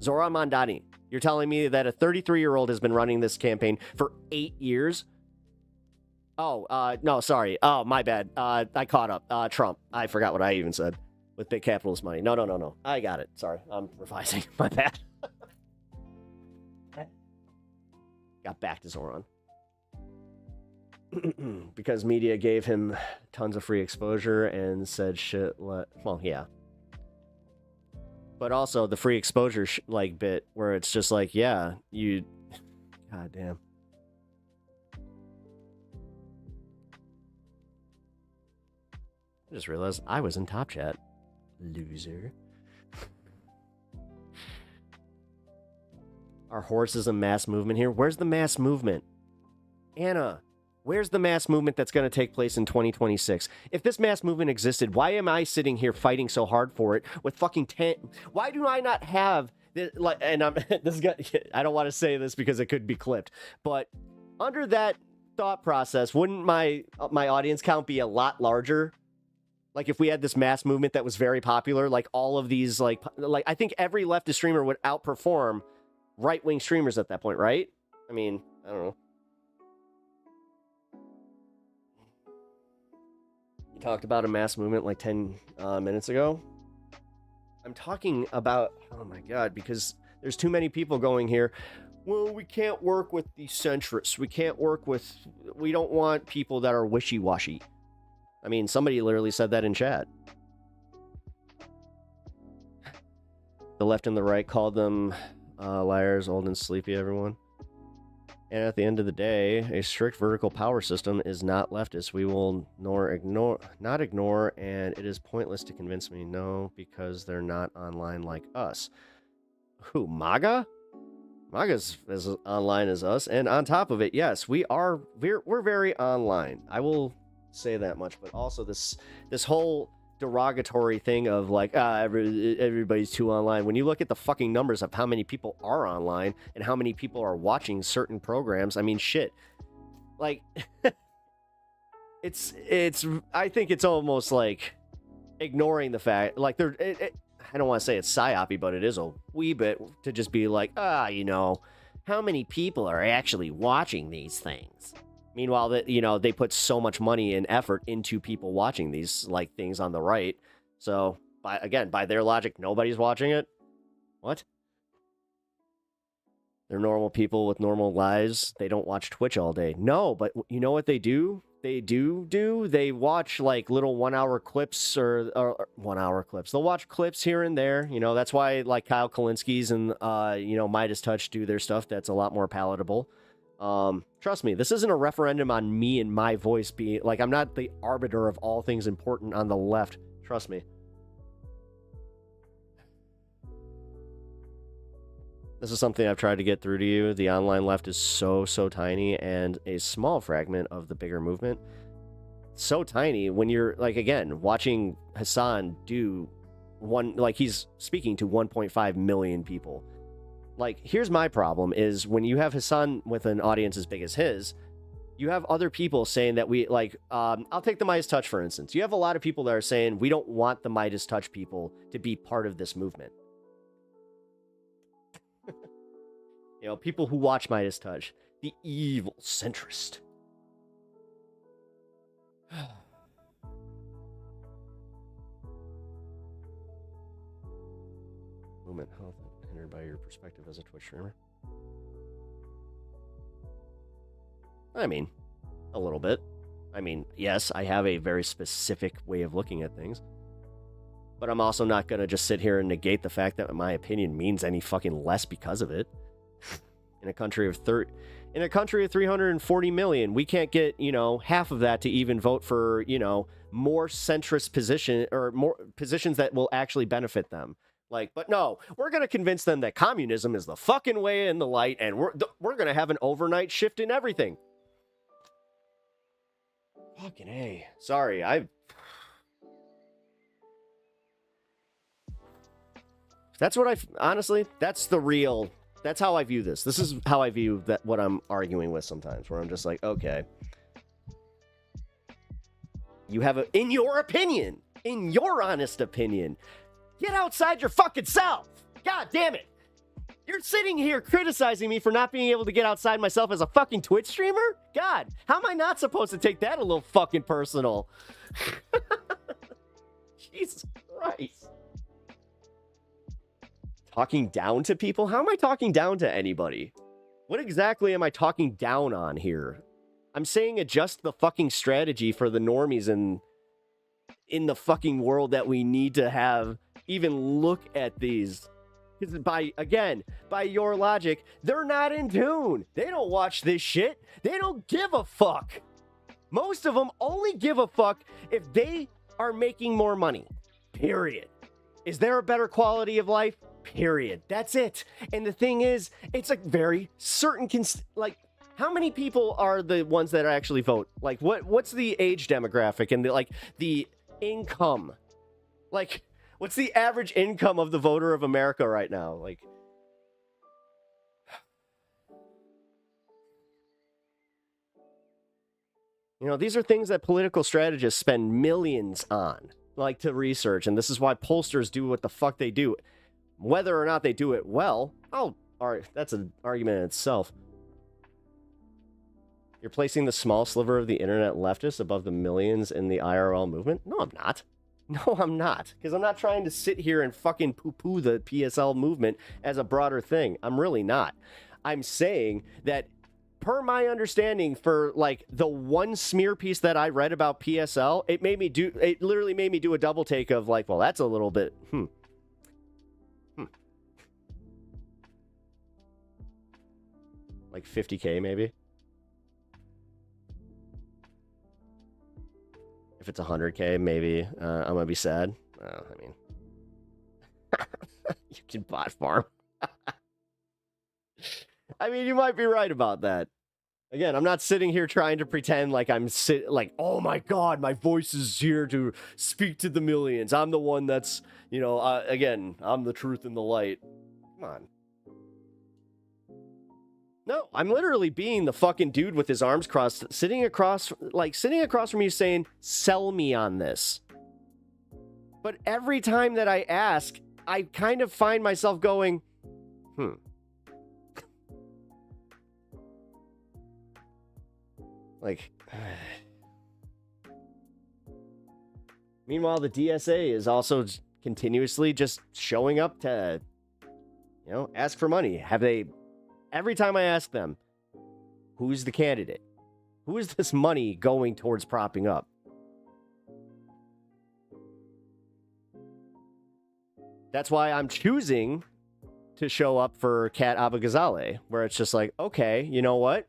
Zoran Mandani, you're telling me that a 33-year-old has been running this campaign for 8 years? Oh, no, sorry. Oh, my bad. I caught up. Trump. I forgot what I even said. With big capitalist money. No. I got it. Sorry. I'm revising. My bad. Got back to Zoran. Because media gave him tons of free exposure and said shit. Well, yeah. But also the free exposure bit where it's just like, yeah, you... God damn. I just realized I was in Top Chat. Loser. Our horse is a mass movement here. Where's the mass movement? Anna, where's the mass movement that's going to take place in 2026? If this mass movement existed, why am I sitting here fighting so hard for it with fucking Why do I not have this, and I'm I don't want to say this because it could be clipped, but under that thought process, wouldn't my audience count be a lot larger? Like if we had this mass movement that was very popular, like all of these, like I think every leftist streamer would outperform right-wing streamers at that point, right? I mean, I don't know. You talked about a mass movement like 10 minutes ago. I'm talking about, oh my God, because there's too many people going here. Well, we can't work with the centrists. We don't want people that are wishy-washy. I mean, somebody literally said that in chat. The left and the right called them liars, old and sleepy, everyone. And at the end of the day, a strict vertical power system is not leftist. We will not ignore, and it is pointless to convince me. No, because they're not online like us. Who, MAGA? MAGA's as online as us, and on top of it, yes, we're very online. I will say that much, but also this whole derogatory thing of like everybody's too online. When you look at the fucking numbers of how many people are online and how many people are watching certain programs, I mean, shit, like it's I think it's almost like ignoring the fact, like I don't want to say it's psyopy, but it is a wee bit to just be like, you know, how many people are actually watching these things? Meanwhile, that they put so much money and effort into people watching these like things on the right. So, by their logic, nobody's watching it. What? They're normal people with normal lives. They don't watch Twitch all day. No, but you know what they do? They watch like little 1 hour clips or 1 hour clips. They'll watch clips here and there. That's why like Kyle Kalinski's and Midas Touch do their stuff. That's a lot more palatable. Trust me, this isn't a referendum on me and my voice being like, I'm not the arbiter of all things important on the left. Trust me. This is something I've tried to get through to you. The online left is so tiny and a small fragment of the bigger movement. So tiny when you're like, again, watching Hassan do he's speaking to 1.5 million people. Like, here's my problem is when you have Hassan with an audience as big as his, you have other people saying that we like, I'll take the Midas Touch, for instance. You have a lot of people that are saying we don't want the Midas Touch people to be part of this movement. People who watch Midas Touch, the evil centrist. Movement, health, hindered by your perspective as a Twitch streamer? I mean, a little bit. I mean, yes, I have a very specific way of looking at things. But I'm also not going to just sit here and negate the fact that my opinion means any fucking less because of it. In a country of 340 million, we can't get, half of that to even vote for, more centrist position or more positions that will actually benefit them. But no, we're going to convince them that communism is the fucking way in the light, and we're going to have an overnight shift in everything. Fucking A. Sorry, That's what honestly, that's how I view this. This is how I view what I'm arguing with sometimes, where I'm just like, okay. You have in your honest opinion, get outside your fucking self. God damn it. You're sitting here criticizing me for not being able to get outside myself as a fucking Twitch streamer? God, how am I not supposed to take that a little fucking personal? Jesus Christ. Talking down to people? How am I talking down to anybody? What exactly am I talking down on here? I'm saying adjust the fucking strategy for the normies in the fucking world that we need to have even look at these. Because by your logic, they're not in tune. They don't watch this shit. They don't give a fuck. Most of them only give a fuck if they are making more money. Period. Is there a better quality of life? Period. That's it. And the thing is, it's a very certain how many people are the ones that actually vote? What's the age demographic and the income? What's the average income of the voter of America right now? These are things that political strategists spend millions on, to research, and this is why pollsters do what the fuck they do. Whether or not they do it well, that's an argument in itself. You're placing the small sliver of the internet leftists above the millions in the IRL movement? No, I'm not. No, I'm not. Because I'm not trying to sit here and fucking poo-poo the PSL movement as a broader thing. I'm really not. I'm saying that per my understanding for the one smear piece that I read about PSL, it literally made me do a double take of well, that's a little bit, Like 50K maybe. If it's 100K, maybe I'm gonna be sad. You can bot farm. You might be right about that. Again, I'm not sitting here trying to pretend oh my God, my voice is here to speak to the millions. I'm the one that's, again, I'm the truth in the light. Come on. No, I'm literally being the fucking dude with his arms crossed, sitting across from you saying, sell me on this. But every time that I ask, I kind of find myself going, Meanwhile, the DSA is also continuously just showing up to, ask for money. Every time I ask them, who's the candidate? Who is this money going towards propping up? That's why I'm choosing to show up for Kat Abou-Ghazaleh, where it's just okay, you know what?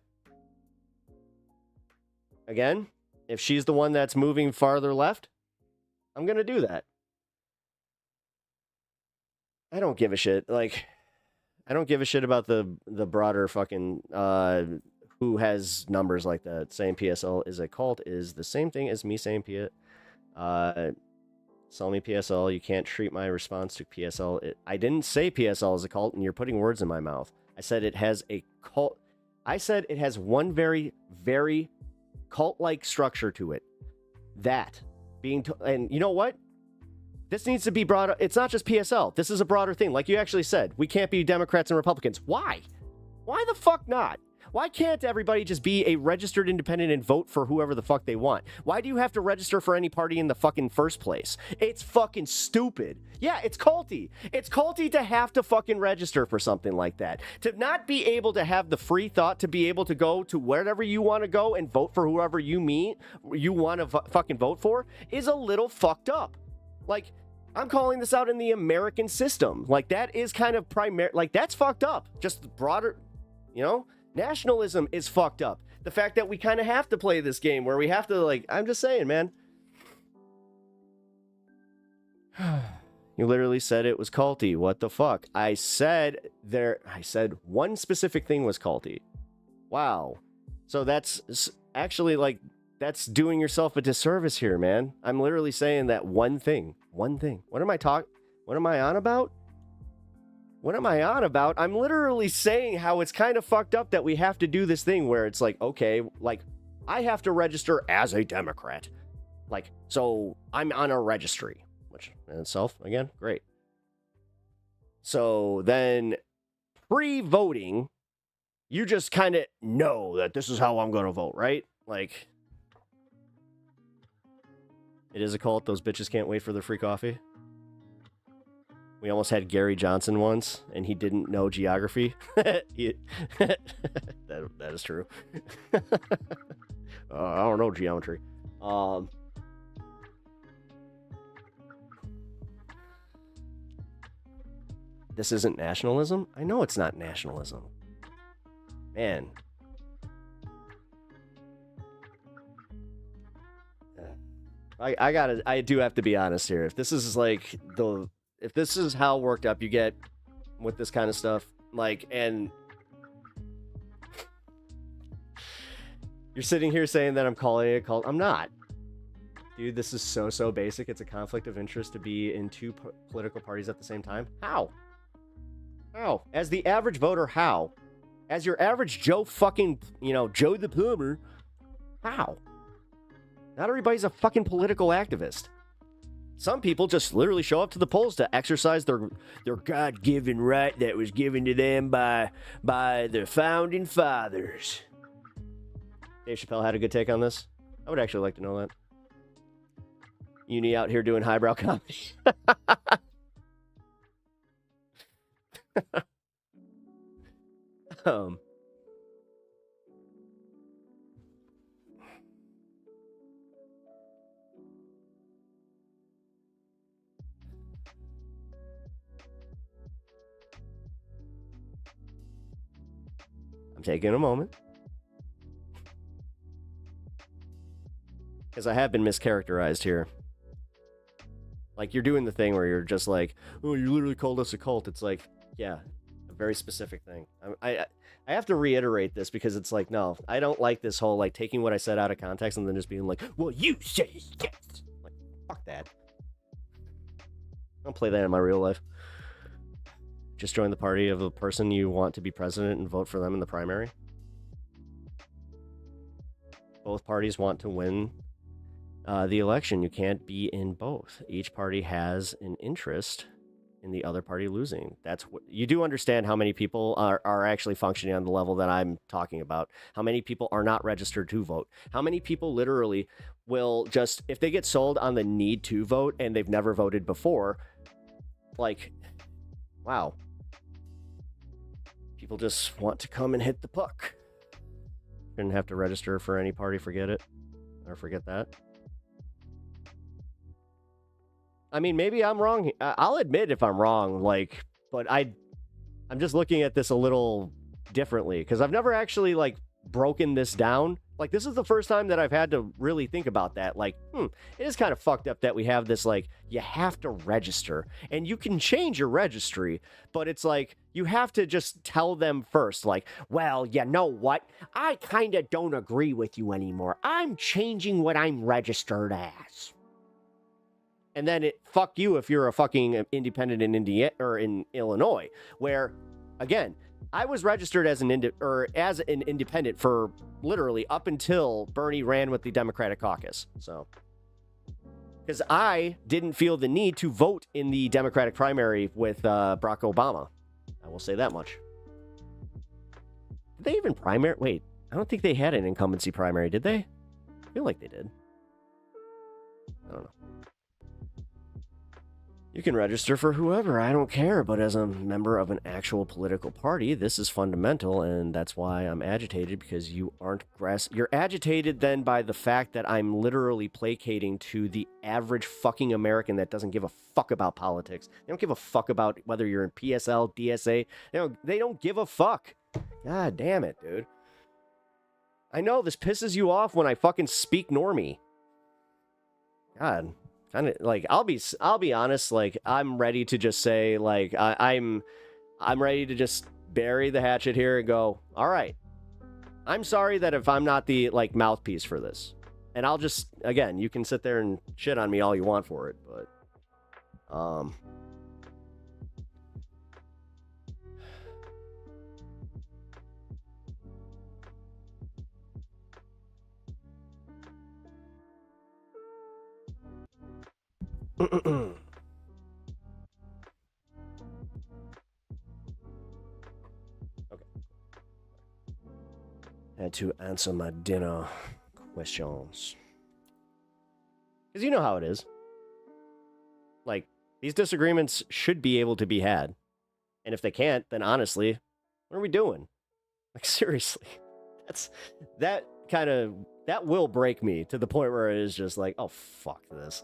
Again, if she's the one that's moving farther left, I'm going to do that. I don't give a shit. I don't give a shit about the broader fucking who has numbers like that. Saying PSL is a cult is the same thing as me saying sell me PSL. You can't treat my response to PSL. I didn't say PSL is a cult, and you're putting words in my mouth. I said it has a cult. I said it has one very, very cult-like structure to it. That being, and you know what? This needs to be brought up. It's not just PSL. This is a broader thing. Like you actually said, we can't be Democrats and Republicans. Why? Why the fuck not? Why can't everybody just be a registered independent and vote for whoever the fuck they want? Why do you have to register for any party in the fucking first place? It's fucking stupid. Yeah, it's culty. It's culty to have to fucking register for something like that. To not be able to have the free thought to be able to go to wherever you want to go and vote for whoever you want to fucking vote for is a little fucked up. Like, I'm calling this out in the American system. Like, that is kind of like, that's fucked up. Just broader, you know? Nationalism is fucked up. The fact that we kind of have to play this game where we have to, like, I'm just saying, man. You literally said it was culty. What the fuck? I said one specific thing was culty. Wow. So that's actually, like, that's doing yourself a disservice here, man. I'm literally saying that one thing. One thing. What am I on about? What am I on about? I'm literally saying how it's kind of fucked up that we have to do this thing where it's like, okay, like, I have to register as a Democrat. Like, so I'm on a registry, which in itself, again, great. So then pre-voting, you just kind of know that this is how I'm going to vote, right? Like, it is a cult. Those bitches can't wait for their free coffee. We almost had Gary Johnson once, and he didn't know geography. That is true. I don't know geometry. This isn't nationalism? I know it's not nationalism. Man. I do have to be honest here. If this is like if this is how worked up you get with this kind of stuff, like, and you're sitting here saying that I'm calling it a cult, I'm not. Dude, this is so basic. It's a conflict of interest to be in two political parties at the same time. How? How? As the average voter, how? As your average Joe fucking, Joe the plumber, how? Not everybody's a fucking political activist. Some people just literally show up to the polls to exercise their God-given right that was given to them by the founding fathers. Dave Chappelle had a good take on this. I would actually like to know that. Uni out here doing highbrow comedy. I'm taking a moment. Because I have been mischaracterized here. Like, you're doing the thing where you're just like, oh, you literally called us a cult. It's like, yeah, a very specific thing. I have to reiterate this because it's like, no, I don't like this whole, like, taking what I said out of context and then just being like, well, you say yes. Like, fuck that. I don't play that in my real life. Just join the party of the person you want to be president and vote for them in the primary. Both parties want to win the election. You can't be in both. Each party has an interest in the other party losing. That's what you do understand. How many people are actually functioning on the level that I'm talking about? How many people are not registered to vote? How many people literally will just, if they get sold on the need to vote and they've never voted before, like, wow. People just want to come and hit the puck. Shouldn't have to register for any party, forget it. Or forget that. I mean, maybe I'm wrong. I'll admit if I'm wrong, like, but I'm just looking at this a little differently because I've never actually, like, broken this down. Like, this is the first time that I've had to really think about that. Like, it is kind of fucked up that we have this, like, you have to register and you can change your registry, but it's like, you have to just tell them first, like, well, you know what? I kind of don't agree with you anymore. I'm changing what I'm registered as. And then fuck you if you're a fucking independent in Indiana or in Illinois, where, again, I was registered as an independent for literally up until Bernie ran with the Democratic caucus. So, because I didn't feel the need to vote in the Democratic primary with Barack Obama. I will say that much. Did they even primary? Wait, I don't think they had an incumbency primary, did they? I feel like they did. I don't know. You can register for whoever, I don't care, but as a member of an actual political party, this is fundamental, and that's why I'm agitated, because you aren't You're agitated then by the fact that I'm literally placating to the average fucking American that doesn't give a fuck about politics. They don't give a fuck about whether you're in PSL, DSA. They don't give a fuck. God damn it, dude. I know this pisses you off when I fucking speak normie. God. Kind of like I'll be honest, like I'm ready to just say like I'm ready to just bury the hatchet here and go, all right, I'm sorry that if I'm not the like mouthpiece for this, and I'll just, again, you can sit there and shit on me all you want for it, but okay. Had to answer my dinner questions. Because you know how it is. Like, these disagreements should be able to be had. And if they can't, then honestly, what are we doing? Like, seriously. That will break me to the point where it is just like, oh, fuck this.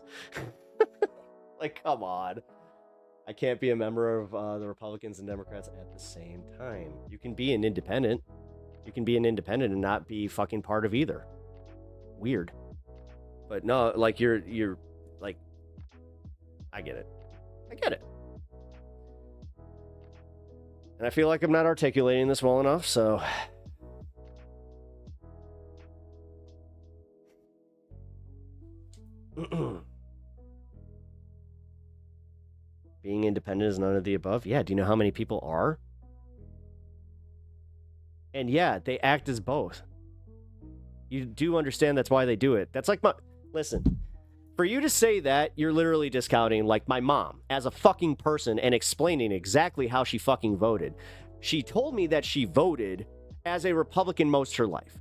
Like, come on. I can't be a member of the Republicans and Democrats at the same time. You can be an independent. You can be an independent and not be fucking part of either. Weird. But no, like, you're like, I get it. I get it. And I feel like I'm not articulating this well enough, so... Being independent is none of the above? Yeah, do you know how many people are? And yeah, they act as both. You do understand that's why they do it. That's like my... Listen, for you to say that, you're literally discounting, like, my mom as a fucking person and explaining exactly how she fucking voted. She told me that she voted as a Republican most of her life.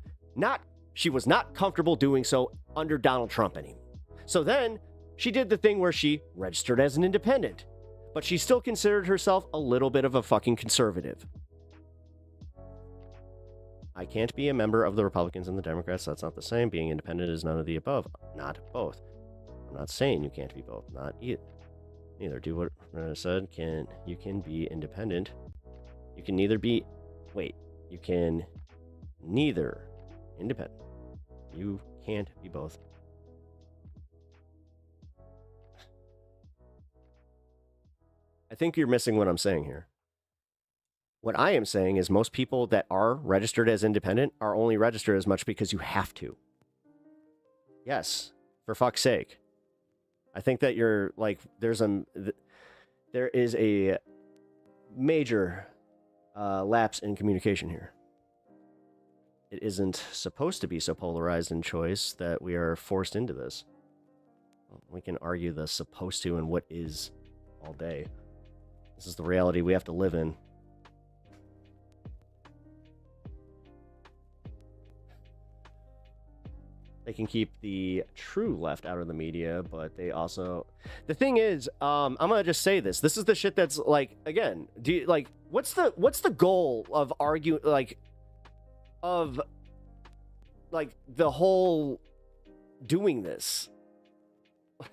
She was not comfortable doing so under Donald Trump anymore. So then, she did the thing where she registered as an independent. But she still considered herself a little bit of a fucking conservative. I can't be a member of the Republicans and the Democrats. That's not the same. Being independent is none of the above. Not both. I'm not saying you can't be both. Not neither. Do what I said. You can be independent. You can neither be... Wait. You can neither independent. You can't be both. I think you're missing what I'm saying here. What I am saying is most people that are registered as independent are only registered as much because you have to. Yes, for fuck's sake. I think that you're like, there is a major lapse in communication here. It isn't supposed to be so polarized in choice that we are forced into this. We can argue the supposed to and what is all day. This is the reality we have to live in. They can keep the true left out of the media, but they also... The thing is, I'm gonna just say this. This is the shit that's like, again, what's the goal of arguing, the whole doing this?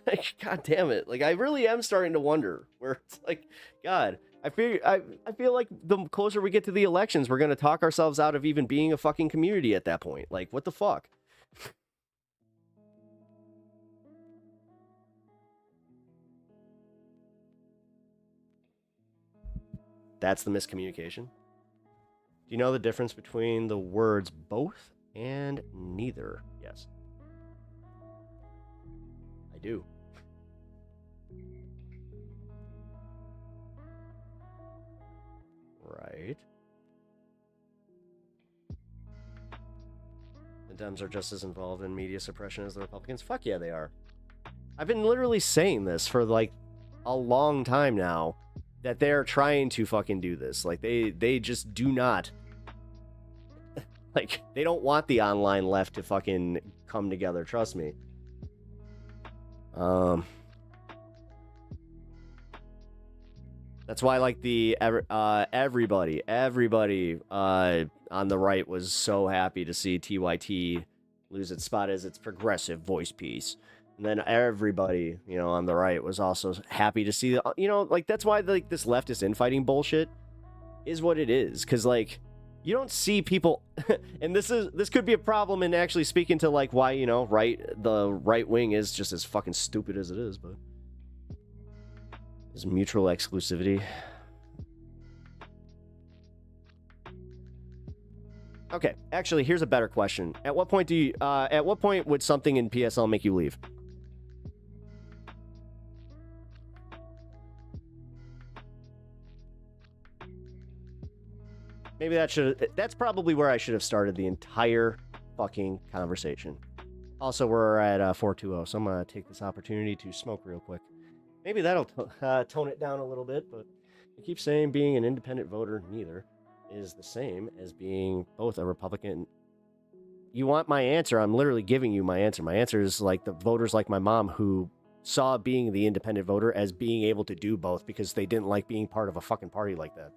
Like, god damn it. Like, I really am starting to wonder where it's like, God, I feel like the closer we get to the elections, we're gonna talk ourselves out of even being a fucking community at that point. Like, what the fuck? That's the miscommunication. Do you know the difference between the words both and neither? Yes. I do. Right. The Dems are just as involved in media suppression as the Republicans. Fuck yeah, they are. I've been literally saying this for like a long time now, that they're trying to fucking do this. Like, they just do not Like, they don't want the online left to fucking come together. Trust me. That's why, like, the everybody on the right was so happy to see TYT lose its spot as its progressive voice piece. And then everybody, you know, on the right was also happy to see, you know, like, that's why, like, this leftist infighting bullshit is what it is. Because, like, you don't see people, and this could be a problem in actually speaking to, like, why, you know, the right wing is just as fucking stupid as it is, but there's mutual exclusivity. Okay, actually, here's a better question. At what point would something in PSL make you leave? Maybe that's probably where I should have started the entire fucking conversation. Also, we're at 4:20, so I'm gonna take this opportunity to smoke real quick. Maybe that'll tone it down a little bit, but I keep saying being an independent voter neither is the same as being both a Republican. You want my answer? I'm literally giving you my answer. My answer is like the voters like my mom who saw being the independent voter as being able to do both because they didn't like being part of a fucking party like that.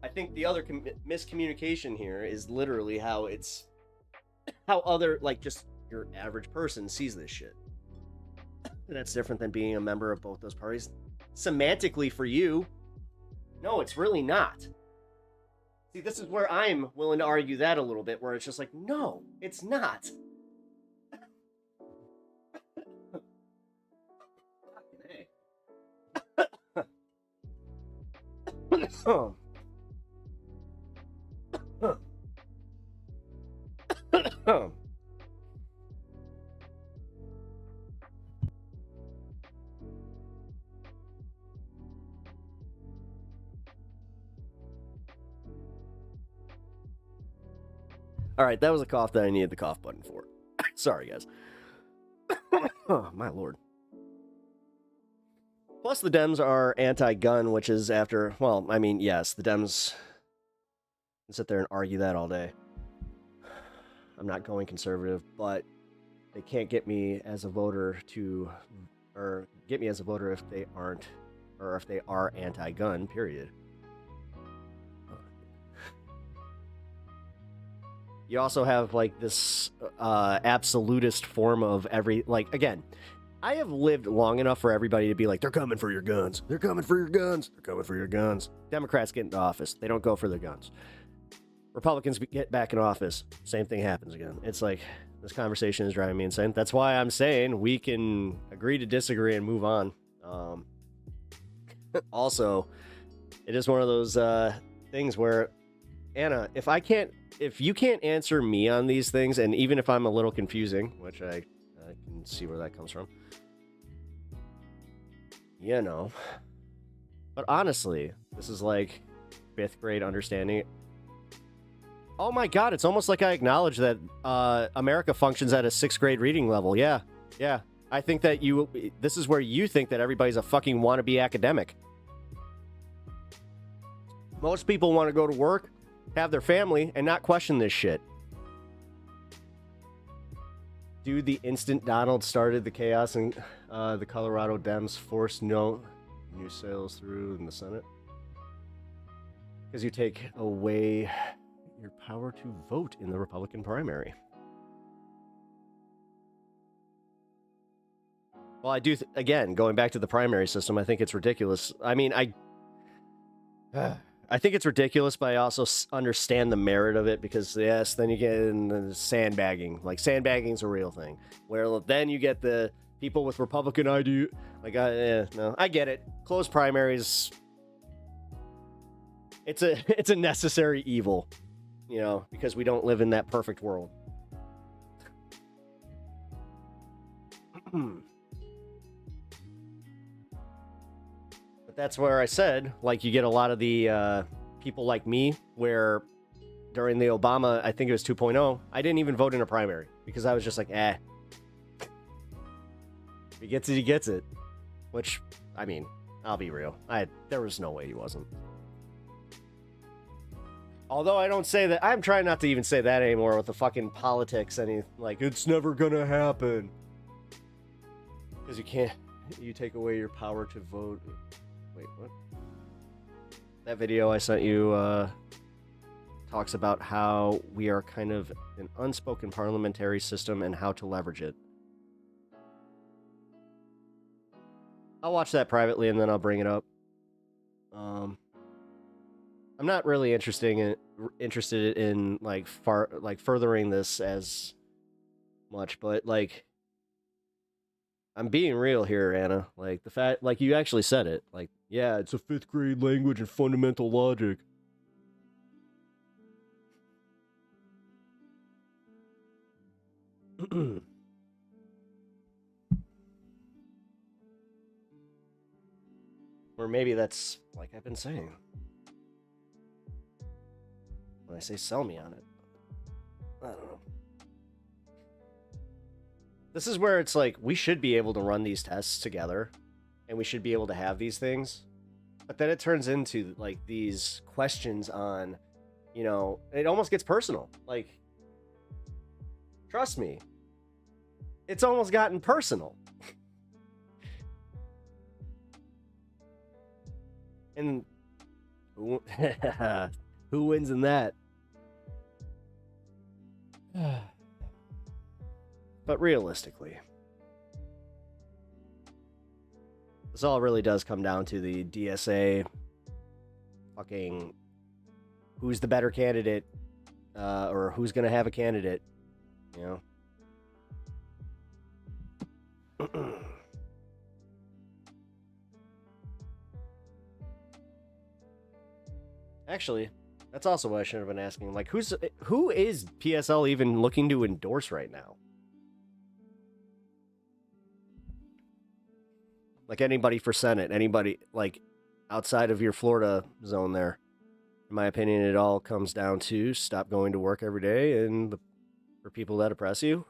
I think the other miscommunication here is literally how other, like, just your average person sees this shit. That's different than being a member of both those parties. Semantically for you, no, it's really not. See, this is where I'm willing to argue that a little bit, where it's just like, no, it's not. All right, that was a cough that I needed the cough button for. Sorry, guys. Oh, my lord. Plus, the Dems are anti-gun, which is after, well, I mean, yes, the Dems can sit there and argue that all day. I'm not going conservative, but they can't get me as a voter or get me as a voter if they aren't, or if they are anti-gun, period. You also have, like, this absolutist form of again, I have lived long enough for everybody to be like, they're coming for your guns. They're coming for your guns. They're coming for your guns. Democrats get into office. They don't go for their guns. Republicans get back in office. Same thing happens again. It's like, this conversation is driving me insane. That's why I'm saying we can agree to disagree and move on. Also, it is one of those things where, Anna, if you can't answer me on these things, and even if I'm a little confusing, which I can see where that comes from, you know. But honestly, this is like 5th grade understanding. Oh my god, it's almost like I acknowledge that America functions at a 6th grade reading level. Yeah. I think that this is where you think that everybody's a fucking wannabe academic. Most people want to go to work, have their family, and not question this shit. Dude, the instant Donald started the chaos and the Colorado Dems forced no new sales through in the Senate. Because you take away your power to vote in the Republican primary. Well, I do, again, going back to the primary system, I think it's ridiculous. I mean, I think it's ridiculous, but I also understand the merit of it because, yes, then you get in the sandbagging. Like, sandbagging's a real thing. Where then you get the people with Republican ID. Like, no, I get it. Closed primaries, it's a necessary evil, you know, because we don't live in that perfect world. But that's where I said, like, you get a lot of the people like me, where during the Obama, I think it was 2.0, I didn't even vote in a primary because I was just like, If he gets it, he gets it. Which, I mean, I'll be real. There was no way he wasn't. Although I don't say that, I'm trying not to even say that anymore with the fucking politics. Like, it's never gonna happen. Because you take away your power to vote. Wait, what? That video I sent you talks about how we are kind of an unspoken parliamentary system and how to leverage it. I'll watch that privately and then I'll bring it up. I'm not really interested in like furthering this as much, but like, I'm being real here, Anna. Like, the fact, like, you actually said it. Like, yeah, it's a 5th grade language and fundamental logic. Or maybe that's like I've been saying. When I say sell me on it. I don't know. This is where it's like, we should be able to run these tests together. And we should be able to have these things. But then it turns into, like, these questions on, you know, it almost gets personal. Like, trust me. It's almost gotten personal. And who wins in that? But realistically, this all really does come down to the DSA fucking who's the better candidate, or who's going to have a candidate, you know? Actually, that's also what I should have been asking. Like, who is PSL even looking to endorse right now? Like, anybody for Senate, anybody, like, outside of your Florida zone there. In my opinion, it all comes down to stop going to work every day and for people that oppress you.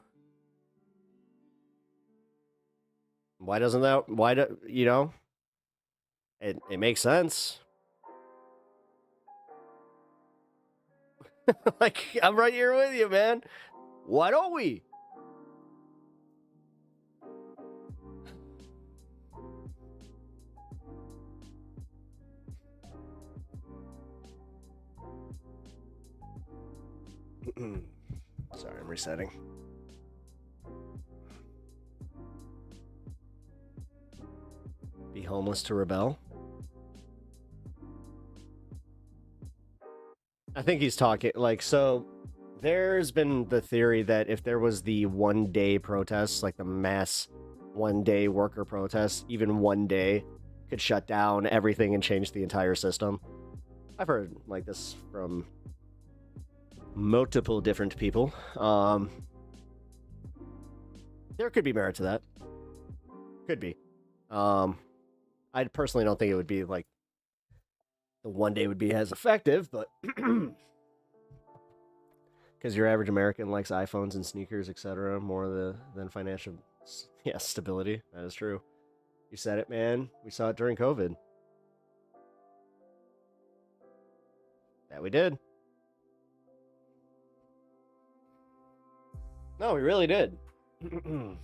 Why doesn't that, you know? It makes sense. Like, I'm right here with you, man. Why don't we? Sorry, I'm resetting. Be homeless to rebel? I think he's talking, like, so there's been the theory that if there was the one-day protests, like the mass one-day worker protests, even one day could shut down everything and change the entire system. I've heard, like, this from multiple different people. There could be merit to that. Could be. I personally don't think it would be, like, the one day would be as effective, but because your average American likes iPhones and sneakers, etc., more than financial stability. That is true. You said it, man. We saw it during COVID. That we did. No, we really did. Because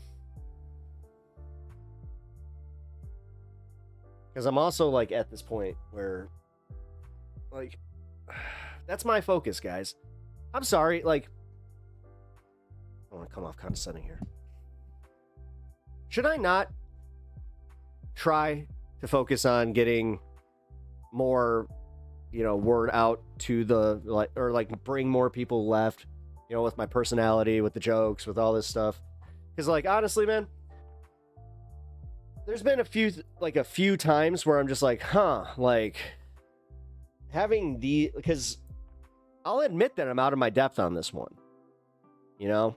I'm also, like, at this point where, like, that's my focus, guys. I'm sorry, like, I don't want to come off condescending here. Should I not try to focus on getting more, you know, word out to the, like, or, like, bring more people left, you know, with my personality, with the jokes, with all this stuff? Because, like, honestly, man, there's been a few times where I'm just like, like, having because I'll admit that I'm out of my depth on this one, you know,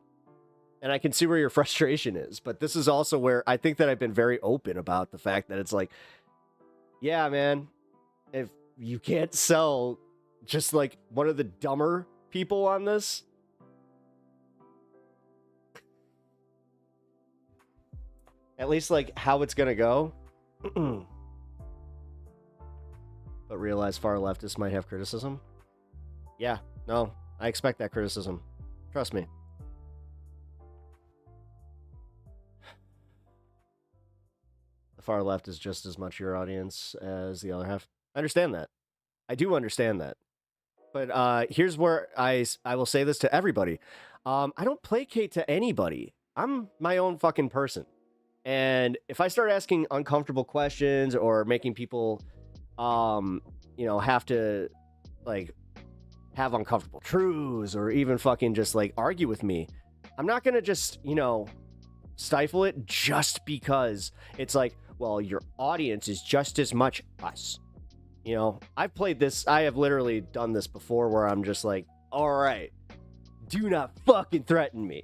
and I can see where your frustration is, but this is also where I think that I've been very open about the fact that it's like, yeah, man, if you can't sell just like one of the dumber people on this, at least like how it's gonna go. But realize far leftists might have criticism. Yeah, no, I expect that criticism. Trust me. The far left is just as much your audience as the other half. I understand that. I do understand that. But here's where I will say this to everybody. I don't placate to anybody. I'm my own fucking person. And if I start asking uncomfortable questions or making people, you know, have to, like, have uncomfortable truths or even fucking just, like, argue with me, I'm not going to just, you know, stifle it just because it's like, well, your audience is just as much us. You know, I've played this. I have literally done this before where I'm just like, all right, do not fucking threaten me.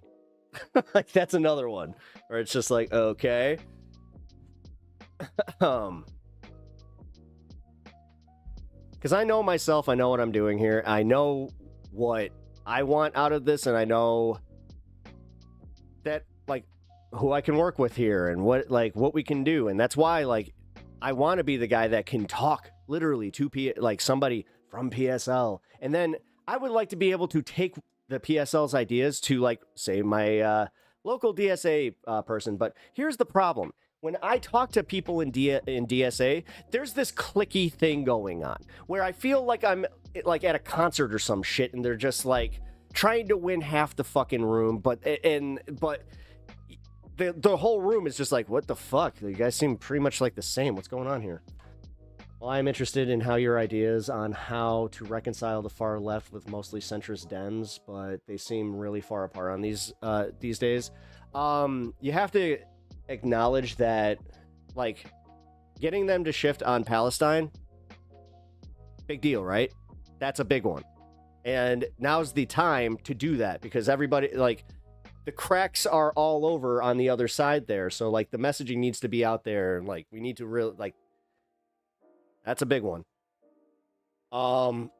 Like, that's another one where it's just like, okay. Because I know myself, I know what I'm doing here. I know what I want out of this, and I know that, like, who I can work with here and what we can do. And that's why, like, I want to be the guy that can talk literally to like somebody from PSL. And then I would like to be able to take the PSL's ideas to, like, say, my local DSA person. But here's the problem. When I talk to people in DSA, there's this clicky thing going on where I feel like I'm like at a concert or some shit, and they're just like trying to win half the fucking room, but the whole room is just like, what the fuck? You guys seem pretty much like the same. What's going on here? Well, I'm interested in how your ideas on how to reconcile the far left with mostly centrist Dems, but they seem really far apart on these days. You have to acknowledge that, like, getting them to shift on Palestine, big deal, right? That's a big one. And now's the time to do that because everybody, like, the cracks are all over on the other side there. So, like, the messaging needs to be out there. And, like, we need to really, like, that's a big one. Also,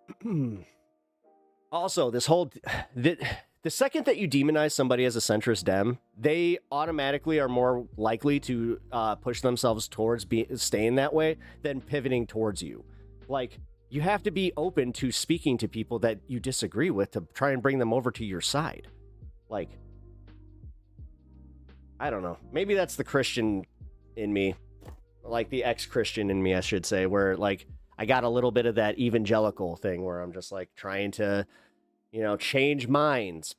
this whole, the second that you demonize somebody as a centrist Dem, they automatically are more likely to push themselves towards staying that way than pivoting towards you. Like, you have to be open to speaking to people that you disagree with to try and bring them over to your side. Like, I don't know. Maybe that's the Christian in me. Like, the ex-Christian in me, I should say, where, like, I got a little bit of that evangelical thing where I'm just, like, trying to, you know, change minds.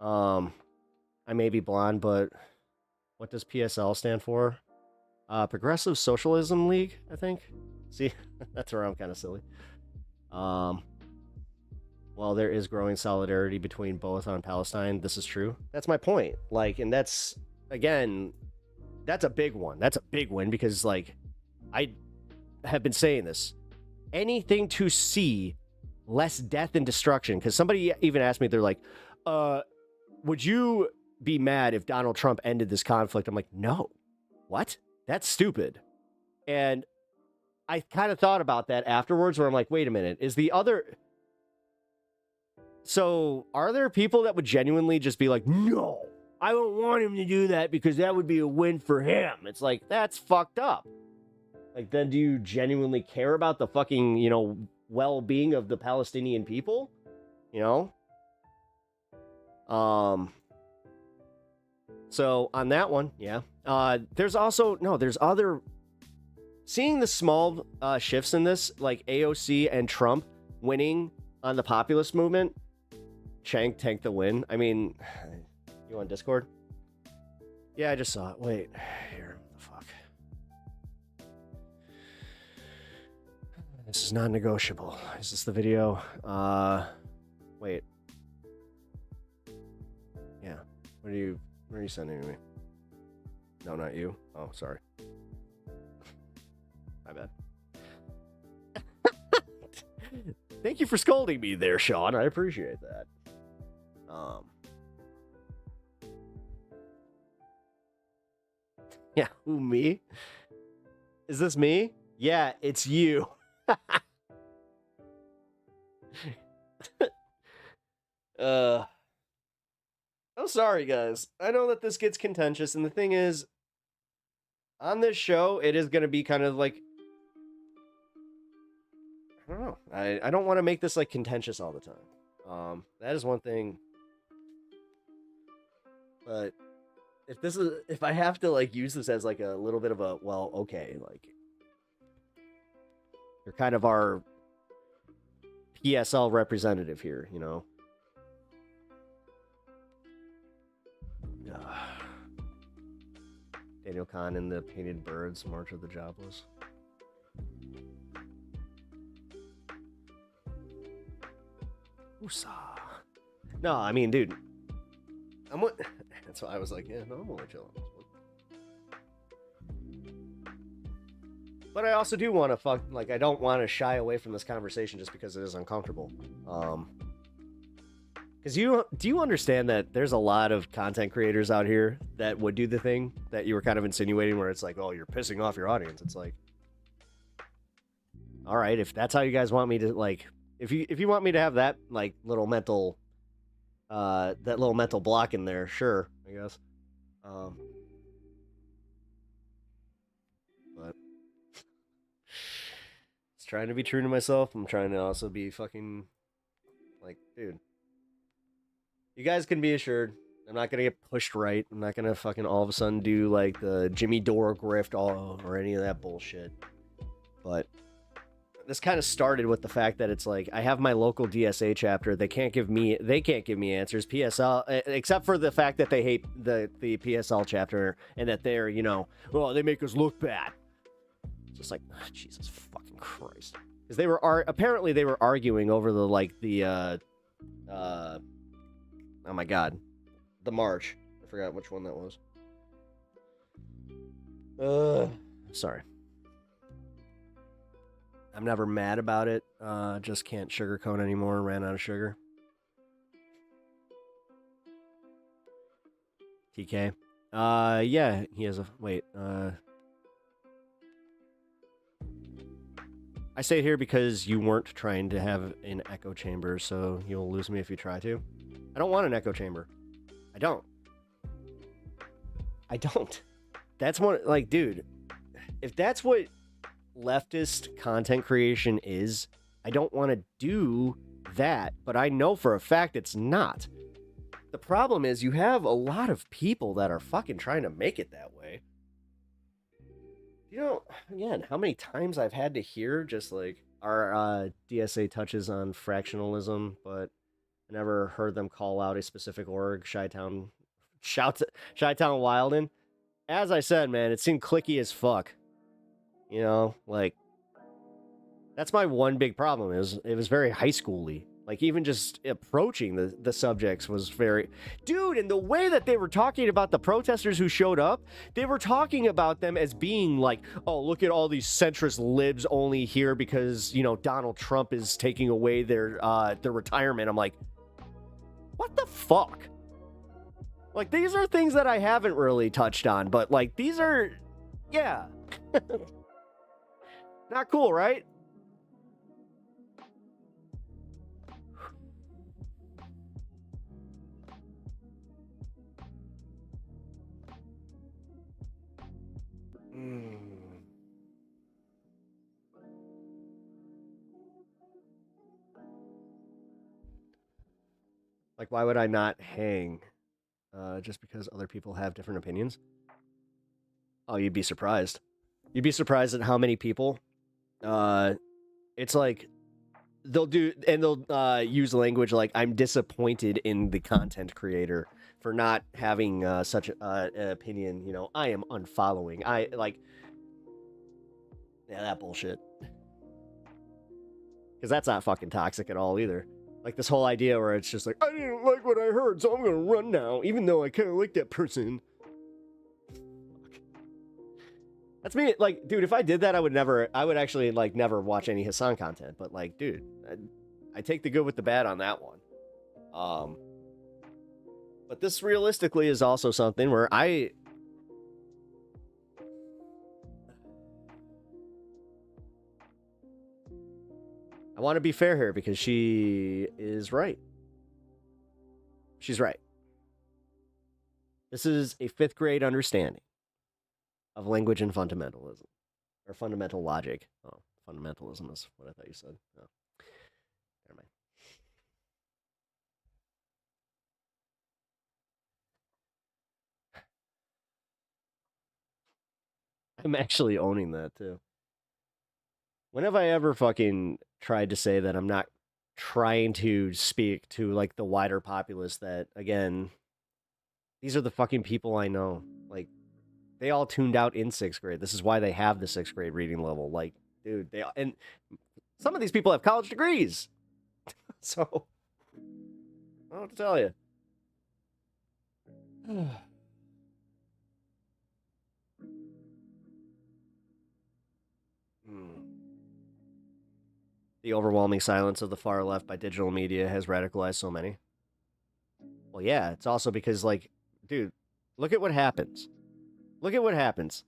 I may be blonde, but what does PSL stand for? Progressive Socialism League, I think. See, that's where I'm kind of silly. Well, there is growing solidarity between both on Palestine. This is true. That's my point. Like, and that's, again, that's a big one. That's a big win because, like, I have been saying this. Anything to see less death and destruction. Because somebody even asked me, they're like, would you be mad if Donald Trump ended this conflict? I'm like, no. What? That's stupid. And I kind of thought about that afterwards where I'm like, wait a minute. So are there people that would genuinely just be like, no, I don't want him to do that because that would be a win for him? It's like, that's fucked up. Like, then do you genuinely care about the fucking, you know, well-being of the Palestinian people? You know? So on that one, yeah. There's other, seeing the small shifts in this, like AOC and Trump winning on the populist movement. Shank tanked the win. I mean, you on Discord? Yeah, I just saw it. Wait, here, what the fuck? This is not negotiable. Is this the video? Wait. Yeah. What are you sending to me? No, not you. Oh, sorry. My bad. Thank you for scolding me there, Sean. I appreciate that. Yeah, who, me? Is this me? Yeah, it's you. I'm sorry, guys. I know that this gets contentious, and the thing is, on this show, it is going to be kind of like, I don't know. I don't want to make this like contentious all the time. That is one thing. But if I have to like use this as like a little bit of a, well, okay, like you're kind of our PSL representative here, you know. Daniel Kahn and the Painted Birds, March of the Jobless. Woosah. No, I mean, dude, that's why I was like, yeah, no, I'm gonna chill on this one. But I also do want to I don't want to shy away from this conversation just because it is uncomfortable. Because do you understand that there's a lot of content creators out here that would do the thing that you were kind of insinuating, where it's like, oh, you're pissing off your audience. It's like, all right, if that's how you guys want me to, like, if you want me to have that like little mental block in there, sure, I guess. But it's trying to be true to myself. I'm trying to also be fucking like, dude. You guys can be assured, I'm not going to get pushed right. I'm not going to fucking all of a sudden do, like, the Jimmy Dore grift or any of that bullshit. But this kind of started with the fact that it's like, I have my local DSA chapter. They can't give me answers. PSL, except for the fact that they hate the PSL chapter and that they're, you know, well, they make us look bad. It's just like, oh, Jesus fucking Christ. Because they were, apparently they were arguing over oh my god. The march. I forgot which one that was. Sorry. I'm never mad about it. Just can't sugarcoat anymore. Ran out of sugar. TK. Yeah, he has a... Wait, I say it here because you weren't trying to have an echo chamber, so you'll lose me if you try to. I don't want an echo chamber. I don't. That's one, like, dude, if that's what leftist content creation is, I don't want to do that, but I know for a fact it's not. The problem is you have a lot of people that are fucking trying to make it that way. You know, again, how many times I've had to hear just like our DSA touches on fractionalism, but I never heard them call out a specific org, Chi-Town Wilden. As I said, man, it seemed cliquey as fuck. You know, like, that's my one big problem, is it was very high school-y. Like, even just approaching the subjects was very... Dude, and the way that they were talking about the protesters who showed up, they were talking about them as being like, oh, look at all these centrist libs only here because, you know, Donald Trump is taking away their retirement. I'm like, what the fuck? Like, these are things that I haven't really touched on, but, like, these are... Yeah. Not cool, right? Like, why would I not hang just because other people have different opinions? Oh, you'd be surprised. You'd be surprised at how many people. It's like they'll use language like, I'm disappointed in the content creator for not having such an opinion. You know, I am unfollowing. Yeah, that bullshit. Because that's not fucking toxic at all either. Like, this whole idea where it's just like, I didn't like what I heard, so I'm gonna run now, even though I kind of like that person. That's me. Like, dude, if I did that, I would actually, like, never watch any Hassan content. But, like, dude, I take the good with the bad on that one. But this realistically is also something where I want to be fair here because she is right. She's right. This is a 5th grade understanding of language and fundamentalism. Or fundamental logic. Oh, fundamentalism is what I thought you said. Oh. Never mind. I'm actually owning that too. When have I ever fucking tried to say that I'm not trying to speak to like the wider populace that, again, these are the fucking people I know. Like, they all tuned out in 6th grade. This is why they have the 6th grade reading level. Like, dude, and some of these people have college degrees. So, I don't know what to tell you. The overwhelming silence of the far left by digital media has radicalized so many. Well, yeah, it's also because, like, dude, look at what happens. Look at what happens.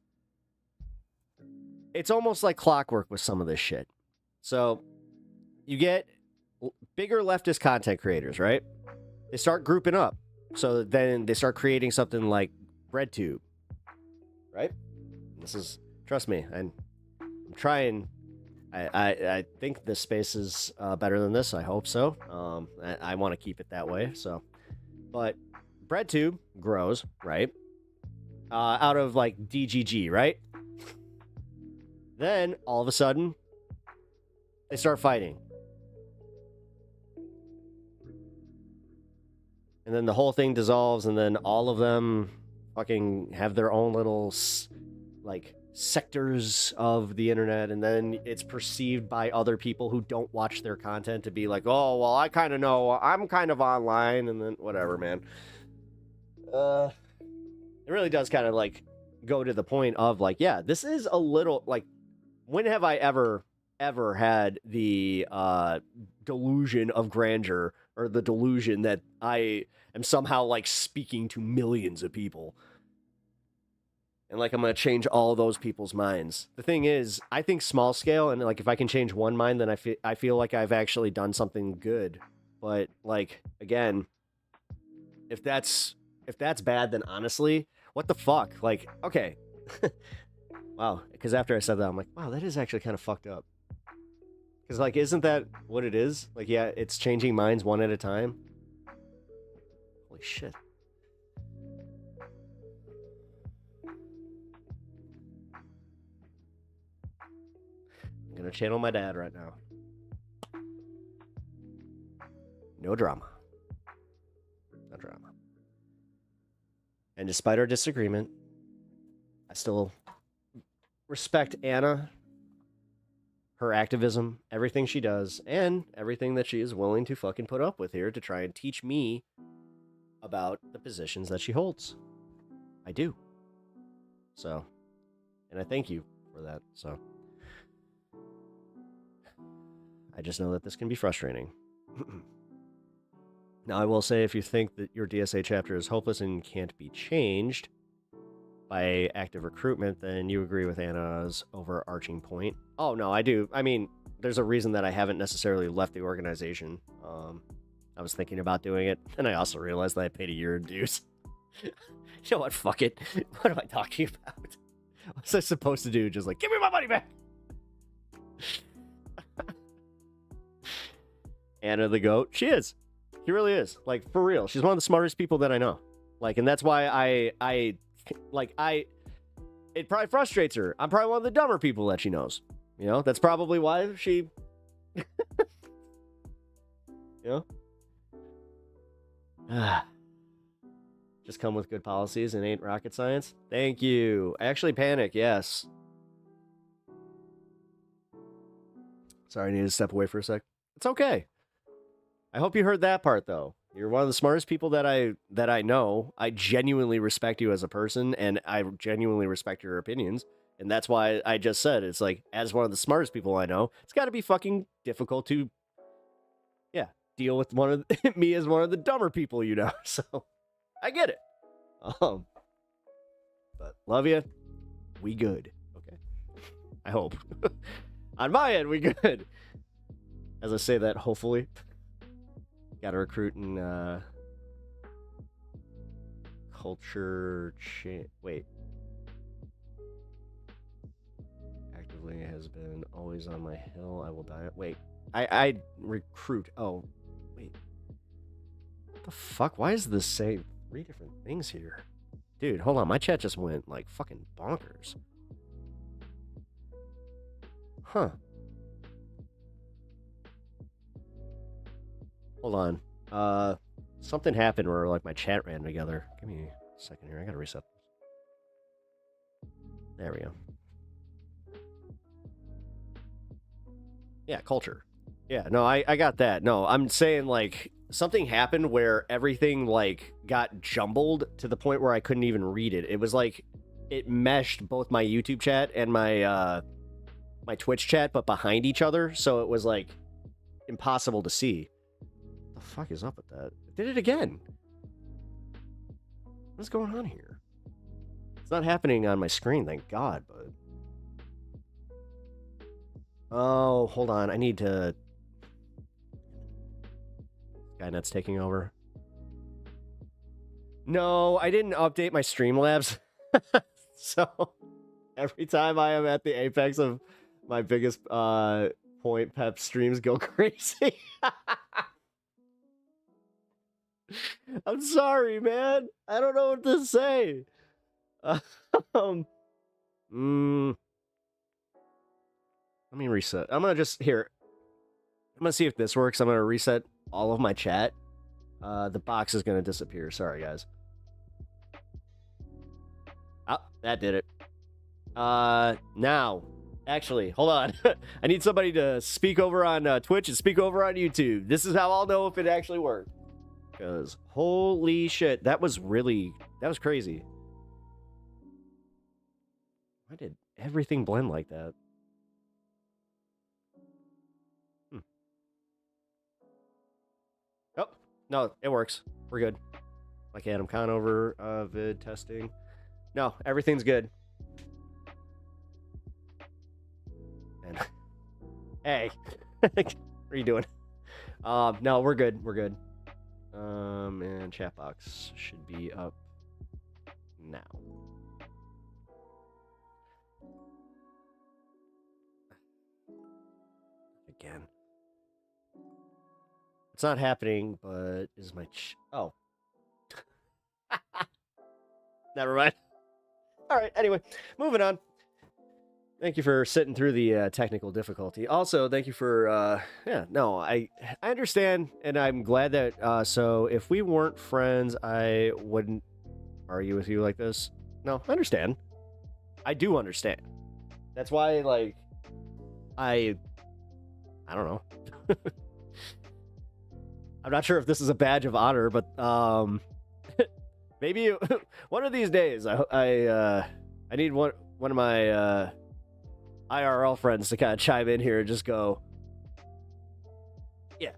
It's almost like clockwork with some of this shit. So, you get bigger leftist content creators, right? They start grouping up. So then they start creating something like BreadTube, right? This is, trust me, I'm trying. I think this space is better than this. I hope so. I want to keep it that way. So, but BreadTube grows, right? Out of like DGG, right? Then all of a sudden, they start fighting. And then the whole thing dissolves, and then all of them fucking have their own little, like, sectors of the internet, and then it's perceived by other people who don't watch their content to be like, oh, well, I kind of know, I'm kind of online, and then whatever, man. It really does kind of, like, go to the point of, like, yeah, this is a little, like, when have I ever had the delusion of grandeur, or the delusion that I am somehow, like, speaking to millions of people? And, like, I'm going to change all those people's minds. The thing is, I think small scale, and, like, if I can change one mind, then I feel like I've actually done something good. But, like, again, if that's bad, then honestly, what the fuck? Like, okay. Wow. Because after I said that, I'm like, wow, that is actually kind of fucked up. Because, like, isn't that what it is? Like, yeah, it's changing minds one at a time. Holy shit. I'm gonna channel my dad right now. No drama. No drama. And despite our disagreement, I still respect Anna, her activism, everything she does, and everything that she is willing to fucking put up with here to try and teach me about the positions that she holds. I do. So, and I thank you for that. So, I just know that this can be frustrating. Now, I will say, if you think that your DSA chapter is hopeless and can't be changed by active recruitment, then you agree with Anna's overarching point. Oh, no, I do. I mean, there's a reason that I haven't necessarily left the organization. I was thinking about doing it, and I also realized that I paid a year in dues. You know what? Fuck it. What am I talking about? What's I supposed to do? Just like, give me my money back! Anna the GOAT. She is. She really is. Like, for real. She's one of the smartest people that I know. Like, and that's why it probably frustrates her. I'm probably one of the dumber people that she knows. You know, that's probably why she, you know? Just come with good policies and ain't rocket science. Thank you. I actually panic, yes. Sorry, I need to step away for a sec. It's okay. I hope you heard that part, though. You're one of the smartest people that I know. I genuinely respect you as a person, and I genuinely respect your opinions. And that's why I just said, it's like, as one of the smartest people I know, it's got to be fucking difficult to, yeah, deal with me as one of the dumber people you know. So, I get it. But love you. We good. Okay. I hope. On my end, we good. As I say that, hopefully. Got to recruit in culture wait. Actively has been always on my hill. I will die. Wait. I recruit. Oh, wait. What the fuck? Why is this saying 3 different things here? Dude, hold on. My chat just went like fucking bonkers. Huh. Hold on. Something happened where like my chat ran together. Give me a second here. I gotta reset this. There we go. Yeah, culture. Yeah, no, I got that. No, I'm saying like something happened where everything like got jumbled to the point where I couldn't even read it. It was like it meshed both my YouTube chat and my my Twitch chat, but behind each other, so it was like impossible to see. What the fuck is up with that? It did it again. What's going on here? It's not happening on my screen, thank God, but... Oh, hold on. I need to... Skynet's taking over. No, I didn't update my Streamlabs. So, every time I am at the apex of my biggest point, Pep streams go crazy. I'm sorry, man. I don't know what to say. Let me reset. I'm gonna just here. I'm gonna see if this works. I'm gonna reset all of my chat. The box is gonna disappear. Sorry, guys. Oh, that did it. Now, actually, hold on. I need somebody to speak over on Twitch and speak over on YouTube. This is how I'll know if it actually worked. Because holy shit, that was crazy. Why did everything blend like that? Oh, no, it works. We're good. Like Adam Conover, vid testing. No, everything's good. And hey, what are you doing? No, we're good. We're good. And chat box should be up now. Again. It's not happening, but is my oh. Never mind. All right, anyway, moving on. Thank you for sitting through the technical difficulty. Also, thank you for, yeah, no, I understand, and I'm glad that, so if we weren't friends, I wouldn't argue with you like this. No, I understand. I do understand. That's why, like, I don't know. I'm not sure if this is a badge of honor, but, maybe one of these days, I need one of my, IRL friends to kind of chime in here and just go, yeah.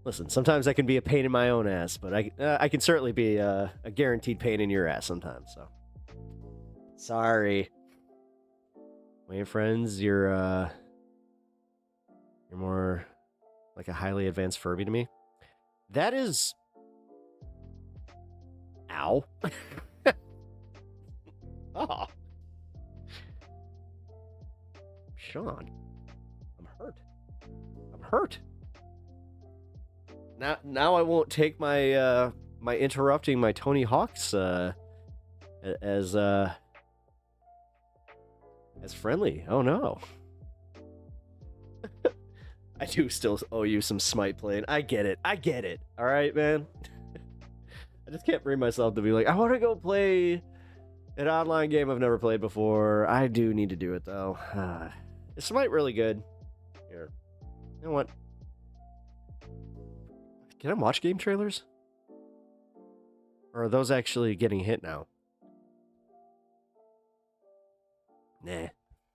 Listen, sometimes I can be a pain in my own ass, but I can certainly be a guaranteed pain in your ass sometimes, so. Sorry. Wait, friends, you're more like a highly advanced Furby to me. That is... Ow. Oh. Sean. I'm hurt. I'm hurt. Now I won't take my my interrupting my Tony Hawk's as friendly. Oh no. I do still owe you some Smite playing. I get it. I get it. All right, man. I just can't bring myself to be like, I want to go play an online game I've never played before. I do need to do it, though. Is Smite really good? Here. You know what? Can I watch game trailers? Or are those actually getting hit now? Nah.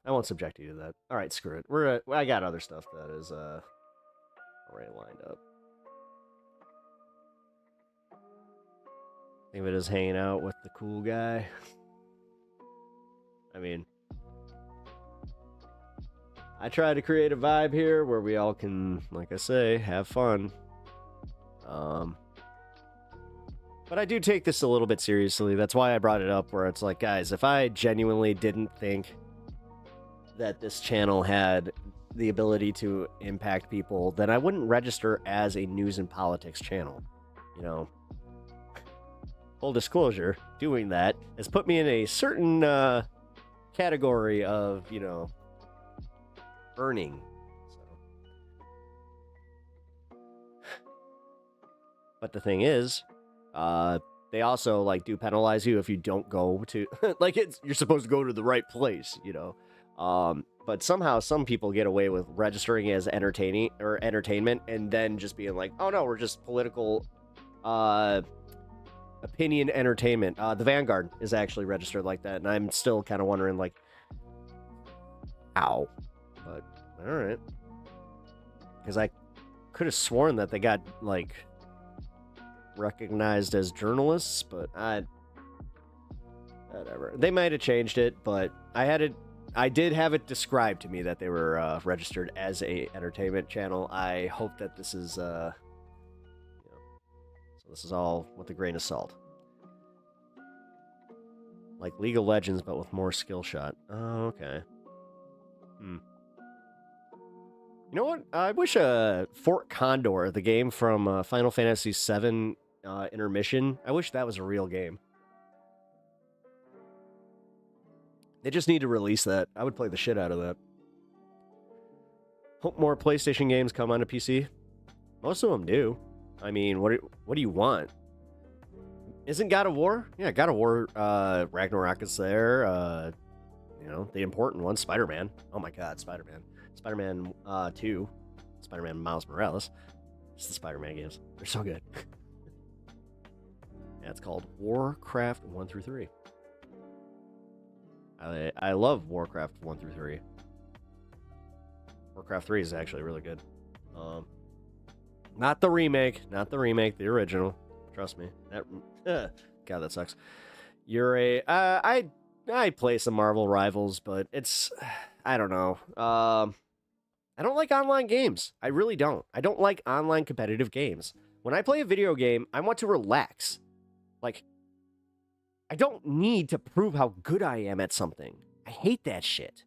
I won't subject you to that. Alright, screw it. I got other stuff that is already lined up. Think of it as hanging out with the cool guy. I mean, I try to create a vibe here where we all can, like I say, have fun. But I do take this a little bit seriously. That's why I brought it up, where it's like, guys, if I genuinely didn't think that this channel had the ability to impact people, then I wouldn't register as a news and politics channel. You know, full disclosure, doing that has put me in a certain category of, you know, earning. So. But the thing is, they also like do penalize you if you don't go to like you're supposed to go to the right place, you know. But somehow some people get away with registering as entertaining or entertainment and then just being like, oh no, we're just political opinion entertainment. The Vanguard is actually registered like that, and I'm still kind of wondering like how. But all right, because I could have sworn that they got like recognized as journalists, but whatever. They might have changed it, but I did have it described to me that they were registered as a entertainment channel. I hope that this is you know, so this is all with a grain of salt. Like League of Legends, but with more skill shot. Oh, okay. You know what? I wish Fort Condor, the game from Final Fantasy VII Intermission, I wish that was a real game. They just need to release that. I would play the shit out of that. Hope more PlayStation games come onto PC. Most of them do. I mean, what do you want? Isn't God of War? Yeah, God of War Ragnarok is there. You know, the important one, Spider-Man. Oh my god, Spider-Man. Spider-Man 2. Spider-Man Miles Morales. It's the Spider-Man games. They're so good. Yeah, it's called Warcraft 1 through 3. I love Warcraft 1 through 3. Warcraft 3 is actually really good. Not the remake. Not the remake. The original. Trust me. God, that sucks. You're a... I play some Marvel Rivals, but it's... I don't know. I don't like online games. I really don't. I don't like online competitive games. When I play a video game, I want to relax. Like, I don't need to prove how good I am at something. I hate that shit.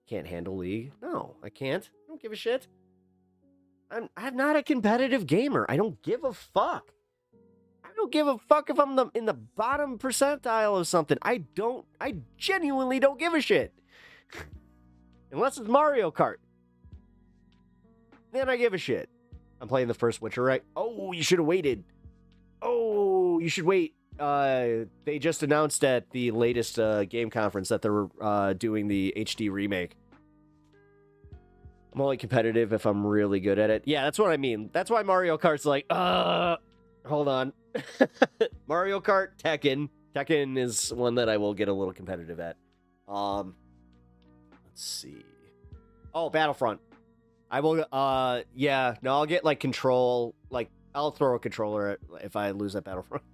Can't handle League? No, I can't. I don't give a shit. I'm not a competitive gamer. I don't give a fuck. I don't give a fuck if I'm in the bottom percentile of something. I genuinely don't give a shit. Unless it's Mario Kart. Then I give a shit. I'm playing the first Witcher, right? Oh, you should have waited. Oh, you should wait. They just announced at the latest game conference that they're doing the HD remake. I'm only competitive if I'm really good at it. Yeah, that's what I mean. That's why Mario Kart's like, hold on. Mario Kart, Tekken. Tekken is one that I will get a little competitive at. Let's see. Oh, Battlefront. I will, yeah, no, I'll get, like, control, like, I'll throw a controller at, if I lose that Battlefront.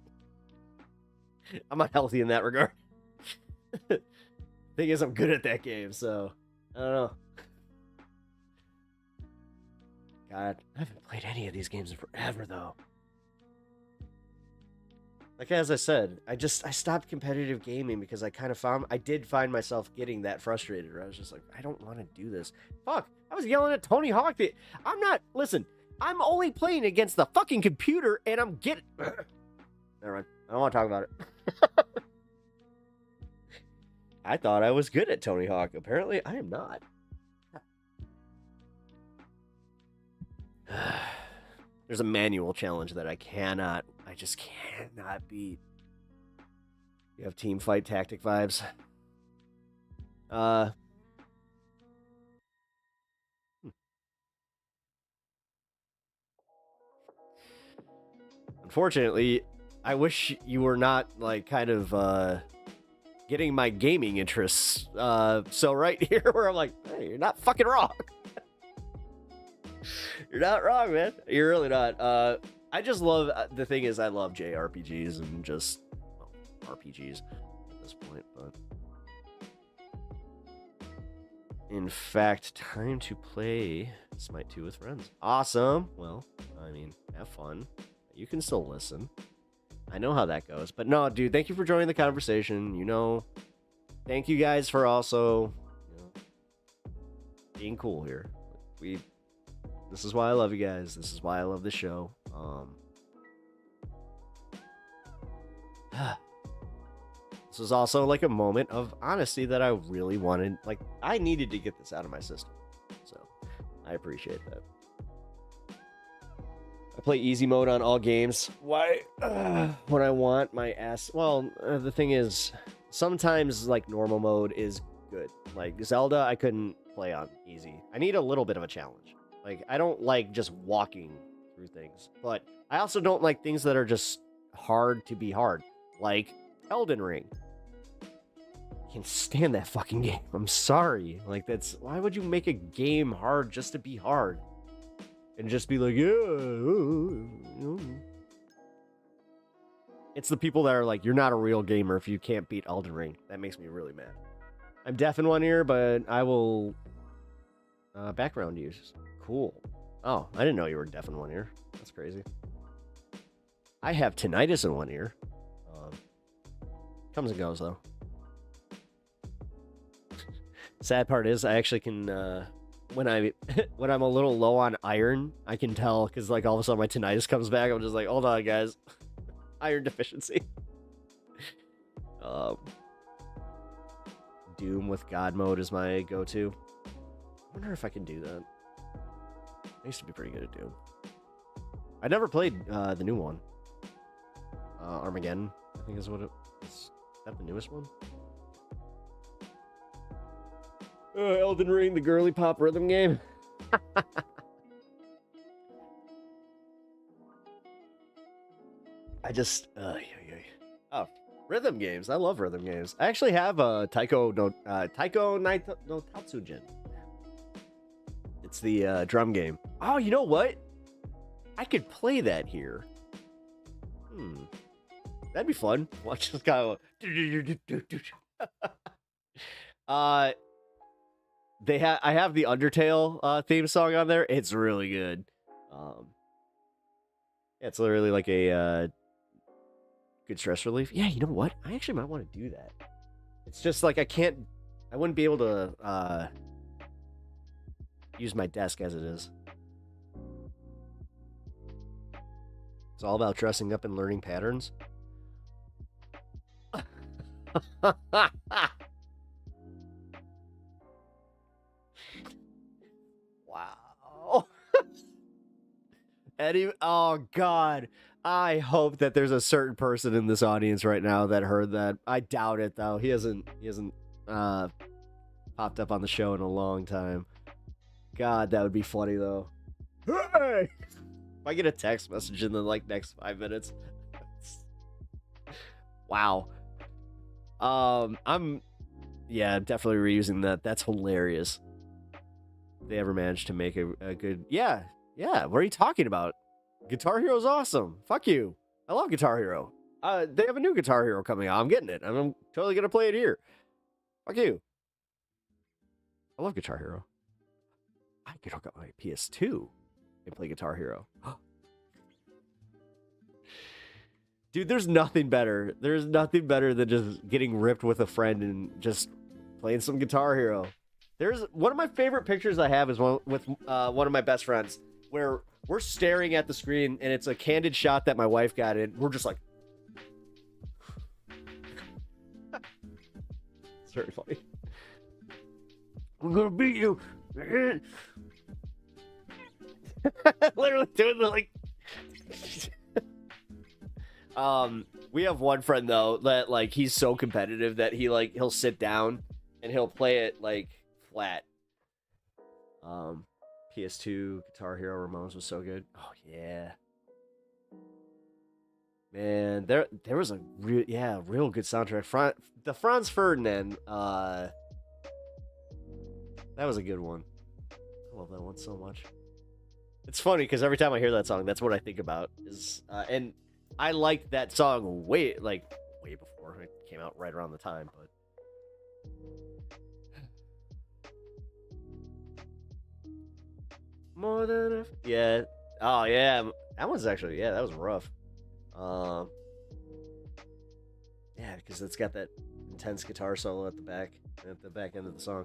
I'm not healthy in that regard. Thing is, I'm good at that game, so, I don't know. God, I haven't played any of these games in forever, though. Like, as I said, I stopped competitive gaming because I did find myself getting that frustrated, where I was just like, I don't want to do this. Fuck, I was yelling at Tony Hawk. Listen, I'm only playing against the fucking computer, and I'm getting... Never mind, I don't want to talk about it. I thought I was good at Tony Hawk. Apparently, I am not. There's a manual challenge that I just cannot beat. You have team fight tactic vibes. Unfortunately, I wish you were not, like, kind of, getting my gaming interests. So right here where I'm like, hey, you're not fucking wrong. You're not wrong, man. You're really not. I just love, the thing is, I love JRPGs and just, well, RPGs at this point, but in fact, time to play Smite 2 with friends. Awesome. Well, I mean, have fun. You can still listen. I know how that goes. But no, dude, thank you for joining the conversation. You know, thank you guys for also, you know, being cool here. This is why I love you guys. This is why I love the show. This was also like a moment of honesty that I really wanted. Like, I needed to get this out of my system. So, I appreciate that. I play easy mode on all games. Why? When I want my ass. Well, the thing is, sometimes like normal mode is good. Like Zelda, I couldn't play on easy. I need a little bit of a challenge. Like, I don't like just walking through things. But I also don't like things that are just hard to be hard. Like Elden Ring. I can't stand that fucking game. I'm sorry. Like, that's... Why would you make a game hard just to be hard? And just be like, yeah. It's the people that are like, you're not a real gamer if you can't beat Elden Ring. That makes me really mad. I'm deaf in one ear, but I will... background use. Cool. Oh, I didn't know you were deaf in one ear. That's crazy. I have tinnitus in one ear. Comes and goes, though. Sad part is I actually can, when I'm a little low on iron, I can tell, because like all of a sudden my tinnitus comes back. I'm just like, hold on, guys. Iron deficiency. Doom with God mode is my go-to. I wonder if I can do that. I used to be pretty good at Doom. I never played the new one. Armageddon, I think is what it is. Is that the newest one? Elden Ring, the girly pop rhythm game. I just... Oh, rhythm games. I love rhythm games. I actually have a Taiko no Tatsujin. It's the drum game. Oh, you know what? I could play that here. That'd be fun. Watch this guy go... I have the Undertale theme song on there. It's really good. It's literally like a good stress relief. Yeah, you know what? I actually might want to do that. It's just like I wouldn't be able to use my desk as it is. It's all about dressing up and learning patterns. Wow. Eddie, oh God. I hope that there's a certain person in this audience right now that heard that. I doubt it though. He hasn't popped up on the show in a long time. God, that would be funny though. Hey! If I get a text message in the like next 5 minutes. Wow. I'm definitely reusing that. That's hilarious. If they ever managed to make a good... Yeah. What are you talking about? Guitar Hero's awesome. Fuck you. I love Guitar Hero. They have a new Guitar Hero coming out. I'm getting it. I'm totally gonna play it here. Fuck you. I love Guitar Hero. I could hook up my PS2 and play Guitar Hero. Dude, there's nothing better. There's nothing better than just getting ripped with a friend and just playing some Guitar Hero. There's one of my favorite pictures I have is one with one of my best friends where we're staring at the screen and it's a candid shot that my wife got in. We're just like... It's very funny. I'm gonna beat you. Literally doing the like... We have one friend though that like he's so competitive that he'll sit down and he'll play it like flat. PS2 Guitar Hero Ramones was so good. Oh yeah, man, there was a real good soundtrack. The Franz Ferdinand, that was a good one. I love that one so much. It's funny because every time I hear that song, that's what I think about. And I liked that song way before it came out, right around the time. But More than yeah. Oh yeah, that one's actually that was rough. Yeah, because it's got that intense guitar solo at the back end of the song.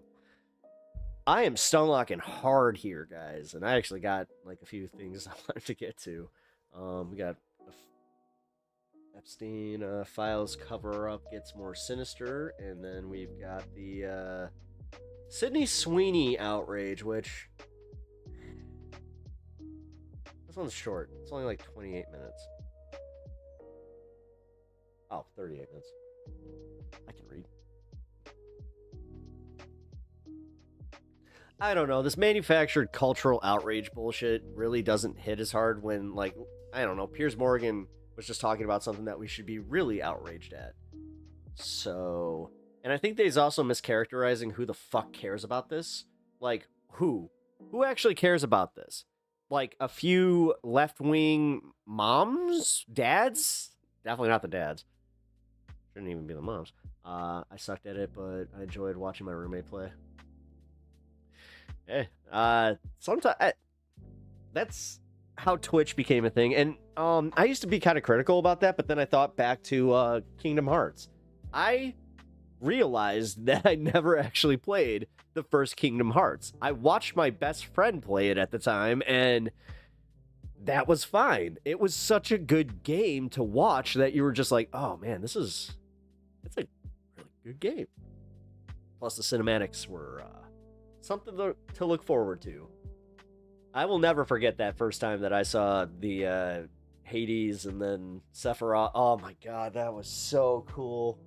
I am stonelocking hard here, guys, and I actually got like a few things I wanted to get to. We got Epstein files cover up gets more sinister, and then we've got the Sydney Sweeney outrage, which this one's short. It's only like 28 minutes. Oh, 38 minutes. I can read. I don't know. This manufactured cultural outrage bullshit really doesn't hit as hard when, like, I don't know, Piers Morgan was just talking about something that we should be really outraged at. So, and I think that he's also mischaracterizing who the fuck cares about this. Like, who? Who actually cares about this? Like, a few left-wing moms? Dads? Definitely not the dads. Shouldn't even be the moms. I sucked at it, but I enjoyed watching my roommate play. Hey, sometimes that's how Twitch became a thing, and I used to be kind of critical about that, but then I thought back to Kingdom Hearts. I realized that I never actually played the first Kingdom Hearts. I watched my best friend play it at the time, and that was fine. It was such a good game to watch that you were just like, oh man, it's a really good game. Plus the cinematics were something to look forward to. I will never forget that first time that I saw the Hades and then Sephiroth. Oh my god, that was so cool.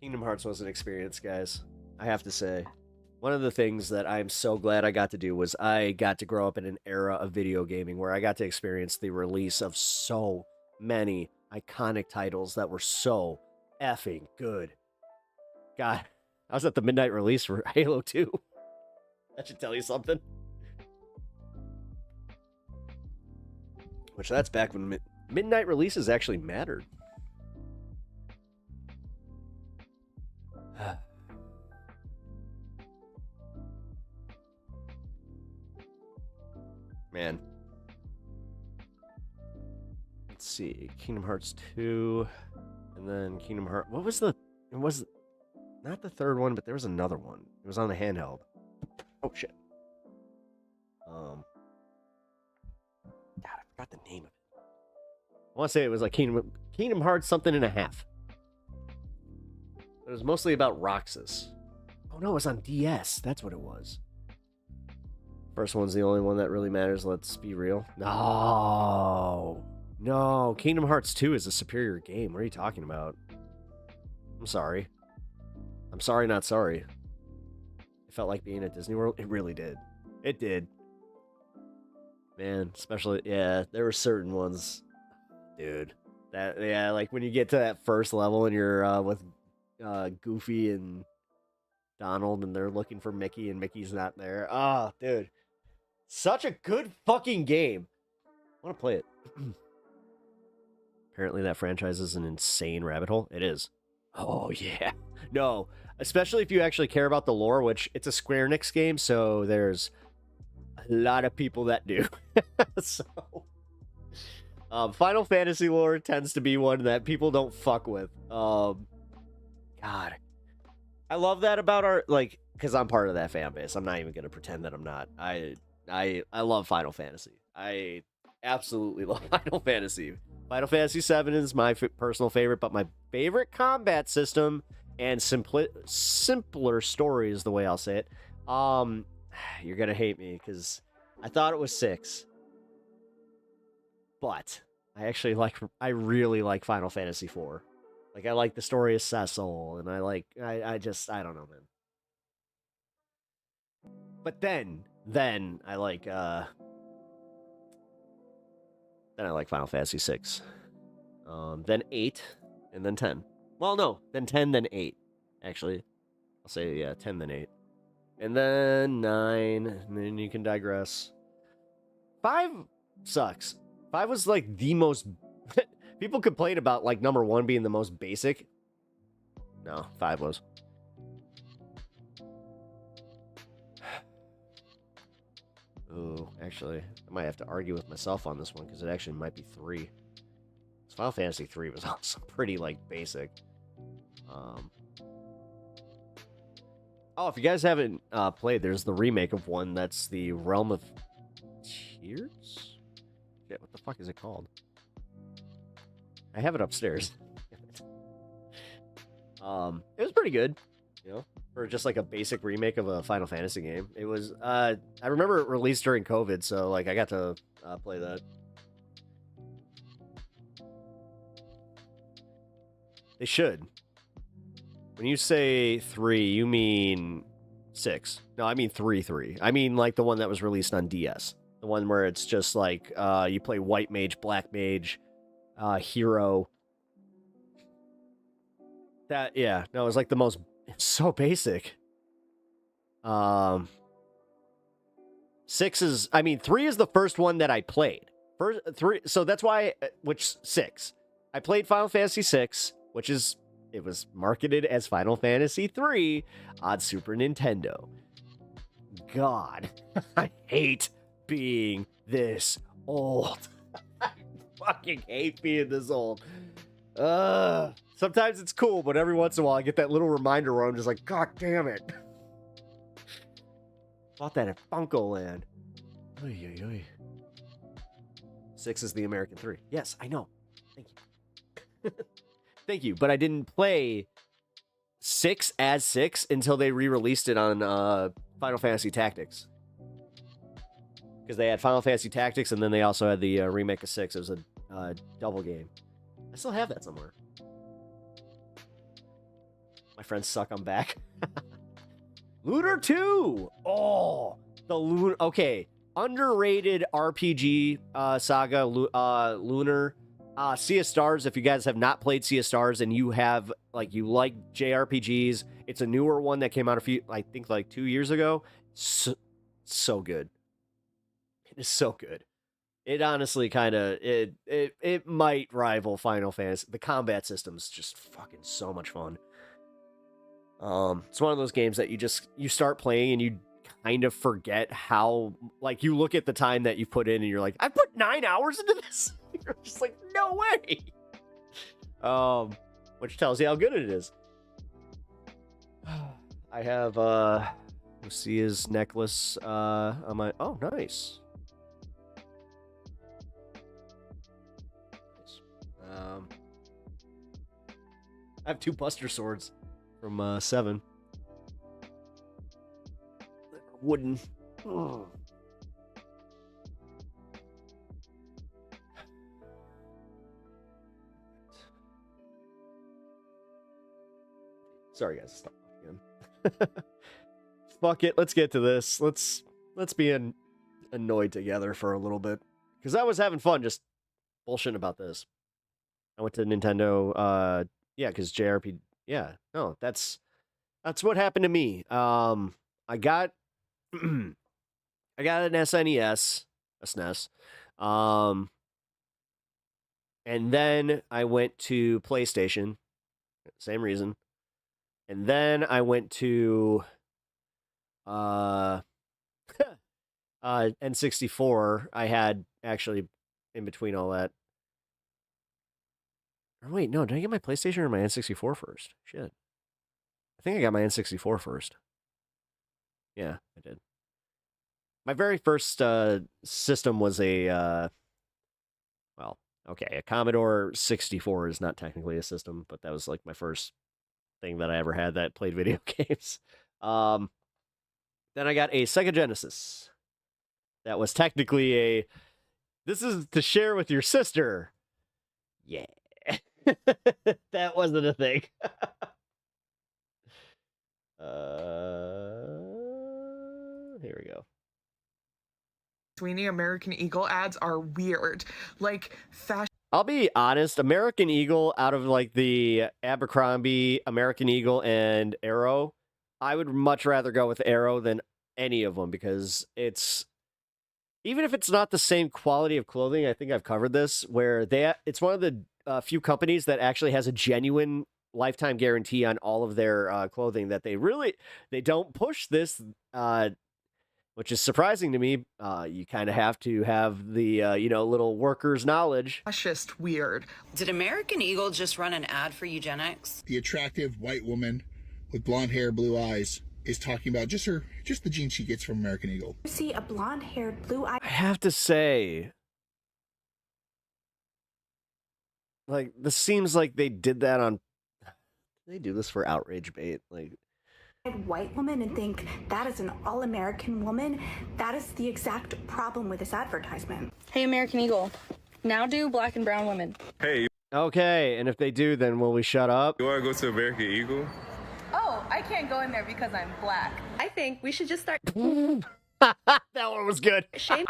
Kingdom Hearts was an experience, guys. I have to say. One of the things that I'm so glad I got to do was I got to grow up in an era of video gaming where I got to experience the release of so many iconic titles that were so effing good. God, I was at the midnight release for Halo 2. That should tell you something. Which that's back when midnight releases actually mattered. Man. Let's see. Kingdom Hearts 2. And then Kingdom Hearts... What was the... It was... Not the third one, but there was another one. It was on the handheld. Oh, shit. God, I forgot the name of it. I want to say it was like Kingdom Hearts something and a half. It was mostly about Roxas. Oh, no, it was on DS. That's what it was. First one's the only one that really matters. Let's be real. No. No, Kingdom Hearts 2 is a superior game. What are you talking about? I'm sorry. I'm sorry, not sorry. It felt like being at Disney World. It really did. It did. Man, especially, yeah, there were certain ones. Dude. That, yeah, like when you get to that first level and you're with Goofy and Donald and they're looking for Mickey and Mickey's not there. Oh, dude. Such a good fucking game. I want to play it. Apparently that franchise is an insane rabbit hole. It is. Oh, yeah. No, especially if you actually care about the lore, which it's a Square Enix game, so there's a lot of people that do. So, Final Fantasy lore tends to be one that people don't fuck with. God. I love that about our, like, because I'm part of that fan base. I'm not even going to pretend that I'm not. I love Final Fantasy. I absolutely love Final Fantasy. Final Fantasy VII is my personal favorite, but my favorite combat system and simpler story is the way I'll say it. You're going to hate me because I thought it was 6. But I really like Final Fantasy IV. Like, I like the story of Cecil, and I don't know, man. But then I like Final Fantasy 6. Then 8, and then 10. Well, no, then 10, then 8. Actually, I'll say, yeah, 10, then 8. And then 9, and then you can digress. 5 sucks. 5 was like the most... People complain about like number 1 being the most basic. No, 5 was. Oh, actually, I might have to argue with myself on this one because it actually might be 3. Final Fantasy 3 was also pretty, like, basic. Oh, if you guys haven't played, there's the remake of one that's the Realm of Tears? Shit, what the fuck is it called? I have it upstairs. It was pretty good, you know, for just like a basic remake of a Final Fantasy game. It was, I remember it released during COVID, so like I got to play that. They should. When you say 3, you mean 6. No, I mean 3. I mean like the one that was released on DS. The one where it's just like you play White Mage, Black Mage, Hero. That, yeah, no, it was like the most, it's so basic. 6 is, I mean, 3 is the first one that I played. First 3, so that's why, 6. I played Final Fantasy 6, which is, it was marketed as Final Fantasy 3 on Super Nintendo. God, I hate being this old. I fucking hate being this old. Sometimes it's cool, but every once in a while I get that little reminder where I'm just like, God damn it. Bought that at Funko Land. Oy, oy, oy. 6 is the American 3. Yes, I know. Thank you. Thank you, but I didn't play 6 as 6 until they re-released it on Final Fantasy Tactics. Because they had Final Fantasy Tactics, and then they also had the remake of 6. It was a double game. I still have that somewhere. My friends suck, I'm back. Lunar 2! Oh, the Lunar... Okay, underrated RPG saga, Lunar. Sea of Stars, if you guys have not played Sea of Stars and you have, like, you like JRPGs, it's a newer one that came out I think, like 2 years ago. So good. It is so good. It honestly kind of, it might rival Final Fantasy. The combat system's just fucking so much fun. It's one of those games that you start playing and you kind of forget how, like, you look at the time that you put in and you're like, I put 9 hours into this? You're just like, no way. Which tells you how good it is. I have Lucia's necklace on my, oh, nice. I have 2 Buster Swords from 7. Wooden. Oh. Sorry, guys. Stop again. Fuck it. Let's get to this. Let's be annoyed together for a little bit, because I was having fun just bullshitting about this. I went to Nintendo. Yeah, because JRPG. Yeah, no, that's what happened to me. I got an SNES, a SNES, and then I went to PlayStation. Same reason. And then I went to N64. I had actually in between all that. Or wait, no, did I get my PlayStation or my N64 first? Shit. I think I got my N64 first. Yeah, I did. My very first system was a, well, okay, a Commodore 64 is not technically a system, but that was like my first thing that I ever had that played video games. Then I got a Sega Genesis. That was technically this is to share with your sister. Yeah. That wasn't a thing. Here we go. Sweeney American Eagle ads are weird. Like, fashion. I'll be honest, American Eagle, out of like the Abercrombie, American Eagle, and Arrow, I would much rather go with Arrow than any of them, because it's, even if it's not the same quality of clothing, I think I've covered this, where it's one of the few companies that actually has a genuine lifetime guarantee on all of their clothing, that they don't push this which is surprising to me. You kind of have to have the, little worker's knowledge. That's just weird. Did American Eagle just run an ad for eugenics? The attractive white woman with blonde hair, blue eyes is talking about just the genes she gets from American Eagle. You see a blonde-haired, blue-eyed... I have to say, like, this seems like they did that on... They do this for outrage bait, like... white woman and think that is an all-American woman. That is the exact problem with this advertisement. Hey, American Eagle. Now do black and brown women. Hey. Okay, and if they do, then will we shut up? You want to go to American Eagle? Oh, I can't go in there because I'm black. I think we should just start That one was good. shaming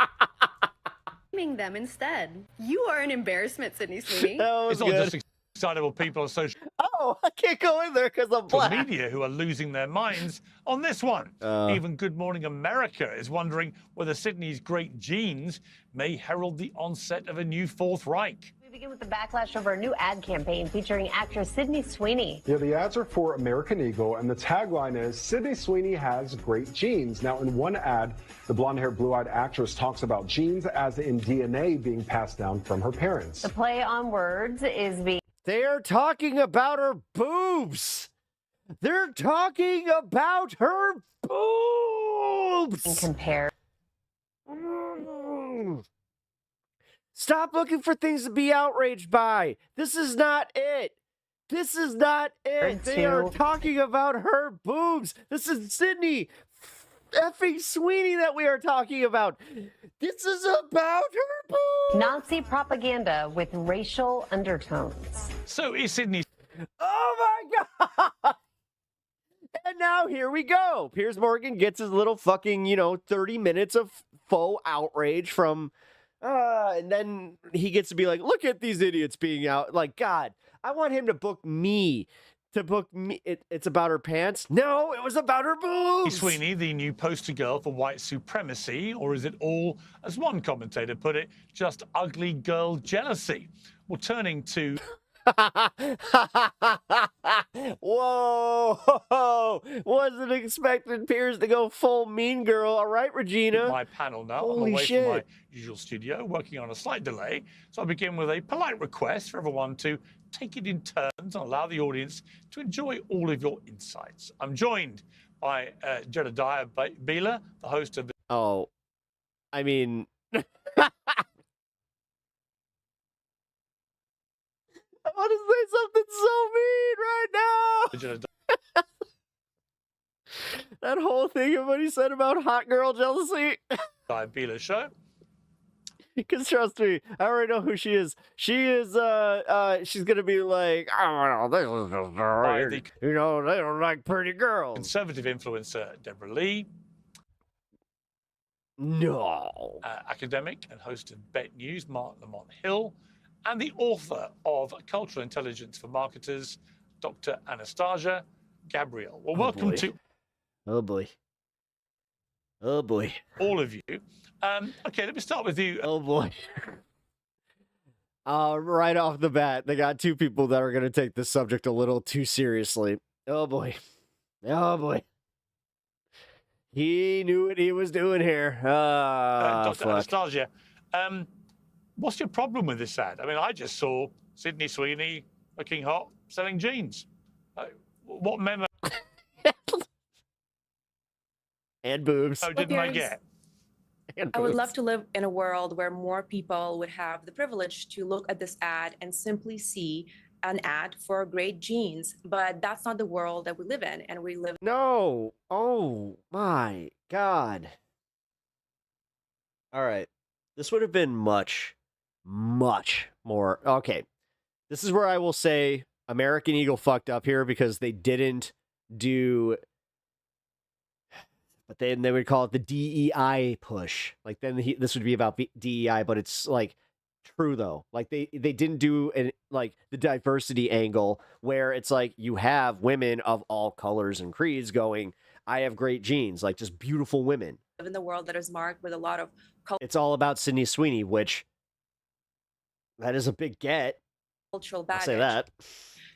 them instead. You are an embarrassment, Sydney Sweeney. That was It's not good. just excitable people on social Oh, I can't go in there because I'm black. media who are losing their minds on this one. Even Good Morning America is wondering whether Sydney's great genes may herald the onset of a new Fourth Reich. We begin with the backlash over a new ad campaign featuring actress Sydney Sweeney. Yeah, the ads are for American Eagle, and the tagline is, Sydney Sweeney has great genes. Now, in one ad, the blonde-haired, blue-eyed actress talks about genes as in DNA being passed down from her parents. The play on words is being... They are talking about her boobs. They're talking about her boobs. Compare. Stop looking for things to be outraged by. This is not it. This is not it. They are talking about her boobs. This is Sydney effing Sweeney that we are talking about. This is about her boobs. Nazi propaganda with racial undertones. So is Sydney. Oh my God. And now here we go. Piers Morgan gets his little fucking, 30 minutes of faux outrage from, and then he gets to be like, look at these idiots being out. Like, God, I want him to book me. It's about her pants. No, it was about her boobs. Sweeney, the new poster girl for white supremacy, or is it all, as one commentator put it, just ugly girl jealousy? Well, turning to... Whoa! Wasn't expecting Piers to go full mean girl. All right, Regina. My panel now. Holy I'm away shit. from my usual studio, working on a slight delay. So I begin with a polite request for everyone to take it in turns and allow the audience to enjoy all of your insights. I'm joined by Jedediah Beeler, the host of... Oh, I mean... I want to say something so mean right now. That whole thing of what he said about hot girl jealousy. Beeler show. Because trust me, I already know who she is. She is, she's gonna be like, oh, this is just, they don't like pretty girls. Conservative influencer Deborah Lee. No. Academic and host of Bet News, Mark Lamont Hill. And the author of Cultural Intelligence for Marketers, Dr. Anastasia Gabriel. Well, welcome to... Oh, boy. Oh, boy. All of you. Okay, let me start with you. Oh, boy. Right off the bat, they got two people that are going to take this subject a little too seriously. Oh, boy. Oh, boy. He knew what he was doing here. Dr. Anastasia, what's your problem with this ad? I mean, I just saw Sydney Sweeney looking hot, selling jeans. What memo? And boobs. Oh, didn't I get? I would love to live in a world where more people would have the privilege to look at this ad and simply see an ad for great jeans, but that's not the world that we live in, and we live... No! Oh, my God. All right. This would have been much more... Okay. This is where I will say American Eagle fucked up here because they didn't do... But then they would call it the DEI push. Like, then this would be about DEI, but it's, like, true, though. Like, they didn't do, the diversity angle where it's like you have women of all colors and creeds going, I have great genes, like, just beautiful women. Live in the world that is marked with a lot of... It's all about Sydney Sweeney, which that is a big get. Cultural I'll baggage. say that.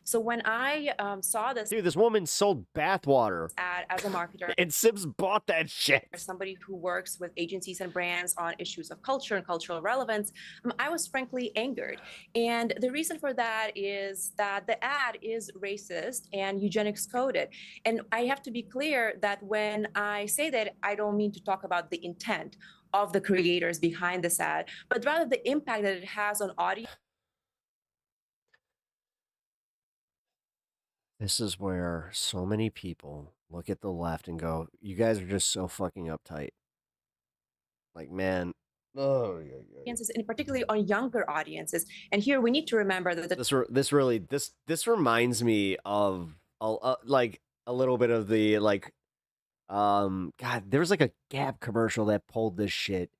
So when I saw this, Dude, this woman sold bathwater ad as a marketer, and Sims bought that shit. as somebody who works with agencies and brands on issues of culture and cultural relevance, I was frankly angered. And the reason for that is that the ad is racist and eugenics coded. And I have to be clear that when I say that, I don't mean to talk about the intent of the creators behind this ad, but rather the impact that it has on audience. This is where so many people look at the left and go, you guys are just so fucking uptight. Like, man. Oh, yeah. Audiences, and particularly on younger audiences. And here we need to remember that this reminds me of like a little bit of the like God, there was like a Gap commercial that pulled this shit.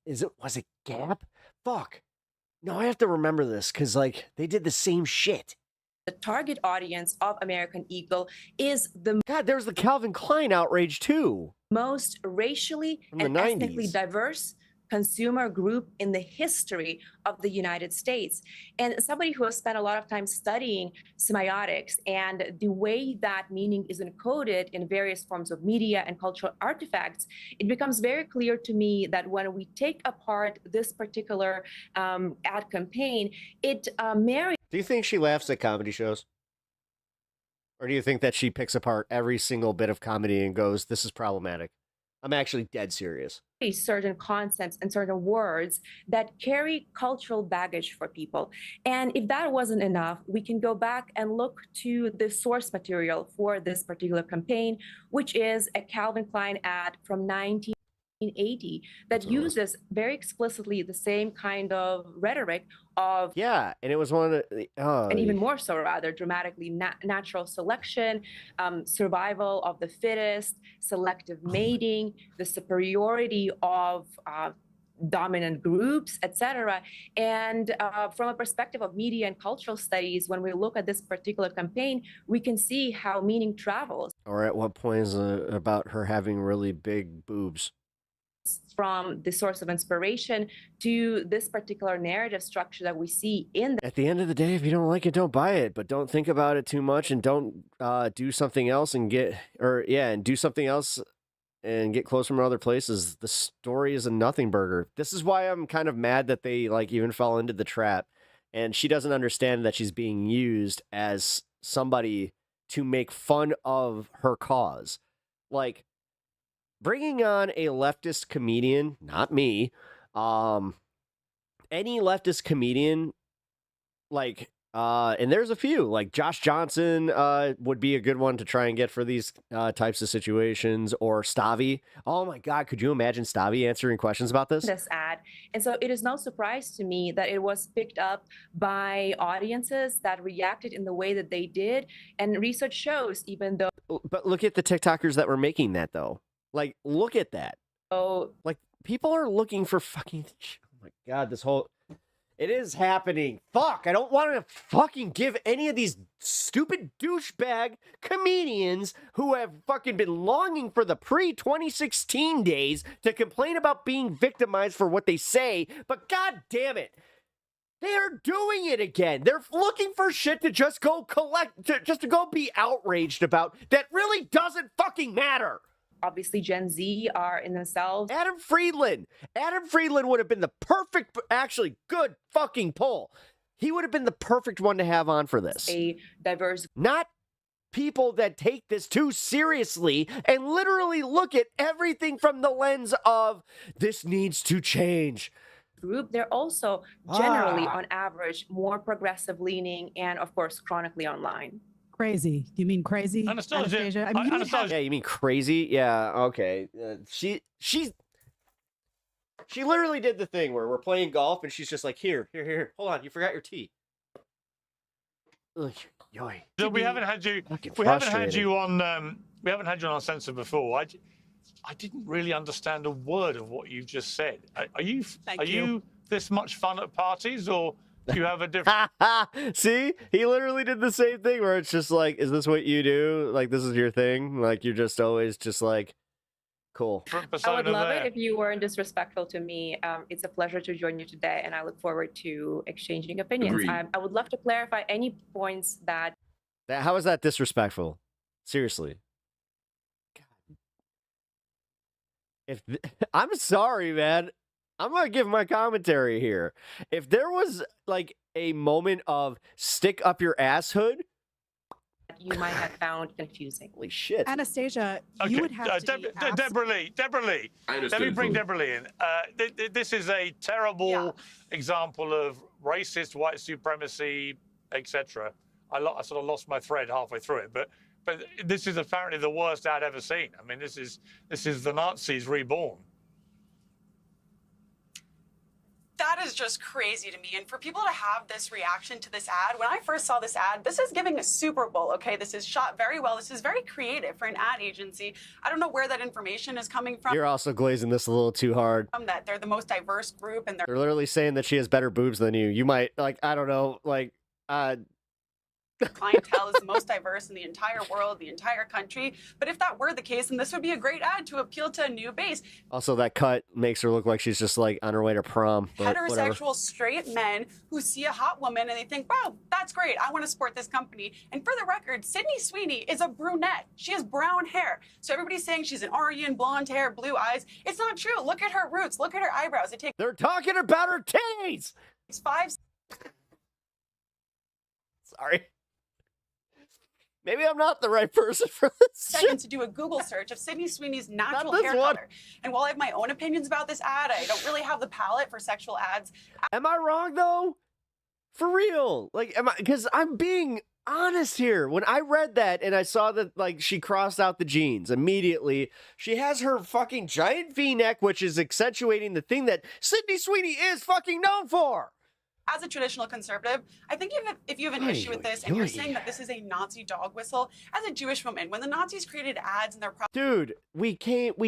Was it Gap? Fuck. No, I have to remember this because like they did the same shit. The target audience of American Eagle is the there's the Calvin Klein outrage too. Most racially and ethnically diverse consumer group in the history of the United States. And somebody who has spent a lot of time studying semiotics and the way that meaning is encoded in various forms of media and cultural artifacts, it becomes very clear to me that when we take apart this particular ad campaign, it marries. Do you think she laughs at comedy shows? Or do you think that she picks apart every single bit of comedy and goes, this is problematic? I'm actually dead serious. Certain concepts and certain words that carry cultural baggage for people. And if that wasn't enough, we can go back and look to the source material for this particular campaign, which is a Calvin Klein ad from 1980 that uses very explicitly the same kind of rhetoric of and it was one of the and even more so rather dramatically natural selection, survival of the fittest, selective mating, the superiority of dominant groups, etc. And from a perspective of media and cultural studies, when we look at this particular campaign, we can see how meaning travels. Or at what point is it about her having really big boobs? From the source of inspiration to this particular narrative structure that we see in At the end of the day, if you don't like it, don't buy it, but don't think about it too much and don't do something else and get clothes from other places. The story is a nothing burger. This is why I'm kind of mad that they like even fall into the trap, and she doesn't understand that she's being used as somebody to make fun of her cause. Like, bringing on a leftist comedian, not me, any leftist comedian, like, and there's a few, like Josh Johnson would be a good one to try and get for these types of situations, or Stavi. Oh my God, could you imagine Stavi answering questions about this? This ad. And so it is no surprise to me that it was picked up by audiences that reacted in the way that they did. And research shows, even though... But look at the TikTokers that were making that, though. Like, look at that. Oh, like, people are looking for fucking... Oh my God, this whole... It is happening. Fuck, I don't want to fucking give any of these stupid douchebag comedians who have fucking been longing for the pre-2016 days to complain about being victimized for what they say, but God damn it, they are doing it again. They're looking for shit to just go just to go be outraged about that really doesn't fucking matter. Obviously, Gen Z are in themselves. Adam Friedland would have been the perfect, actually good fucking poll. He would have been the perfect one to have on for this. A diverse, not people that take this too seriously and literally look at everything from the lens of this needs to change. Group, they're also generally, on average, more progressive leaning and, of course, chronically online. Crazy. You mean crazy? Anastasia. I mean, Yeah, you mean crazy? Yeah, okay. She literally did the thing where we're playing golf and she's just like, here. Hold on, you forgot your tee. Ugh, yoy. So we haven't had you. We haven't had you on. We haven't had you on our censor before. I didn't really understand a word of what you just said. Are you this much fun at parties, or do you have a different... See? He literally did the same thing where it's just like, is this what you do? Like, this is your thing? Like, you're just always just like, Cool. I would love it if you weren't disrespectful to me. It's a pleasure to join you today, and I look forward to exchanging opinions. Agreed. I would love to clarify any points that. How is that disrespectful? Seriously. I'm sorry, man. I'm gonna give my commentary here. If there was like a moment of stick up your ass hood, you might have found confusing. Holy shit. Anastasia, Okay, you would have to be asked- Deborah Lee. Let me bring Deborah Lee in. This is a terrible example of racist white supremacy, etc. I sort of lost my thread halfway through it, but this is apparently the worst I'd ever seen. I mean, this is the Nazis reborn. That is just crazy to me. And for people to have this reaction to this ad, when I first saw this ad, this is giving a Super Bowl, okay? This is shot very well. This is very creative for an ad agency. I don't know where that information is coming from. You're also glazing this a little too hard. That they're the most diverse group and They're literally saying that she has better boobs than you. You might, like, I don't know, like, clientele is the most diverse in the entire world, the entire country. But if that were the case, then this would be a great ad to appeal to a new base. Also, that cut makes her look like she's just like on her way to prom. But Heterosexual, whatever. straight men who see a hot woman and they think, wow, that's great. I want to support this company. And for the record, Sydney Sweeney is a brunette. She has brown hair. So everybody's saying she's an Aryan, blonde hair, blue eyes. It's not true. Look at her roots. Look at her eyebrows. They're talking about her titties. It's 5 Sorry. Maybe I'm not the right person for this. seconds to do a Google search of Sydney Sweeney's natural hair color. And while I have my own opinions about this ad, I don't really have the palate for sexual ads. Am I wrong though? For real? Like, because I'm being honest here. When I read that and I saw that, like, she crossed out the jeans immediately, she has her fucking giant V-neck, which is accentuating the thing that Sydney Sweeney is fucking known for. As a traditional conservative, I think if you have an issue with this and you're saying that this is a Nazi dog whistle, as a Jewish woman, when the Nazis created ads and their Dude, we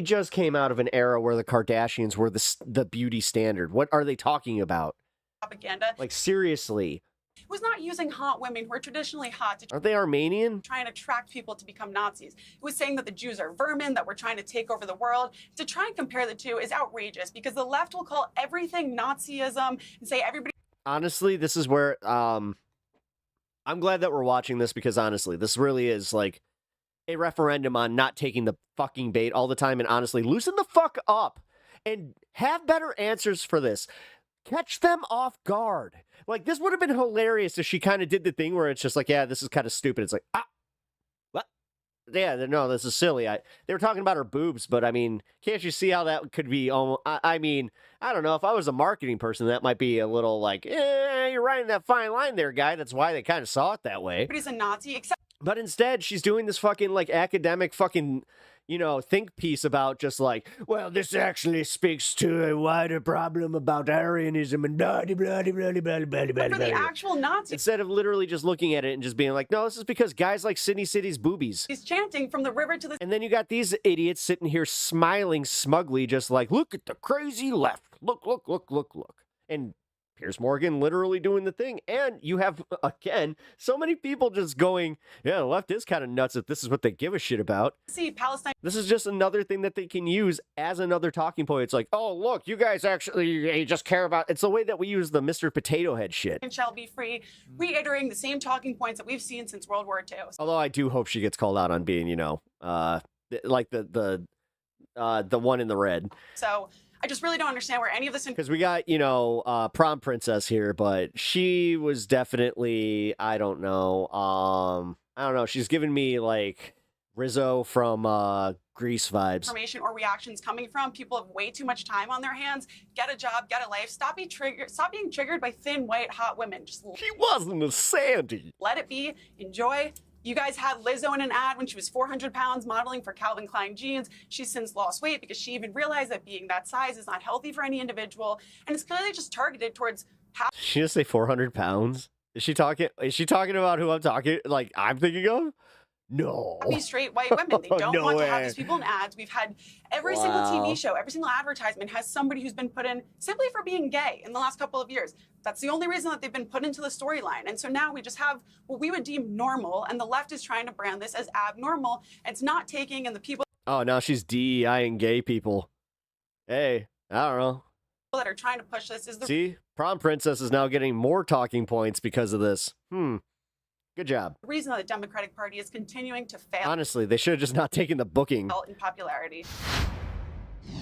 just came out of an era where the Kardashians were the beauty standard. What are they talking about? propaganda, Like, seriously. was not using hot women who are traditionally hot to Aren't they Armenian? try and attract people to become Nazis. It was saying that the Jews are vermin, that we're trying to take over the world. To try and compare the two is outrageous because the left will call everything Nazism and say everybody. Honestly, this is where I'm glad that we're watching this because honestly, this really is like a referendum on not taking the fucking bait all the time and honestly loosen the fuck up and have better answers for this. Catch them off guard. Like, this would have been hilarious if she kind of did the thing where it's just like, yeah, this is kind of stupid. It's like, what? Yeah, no, this is silly. They were talking about her boobs, but I mean, can't you see how that could be? I mean, I don't know. If I was a marketing person, that might be a little like, you're riding that fine line there, guy. That's why they kind of saw it that way. Everybody's a Nazi except. But instead, she's doing this fucking like academic fucking, think piece about just like, well, this actually speaks to a wider problem about Aryanism and blah, blah, blah, blah, blah, blah, blah, blah. For the actual Nazis. Instead of literally just looking at it and just being like, no, this is because guys like Sydney City's boobies. He's chanting from the river to the. And then you got these idiots sitting here smiling smugly, just like, look at the crazy left. Look, look, look, look, look. And Piers Morgan literally doing the thing. And you have, again, so many people just going, yeah, the left is kind of nuts if this is what they give a shit about. See, Palestine. This is just another thing that they can use as another talking point. It's like, oh, look, you guys actually just care about... It's the way that we use the Mr. Potato Head shit. Shall be free, reiterating the same talking points that we've seen since World War II. Although I do hope she gets called out on being, like the one in the red. So I just really don't understand where any of this. Because we got, prom princess here, but she was definitely, I don't know. She's giving me like Rizzo from Grease vibes. Information or reactions coming from people have way too much time on their hands. Get a job, get a life. Stop being triggered by thin, white, hot women. Just she wasn't a Sandy. Let it be. Enjoy. You guys had Lizzo in an ad when she was 400 pounds modeling for Calvin Klein jeans. She's since lost weight because she even realized that being that size is not healthy for any individual. And it's clearly just targeted towards She just say 400 pounds? Is she talking about who I'm thinking of? No. happy straight white women. They don't No want to way. have these people in ads. We've had every single TV show, every single advertisement has somebody who's been put in simply for being gay in the last couple of years. That's the only reason that they've been put into the storyline. And so now we just have what we would deem normal, and the left is trying to brand this as abnormal. It's not taking, and the people... Oh, now she's DEI-ing gay people. Hey, I don't know. that are trying to push this is the See? Prom Princess is now getting more talking points because of this. Good job. reason that the Democratic Party is continuing to fail Honestly, they should have just not taken the booking. in popularity.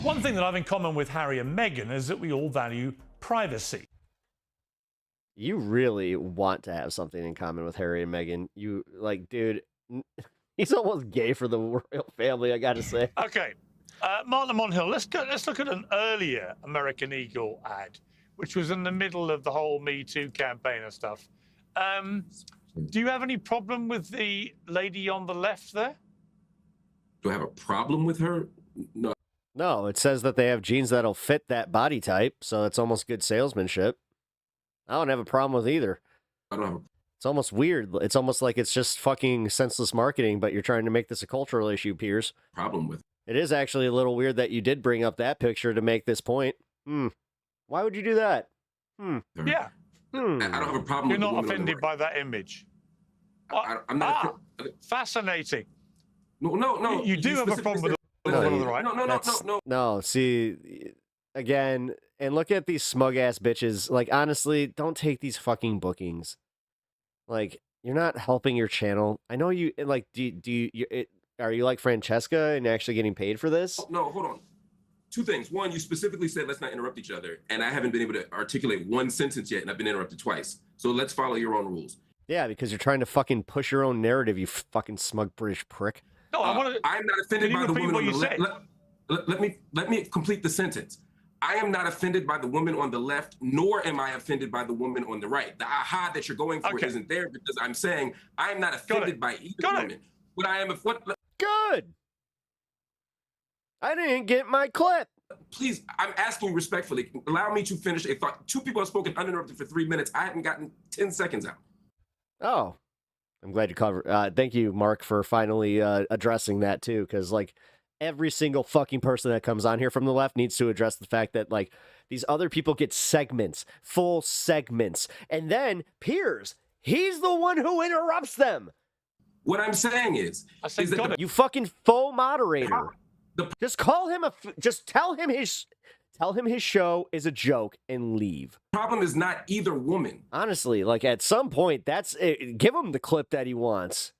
One thing that I have in common with Harry and Meghan is that we all value privacy. You really want to have something in common with Harry and Meghan. You, like, dude, he's almost gay for the royal family, I gotta say. Okay, Martin Monhill, let's look at an earlier American Eagle ad, which was in the middle of the whole Me Too campaign and stuff. Do you have any problem with the lady on the left there? Do I have a problem with her? No. No, it says that they have jeans that'll fit that body type, so it's almost good salesmanship. I don't have a problem with either. I don't have a... It's almost weird. It's almost like it's just fucking senseless marketing, but you're trying to make this a cultural issue, Piers. Problem with it is actually a little weird that you did bring up that picture to make this point. Why would you do that? Yeah. I don't have a problem You're with not offended by that image. I'm not. Fascinating. No. You do have a problem with the one on the right. No. No, see, again, and look at these smug ass bitches. Like, honestly, don't take these fucking bookings. Like, you're not helping your channel. I know you like. Are you like Francesca and actually getting paid for this? No, hold on. Two things. One, you specifically said let's not interrupt each other, and I haven't been able to articulate one sentence yet, and I've been interrupted twice. So let's follow your own rules. Yeah, because you're trying to fucking push your own narrative, you fucking smug British prick. No, I'm not offended by the woman on the left. Let me complete the sentence. I am not offended by the woman on the left, nor am I offended by the woman on the right. The aha that you're going for isn't there because I'm saying I'm not offended by either woman. But I am Good. I didn't get my clip. Please, I'm asking respectfully. Allow me to finish a thought. Two people have spoken uninterrupted for 3 minutes. I haven't gotten 10 seconds out. Oh, I'm glad you covered. Thank you, Mark, for finally addressing that too. Because like every single fucking person that comes on here from the left needs to address the fact that like these other people get segments, full segments, and then Piers, he's the one who interrupts them. What I'm saying is that you fucking faux moderator. Just call him just tell him his show is a joke and leave. Problem is not either woman. Honestly, like at some point, that's it. Give him the clip that he wants.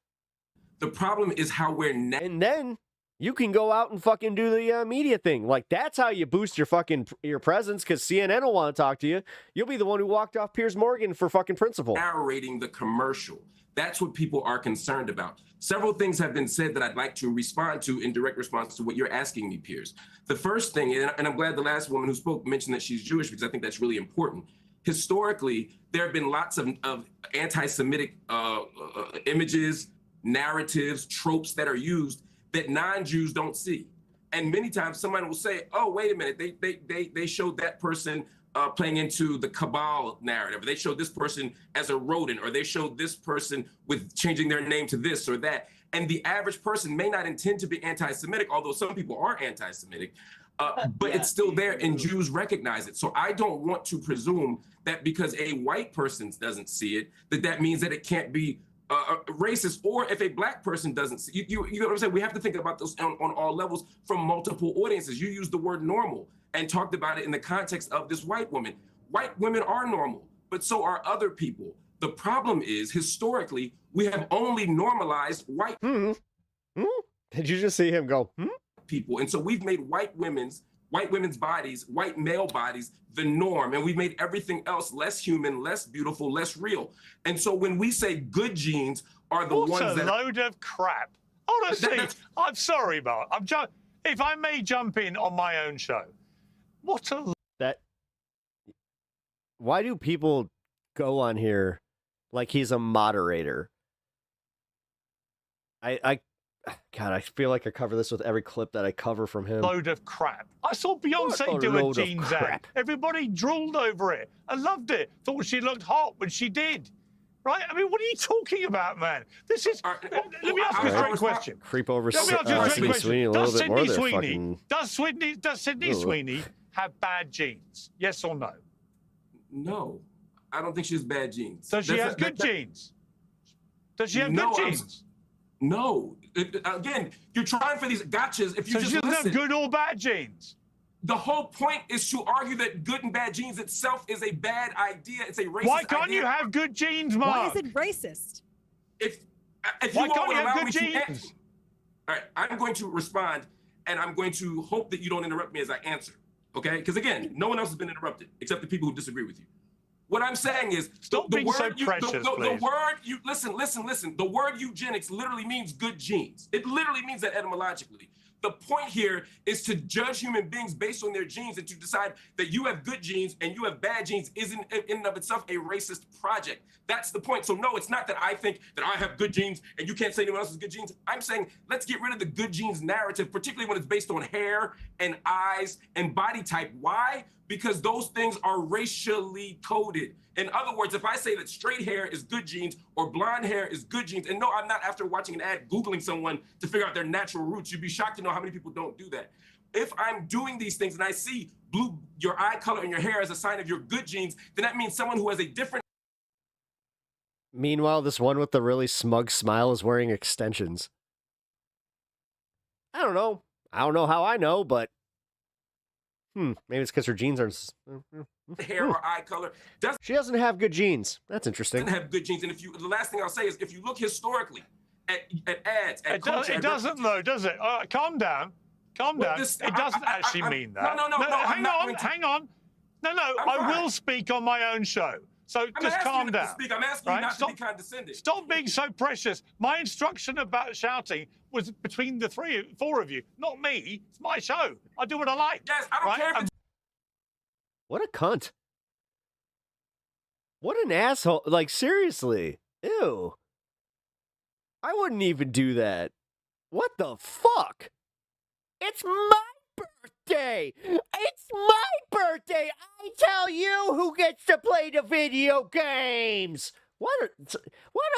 The problem is how we're and then you can go out and fucking do the media thing. Like that's how you boost your presence because CNN will want to talk to you. You'll be the one who walked off Piers Morgan for fucking principal. Narrating the commercial. That's what people are concerned about. Several things have been said that I'd like to respond to in direct response to what you're asking me, Piers. The first thing, and I'm glad the last woman who spoke mentioned that she's Jewish because I think that's really important. Historically, there have been lots of anti-Semitic images, narratives, tropes that are used that non-Jews don't see. And many times someone will say, oh, wait a minute, they showed that person playing into the cabal narrative. They showed this person as a rodent, or they showed this person with changing their name to this or that. And the average person may not intend to be anti-Semitic, although some people are anti-Semitic, but it's still there and Jews recognize it. So I don't want to presume that because a white person doesn't see it, that means that it can't be racist, or if a black person doesn't see you know what I'm saying? We have to think about this on all levels from multiple audiences. You used the word normal and talked about it in the context of this white woman. White women are normal, but so are other people. The problem is, historically, we have only normalized white Did you just see him go, people? And so we've made white women's bodies, white male bodies, the norm. And we've made everything else less human, less beautiful, less real. And so when we say good genes are the ones that— What a load of crap. Honestly, I'm sorry, Mark. If I may jump in on my own show. Why do people go on here like he's a moderator? God, I feel like I cover this with every clip that I cover from him. Load of crap. I saw Beyonce do a jeans ad. Everybody drooled over it. I loved it. Thought she looked hot when she did. Right? I mean, what are you talking about, man? This is. Let me ask you a straight question. Creep over Sydney Sweeney a little bit more there. Does Sydney Sweeney have bad genes? Yes or no? No, I don't think she has bad genes. Does she have good genes? Does she have good genes? No. Again, you're trying for these gotchas. If you So just she doesn't listen. have good or bad genes. The whole point is to argue that good and bad genes itself is a bad idea. It's a racist Why can't idea. you have good genes, Mark? Why is it racist? If Why you all can't would you have allow good me to genes? all right, I'm going to respond, and I'm going to hope that you don't interrupt me as I answer, okay? Because again, no one else has been interrupted except the people who disagree with you. What I'm saying is, Stop the being word so you, precious, the please. word you listen. The word eugenics literally means good genes. It literally means that etymologically. The point here is to judge human beings based on their genes and to decide that you have good genes and you have bad genes isn't in and of itself a racist project. That's the point. So no, it's not that I think that I have good genes and you can't say anyone else has good genes. I'm saying let's get rid of the good genes narrative, particularly when it's based on hair and eyes and body type. Why? Because those things are racially coded. In other words, if I say that straight hair is good genes or blonde hair is good genes, and no, I'm not after watching an ad Googling someone to figure out their natural roots. You'd be shocked to know how many people don't do that. If I'm doing these things and I see blue, your eye color and your hair as a sign of your good genes, then that means someone who has a different. Meanwhile, this one with the really smug smile is wearing extensions. I don't know. I don't know how I know, but maybe it's because her genes are hair or eye color. She doesn't have good genes. That's interesting. Doesn't have good genes. And if you, the last thing I'll say is, if you look historically at ads, at culture, It doesn't though, does it? Calm down. Calm Well, down. this- It doesn't actually mean that. No, Hang on. No, I will speak on my own show. So I'm just asking calm you down. to speak. I'm asking you not to be condescending. Stop being so precious. My instruction about shouting was between the four of you, not me. It's my show. I do what I like. Yes, I don't care if What a cunt. What an asshole. Like, seriously. Ew. I wouldn't even do that. What the fuck? It's my birthday. It's my birthday. I tell you who gets to play the video games. What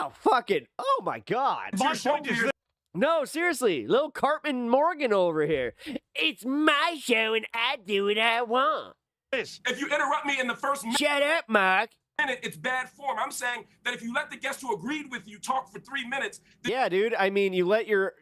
a fucking, oh my God. My point is No, seriously, little Cartman Morgan over here. It's my show and I do what I want. If you interrupt me in the first minute, Shut up, Mark. It's bad form. I'm saying that if you let the guest who agreed with you talk for 3 minutes, Yeah, dude. I mean, you let your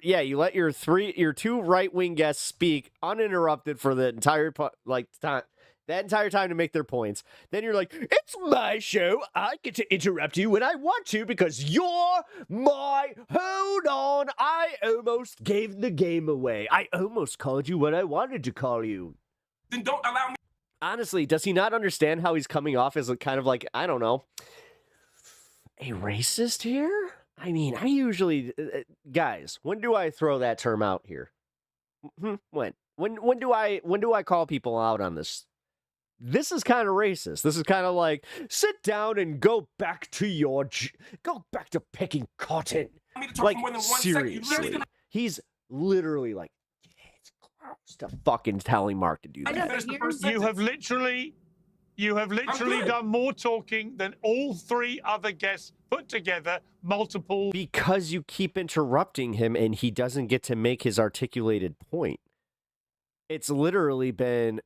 two right-wing guests speak uninterrupted for the entire time. That entire time to make their points. Then you're like, it's my show. I get to interrupt you when I want to because you're my... Hold on. I almost gave the game away. I almost called you what I wanted to call you. then don't allow me. Honestly, does he not understand how he's coming off as a kind of like, I don't know, a racist here? I mean, I usually... guys, when do I throw that term out here? When? When do I call people out on this? This is kind of racist. This is kind of like, sit down and go back to picking cotton. Like, seriously. He's literally like, it's gross to fucking telling Mark to do that. You have literally done more talking than all three other guests put together, multiple. Because you keep interrupting him and he doesn't get to make his articulated point. It's literally been...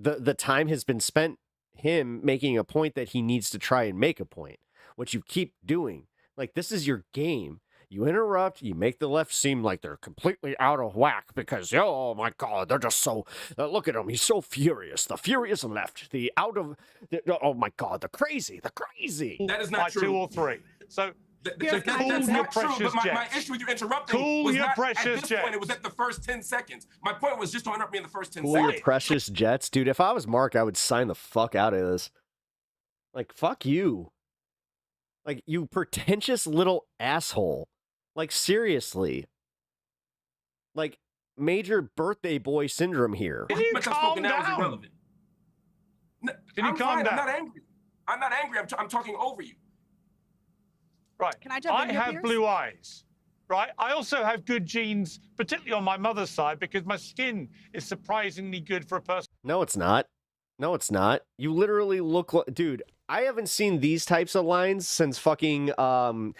The time has been spent him making a point that he needs to try and make a point, which you keep doing. Like, this is your game. You interrupt, you make the left seem like they're completely out of whack because, oh my God, they're just so, look at him, he's so furious. The furious left, oh my God, the crazy. That is not true. 2 or 3. So, That's not true, but my issue with you interrupting was not at this point. It was at the first 10 seconds. My point was just to interrupt me in the first 10 Cool seconds. your precious jets. Dude, if I was Mark, I would sign the fuck out of this. Like, fuck you. Like, you pretentious little asshole. Like, seriously. Like, major birthday boy syndrome here. Can you calm down? Can you calm down? I'm not angry. I'm not angry. I'm talking over you. Right. Can I jump in here, have Pierce? blue eyes. Right. I also have good genes, particularly on my mother's side, because my skin is surprisingly good for a person. No, it's not. No, it's not. You literally look like... Dude, I haven't seen these types of lines since fucking Quan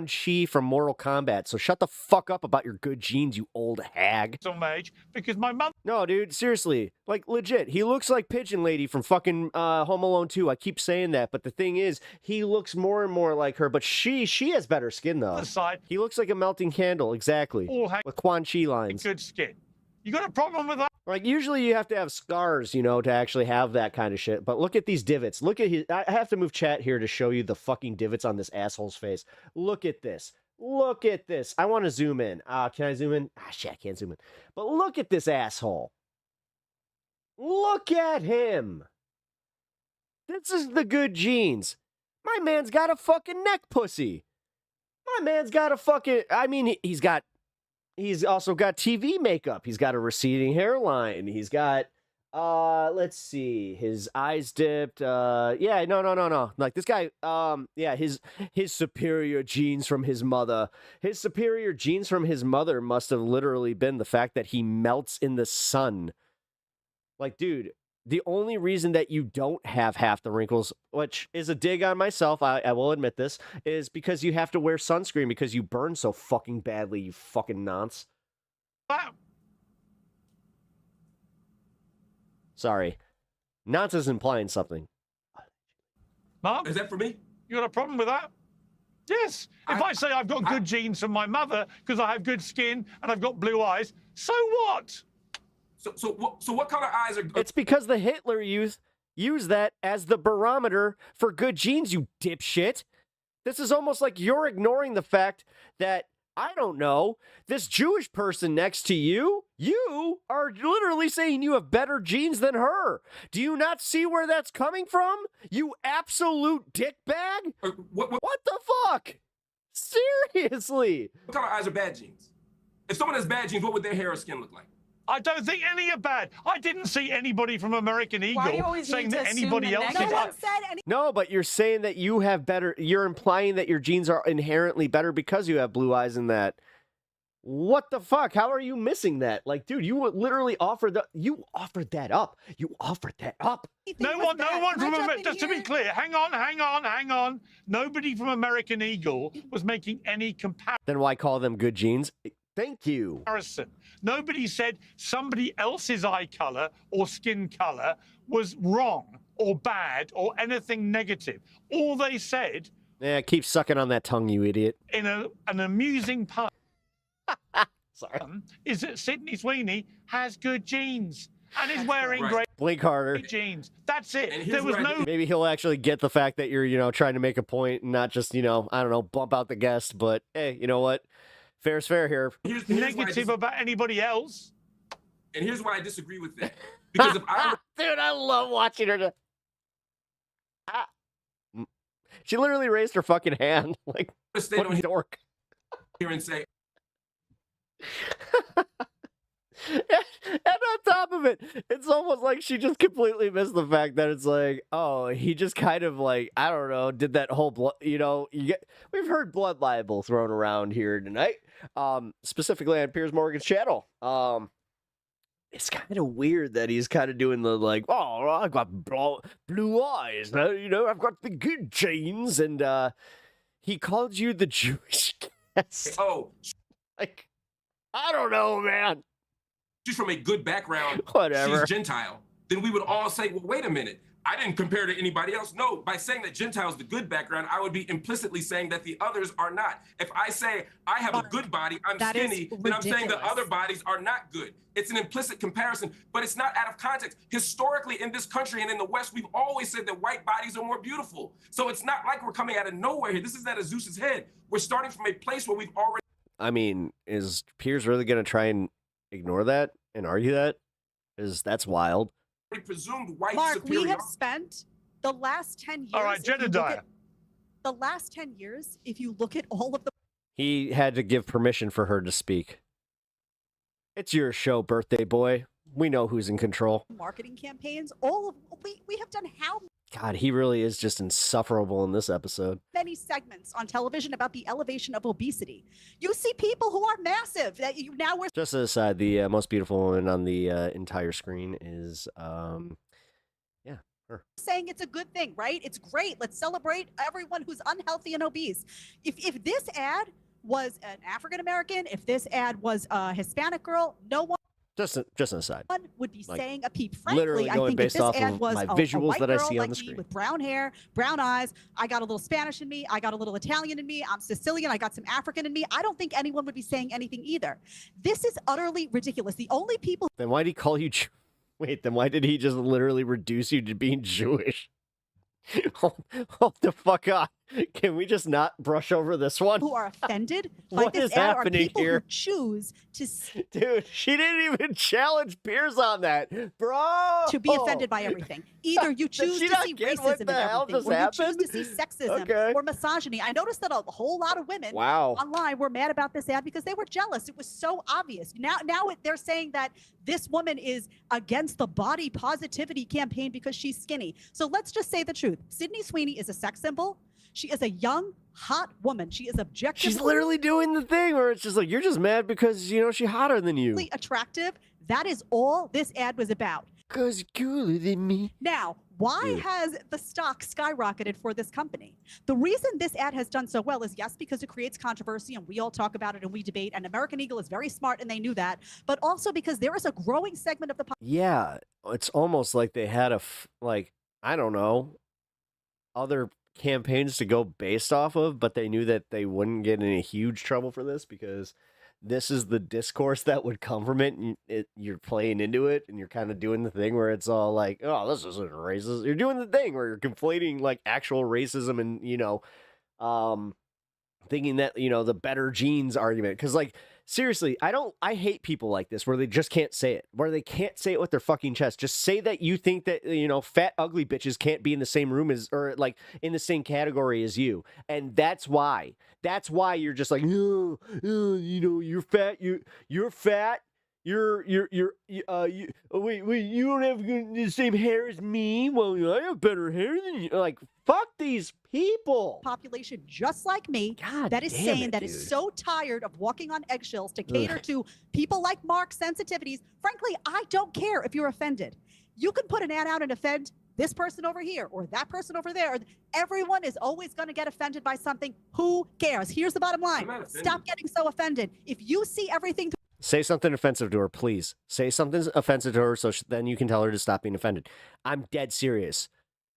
Chi from Mortal Kombat. So shut the fuck up about your good genes, you old hag. Some age because my mother. No, dude, seriously. Like, legit. He looks like Pigeon Lady from fucking Home Alone 2. I keep saying that, but the thing is, he looks more and more like her, but she has better skin, though. Side. He looks like a melting candle, exactly. With Quan Chi lines. Good skin. You got a problem with that? Like, usually you have to have scars, you know, to actually have that kind of shit. But look at these divots. Look at his... I have to move chat here to show you the fucking divots on this asshole's face. Look at this. Look at this. I want to zoom in. Can I zoom in? Shit, I can't zoom in. But look at this asshole. Look at him. This is the good genes. My man's got a fucking neck pussy. My man's got a fucking... I mean, he's also got TV makeup. He's got a receding hairline. He's got, let's see, his eyes dipped. Yeah, no. Like this guy, yeah, his superior genes from his mother. His superior genes from his mother must have literally been the fact that he melts in the sun. Like, dude, the only reason that you don't have half the wrinkles, which is a dig on myself, I will admit this, is because you have to wear sunscreen because you burn so fucking badly, you fucking nonce. Wow. Sorry. Nonce is implying something. Mark? Is that for me? You got a problem with that? Yes. If I say I've got good genes from my mother because I have good skin and I've got blue eyes, so what? So what color eyes are... It's because the Hitler Youth used that as the barometer for good genes, you dipshit. This is almost like you're ignoring the fact that, I don't know, this Jewish person next to you are literally saying you have better genes than her. Do you not see where that's coming from? You absolute dickbag? What the fuck? Seriously. What color eyes are bad genes? If someone has bad genes, what would their hair or skin look like? I don't think any are bad. I didn't see anybody from American Eagle saying that anybody else is. No, but you're saying that you have better. You're implying that your genes are inherently better because you have blue eyes and that. What the fuck? How are you missing that? Like, dude, you literally offered that. You offered that up. You offered that up. No one from American. Just to be clear, hang on. Nobody from American Eagle was making any comparison. Then why call them good genes? Thank you. Nobody said somebody else's eye color or skin color was wrong or bad or anything negative. All they said... Yeah, keep sucking on that tongue, you idiot. In an amusing pun... Sorry. ...is that Sydney Sweeney has good genes and is wearing great... Blink harder. ...genes. That's it. There was no... Maybe he'll actually get the fact that you're, you know, trying to make a point and not just, you know, I don't know, bump out the guest. But, hey, you know what? Fair's fair here. Here's negative about anybody else. And here's why I disagree with that. Because if I dude, I love watching her. She literally raised her fucking hand. Like, what a dork. Here and say. And on top of it, it's almost like she just completely missed the fact that it's like, oh, he just kind of like, I don't know, did that whole blood, you know, we've heard blood libel thrown around here tonight, specifically on Piers Morgan's channel. It's kind of weird that he's kind of doing the like, oh, I've got blue eyes, you know, I've got the good genes, and he called you the Jewish guest. Oh, like, I don't know, man. She's from a good background, whatever. She's Gentile, then we would all say, well, wait a minute. I didn't compare to anybody else. No, by saying that Gentile is the good background, I would be implicitly saying that the others are not. If I say I have a good body, I'm skinny, then I'm saying the other bodies are not good. It's an implicit comparison, but it's not out of context. Historically, in this country and in the West, we've always said that white bodies are more beautiful. So it's not like we're coming out of nowhere here. This is out of Zeus's head. We're starting from a place where we've already... I mean, is Piers really going to try and ignore that and argue that? That's wild. Presumed white Mark, superiority. we have spent the last 10 years. All right, Jedediah. The last 10 years, if you look at all of the... He had to give permission for her to speak. It's your show, birthday boy. We know who's in control. Marketing campaigns, all of... We have done how God, he really is just insufferable in this episode. many segments on television about the elevation of obesity. You see people who are massive that you now were... Just as an aside, the most beautiful woman on the entire screen is, yeah, saying it's a good thing, right? It's great. Let's celebrate everyone who's unhealthy and obese. If this ad was an African American, if this ad was a Hispanic girl, no one Just an aside. would be Like, saying a peep. literally Frankly, I going think if based this off ad of was my a visuals white that I girl see on like the me screen. with brown hair, brown eyes, I got a little Spanish in me, I got a little Italian in me, I'm Sicilian, I got some African in me, I don't think anyone would be saying anything either. This is utterly ridiculous. The only people Then why did he call you? Wait, then why did he just literally reduce you to being Jewish? Hold the fuck on. Can we just not brush over this one? who are offended by What this is ad are happening people here? who choose to Dude, she didn't even challenge Piers on that, bro. be offended by everything. Either you choose she to not see get what racism the in hell everything, just or you choose happened? to see sexism Okay. or misogyny. I noticed that a whole lot of women Wow. online were mad about this ad because they were jealous. It was so obvious. Now they're saying that this woman is against the body positivity campaign because she's skinny. So let's just say the truth. Sydney Sweeney is a sex symbol. She is a young, hot woman. She is objectively She's literally doing the thing where it's just like, you're just mad because, you know, she's hotter than you. attractive. That is all this ad was about. Because cooler than me. Now, why Yeah. has the stock skyrocketed for this company? The reason this ad has done so well is, yes, because it creates controversy and we all talk about it and we debate, and American Eagle is very smart and they knew that, but also because there is a growing segment of the Yeah, it's almost like they had I don't know, other campaigns to go based off of, but they knew that they wouldn't get in a huge trouble for this because this is the discourse that would come from it, and you're playing into it, and you're kind of doing the thing where it's all like, oh, this isn't racist. You're doing the thing where you're conflating like actual racism and, you know, thinking that, you know, the better genes argument. Because, like, seriously, I hate people like this where they just can't say it, where they can't say it with their fucking chest. Just say that you think that, you know, fat, ugly bitches can't be in the same room as, or like in the same category as you. And that's why you're just like, you know, you're fat, you're fat. Wait, you don't have the same hair as me? Well, I have better hair than you. Like, fuck these people. population just like me that is damn saying it, that dude. is so tired of walking on eggshells to cater to people like Mark's sensitivities. Frankly, I don't care if you're offended. You can put an ad out and offend this person over here or that person over there. Everyone is always going to get offended by something. Who cares? Here's the bottom line. Stop getting so offended. If you see everything Say something offensive to her, please. Say something offensive to her so then you can tell her to stop being offended. I'm dead serious.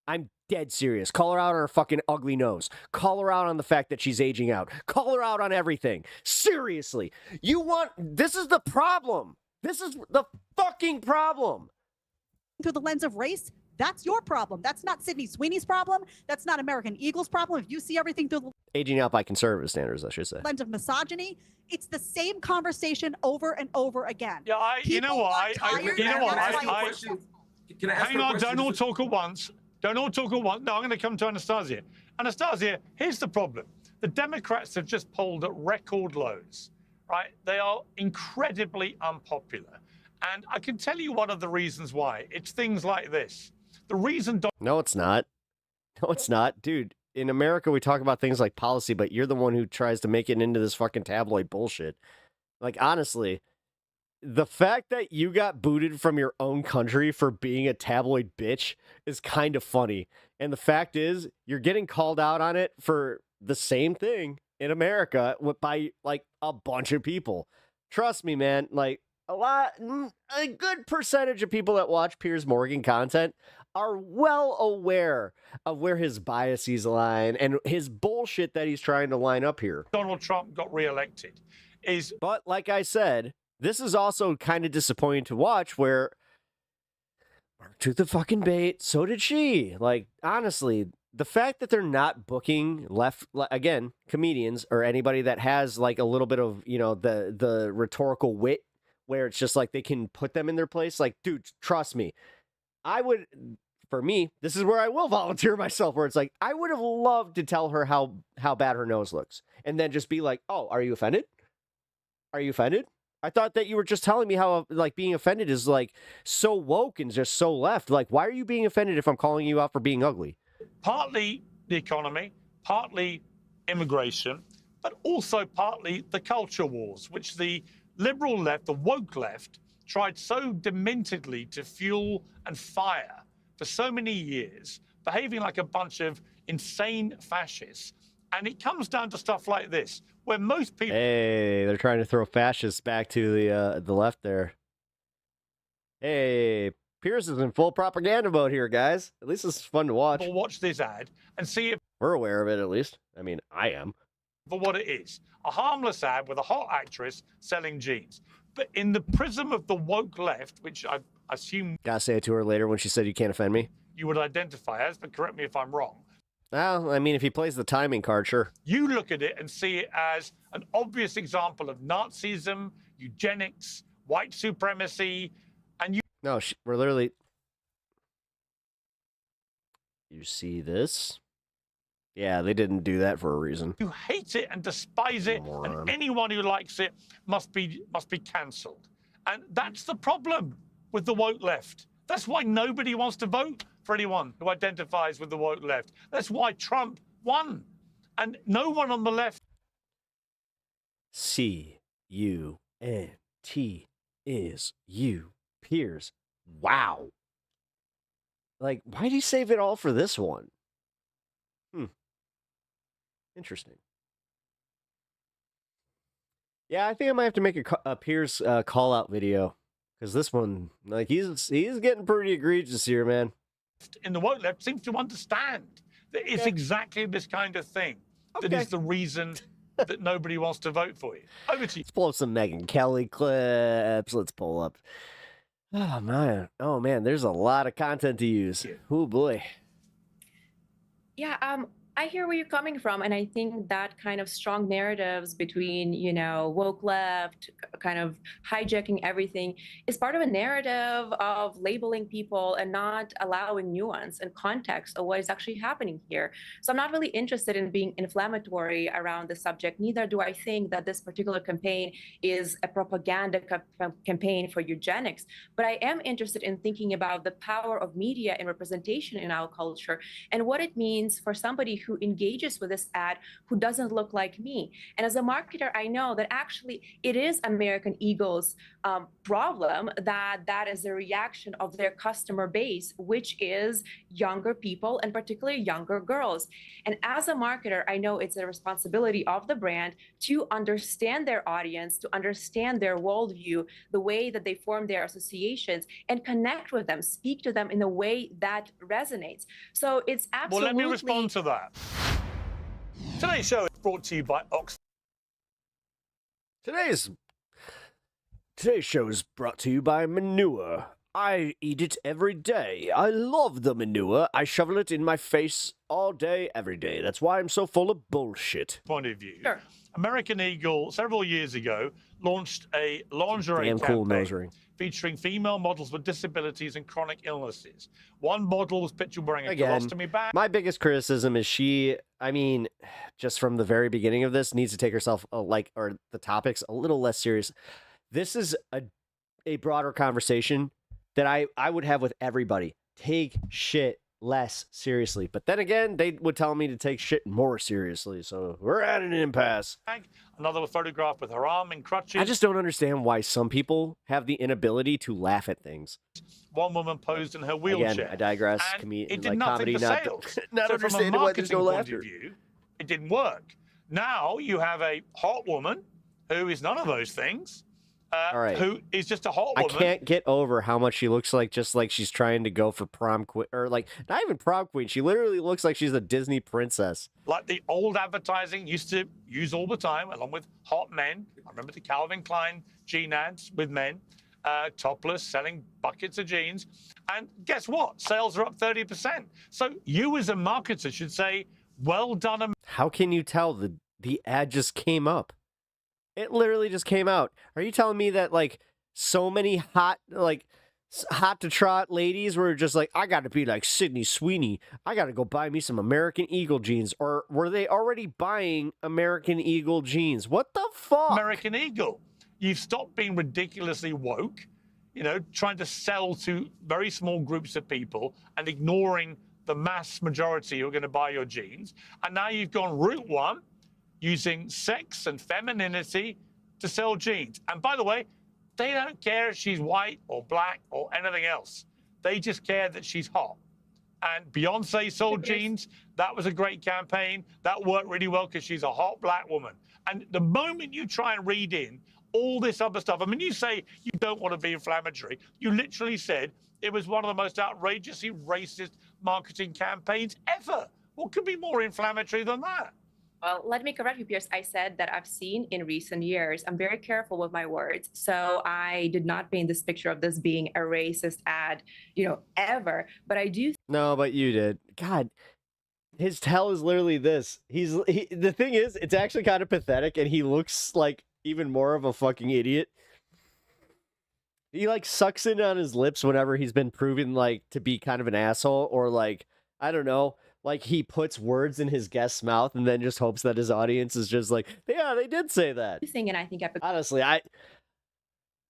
Call her out on her fucking ugly nose. Call her out on the fact that she's aging out. Call her out on everything. Seriously. This is the problem. This is the fucking problem. through the lens of race, that's your problem. That's not Sydney Sweeney's problem. That's not American Eagle's problem. If you see everything through the Aging out by conservative standards, I should say. lens of misogyny, it's the same conversation over and over again. Yeah, you know what? Can I ask Hang her a on, question? don't all talk at once. Don't all talk at once. No, I'm going to come to Anastasia. Anastasia, here's the problem. The Democrats have just polled at record lows, right? They are incredibly unpopular. And I can tell you one of the reasons why. It's things like this. The reason... No, it's not. No, it's not. Dude, in America, we talk about things like policy, but you're the one who tries to make it into this fucking tabloid bullshit. Like, honestly, the fact that you got booted from your own country for being a tabloid bitch is kind of funny. And the fact is, you're getting called out on it for the same thing in America by, like, a bunch of people. Trust me, man. Like, a good percentage of people that watch Piers Morgan content are well aware of where his biases lie and his bullshit that he's trying to line up here. Donald Trump got reelected. But like I said, this is also kind of disappointing to watch where Mark took the fucking bait. So did she. Like, honestly, the fact that they're not booking again, comedians or anybody that has like a little bit of, you know, the rhetorical wit where it's just like they can put them in their place. Like, dude, trust me. For me, this is where I will volunteer myself, where it's like, I would have loved to tell her how bad her nose looks. And then just be like, oh, are you offended? Are you offended? I thought that you were just telling me how, like, being offended is, like, so woke and just so left. Like, why are you being offended if I'm calling you out for being ugly? Partly the economy, partly immigration, but also partly the culture wars, which the liberal left, the woke left, tried so dementedly to fuel and fire for so many years, behaving like a bunch of insane fascists. And it comes down to stuff like this, where most people... Hey, they're trying to throw fascists back to the left there. Hey, Pierce is in full propaganda mode here, guys. At least it's fun to watch. People watch this ad and see it We're aware of it, at least. I mean, I am. for what it is. A harmless ad with a hot actress selling jeans. But in the prism of the woke left, which I assume Gotta say it to her later when she said you can't offend me. you would identify as, but correct me if I'm wrong, Well, I mean, if he plays the timing card, sure. you look at it and see it as an obvious example of Nazism, eugenics, white supremacy, and you... No, we're literally... You see this? Yeah, they didn't do that for a reason. You hate it and despise it, and anyone who likes it must be cancelled. And that's the problem with the woke left. That's why nobody wants to vote for anyone who identifies with the woke left. That's why Trump won. And no one on the left... C-U-N-T is you. Piers. Wow. Like, why did he save it all for this one? Interesting. Yeah, I think I might have to make a Piers call-out video. Because this one, like, he's getting pretty egregious here, man. In the woke left seems to understand that it's exactly this kind of thing that is the reason that nobody wants to vote for you. Over to you. Let's pull up some Megyn Kelly clips. Let's pull up. Oh, man. There's a lot of content to use. Oh, boy. Yeah, I hear where you're coming from, and I think that kind of strong narratives between, woke left, kind of hijacking everything, is part of a narrative of labeling people and not allowing nuance and context of what is actually happening here. So I'm not really interested in being inflammatory around the subject. Neither do I think that this particular campaign is a propaganda campaign for eugenics. But I am interested in thinking about the power of media and representation in our culture and what it means for somebody who engages with this ad who doesn't look like me. And as a marketer, I know that actually it is American Eagle's problem that is a reaction of their customer base, which is younger people and particularly younger girls. And as a marketer, I know it's a responsibility of the brand to understand their audience, to understand their worldview, the way that they form their associations, and connect with them, speak to them in a way that resonates. So it's absolutely... Well, let me respond to that. Today's show is brought to you by Oxford. Today's show is brought to you by manure. I eat it every day. I love the manure. I shovel it in my face all day, every day. That's why I'm so full of bullshit. Point of view. Sure. American Eagle, several years ago, launched a lingerie campaign featuring female models with disabilities and chronic illnesses. One model was pictured wearing a colostomy bag. My biggest criticism is just from the very beginning of this, needs to take herself, or the topics, a little less serious. This is a broader conversation that I would have with everybody. Take shit less seriously. But then again, they would tell me to take shit more seriously. So we're at an impasse. Another photograph with her arm in crutches. I just don't understand why some people have the inability to laugh at things. One woman posed in her wheelchair. Again, I digress. It did nothing for sales. Not so from a understanding why there's no marketing point laughter. of view, it didn't work. Now you have a hot woman who is none of those things. All right. Who is just a hot woman. I can't get over how much she looks like she's trying to go for prom queen, or not even prom queen. She literally looks like she's a Disney princess. Like the old advertising used to use all the time, along with hot men. I remember the Calvin Klein jean ads with men, topless, selling buckets of jeans. And guess what? Sales are up 30%. So you as a marketer should say, well done. How can you tell the ad just came up? It literally just came out. Are you telling me that so many hot to trot ladies were just like, I got to be like Sydney Sweeney. I got to go buy me some American Eagle jeans. Or were they already buying American Eagle jeans? What the fuck? American Eagle. You've stopped being ridiculously woke, trying to sell to very small groups of people and ignoring the mass majority who are going to buy your jeans. And now you've gone route one, using sex and femininity to sell jeans. And by the way, they don't care if she's white or black or anything else. They just care that she's hot. And Beyonce sold jeans. That was a great campaign. That worked really well because she's a hot black woman. And the moment you try and read in all this other stuff, I mean, you say you don't want to be inflammatory. You literally said it was one of the most outrageously racist marketing campaigns ever. What could be more inflammatory than that? Well, let me correct you, Pierce. I said that I've seen in recent years. I'm very careful with my words. So I did not paint this picture of this being a racist ad, ever. But I do. No, but you did. God, his tell is literally this. The thing is, it's actually kind of pathetic, and he looks like even more of a fucking idiot. He like sucks in on his lips whenever he's been proven like to be kind of an asshole, or like, I don't know, like he puts words in his guest's mouth and then just hopes that his audience is just like, yeah, they did say that. And I think honestly,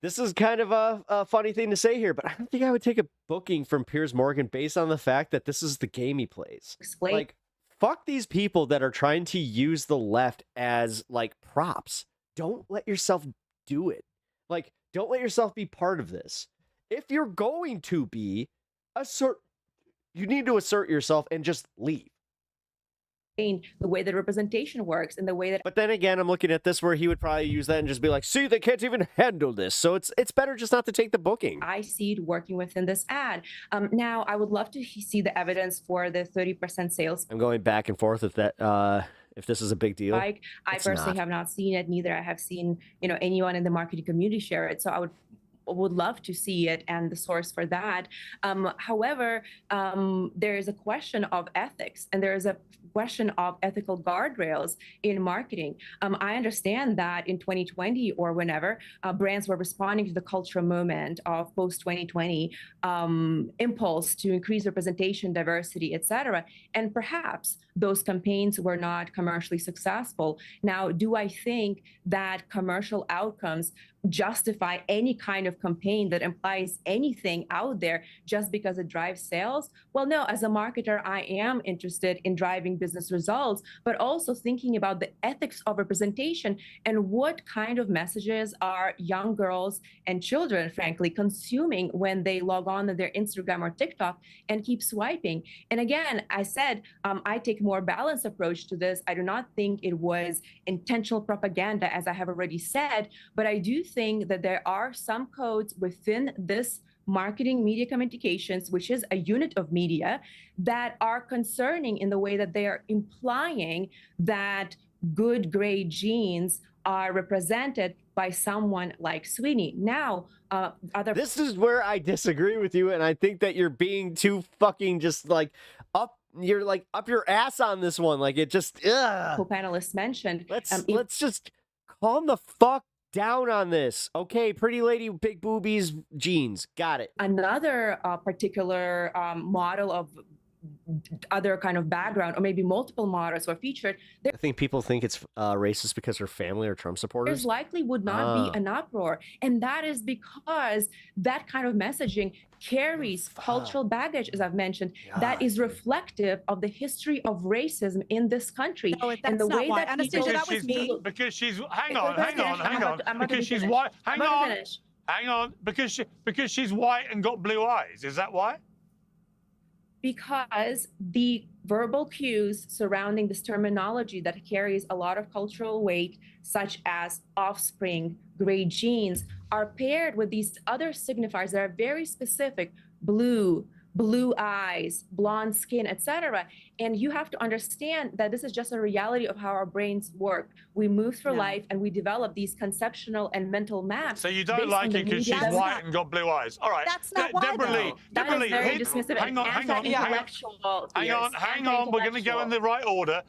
this is kind of a funny thing to say here, but I don't think I would take a booking from Piers Morgan based on the fact that this is the game he plays. Like, fuck these people that are trying to use the left as like props. Don't let yourself do it. Like, don't let yourself be part of this. If you're going to be you need to assert yourself and just leave. The way that representation works and the way that. But then again, I'm looking at this where he would probably use that and just be like, see, they can't even handle this. So it's better just not to take the booking. I see it working within this ad. Now, I would love to see the evidence for the 30% sales. I'm going back and forth with that. If this is a big deal. I personally have not seen it. Neither I have seen, anyone in the marketing community share it. So I would love to see it and the source for that. However, there is a question of ethics and there is a question of ethical guardrails in marketing. I understand that in 2020 or whenever, brands were responding to the cultural moment of post-2020 impulse to increase representation, diversity, etc. And perhaps those campaigns were not commercially successful. Now, do I think that commercial outcomes justify any kind of campaign that implies anything out there just because it drives sales? Well, no, as a marketer, I am interested in driving business results, but also thinking about the ethics of representation and what kind of messages are young girls and children, frankly, consuming when they log on to their Instagram or TikTok and keep swiping. And again, I said, I take a more balanced approach to this. I do not think it was intentional propaganda, as I have already said, but I do think that there are some codes within this marketing media communications, which is a unit of media, that are concerning in the way that they are implying that good grade genes are represented by someone like Sweeney. Now, this is where I disagree with you, and I think that you're being too fucking just like up your ass on this one. Like it just co-panelists mentioned. Let's just calm the fuck down on this. Okay, pretty lady, big boobies, jeans. Got it. Another particular model of other kind of background, or maybe multiple models were featured. I think people think it's racist because her family are Trump supporters. There's likely would not be an uproar. And that is because that kind of messaging carries cultural baggage, as I've mentioned, that is reflective of the history of racism in this country. No, and the not way why. that Anastasia, people... that was me. Because she's... Hang on. Because she's white... Hang on. Because she's white and got blue eyes. Is that why? Because the verbal cues surrounding this terminology that carries a lot of cultural weight, such as offspring, gray genes, are paired with these other signifiers that are very specific: blue eyes, blonde skin, etc. And you have to understand that this is just a reality of how our brains work. We move through life and we develop these conceptual and mental maps. So you don't like it because she's white and got blue eyes. All right. That's not why, Deborah Lee. That is very dismissive and anti-intellectual. Hang on. We're going to go in the right order.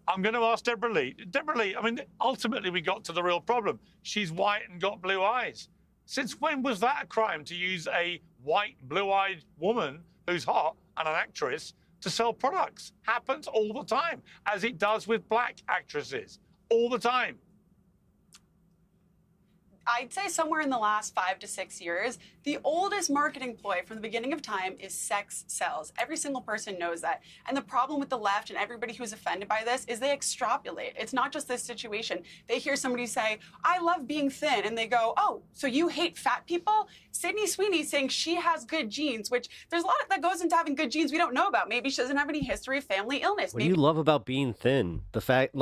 I'm going to ask Deborah Lee. Deborah Lee, I mean, ultimately we got to the real problem. She's white and got blue eyes. Since when was that a crime to use a white, blue-eyed woman who's hot and an actress to sell products? Happens all the time, as it does with black actresses, all the time. I'd say somewhere in the last 5 to 6 years, the oldest marketing ploy from the beginning of time is sex sells. Every single person knows that. And the problem with the left and everybody who's offended by this is they extrapolate. It's not just this situation. They hear somebody say, I love being thin. And they go, oh, so you hate fat people? Sydney Sweeney's saying she has good genes, which there's a lot that goes into having good genes we don't know about. Maybe she doesn't have any history of family illness. What do you love about being thin? The fact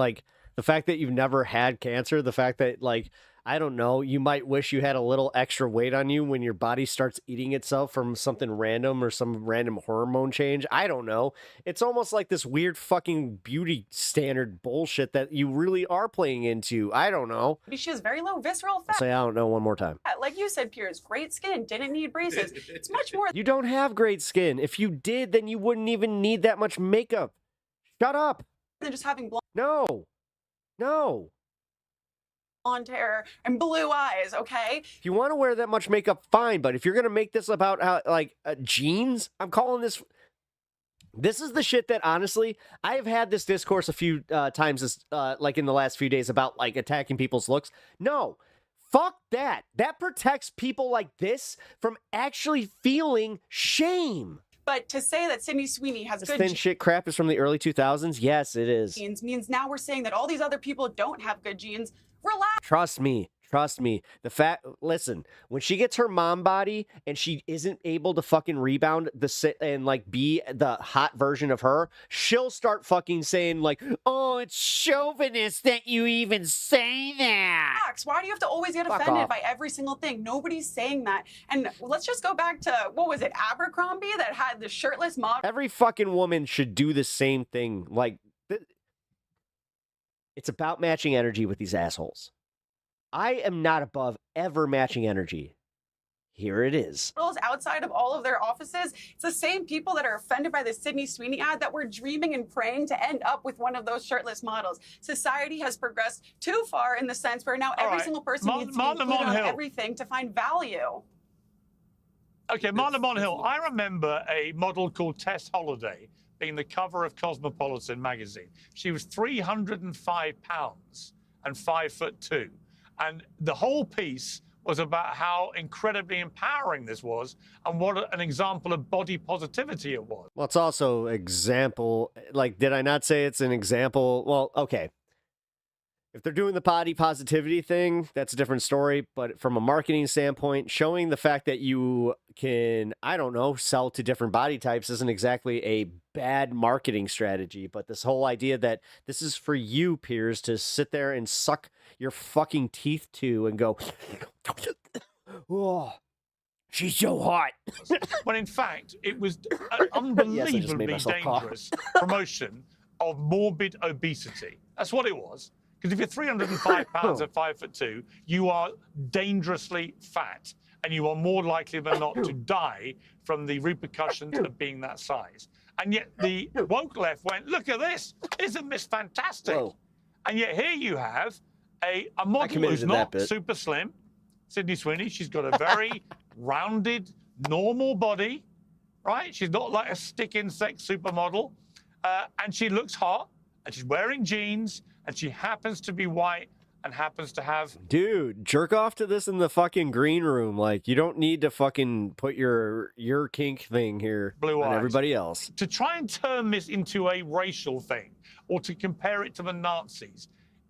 that you've never had cancer, the fact that, like, I don't know, you might wish you had a little extra weight on you when your body starts eating itself from something random or some random hormone change. I don't know. It's almost like this weird fucking beauty standard bullshit that you really are playing into. I don't know. Maybe she has very low visceral fat. Say I don't know one more time. Like you said, Piers, great skin, didn't need braces. It's much more. You don't have great skin. If you did, then you wouldn't even need that much makeup. Shut up. Than just having blonde hair and blue eyes, okay? If you want to wear that much makeup, fine. But if you're going to make this about how, jeans, I'm calling this... This is the shit that, honestly, I have had this discourse a few times, in the last few days about, attacking people's looks. No. Fuck that. That protects people like this from actually feeling shame. But to say that Sydney Sweeney has This good thin shit crap is from the early 2000s? Yes, it is. genes means now we're saying that all these other people don't have good genes. Relax. Trust me. Listen, when she gets her mom body and she isn't able to fucking rebound and be the hot version of her, she'll start fucking saying oh, it's chauvinist that you even say that. Relax. Why do you have to always get offended by every single thing? Nobody's saying that. And let's just go back to, what was it, Abercrombie that had the shirtless model? Every fucking woman should do the same thing. It's about matching energy with these assholes. I am not above ever matching energy. Here it is. Outside of all of their offices, it's the same people that are offended by the Sydney Sweeney ad that were dreaming and praying to end up with one of those shirtless models. Society has progressed too far in the sense where now every single person needs to be included on everything to find value. Okay, Marla Monhill, I remember a model called Tess Holliday being the cover of Cosmopolitan magazine. She was 305 pounds and 5'2". And the whole piece was about how incredibly empowering this was and what an example of body positivity it was. Well, it's also example, did I not say it's an example? Well, okay. If they're doing the body positivity thing, that's a different story. But from a marketing standpoint, showing the fact that you can, I don't know, sell to different body types isn't exactly a bad marketing strategy. But this whole idea that this is for you, Piers, to sit there and suck your fucking teeth to and go, oh, she's so hot. When in fact, it was an unbelievably dangerous promotion of morbid obesity. That's what it was. Because if you're 305 pounds at 5'2", you are dangerously fat, and you are more likely than not to die from the repercussions of being that size. And yet the woke left went, look at this, isn't this fantastic? Whoa. And yet here you have a model who's not super slim, Sydney Sweeney. She's got a very rounded, normal body, right? She's not like a stick insect supermodel, and she looks hot, and she's wearing jeans, and she happens to be white and happens to have... Dude, jerk off to this in the fucking green room. You don't need to fucking put your kink thing here on everybody else. To try and turn this into a racial thing or to compare it to the Nazis,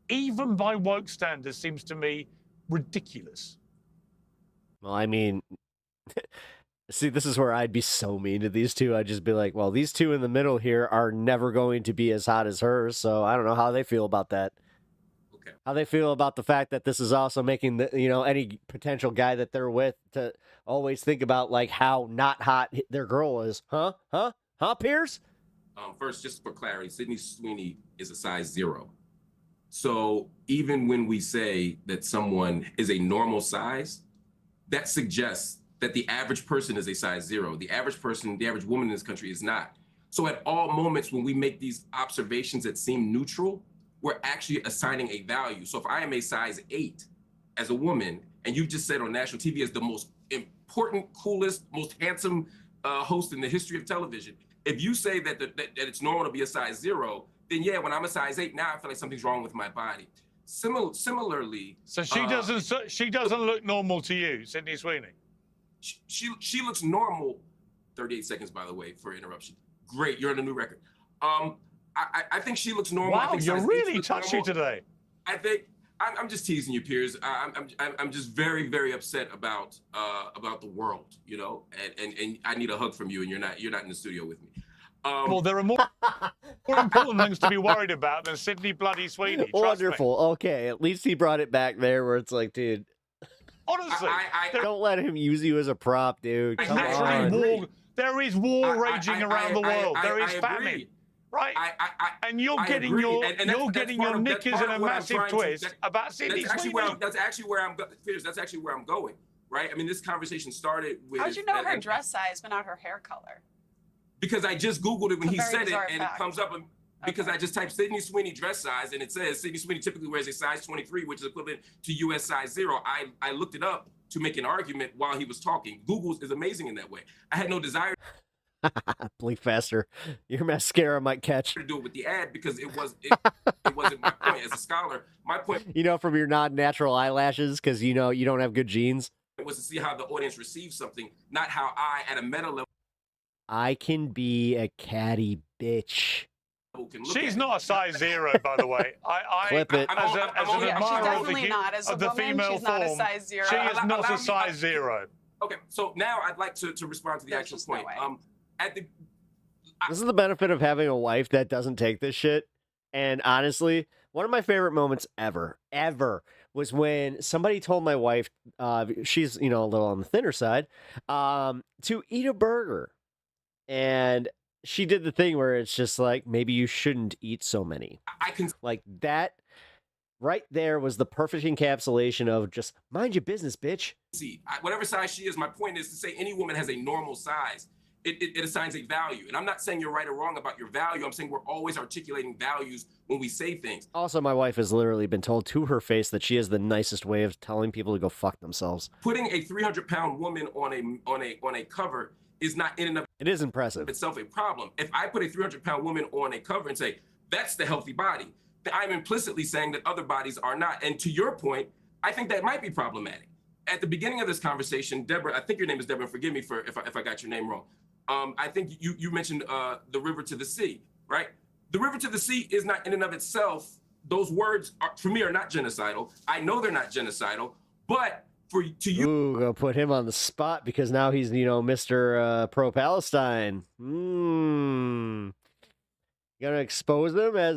even by woke standards, seems to me ridiculous. Well, I mean... See, this is where I'd be so mean to these two. I'd just be like, well, these two in the middle here are never going to be as hot as her, so I don't know how they feel about that. Okay. How they feel about the fact that this is also making any potential guy that they're with to always think about how not hot their girl is. Huh, Piers? First, just for clarity, Sydney Sweeney is a size 0. So even when we say that someone is a normal size, that suggests that the average person is a size 0. The average person, the average woman in this country is not. So at all moments when we make these observations that seem neutral, we're actually assigning a value. So if I am a size 8 as a woman, and you just said on national TV as the most important, coolest, most handsome host in the history of television, if you say that it's normal to be a size 0, then yeah, when I'm a size 8, now I feel like something's wrong with my body. Similarly, So she doesn't look normal to you, Sydney Sweeney. She looks normal. 38 seconds, by the way, for interruption. Great, you're on a new record. I think she looks normal. I Wow, think you're size 8 really looks touchy normal. today. I think I'm just teasing you, Piers. I'm just very, very upset about the world, you know, and I need a hug from you, and you're not in the studio with me. Well, there are more important things to be worried about than Sydney bloody Sweeney. Wonderful. Okay, at least he brought it back there where it's like, dude, Honestly, don't let him use you as a prop, dude. Come on. There is war raging around the world. There is famine. Right, and you're getting your knickers in a massive twist about Sydney Sweeney. That's actually where I'm going. Right? I mean, this conversation started with. How'd you know her dress size, but not her hair color? Because I just Googled it when he said it, and fact. it comes up. Because I just typed Sydney Sweeney dress size, and it says Sydney Sweeney typically wears a size 23, which is equivalent to US size 0. I looked it up to make an argument while he was talking. Google is amazing in that way. I had no desire. Blink faster. Your mascara might catch. To do it with the ad because it wasn't my point as a scholar. My point, You know, from your non-natural eyelashes, because you know you don't have good genes. was to see how the audience receives something, not how I, at a meta level, I can be a catty bitch. can look She's at not a size 0, by the way. Clip it. As an Yeah, she's admirer of definitely not. As a the woman, female she's not a form, size 0. she is not Allow a me- size 0. Okay, so now I'd like to respond to the actual point. This is the benefit of having a wife that doesn't take this shit. And honestly, one of my favorite moments ever, was when somebody told my wife, she's, you know, a little on the thinner side, to eat a burger. And she did the thing where it's just like, maybe you shouldn't eat so many. Like that right there was the perfect encapsulation of just mind your business, bitch. See, whatever size she is, my point is to say any woman has a normal size. It assigns a value. And I'm not saying you're right or wrong about your value. I'm saying we're always articulating values when we say things. Also, my wife has literally been told to her face that she has the nicest way of telling people to go fuck themselves. Putting a 300-pound woman on a cover is not in and of It is impressive. itself a problem. If I put a 300-pound woman on a cover and say, that's the healthy body, then I'm implicitly saying that other bodies are not. And to your point, I think that might be problematic. At the beginning of this conversation, Deborah, I think your name is Deborah, forgive me for if I got your name wrong. I think you mentioned the river to the sea, right? The river to the sea is not in and of itself, those words for me are not genocidal. I know they're not genocidal, but to you. Ooh, gonna put him on the spot because now he's, you know, Mr. Pro-Palestine. Gonna expose them as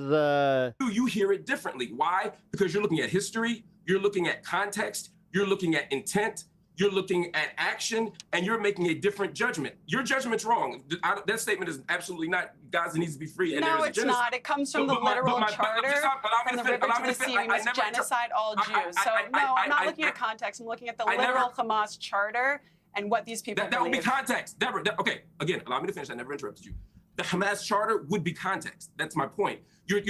You hear it differently. Why? Because you're looking at history, you're looking at context, you're looking at intent, you're looking at action, and you're making a different judgment. Your judgment's wrong. That statement is absolutely not Gaza needs to be free. And No, there is it's genocide. not. It comes from the literal charter from the river to the sea. We must genocide all Jews. So no, I'm not looking at context. I'm looking at the literal Hamas charter and what these people That would be believe. context. Deborah, okay, again, allow me to finish. I never interrupted you. The Hamas charter would be context. That's my point. You're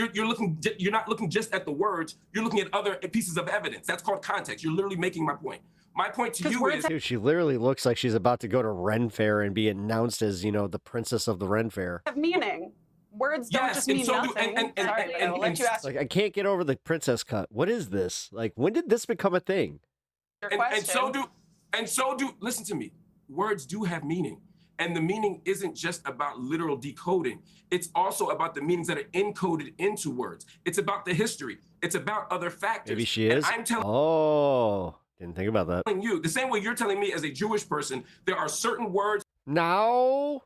not looking just at the words. You're looking at other pieces of evidence. That's called context. You're literally making my point. My point to you is, dude, she literally looks like she's about to go to Ren Fair and be announced as, you know, the princess of the Ren Fair. Have meaning. Words don't just mean nothing. Sorry, I'll let you ask Like, I can't get over the princess cut. What is this? Like, when did this become a thing? your and question. so do. Listen to me. Words do have meaning. And the meaning isn't just about literal decoding. It's also about the meanings that are encoded into words. It's about the history. It's about other factors. Maybe she is. And I'm telling Didn't think about that. you, the same way you're telling me as a Jewish person, there are certain words. Now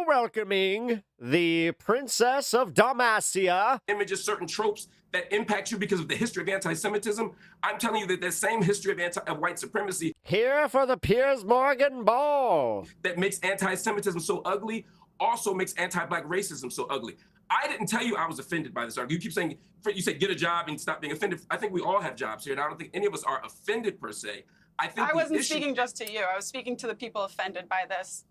welcoming the Princess of Dalmatia. Images, certain tropes that impact you because of the history of anti-Semitism. I'm telling you that that same history of white supremacy. Here for the Piers Morgan Ball. That makes anti-Semitism so ugly also makes anti-Black racism so ugly. I didn't tell you I was offended by this argument. You keep saying, you say get a job and stop being offended. I think we all have jobs here, and I don't think any of us are offended per se. I wasn't speaking just to you. I was speaking to the people offended by this.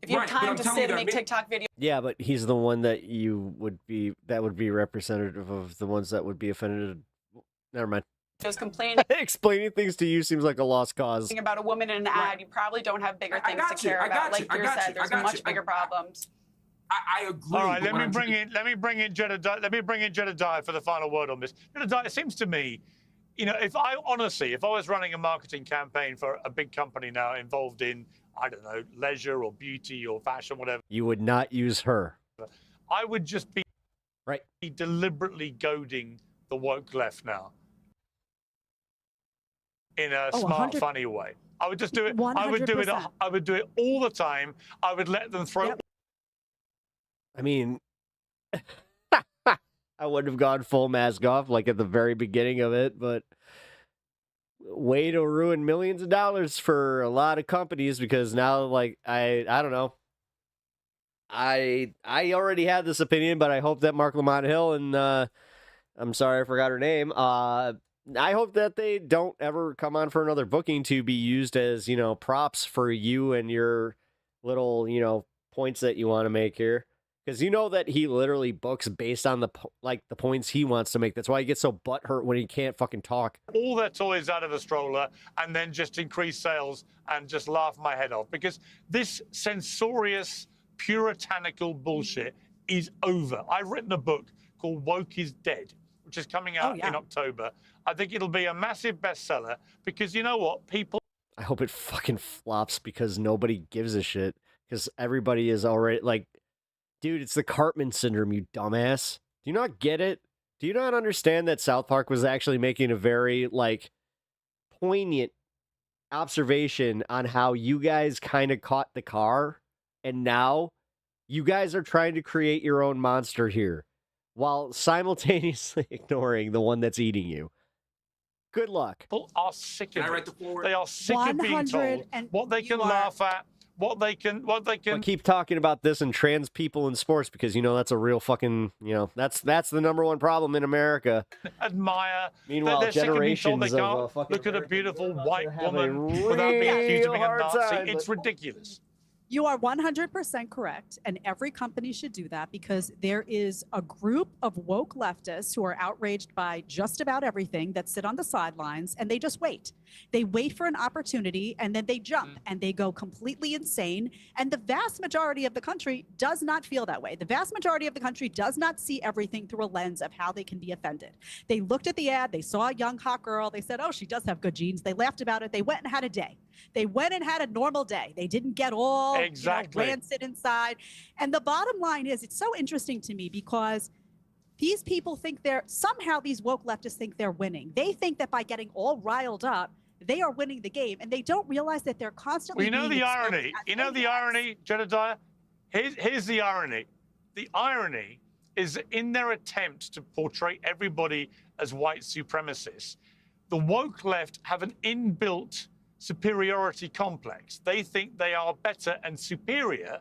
If you have time to sit and make TikTok videos. Yeah, but he's the one that would be representative of the ones that would be offended. Never mind. Complaining Explaining things to you seems like a lost cause. about a woman in an ad, you probably don't have bigger things to care about. Like you said, there's much bigger problems. I agree. All right, but let what me I'm bring trying- in Jedediah for the final word on this. Jedediah, it seems to me, you know, if I was running a marketing campaign for a big company now involved in, I don't know, leisure or beauty or fashion, whatever, You would not use her. I would just be deliberately goading the woke left now in a smart, 100 funny way. I would just do it. I would do it. 100%. I would do it all the time. I would let them throw. I mean, I wouldn't have gone full mask off like at the very beginning of it, but way to ruin millions of dollars for a lot of companies because now, like, I don't know. I already had this opinion, but I hope that Mark Lamont Hill and I'm sorry I forgot her name. I hope that they don't ever come on for another booking to be used as, you know, props for you and your little, you know, points that you want to make here. Because you know that he literally books based on the points he wants to make. That's why he gets so butthurt when he can't fucking talk. All their toys out of a stroller and then just increase sales and just laugh my head off because this censorious, puritanical bullshit is over. I've written a book called Woke is Dead, which is coming out in October. I think it'll be a massive bestseller because you know what? People. I hope it fucking flops because nobody gives a shit. Because everybody is already like, dude, it's the Cartman syndrome, you dumbass. Do you not get it? Do you not understand that South Park was actually making a very, like, poignant observation on how you guys kind of caught the car, and now you guys are trying to create your own monster here, while simultaneously ignoring the one that's eating you. Good luck. People are sick of it. They are sick of being 100 told what they can laugh at, what they can. But keep talking about this and trans people in sports because you know that's a real fucking, you know, that's the number one problem in America. Admire. Meanwhile, they're sick of being told they generations of, can't fucking look at a beautiful white having a woman without being accused of being a real hard Nazi. time, It's but- ridiculous. You are 100% correct, and every company should do that because there is a group of woke leftists who are outraged by just about everything that sit on the sidelines, and they just wait. They wait for an opportunity, and then they jump, and they go completely insane, and the vast majority of the country does not feel that way. The vast majority of the country does not see everything through a lens of how they can be offended. They looked at the ad, they saw a young hot girl, they said, oh, she does have good genes. They laughed about it, they went and had a day. They went and had a normal day. They didn't get all rancid inside. And the bottom line is, it's so interesting to me because these people think somehow these woke leftists think they're winning. They think that by getting all riled up, they are winning the game. And they don't realize that they're constantly Well, you know being the exposed irony. as You know the irony, Jedediah? Here's the irony. The irony is that in their attempt to portray everybody as white supremacists, the woke left have an inbuilt superiority complex. They think they are better and superior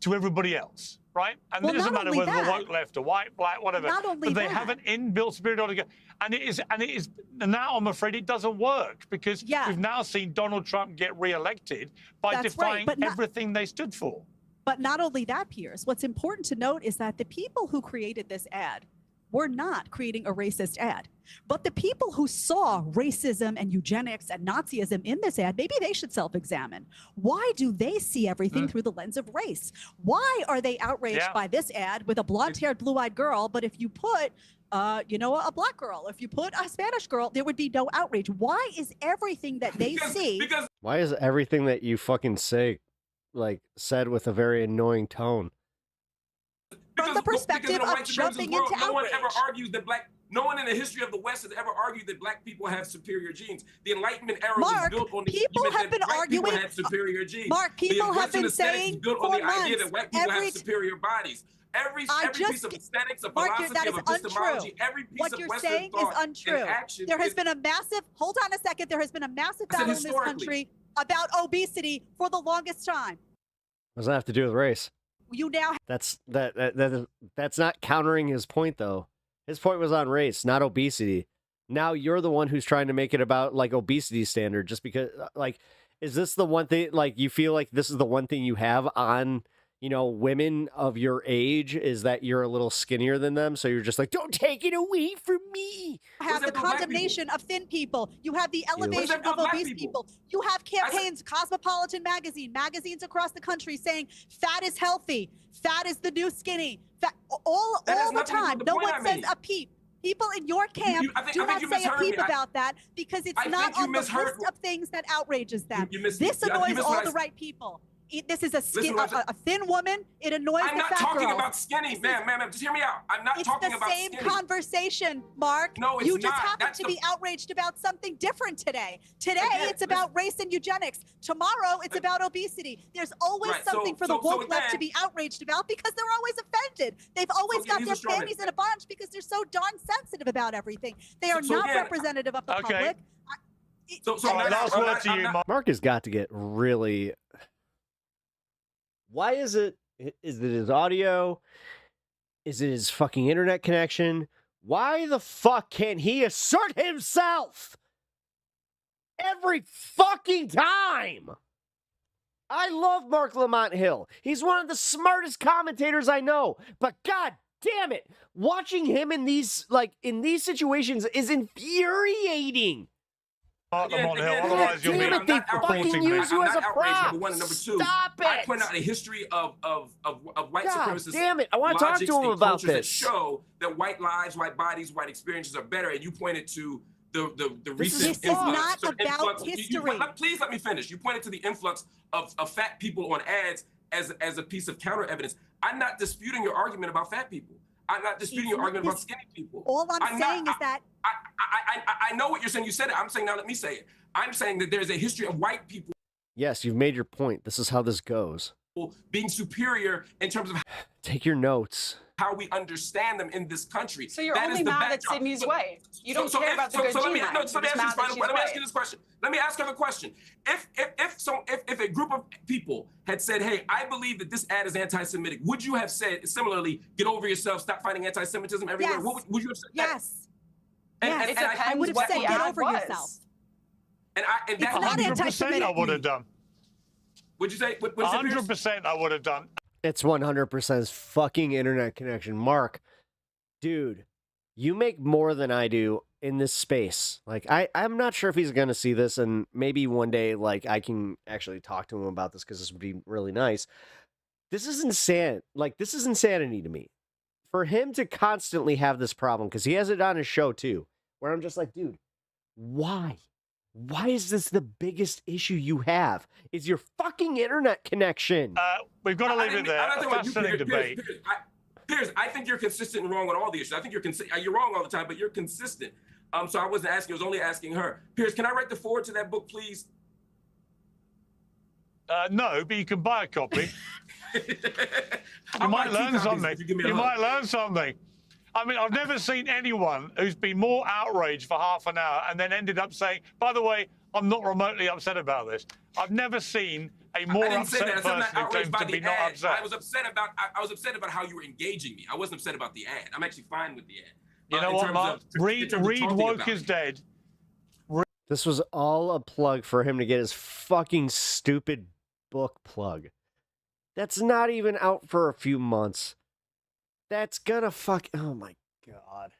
to everybody else, right? And it doesn't matter whether the woke left or white, black, whatever. But they have an inbuilt superiority, and it is. And now I'm afraid it doesn't work because we've now seen Donald Trump get reelected by defying everything they stood for. But not only that, Piers, what's important to note is that the people who created this ad were not creating a racist ad. But the people who saw racism and eugenics and Nazism in this ad, maybe they should self-examine. Why do they see everything through the lens of race? Why are they outraged by this ad with a blonde-haired, blue-eyed girl, but if you put a black girl, if you put a Spanish girl, there would be no outrage? Why is everything that they see... Why is everything that you fucking say, like, said with a very annoying tone? From the perspective of jumping into outrage. No one ever argues that no one in the history of the West has ever argued that black people have superior genes. The Enlightenment era was built on the argument that black people had superior genes. Mark, people have been aesthetics saying is built on the idea that black people have superior bodies. Every piece of aesthetics, of philosophy, of epistemology, every piece of Western thought and action. There has been a massive, hold on a second, there has been a massive battle in this country about obesity for the longest time. What does that have to do with race? You now that's not countering his point though. His point was on race, not obesity. Now you're the one who's trying to make it about like obesity standard just because like is this the one thing like you feel like this is the one thing you have on, women of your age is that you're a little skinnier than them. So you're just like, don't take it away from me. You have the condemnation of thin people. You have the elevation of obese people. You have campaigns, Cosmopolitan magazine, magazines across the country saying fat is healthy. Fat is the new skinny. Fat, all the time. No one says a peep. People in your camp do not say a peep about that because it's not on the list of things that outrages them. This annoys all the right people. This is a thin woman. It annoys the fat girls. I'm not talking about skinny, ma'am. Just hear me out. I'm not talking about skinny. It's the same conversation, Mark. No, it's you just not. happen to be outraged about something different today. Today, it's about race and eugenics. Tomorrow, it's about obesity. There's always something for the woke left to be outraged about because they're always offended. They've always got their panties in a bunch because they're so darn sensitive about everything. They are not representative of the public. Last word to you, Mark. Mark has got to get really... Why is it? Is it his audio? Is it his fucking internet connection? Why the fuck can't he assert himself every fucking time? I love Mark Lamont Hill. He's one of the smartest commentators I know. But god damn it, watching him in these situations is infuriating. Otherwise you'll be they fucking use you as a prop. Number one and number two, Stop it. I point out a history of white supremacist. Damn it! I want to talk to him about this. That show that white lives, white bodies, white experiences are better, and you pointed to the recent influx. This is not about history. Please let me finish. You pointed to the influx of fat people on ads as a piece of counter evidence. I'm not disputing your argument about fat people. I'm not disputing your argument about skinny people. All I'm saying is that I know what you're saying. You said it. I'm saying now let me say it. I'm saying that there's a history of white people. Yes, you've made your point. This is how this goes. Being superior in terms of take your notes. How we understand them in this country. So you're only mad at Sydney's white. You don't care about the good gene line. Let me ask you this question. Let me ask her the question. If a group of people had said, "Hey, I believe that this ad is anti-Semitic," would you have said similarly, "Get over yourself, stop fighting anti-Semitism everywhere"? Yes. Would you have said yes. that? Yes. I would have said, "Get over yourself." And it's not 100% I would have done. Would you say? 100% I would have done. It's 100% fucking internet connection. Mark, dude, you make more than I do in this space. Like, I'm not sure if he's going to see this, and maybe one day, like, I can actually talk to him about this because this would be really nice. This is insane. Like, this is insanity to me. For him to constantly have this problem, because he has it on his show, too, where I'm just like, dude, why? Why is this the biggest issue you have? Is your fucking internet connection? We've got to leave it there. A fascinating debate. Piers, I think you're consistent and wrong on all the issues. I think you're wrong all the time, but you're consistent. So I wasn't asking. I was only asking her. Piers, can I write the forward to that book, please? No, but you can buy a copy. You might learn something. You might learn something. I mean, I've never seen anyone who's been more outraged for half an hour and then ended up saying, by the way, I'm not remotely upset about this. I've never seen a more upset person who claims to be not upset. I was upset about how you were engaging me. I wasn't upset about the ad. I'm actually fine with the ad. You know what, Mark? Read Woke is Dead. This was all a plug for him to get his fucking stupid book plug. That's not even out for a few months. That's gonna oh my god.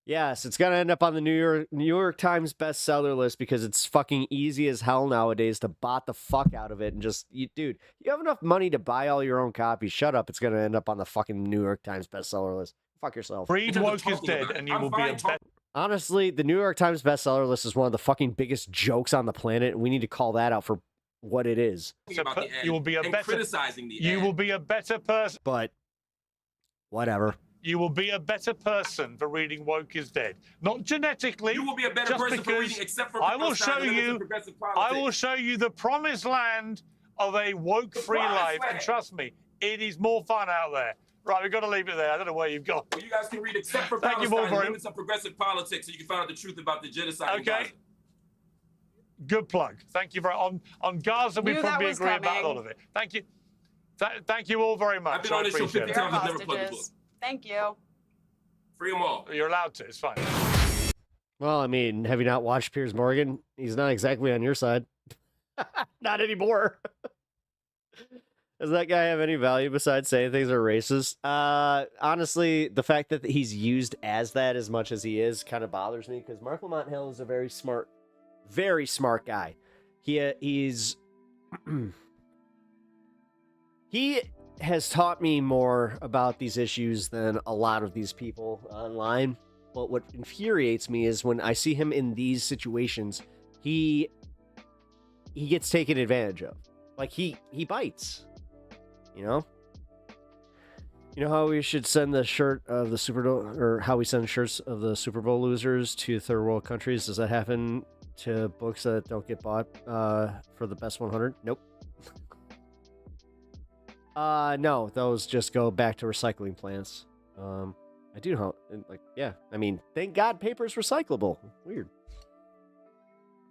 Yes, it's gonna end up on the New York Times bestseller list because it's fucking easy as hell nowadays to bot the fuck out of it and just, dude, you have enough money to buy all your own copies. Shut up, it's gonna end up on the fucking New York Times bestseller list. Fuck yourself. Read Woke is Dead and you will be a better. Honestly, the New York Times bestseller list is one of the fucking biggest jokes on the planet, and we need to call that out for what it is. You will be a better criticizing the ad. You will be a better person. But whatever. You will be a better person for reading Woke is Dead. Not genetically. You will be a better person for reading, except for I will show you. I will show you the promised land of a woke-free life, and trust me, it is more fun out there. Right, we've got to leave it there. I don't know where you've gone. Well, you guys can read Except for Palestine, Limits of Progressive Politics, so you can find out the truth about the genocide in Gaza. Good plug. Thank you very much. On Gaza, we probably agree about a lot of it. Thank you. Thank you all very much. I've been on this show 50 times. I've never plugged the book. Thank you. Free them all. You're allowed to. It's fine. Well, I mean, have you not watched Piers Morgan? He's not exactly on your side. Not anymore. Does that guy have any value besides saying things are racist? Honestly, the fact that he's used as that as much as he is kind of bothers me because Mark Lamont Hill is a very smart guy. He's he has taught me more about these issues than a lot of these people online. But what infuriates me is when I see him in these situations, he gets taken advantage of. Like he bites. You know how we should send the shirt of the Super Bowl, or how we send shirts of the Super Bowl losers to third world countries. Does that happen to books that don't get bought for the best 100? Nope. No, those just go back to recycling plants. I do know, yeah. I mean, thank God paper is recyclable. Weird.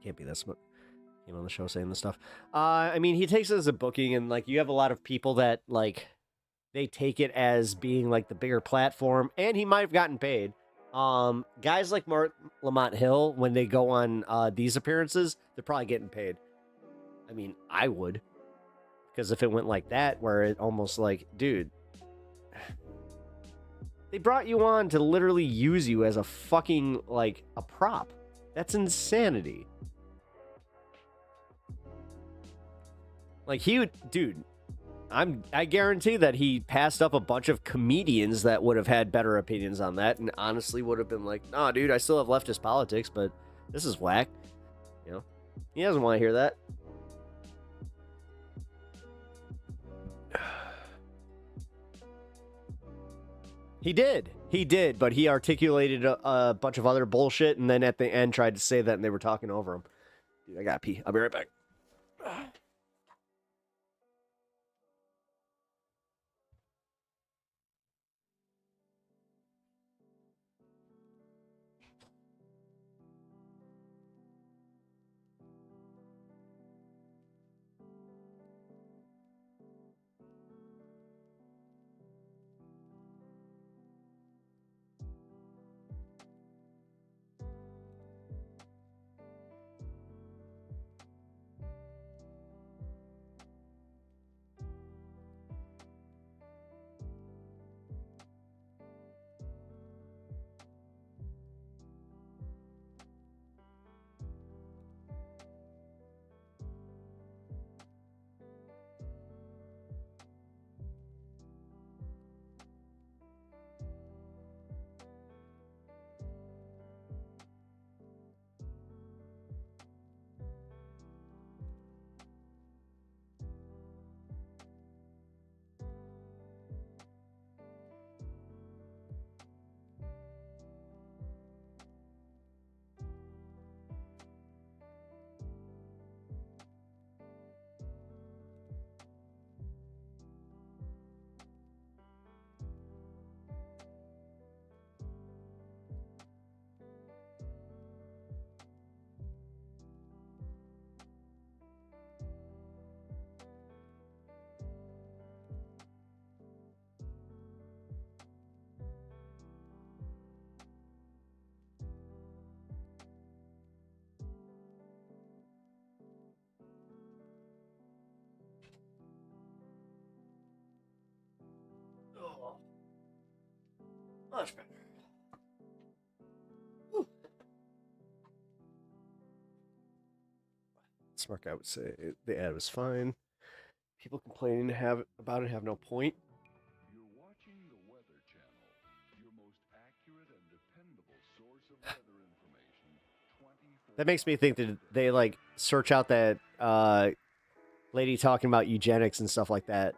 Can't be that smart. Came on the show saying this stuff. I mean, he takes it as a booking, and you have a lot of people that they take it as being the bigger platform, and he might have gotten paid. Guys like Mark Lamont Hill, when they go on these appearances, they're probably getting paid. I mean, I would, because if it went like that, where it almost dude, they brought you on to literally use you as a fucking a prop. That's insanity. Dude, I guarantee that he passed up a bunch of comedians that would have had better opinions on that and honestly would have been like, nah, dude, I still have leftist politics, but this is whack. He doesn't want to hear that. He did, but he articulated a bunch of other bullshit and then at the end tried to say that and they were talking over him. Dude, I gotta pee. I'll be right back. Much better. Smart guy would say the ad was fine. People complaining about it have no point. You're watching the Weather Channel, your most accurate and dependable source of weather information. 24 That makes me think that they search out that lady talking about eugenics and stuff like that,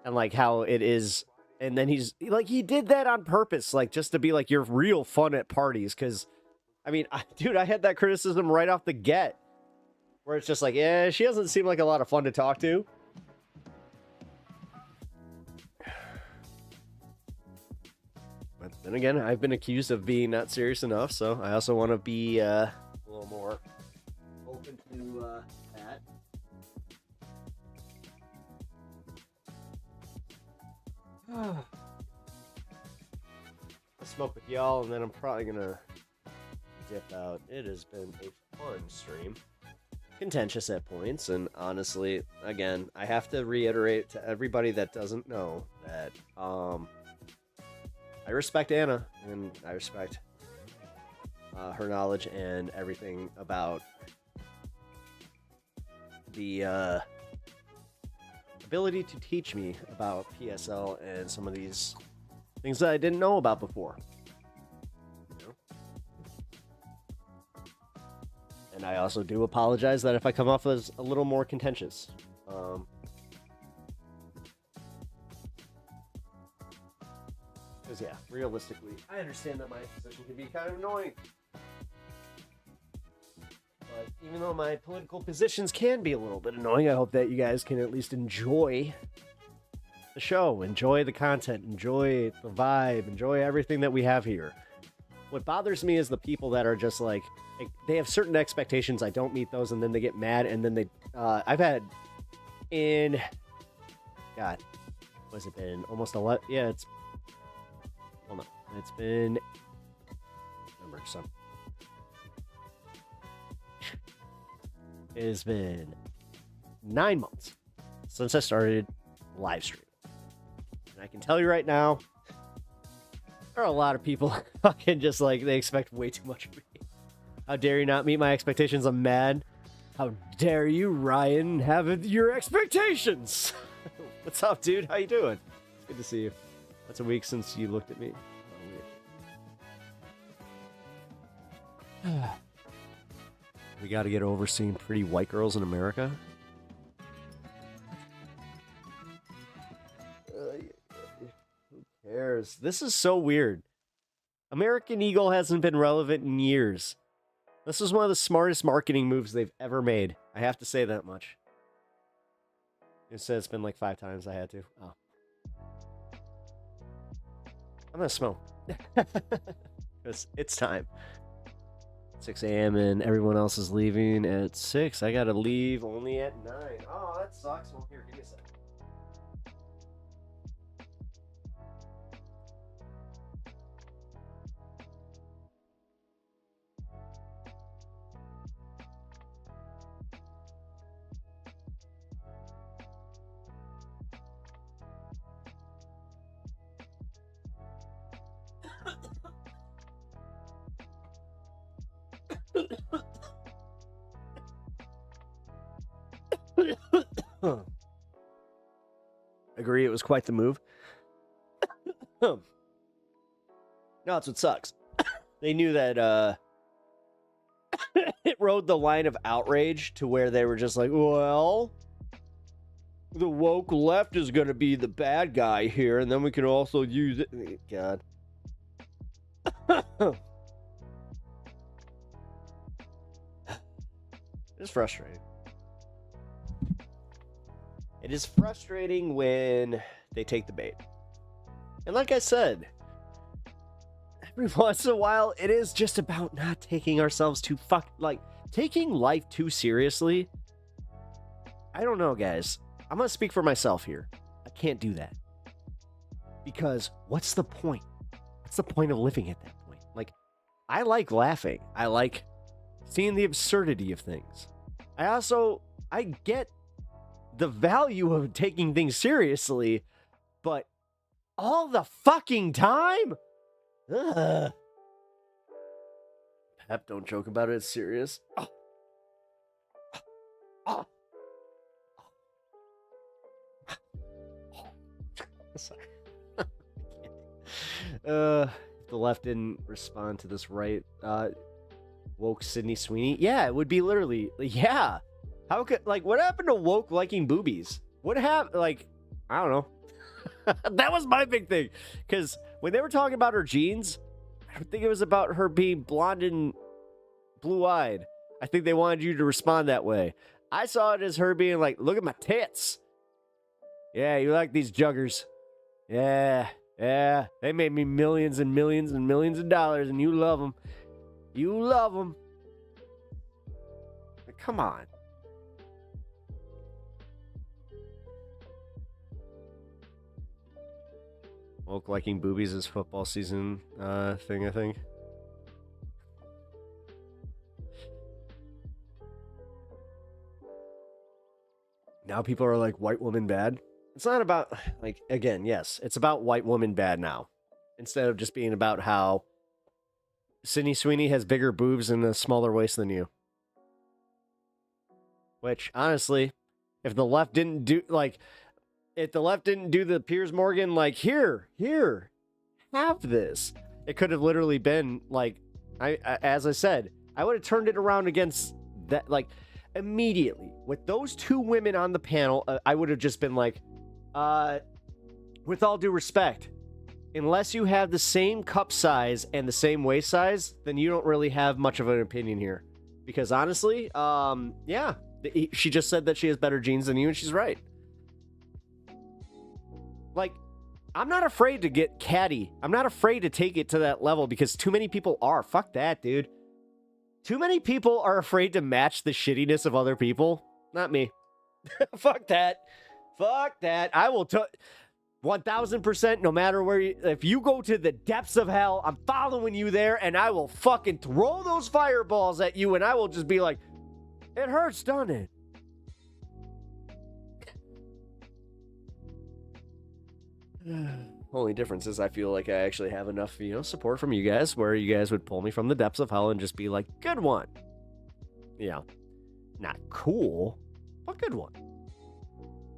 and how it is. And then he did that on purpose, just to be you're real fun at parties. Because, I mean, dude, I had that criticism right off the get. Where it's just yeah, she doesn't seem like a lot of fun to talk to. But then again, I've been accused of being not serious enough. So I also want to be a little more open to that. I smoke with y'all, and then I'm probably gonna dip out. It has been a fun stream. contentious at points, and honestly, again, I have to reiterate to everybody that doesn't know that I respect Anna, and I respect her knowledge and everything about the ability to teach me about PSL and some of these things that I didn't know about before. And I also do apologize that if I come off as a little more contentious. Because, yeah, realistically, I understand that my position can be kind of annoying. But even though my political positions can be a little bit annoying, I hope that you guys can at least enjoy the show, enjoy the content, enjoy the vibe, enjoy everything that we have here. What bothers me is the people that are just like they have certain expectations. I don't meet those, and then they get mad, and then they. I've had in. God, what's it been? Almost 11. Yeah, it's. Hold on. It's been. Number some. It has been 9 months since I started live streaming, and I can tell you right now. There are a lot of people fucking just like they expect way too much of me. How dare you not meet my expectations? I'm mad. How dare you, Ryan, have your expectations? What's up, dude? How you doing? It's good to see you. That's a week since you looked at me. We got to get over seeing pretty white girls in America. Who cares? This is so weird. American Eagle hasn't been relevant in years. This is one of the smartest marketing moves they've ever made. I have to say that much. It says it's been like 5 times I had to. Oh. I'm gonna smoke. Because it's time. 6 a.m. and everyone else is leaving at 6. I gotta leave only at 9. Oh, that sucks. Well, here, give me a sec. Agree, it was quite the move. No, that's what sucks. They knew that it rode the line of outrage to where they were just like, well, the woke left is going to be the bad guy here, and then we can also use it. God. It's frustrating. It is frustrating when they take the bait. And like I said, every once in a while, it is just about not taking ourselves too taking life too seriously. I don't know, guys. I'm going to speak for myself here. I can't do that. Because what's the point? What's the point of living at that point? Like, I like laughing. I like seeing the absurdity of things. I get the value of taking things seriously, but all the fucking time? Ugh. Pep, don't joke about it. It's serious. Oh. Oh. Sorry. The left didn't respond to this right. Woke Sydney Sweeney. Yeah, it would be literally. Yeah. How could what happened to woke liking boobies? What happened? I don't know. That was my big thing. Because when they were talking about her jeans, I don't think it was about her being blonde and blue-eyed. I think they wanted you to respond that way. I saw it as her being like, look at my tits. Yeah, you like these juggers. Yeah. They made me millions and millions and millions of dollars, and you love them. You love them. Come on. Woke liking boobies is football season thing, I think. Now people are like, white woman bad. It's not about, like, again, yes, it's about white woman bad now. Instead of just being about how Sydney Sweeney has bigger boobs and a smaller waist than you. Which, honestly, if the left didn't do, like, if the left didn't do the Piers Morgan, like, here, have this. It could have literally been, like, as I said, I would have turned it around against that, like, immediately. With those two women on the panel, I would have just been like, with all due respect, unless you have the same cup size and the same waist size, then you don't really have much of an opinion here. Because honestly, yeah, she just said that she has better genes than you, and she's right. Like, I'm not afraid to get catty. I'm not afraid to take it to that level because too many people are. Fuck that, dude. Too many people are afraid to match the shittiness of other people. Not me. Fuck that. Fuck that. I will 1000%, no matter where you, if you go to the depths of hell, I'm following you there, and I will fucking throw those fireballs at you, and I will just be like, it hurts, doesn't it? Only difference is I feel like I actually have enough, support from you guys where you guys would pull me from the depths of hell and just be like, good one. Yeah. Not cool, but good one.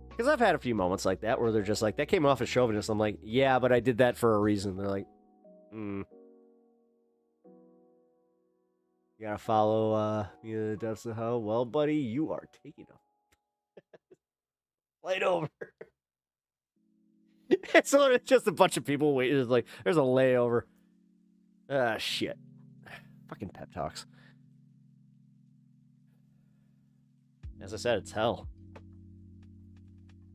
Because I've had a few moments like that where they're just like, that came off as chauvinist. I'm like, yeah, but I did that for a reason. They're like, You gotta follow the depths of hell. Well, buddy, you are taking a flight over. So it's just a bunch of people waiting. It's like, there's a layover. Ah, shit. Fucking pep talks. As I said, it's hell.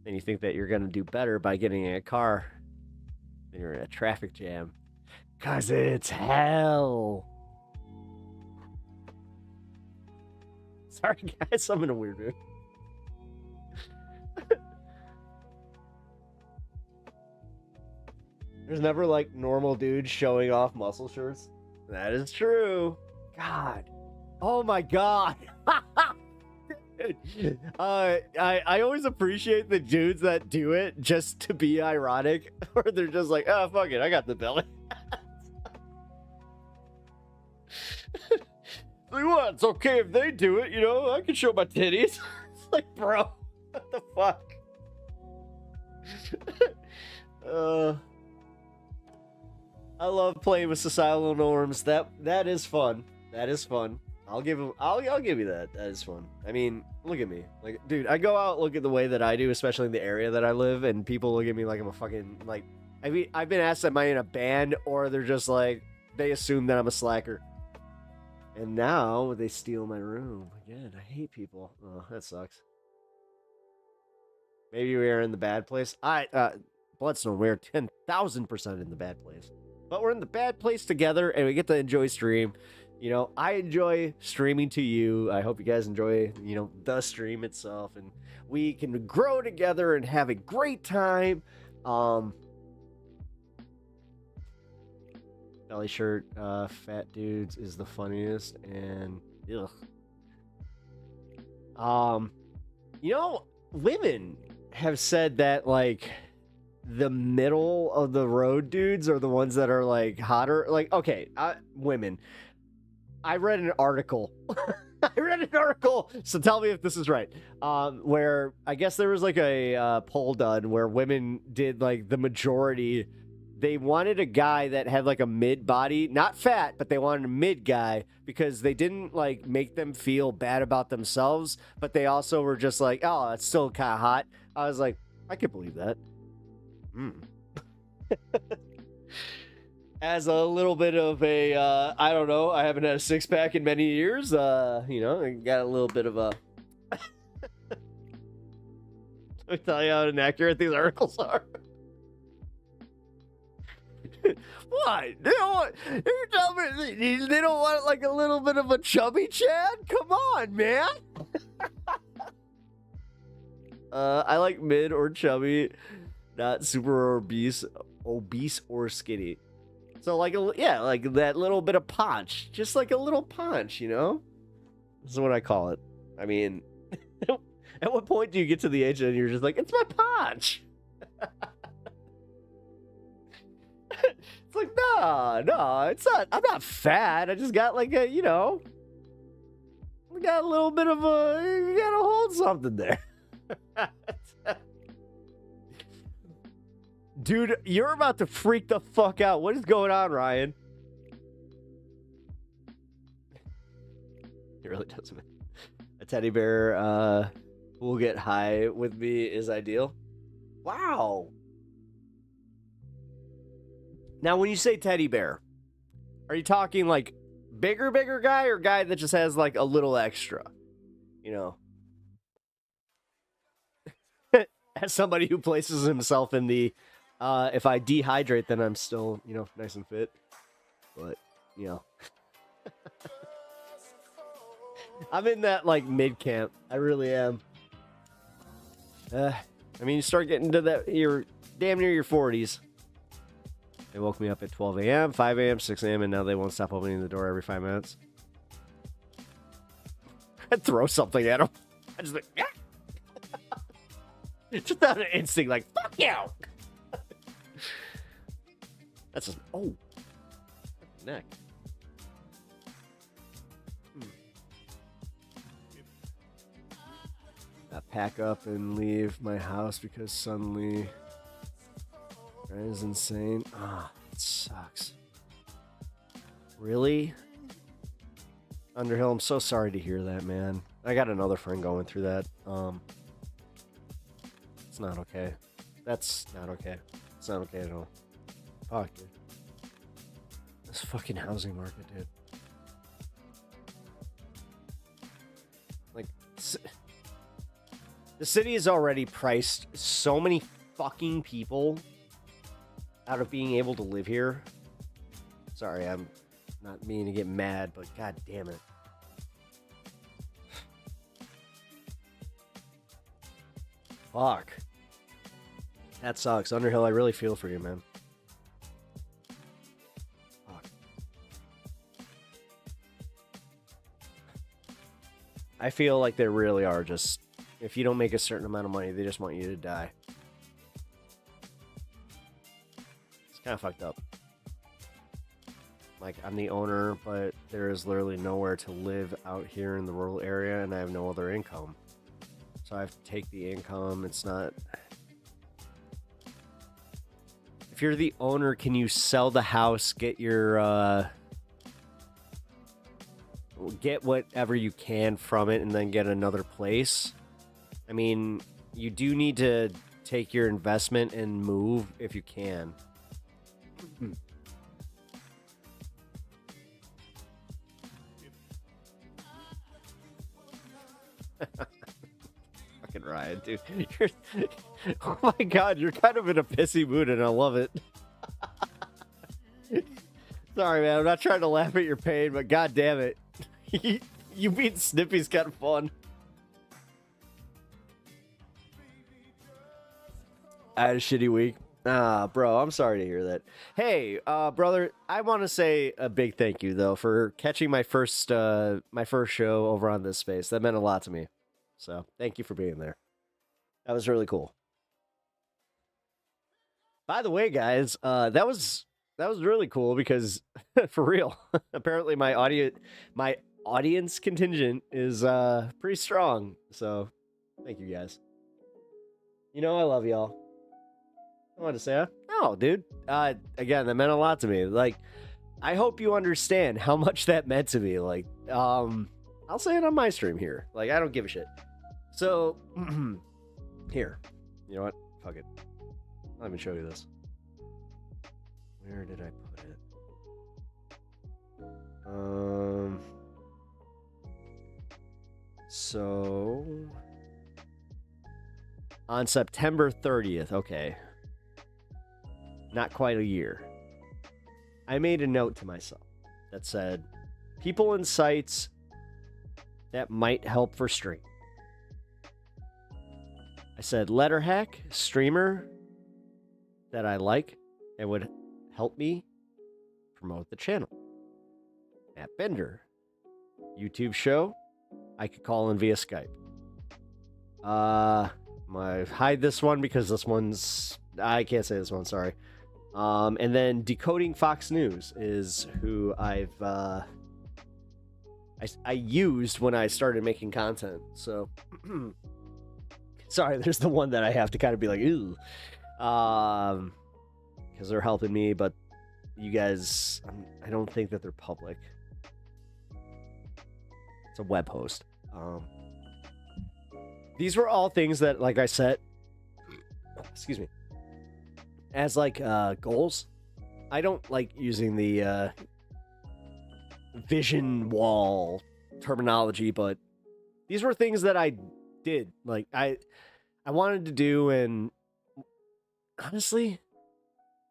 And you think that you're going to do better by getting in a car. Then you're in a traffic jam. Because it's hell. Sorry, guys. I'm in a weird mood. There's never, like, normal dudes showing off muscle shirts. That is true. God. Oh, my God. I always appreciate the dudes that do it just to be ironic. Or they're just like, oh, fuck it, I got the belly. Like, what? It's okay if they do it, I can show my titties. It's like, bro, what the fuck? I love playing with societal norms. That is fun. That is fun. I'll give you that. That is fun. I mean, look at me. Like, dude, I go out, look at the way that I do, especially in the area that I live, and people look at me like I'm a fucking, like, I mean, I've been asked, am I in a band, or they're just like, they assume that I'm a slacker. And now they steal my room. Again, I hate people. Oh, that sucks. Maybe we are in the bad place. Bloodstone, we're 10,000% in the bad place. But we're in the bad place together, and we get to enjoy stream. I enjoy streaming to you. I hope you guys enjoy, the stream itself. And we can grow together and have a great time. Belly shirt, fat dudes is the funniest. And, ugh. Women have said that, like, the middle of the road dudes are the ones that are, like, hotter. Like, okay, women. I read an article. So tell me if this is right. Where I guess there was like a poll done where women did like the majority. They wanted a guy that had like a mid body, not fat, but they wanted a mid guy because they didn't like make them feel bad about themselves, but they also were just like, oh, that's still kind of hot. I was like, I can believe that. As a little bit of a, I don't know, I haven't had a six-pack in many years, I got a little bit of a... Let me tell you how inaccurate these articles are. What? They don't want... You're telling me they don't want, like, a little bit of a chubby Chad? Come on, man! I like mid or chubby, not super obese or skinny. So, like, like that little bit of punch. Just like a little punch, This is what I call it. I mean, At what point do you get to the age and you're just like, it's my paunch? It's like, no, it's not. I'm not fat. I just got like a, we got a little bit of you gotta hold something there. Dude, you're about to freak the fuck out. What is going on, Ryan? It really doesn't matter. A teddy bear who will get high with me is ideal. Wow. Now, when you say teddy bear, are you talking like bigger guy or guy that just has like a little extra? As somebody who places himself in the, if I dehydrate, then I'm still, nice and fit. But, I'm in that like mid camp. I really am. You start getting to that, you're damn near your 40s. They woke me up at 12 a.m., 5 a.m., 6 a.m., and now they won't stop opening the door every 5 minutes. I'd throw something at them. I just like, yeah. Just out of instinct, like, fuck you. That's just, neck. I pack up and leave my house because suddenly that is insane. It sucks. Really? Underhill, I'm so sorry to hear that, man. I got another friend going through that. It's not okay. That's not okay. It's not okay at all. Fuck, dude. This fucking housing market, dude. Like, the city is already priced so many fucking people out of being able to live here. Sorry, I'm not meaning to get mad, but god damn it. Fuck. That sucks. Underhill, I really feel for you, man. Fuck. I feel like they really are just, if you don't make a certain amount of money, they just want you to die. It's kind of fucked up. Like, I'm the owner, but there is literally nowhere to live out here in the rural area, and I have no other income. So I have to take the income. It's not... If you're the owner, can you sell the house, get your, get whatever you can from it, and then get another place? I mean, you do need to take your investment and move if you can. Fucking Ryan, dude. Oh my god, you're kind of in a pissy mood and I love it. Sorry, man, I'm not trying to laugh at your pain, but god damn it. You being Snippy's kind of fun. I had a shitty week. Bro, I'm sorry to hear that. Hey, brother, I want to say a big thank you though for catching my first show over on this space. That meant a lot to me. So, thank you for being there. That was really cool. By the way, guys, that was really cool because for real, apparently my audience contingent is pretty strong. So, thank you guys. I love y'all. I wanted to say, no, dude. Again, that meant a lot to me. Like, I hope you understand how much that meant to me. Like, I'll say it on my stream here. Like, I don't give a shit. So, here. You know what? Fuck it. I'll even show you this. Where did I put it? So, on September 30th, okay. Not quite a year. I made a note to myself that said, people and sites that might help for stream. I said, letter hack, streamer that I like and would help me promote the channel. Matt Bender, YouTube show, I could call in via Skype. I hide this one because this one's, I can't say this one, sorry. And then Decoding Fox News is who I used when I started making content. So, sorry, there's the one that I have to kind of be like, ew. Because they're helping me, but you guys, I don't think that they're public. It's a web host. These were all things that, like I said, excuse me, as like goals. I don't like using the vision wall terminology, but these were things that I did. Like I wanted to do, and honestly,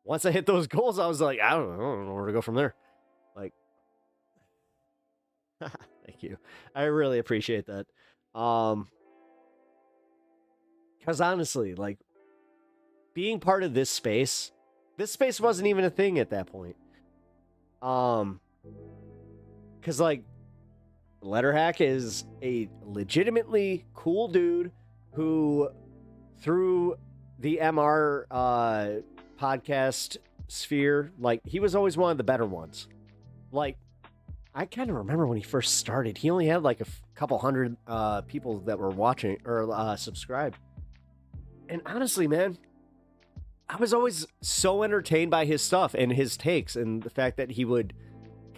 once I hit those goals, I was like, I don't know where to go from there. Like, thank you. I really appreciate that. Because honestly, like, being part of this space wasn't even a thing at that point. Because, like, Letterhack is a legitimately cool dude who, through the MR podcast sphere, like, he was always one of the better ones. Like, I kind of remember when he first started, he only had like a couple hundred people that were watching or subscribed. And honestly, man, I was always so entertained by his stuff and his takes, and the fact that he would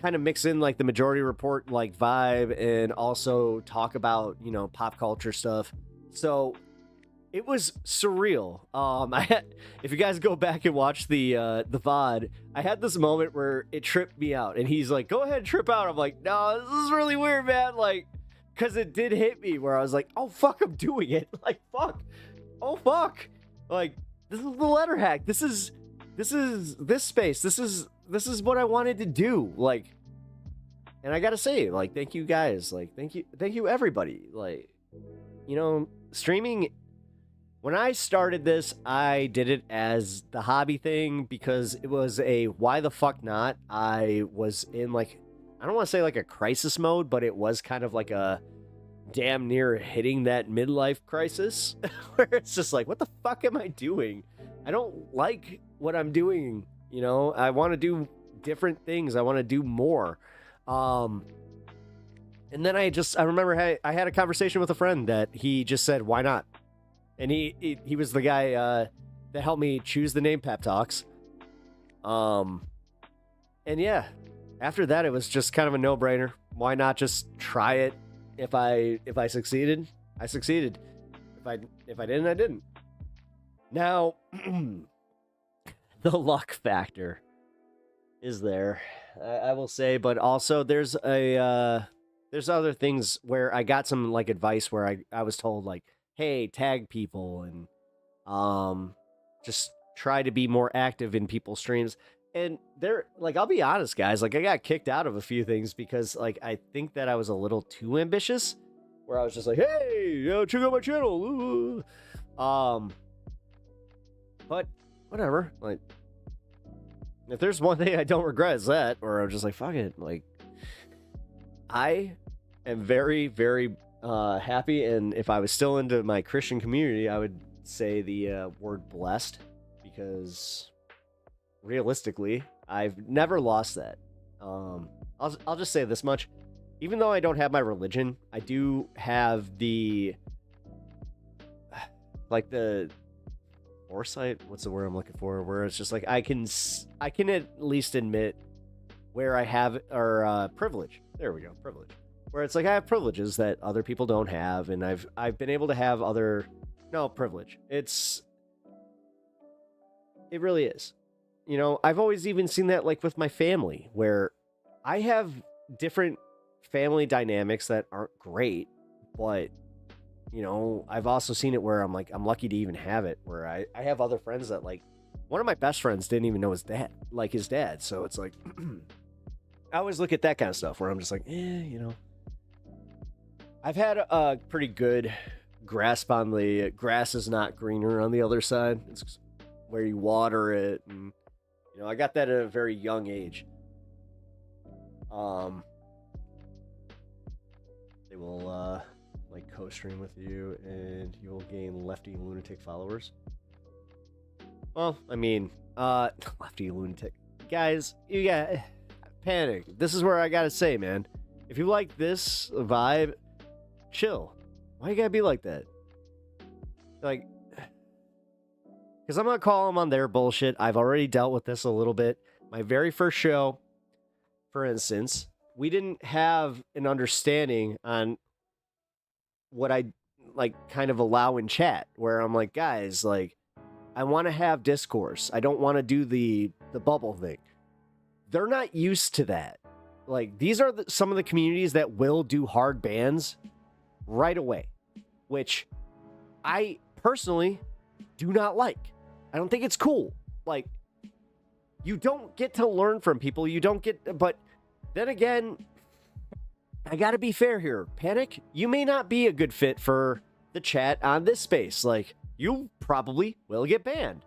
kind of mix in like the Majority Report like vibe and also talk about, you know, pop culture stuff. So it was surreal. If you guys go back and watch the VOD, I had this moment where it tripped me out, and he's like, "Go ahead, and trip out." I'm like, "No, this is really weird, man." Like, because it did hit me where I was like, "Oh fuck, I'm doing it." Like, fuck. Oh fuck. Like, this is the letter hack. This is this space. This is what I wanted to do. Like, and I gotta say, like, thank you guys. Like, thank you everybody. Like, you know, streaming. When I started this, I did it as the hobby thing because it was a why the fuck not. I was in like, I don't want to say like a crisis mode, but it was kind of like a damn near hitting that midlife crisis where it's just like, what the fuck am I doing? I don't like what I'm doing. You know, I want to do different things. I want to do more. And then I remember I had a conversation with a friend that he just said, why not? And he was the guy that helped me choose the name Pep Talks. And yeah, after that, it was just kind of a no-brainer. Why not just try it? If I succeeded, I succeeded. If I didn't, I didn't. Now, the luck factor is there, I will say, but also there's other things where I got some like advice where I was told like, hey, tag people and just try to be more active in people's streams. And they're like, I'll be honest, guys, like I got kicked out of a few things because like I think that I was a little too ambitious, where I was just like, hey, check out my channel. But whatever. Like, if there's one thing I don't regret is that, or I'm just like, fuck it. Like, I am very, very happy, and if I was still into my Christian community, I would say the word blessed, because realistically, I've never lost that. I'll just say this much. Even though I don't have my religion, I do have the foresight. What's the word I'm looking for? Where it's just like I can at least admit where I have or privilege. There we go, privilege. Where it's like I have privileges that other people don't have, and I've been able to have privilege. It really is. You know, I've always even seen that like with my family, where I have different family dynamics that aren't great, but you know, I've also seen it where I'm like, I'm lucky to even have it, where I have other friends that like, one of my best friends didn't even know his dad. So it's like, I always look at that kind of stuff where I'm just like, you know, I've had a pretty good grasp on the grass is not greener on the other side. It's where you water it, and you know, I got that at a very young age. They will like co-stream with you, and you will gain lefty lunatic followers. Well, I mean, lefty lunatic guys, you got panic. This is where I gotta say, man, if you like this vibe, chill. Why you gotta be like that? Like, because I'm gonna call them on their bullshit. I've already dealt with this a little bit. My very first show, for instance, we didn't have an understanding on what I like kind of allow in chat, where I'm like, guys, like, I want to have discourse. I don't want to do the bubble thing. They're not used to that. Like, these are some of the communities that will do hard bans right away, which I personally do not like. I don't think it's cool. Like, you don't get to learn from people. You don't get, but then again, I gotta be fair here. Panic, you may not be a good fit for the chat on this space. Like, you probably will get banned,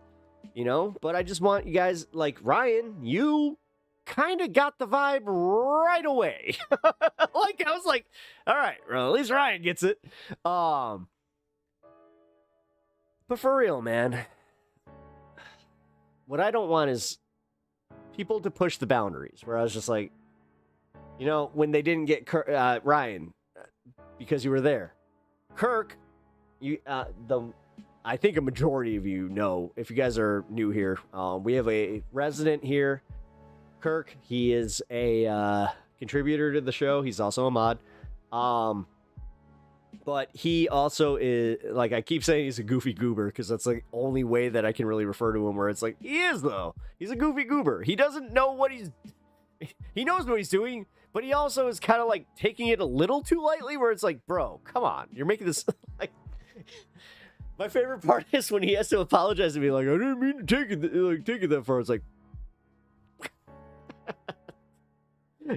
you know? But I just want you guys, like, Ryan, you kind of got the vibe right away. Like, I was like, all right, well, at least Ryan gets it. But for real, man, what I don't want is people to push the boundaries, where I was just like, you know, when they didn't get Ryan, because you were there. Kirk, you I think a majority of you know, if you guys are new here, we have a resident here, Kirk. He is a contributor to the show. He's also a mod. But he also is, like, I keep saying he's a goofy goober because that's the only way that I can really refer to him, where it's like, he is, though. He's a goofy goober. He doesn't know what he knows what he's doing, but he also is kind of like taking it a little too lightly, where it's like, bro, come on. You're making this like. My favorite part is when he has to apologize and be like, I didn't mean to take it that far. It's like,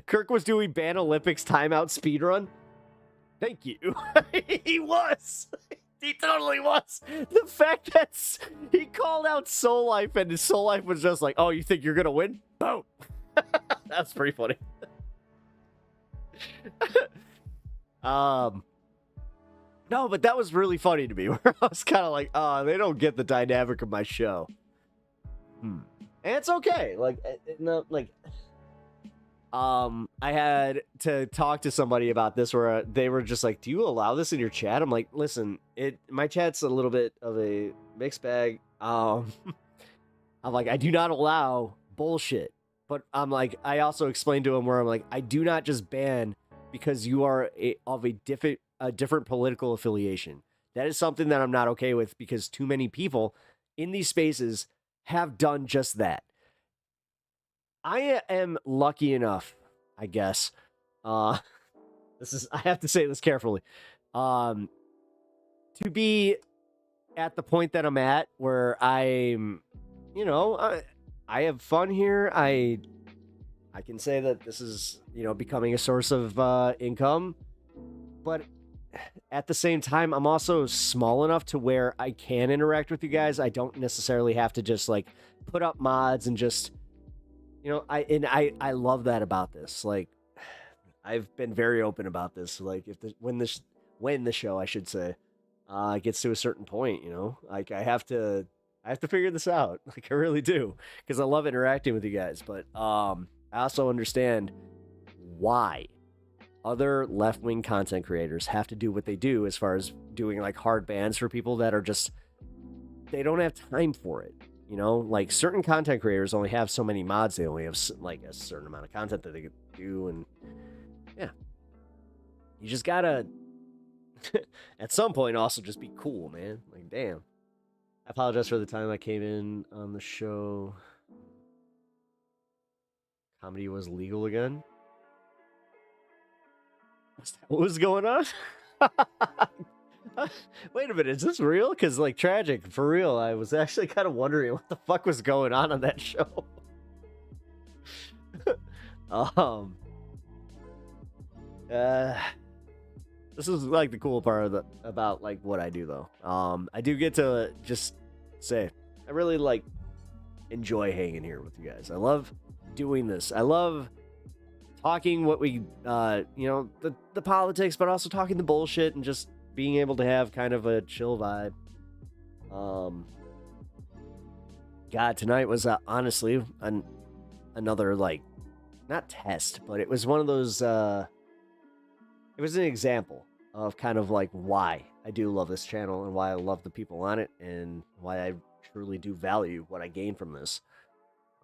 Kirk was doing Ban Olympics timeout speedrun. Thank you. He was. He totally was. The fact that he called out Soul Life and his Soul Life was just like, oh, you think you're going to win? Boom. That's pretty funny. No, but that was really funny to me, where I was kind of like, oh, they don't get the dynamic of my show. And it's okay. Like, no, like, I had to talk to somebody about this, where they were just like, do you allow this in your chat? I'm like, listen, my chat's a little bit of a mixed bag. I'm like, I do not allow bullshit. But I'm like, I also explained to him where I'm like, I do not just ban because you are of a different political affiliation. That is something that I'm not okay with, because too many people in these spaces have done just that. I am lucky enough, I guess. I have to say this carefully. To be at the point that I'm at, where I'm, you know, I have fun here. I can say that this is, you know, becoming a source of income, but at the same time, I'm also small enough to where I can interact with you guys. I don't necessarily have to just like put up mods and just, you know, I love that about this. Like, I've been very open about this. Like, when the show, I should say, gets to a certain point, you know, like I have to figure this out. Like, I really do, because I love interacting with you guys. But I also understand why other left-wing content creators have to do what they do, as far as doing like hard bans for people that are just, they don't have time for it. You know, like, certain content creators only have so many mods. They only have like a certain amount of content that they could do. And yeah, you just gotta at some point also just be cool, man. Like, damn. I apologize for the time I came in on the show. Comedy was legal again. What was going on? Wait a minute, is this real? Because, like, tragic, for real. I was actually kind of wondering what the fuck was going on that show. This is, like, the cool part about, like, what I do, though. I do get to just say, I really, like, enjoy hanging here with you guys. I love doing this. I love talking what we, you know, the politics, but also talking the bullshit and just being able to have kind of a chill vibe. God, tonight was honestly another, like, not test, but it was one of those, it was an example of kind of like why I do love this channel and why I love the people on it and why I truly do value what I gain from this.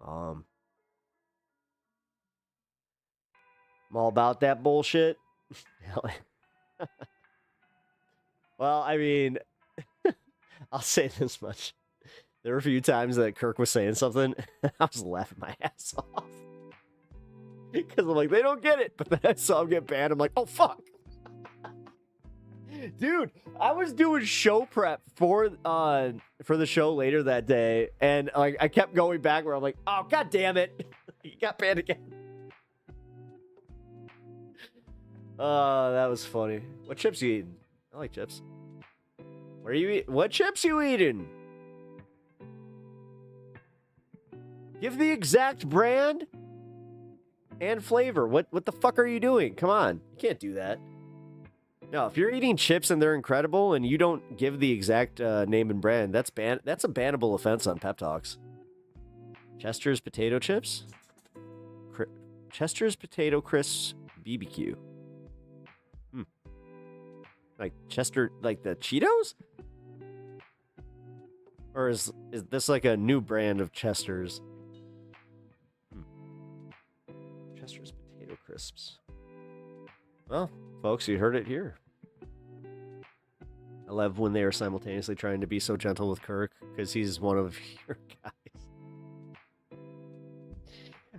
I'm all about that bullshit. Well, I mean, I'll say this much. There were a few times that Kirk was saying something, and I was laughing my ass off. Because I'm like, they don't get it. But then I saw him get banned. I'm like, oh, fuck. Dude, I was doing show prep for the show later that day, and like I kept going back where I'm like, oh, god damn it. He got banned again. Oh, that was funny. What chips you eating? I like chips. Where you eat? What chips you eating? Give the exact brand and flavor. What the fuck are you doing? Come on. You can't do that. No, if you're eating chips and they're incredible and you don't give the exact name and brand, that's a bannable offense on Pep Talks. Chester's potato chips? Chester's potato crisps BBQ. Like Chester, like the Cheetos? Or is this like a new brand of Chester's? Chester's potato crisps. Well, folks, you heard it here. I love when they are simultaneously trying to be so gentle with Kirk, because he's one of your guys.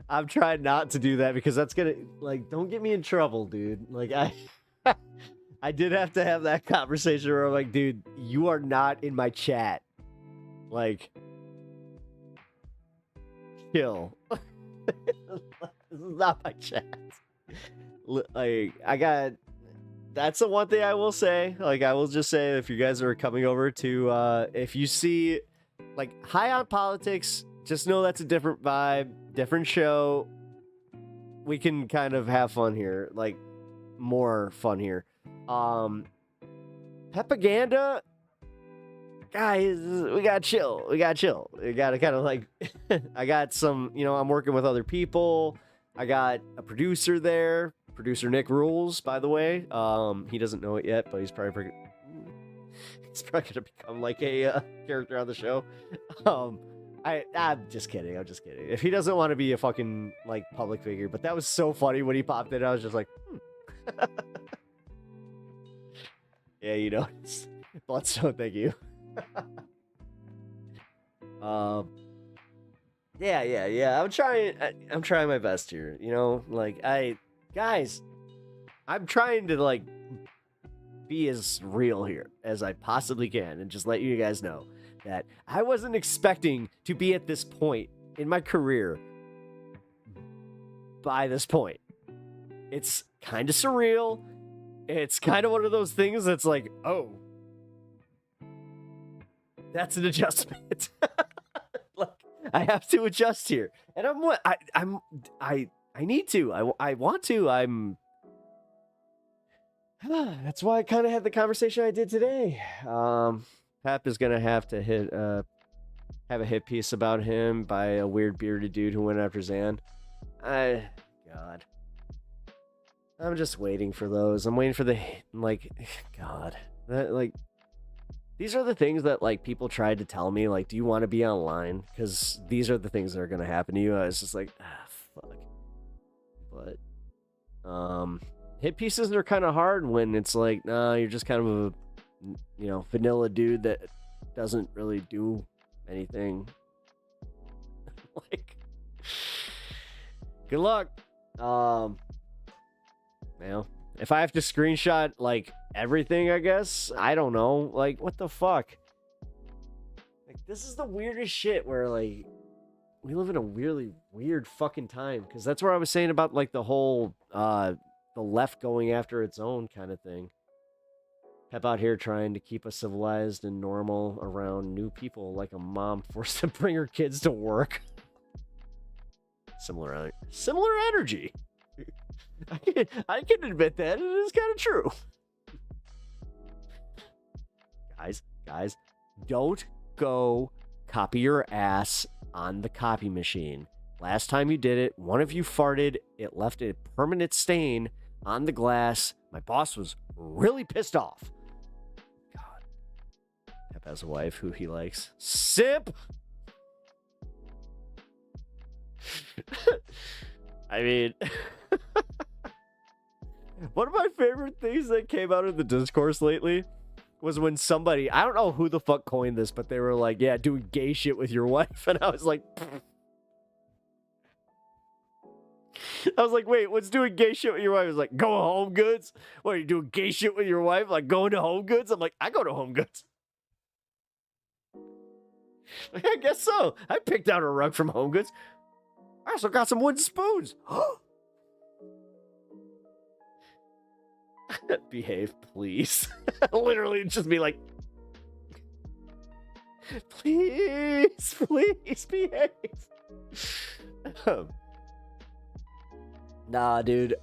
I'm trying not to do that, because that's gonna, like, don't get me in trouble, dude. Like, I did have to have that conversation where I'm like, dude, you are not in my chat. Like, chill. This is not my chat. Like, that's the one thing I will say. Like, I will just say, if you guys are coming over to, if you see, like, High on Politics, just know that's a different vibe, different show. We can kind of have fun here, like, more fun here. Pepaganda, guys, we gotta chill. We gotta kind of like, I got some, I'm working with other people. I got a producer there. Producer Nick rules, by the way. He doesn't know it yet, but he's probably gonna become like a character on the show. I'm just kidding. If he doesn't want to be a fucking like public figure, but that was so funny when he popped in. I was just like, yeah, Bloodstone, thank you. Yeah. I'm trying my best here. Guys, I'm trying to like be as real here as I possibly can, and just let you guys know that I wasn't expecting to be at this point in my career by this point. It's kind of surreal. It's kind of one of those things that's like, oh, that's an adjustment. Like, I have to adjust here, and I need to. I want to. That's why I kind of had the conversation I did today. Pep is gonna have to have a hit piece about him by a weird bearded dude who went after Zan. God. I'm just waiting for those. I'm waiting for these are the things that like people tried to tell me, like, do you want to be online? Because these are the things that are gonna happen to you. I was just like, fuck. But hit pieces are kind of hard when it's like, nah, you're just kind of a vanilla dude that doesn't really do anything. Like, good luck. If I have to screenshot like everything, I guess, I don't know. Like, what the fuck? Like, this is the weirdest shit where like we live in a really weird fucking time, because that's where I was saying about like the whole the left going after its own kind of thing. Pep out here trying to keep us civilized and normal around new people, like a mom forced to bring her kids to work. Similar energy. I can admit that it is kind of true. guys, don't go copy your ass on the copy machine. Last time you did it, one of you farted. It left a permanent stain on the glass. My boss was really pissed off. God. Pep has a wife who he likes. Sip! I mean, one of my favorite things that came out of the discourse lately was when somebody, I don't know who the fuck coined this, but they were like, yeah, doing gay shit with your wife. And I was like, wait, what's doing gay shit with your wife? I was like, go to Home Goods? What, are you doing gay shit with your wife? Like going to Home Goods? I'm like, I go to Home Goods. I guess so. I picked out a rug from Home Goods. I also got some wooden spoons. Behave, please. Literally just be like, please behave. Nah, dude.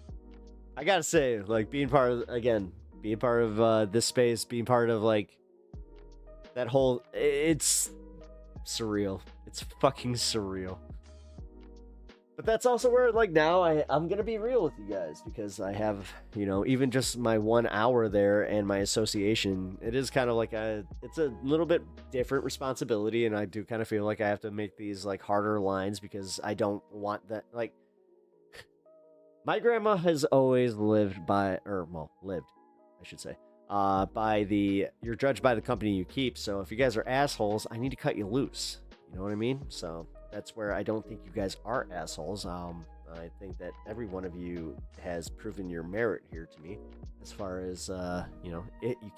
I gotta say, like, being part of this space, being part of, like, that whole, it's surreal. It's fucking surreal. But that's also where, like, now I'm going to be real with you guys because I have, even just my 1 hour there and my association, it is kind of like it's a little bit different responsibility. And I do kind of feel like I have to make these, like, harder lines because I don't want that, like, my grandma has always lived by, I should say, by you're judged by the company you keep. So if you guys are assholes, I need to cut you loose. You know what I mean? So that's where I don't think you guys are assholes. I think that every one of you has proven your merit here to me as far as, you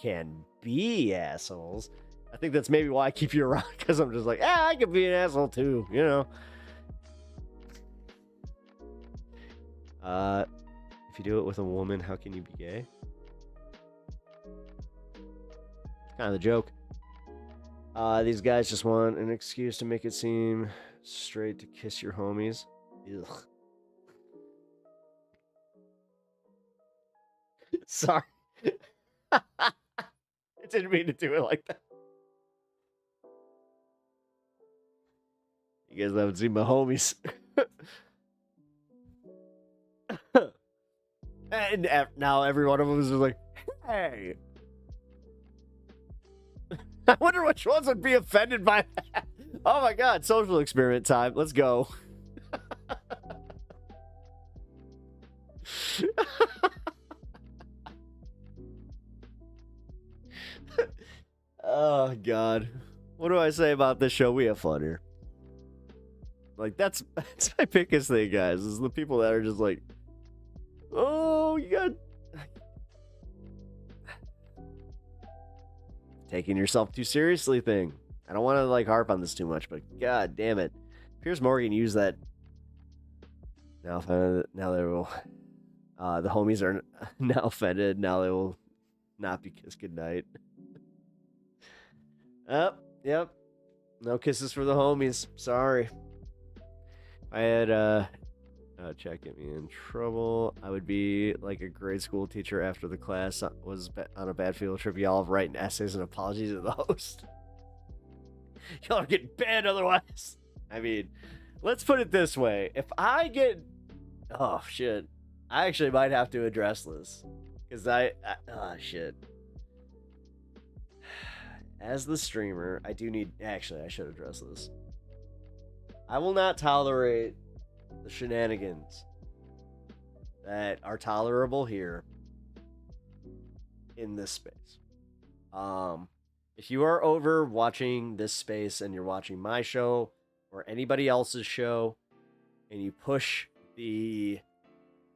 can be assholes. I think that's maybe why I keep you around because I'm just like, I can be an asshole too, If you do it with a woman, how can you be gay? It's kind of the joke. These guys just want an excuse to make it seem straight to kiss your homies. Ugh. Sorry. I didn't mean to do it like that. You guys haven't seen my homies. And now every one of them is just like, hey. I wonder which ones would be offended by that. Oh my god, social experiment time. Let's go. Oh god. What do I say about this show? We have fun here. Like, that's my biggest thing, guys, is the people that are just like, oh, you got taking yourself too seriously thing. I don't want to, like, harp on this too much, but god damn it. Piers Morgan used that. Now they will. The homies are now offended. Now they will not be kissed goodnight. Yep. No kisses for the homies. Sorry. I had check get me in trouble. I would be like a grade school teacher after the class was on a bad field trip. Y'all writing essays and apologies to the host. Y'all are getting banned otherwise. I mean, let's put it this way. If I get... Oh, shit. I actually might have to address this. Because shit. As the streamer, I do need... Actually, I should address this. I will not tolerate the shenanigans that are tolerable here in this space. If you are over watching this space and you're watching my show or anybody else's show and you push the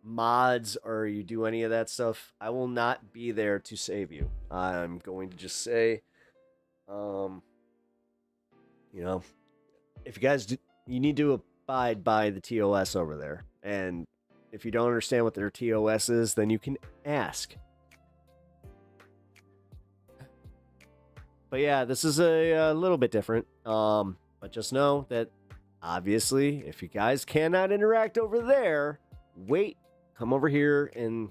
mods or you do any of that stuff, I will not be there to save you. I'm going to just say, if you guys do, you need to abide by the TOS over there. And if you don't understand what their TOS is, then you can ask. But yeah, this is a little bit different. But just know that obviously, if you guys cannot interact over there, wait, come over here and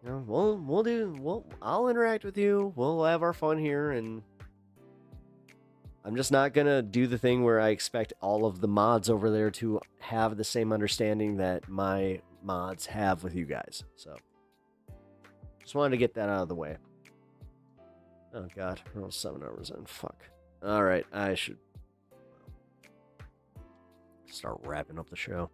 You know, I'll interact with you. We'll have our fun here, and I'm just not gonna do the thing where I expect all of the mods over there to have the same understanding that my mods have with you guys. So, just wanted to get that out of the way. Oh God, we're all 7 hours in. Fuck. All right, I should start wrapping up the show.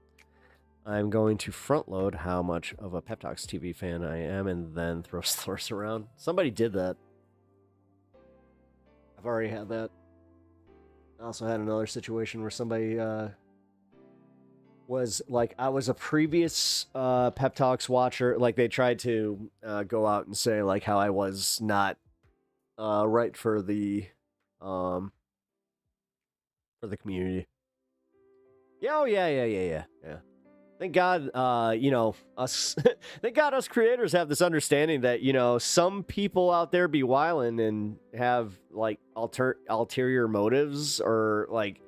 I'm going to front load how much of a Pep Talks TV fan I am, and then throw slurs around. Somebody did that. I've already had that. I also had another situation where somebody was like, I was a previous Pep Talks watcher. Like, they tried to go out and say like how I was not right for the community. Yeah, oh yeah. Thank God, you know, us. Thank God, us creators have this understanding that, you know, some people out there be wildin' and have like ulterior motives, or like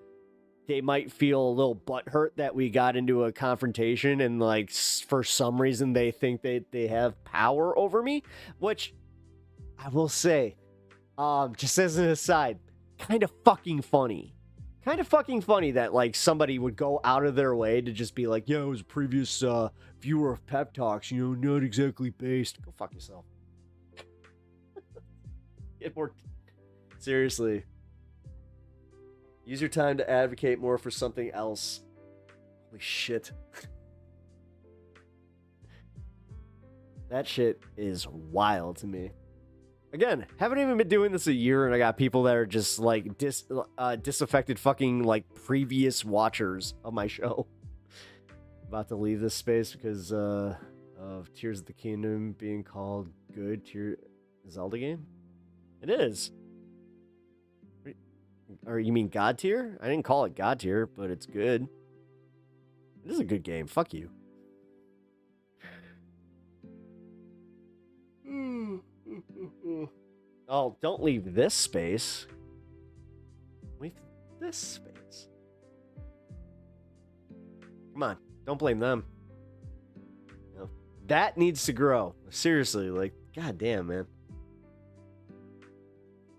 they might feel a little butthurt that we got into a confrontation, and like for some reason they think they have power over me. Which I will say, just as an aside, kind of fucking funny. Kind of fucking funny that, like, somebody would go out of their way to just be like, yeah, I was a previous viewer of Pep Talks, you know, not exactly based. Go fuck yourself. Get more... Seriously. Use your time to advocate more for something else. Holy shit. That shit is wild to me. Again, haven't even been doing this a year, and I got people that are just like disaffected fucking like previous watchers of my show. About to leave this space because of Tears of the Kingdom being called good Zelda game. It is. Or you mean God tier? I didn't call it God tier, but it's good. It is a good game. Fuck you. Oh, don't leave this space. Leave this space. Come on, don't blame them. You know, that needs to grow. Seriously, like, goddamn, man.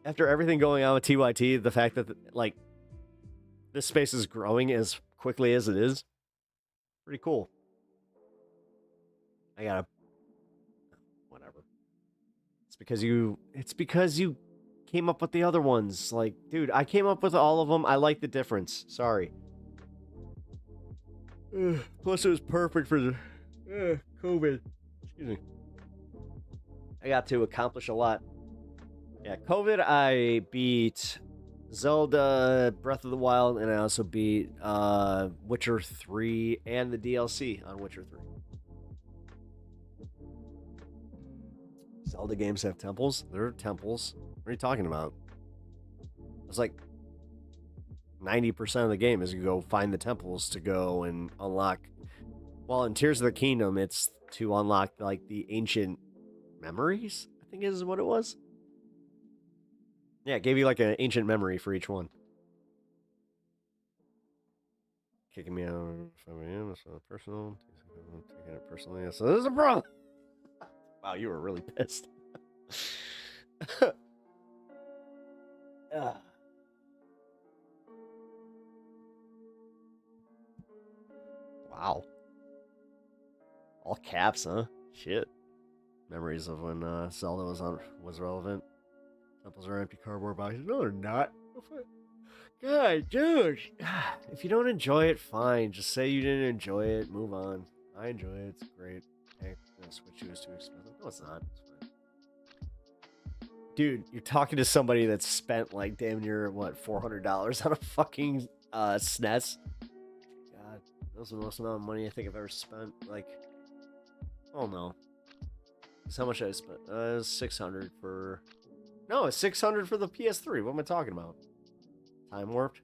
After everything going on with TYT, the fact that, like, this space is growing as quickly as it is, pretty cool. I gotta... Whatever. It's because you came up with the other ones. Like, dude, I came up with all of them. I like the difference. Sorry. Plus, it was perfect for the COVID. Excuse me. I got to accomplish a lot. Yeah, COVID, I beat Zelda Breath of the Wild, and I also beat Witcher 3 and the DLC on Witcher 3. Zelda games have temples? There are temples. What are you talking about? It's like 90% of the game is you go find the temples to go and unlock. Well, in Tears of the Kingdom, it's to unlock like the ancient memories, I think is what it was. Yeah, it gave you like an ancient memory for each one. Kicking me out of 5 a.m. It's not personal. Taking it personally. So this is a problem. Wow, you were really pissed. Wow. All caps, huh? Shit. Memories of when Zelda was relevant. Temples are empty cardboard boxes. No, they're not. God, dude. If you don't enjoy it, fine. Just say you didn't enjoy it. Move on. I enjoy it. It's great. Hey, I'm gonna switch you. It's too expensive. No, it's not. It's fine. Dude, you're talking to somebody that's spent like damn near what $400 on a fucking SNES. God, that was the most amount of money I think I've ever spent. Like, oh no, that's how much I spent. It was $600 for. No, it's $600 for the PS3. What am I talking about? Time Warped.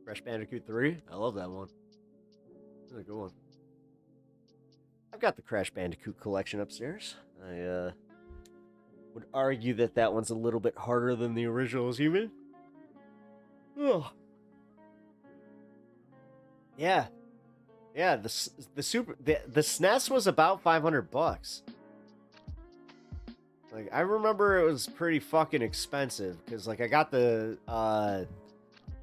Crash Bandicoot 3. I love that one. That's a good one. I've got the Crash Bandicoot collection upstairs. I would argue that that one's a little bit harder than the originals, even. Ugh. Yeah. Yeah, the SNES was about $500. Like, I remember it was pretty fucking expensive because, like, I got the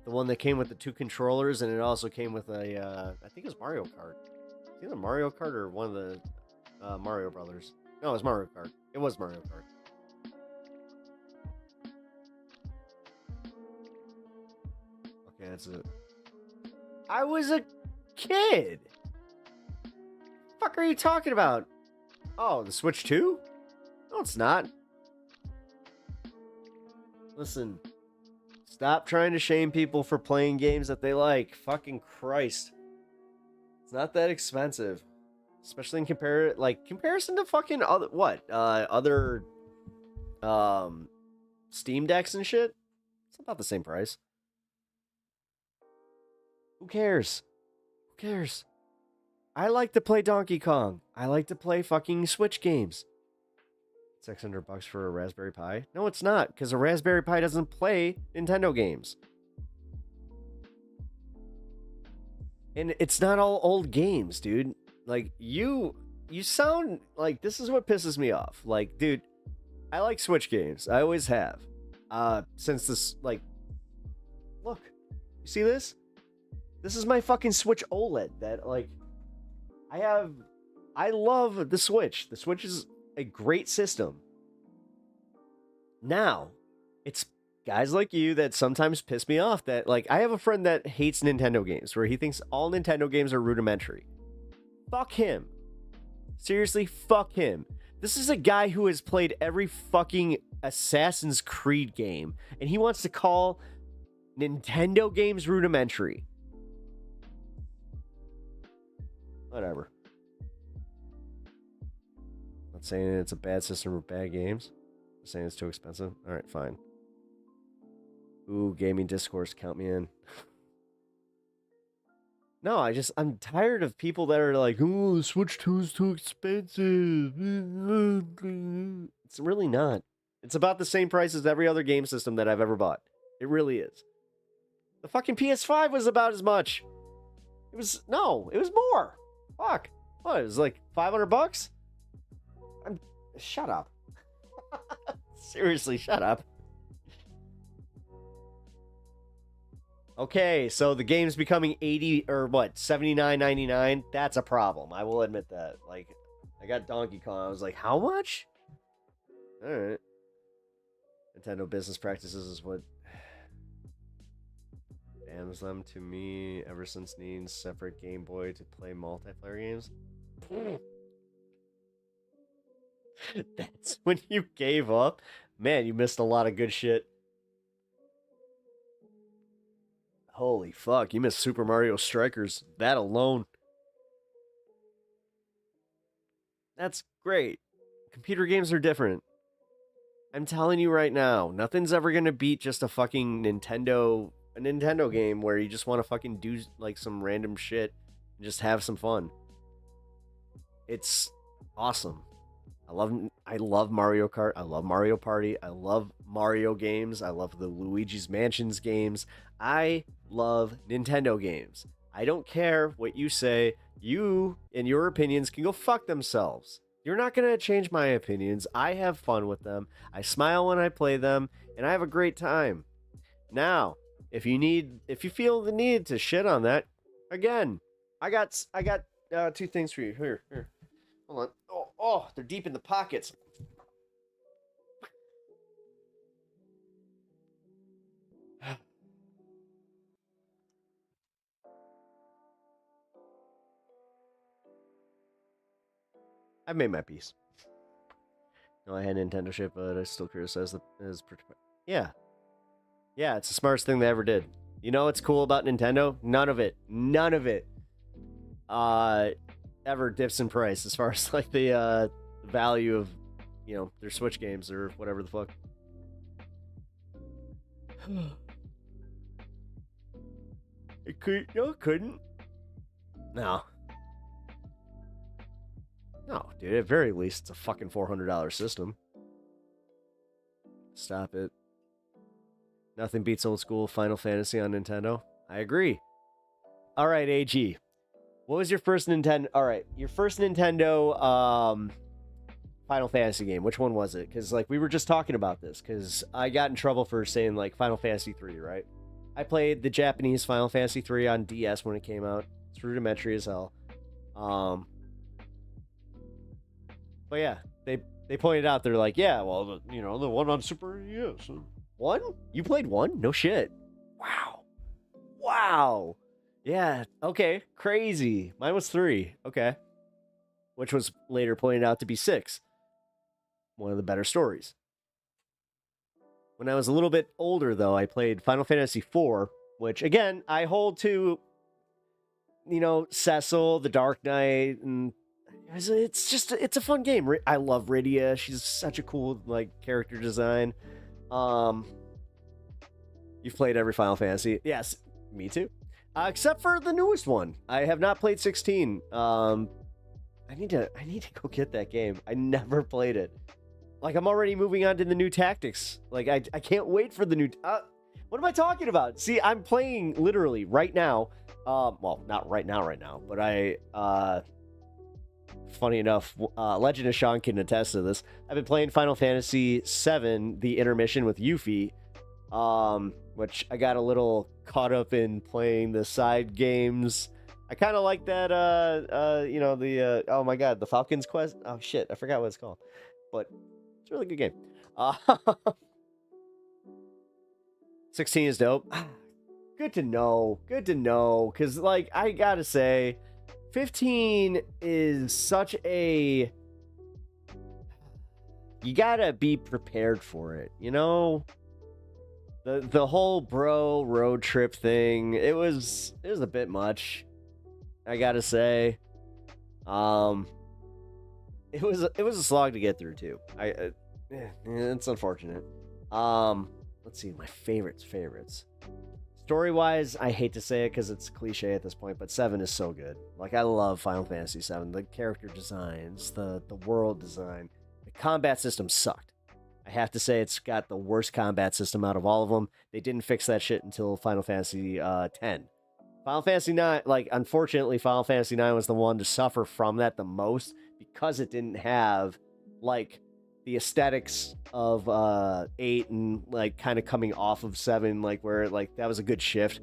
one that came with the 2 controllers, and it also came with a I think it was Mario Kart. It's either Mario Kart or one of the Mario Brothers. No, it was Mario Kart. It was Mario Kart. Okay, that's it. I was a kid. Fuck are you talking about? Oh, the Switch 2? No, it's not. Listen, stop trying to shame people for playing games that they like. Fucking Christ. It's not that expensive. Especially in comparison to fucking other Steam decks and shit. It's about the same price. Who cares? Who cares? I like to play Donkey Kong. I like to play fucking Switch games. $600 for a Raspberry Pi? No, it's not, because a Raspberry Pi doesn't play Nintendo games. And it's not all old games, dude. Like, you sound like this is what pisses me off. Like, dude, I like Switch games. I always have. Since this, like, look, you see this? This is my fucking Switch OLED that, like, I love the Switch. The Switch is a great system. Now, it's guys like you that sometimes piss me off that, like, I have a friend that hates Nintendo games, where he thinks all Nintendo games are rudimentary. Fuck him. Seriously, fuck him. This is a guy who has played every fucking Assassin's Creed game, and he wants to call Nintendo games rudimentary. Whatever. Not saying it's a bad system or bad games. I'm saying it's too expensive. Alright, fine. Ooh, gaming discourse, count me in. No, I'm tired of people that are like, oh, Switch 2 is too expensive. It's really not. It's about the same price as every other game system that I've ever bought. It really is. The fucking PS5 was about as much. It was more. Fuck. What, it was like $500? Shut up. Seriously, shut up. Okay, so the game's becoming 80 or what, $79.99? That's a problem. I will admit that. Like, I got Donkey Kong. I was like, how much? All right. Nintendo business practices is what damns them to me ever since needing separate Game Boy to play multiplayer games. That's when you gave up? Man, you missed a lot of good shit. Holy fuck, you missed Super Mario Strikers. That alone. That's great. Computer games are different. I'm telling you right now, nothing's ever gonna beat just a fucking Nintendo game where you just want to fucking do like some random shit and just have some fun. It's awesome. I love Mario Kart. I love Mario Party. I love Mario games. I love the Luigi's Mansions games. I love Nintendo games. I don't care what you say. You and your opinions can go fuck themselves. You're not going to change my opinions. I have fun with them. I smile when I play them, and I have a great time. Now, if you feel the need to shit on that, again, I got 2 things for you. Here. Hold on. Oh, they're deep in the pockets. I've made my peace. No, I had Nintendo shit, but I still criticize yeah. Yeah, it's the smartest thing they ever did. You know what's cool about Nintendo? None of it ever dips in price as far as like the value of, you know, their Switch games or whatever the fuck. It couldn't. No, dude, at very least, it's a fucking $400 system. Stop it. Nothing beats old school Final Fantasy on Nintendo. I agree. All right, AG. What was your first Nintendo? All right, your first Nintendo Final Fantasy game. Which one was it? Because like we were just talking about this. Because I got in trouble for saying like Final Fantasy 3, right? I played the Japanese Final Fantasy 3 on DS when it came out. It's rudimentary as hell. But yeah, they pointed out, they're like, yeah, well, the one on Super NES. One? You played one? No shit. Wow. Yeah, okay, crazy. Mine was 3, okay. Which was later pointed out to be 6. One of the better stories. When I was a little bit older, though, I played Final Fantasy 4, which, again, I hold to, Cecil, the Dark Knight, and it's a fun game. I love Rydia. She's such a cool, character design. You've played every Final Fantasy. Yes, me too. Except for the newest one. I have not played 16. I need to go get that game. I never played it. I'm already moving on to the new tactics. I can't wait for the new... what am I talking about? See, I'm playing literally right now. Well, not right now, but funny enough, Legend of Sean can attest to this. I've been playing Final Fantasy VII, the intermission with Yuffie, which I got a little caught up in playing the side games. I kind of like that, oh my god, the Falcon's Quest. Oh shit, I forgot what it's called. But it's a really good game. 16 is dope. Good to know. Because, I gotta say, 15 is such a... You gotta be prepared for it, The whole bro road trip thing, it was a bit much, I gotta say. It was a slog to get through too. It's unfortunate. Let's see, my favorites. Story-wise, I hate to say it because it's cliche at this point, but 7 is so good. I love Final Fantasy 7. The character designs, the world design, the combat system sucked. I have to say it's got the worst combat system out of all of them. They didn't fix that shit until Final Fantasy 10. Final Fantasy 9, unfortunately, Final Fantasy 9 was the one to suffer from that the most because it didn't have, the aesthetics of 8 and, kind of coming off of 7, where, that was a good shift.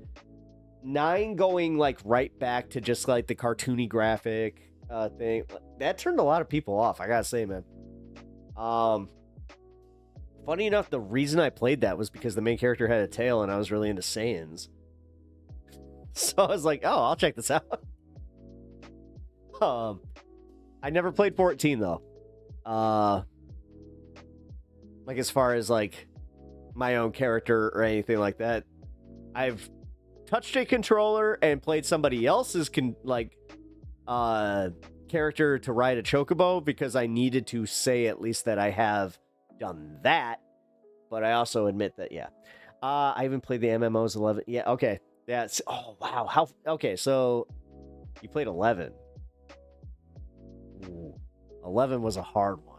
9 going, right back to just, the cartoony graphic thing, that turned a lot of people off, I gotta say, man. Funny enough, the reason I played that was because the main character had a tail and I was really into Saiyans. So I was like, oh, I'll check this out. I never played 14, though. As far as, my own character or anything like that. I've touched a controller and played somebody else's, character to ride a chocobo because I needed to say at least that I have done that, but I also admit that, yeah. I haven't played the MMOs 11. Yeah, okay. Yeah. Oh, wow. Okay, so you played 11. Ooh, 11 was a hard one.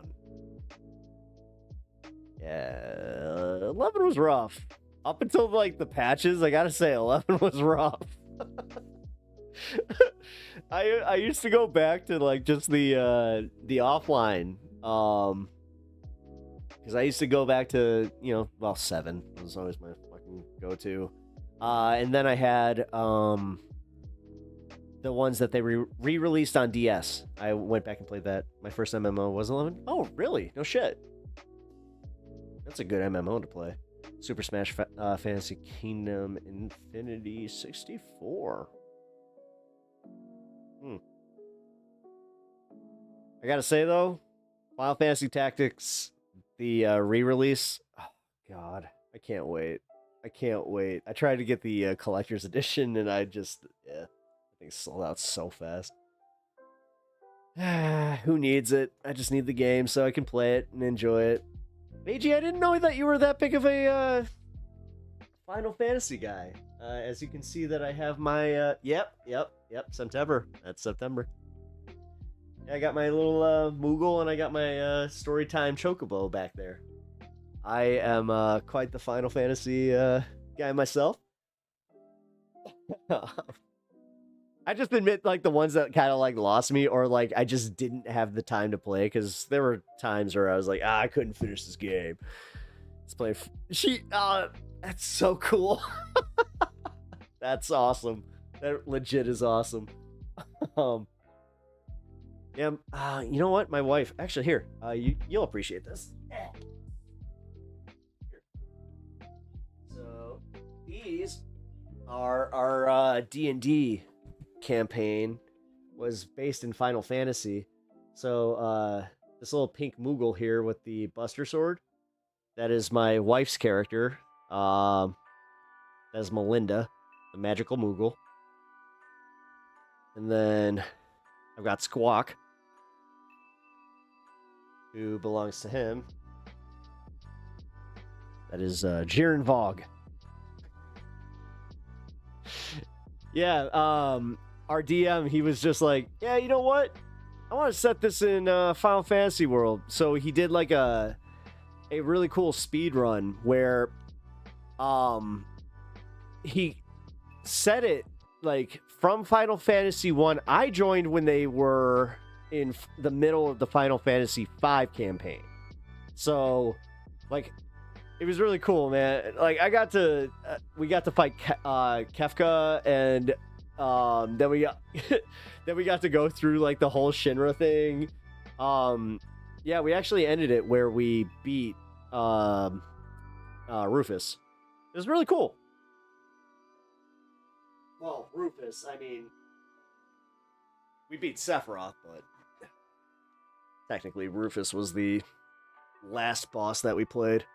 Yeah, 11 was rough. Up until, the patches, I gotta say, 11 was rough. I used to go back to, just the offline, because I used to go back to, 7 was always my fucking go-to. And then I had the ones that they re-released on DS. I went back and played that. My first MMO was 11. Oh, really? No shit. That's a good MMO to play. Super Smash Fantasy Kingdom Infinity 64. I gotta say, though, Final Fantasy Tactics, the re-release, oh, God, I can't wait. I tried to get the collector's edition, and I think sold out so fast. Who needs it? I just need the game so I can play it and enjoy it. Meiji, I didn't know that you were that big of a Final Fantasy guy. As you can see that I have my, yep, September. That's September. I got my little Moogle, and I got my Storytime Chocobo back there. I am quite the Final Fantasy guy myself. I just admit, like, the ones that kind of, like, lost me or, like, I just didn't have the time to play because there were times where I was like, I couldn't finish this game. Let's play. That's so cool. That's awesome. That legit is awesome. Yeah, you know what? My wife, actually, here, you'll appreciate this. So these are our D&D campaign was based in Final Fantasy. So this little pink Moogle here with the Buster Sword, that is my wife's character. That is Melinda, the magical Moogle. And then I've got Squawk, who belongs to him. That is Jiren Vogue. Yeah, our DM, he was just like, yeah, you know what? I want to set this in Final Fantasy world. So he did like a really cool speed run where he set it like from Final Fantasy 1. I joined when they were in the middle of the Final Fantasy 5 campaign. So like it was really cool, man. Like we got to fight Kefka, and then we got to go through like the whole Shinra thing. Yeah, we actually ended it where we beat Rufus. It was really cool. Well, Rufus, I mean, we beat Sephiroth, but technically Rufus was the last boss that we played.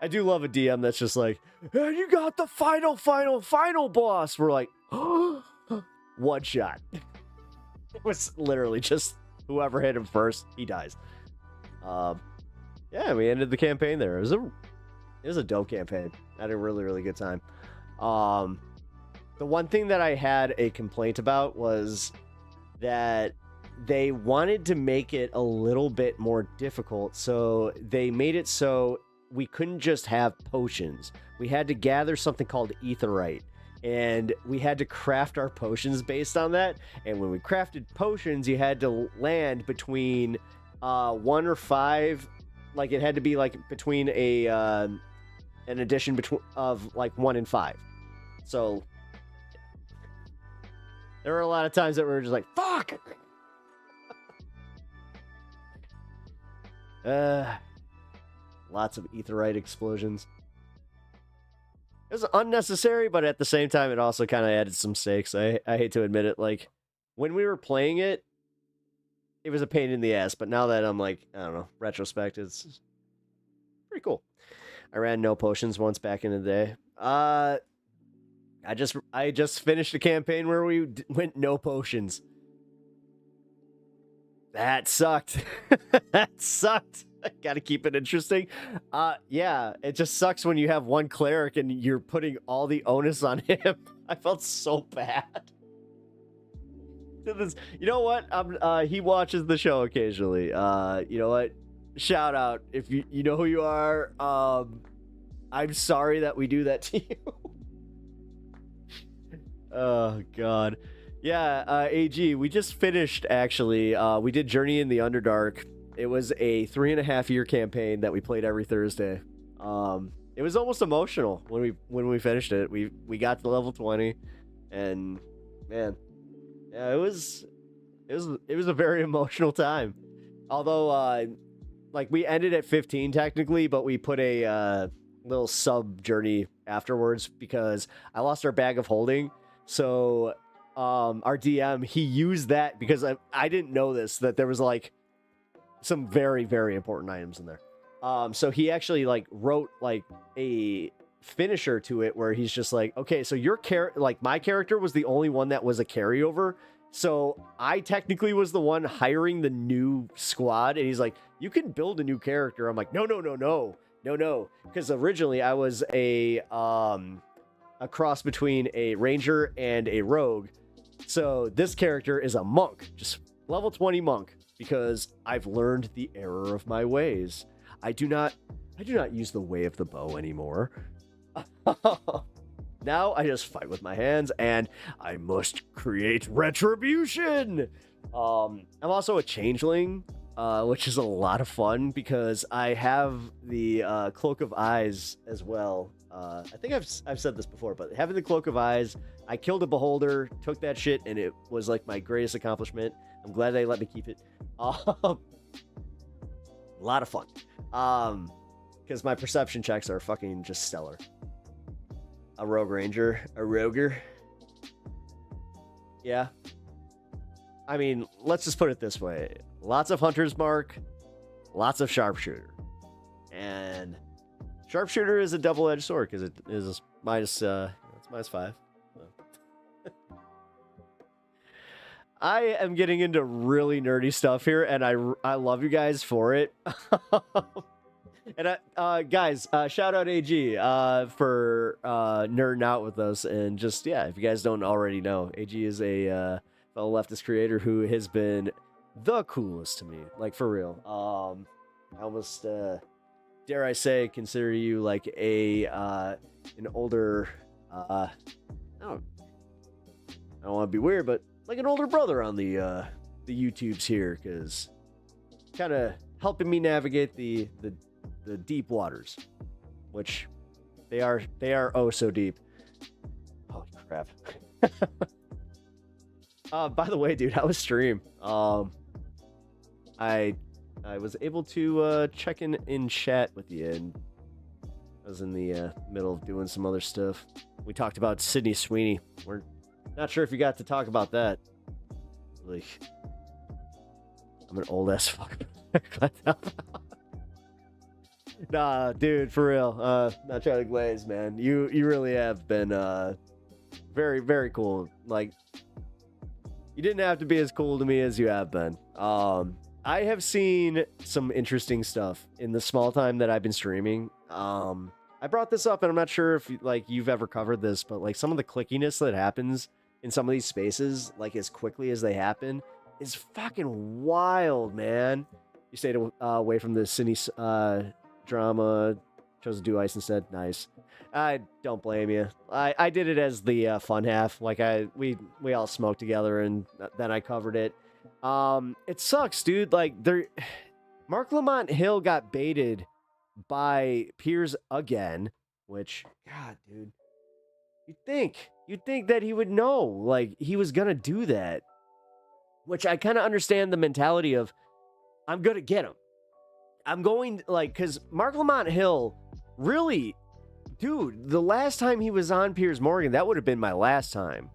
I do love a DM that's just like, hey, you got the final boss. We're like, one shot. It was literally just whoever hit him first, he dies. Yeah, we ended the campaign there. It was a dope campaign. I had a really, really good time. The one thing that I had a complaint about was that they wanted to make it a little bit more difficult. So they made it so we couldn't just have potions. We had to gather something called etherite, and we had to craft our potions based on that. And when we crafted potions, you had to land between 1 or 5. Like it had to be like between an addition of like 1 and 5. So there were a lot of times that we were just like, fuck. Lots of etherite explosions. It was unnecessary, but at the same time, it also kind of added some stakes. I hate to admit it. Like, when we were playing it, it was a pain in the ass. But now that I'm like, I don't know, retrospect, it's pretty cool. I ran no potions once back in the day. I just finished a campaign where we went no potions. That sucked. That sucked. Got to keep it interesting. Yeah, it just sucks when you have one cleric and you're putting all the onus on him. I felt so bad. You know what? He watches the show occasionally. You know what? Shout out if you know who you are. I'm sorry that we do that to you. Oh God. Yeah, AG, we just finished actually. We did Journey in the Underdark. It was a 3.5-year campaign that we played every Thursday. It was almost emotional when we finished it. We got to level 20, and man, yeah, it was a very emotional time. Although, like we ended at 15 technically, but we put a little sub journey afterwards because I lost our bag of holding. So, our DM, he used that because I didn't know this, that there was like some very, very important items in there. So he actually like wrote like a finisher to it where he's just like, okay, so your my character was the only one that was a carryover. So I technically was the one hiring the new squad. And he's like, you can build a new character. I'm like, no. Because originally I was a cross between a ranger and a rogue. So this character is a monk, just level 20 monk, because I've learned the error of my ways. I do not use the way of the bow anymore. Now I just fight with my hands, and I must create retribution. I'm also a changeling, which is a lot of fun because I have the Cloak of Eyes as well. I think I've said this before, but having the Cloak of Eyes, I killed a beholder, took that shit, and it was like my greatest accomplishment. I'm glad they let me keep it. A lot of fun. Because my perception checks are fucking just stellar. A rogue ranger, a roger. Yeah. I mean, let's just put it this way. Lots of hunter's mark, lots of sharpshooter. And sharpshooter is a double-edged sword because it is minus, it's -5. So. I am getting into really nerdy stuff here, and I love you guys for it. And guys, shout out AG for nerding out with us, and just if you guys don't already know, AG is a fellow leftist creator who has been the coolest to me, like for real. I almost dare I say consider you like an older I don't want to be weird, but like an older brother on the YouTubes here, because kind of helping me navigate the deep waters, which they are oh so deep. Holy crap. By the way, dude, how was stream? I was able to check in chat with you, and I was in the middle of doing some other stuff. We talked about Sydney Sweeney. We're not sure if you got to talk about that. Like, I'm an old ass fuck. Nah, dude, for real. Not trying to glaze, man. You really have been very, very cool. Like, you didn't have to be as cool to me as you have been. I have seen some interesting stuff in the small time that I've been streaming. I brought this up, and I'm not sure if you've ever covered this, but like some of the clickiness that happens in some of these spaces, like as quickly as they happen, is fucking wild, man. You stayed away from the Sydney drama, chose to do ice instead. Nice. I don't blame you. I did it as the fun half. Like we all smoked together, and then I covered it. It sucks, dude. Like Mark Lamont Hill got baited by Piers again, which, God, dude, you'd think that he would know, like he was gonna do that. Which I kind of understand the mentality of, I'm gonna get him. I'm going, like, because Mark Lamont Hill, really, dude, the last time he was on Piers Morgan, that would have been my last time.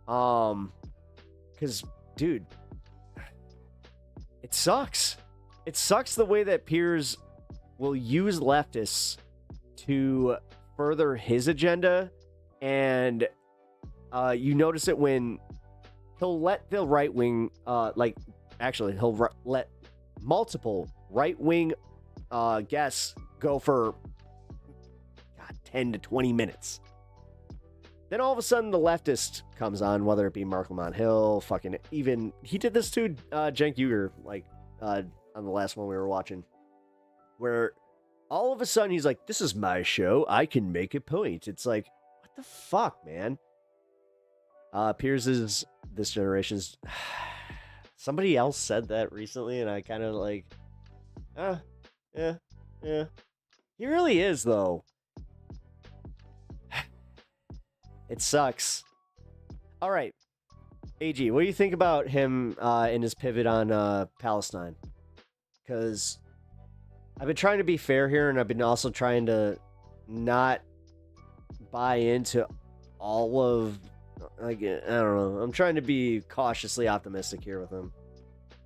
Because, dude, it sucks. It sucks the way that Piers will use leftists to further his agenda, and you notice it when he'll let the right wing, he'll let multiple right-wing guests go for 10 to 20 minutes. Then all of a sudden the leftist comes on, whether it be Mark Lamont Hill, fucking even, he did this to Cenk Uygur, on the last one we were watching, where all of a sudden he's like, this is my show, I can make a point. It's like, what the fuck, man? Piers is this generation's... Somebody else said that recently, and I kind of like, yeah. He really is, though. It sucks. All right, AG, what do you think about him in his pivot on Palestine? Because I've been trying to be fair here, and I've been also trying to not buy into all of, like, I don't know. I'm trying to be cautiously optimistic here with him.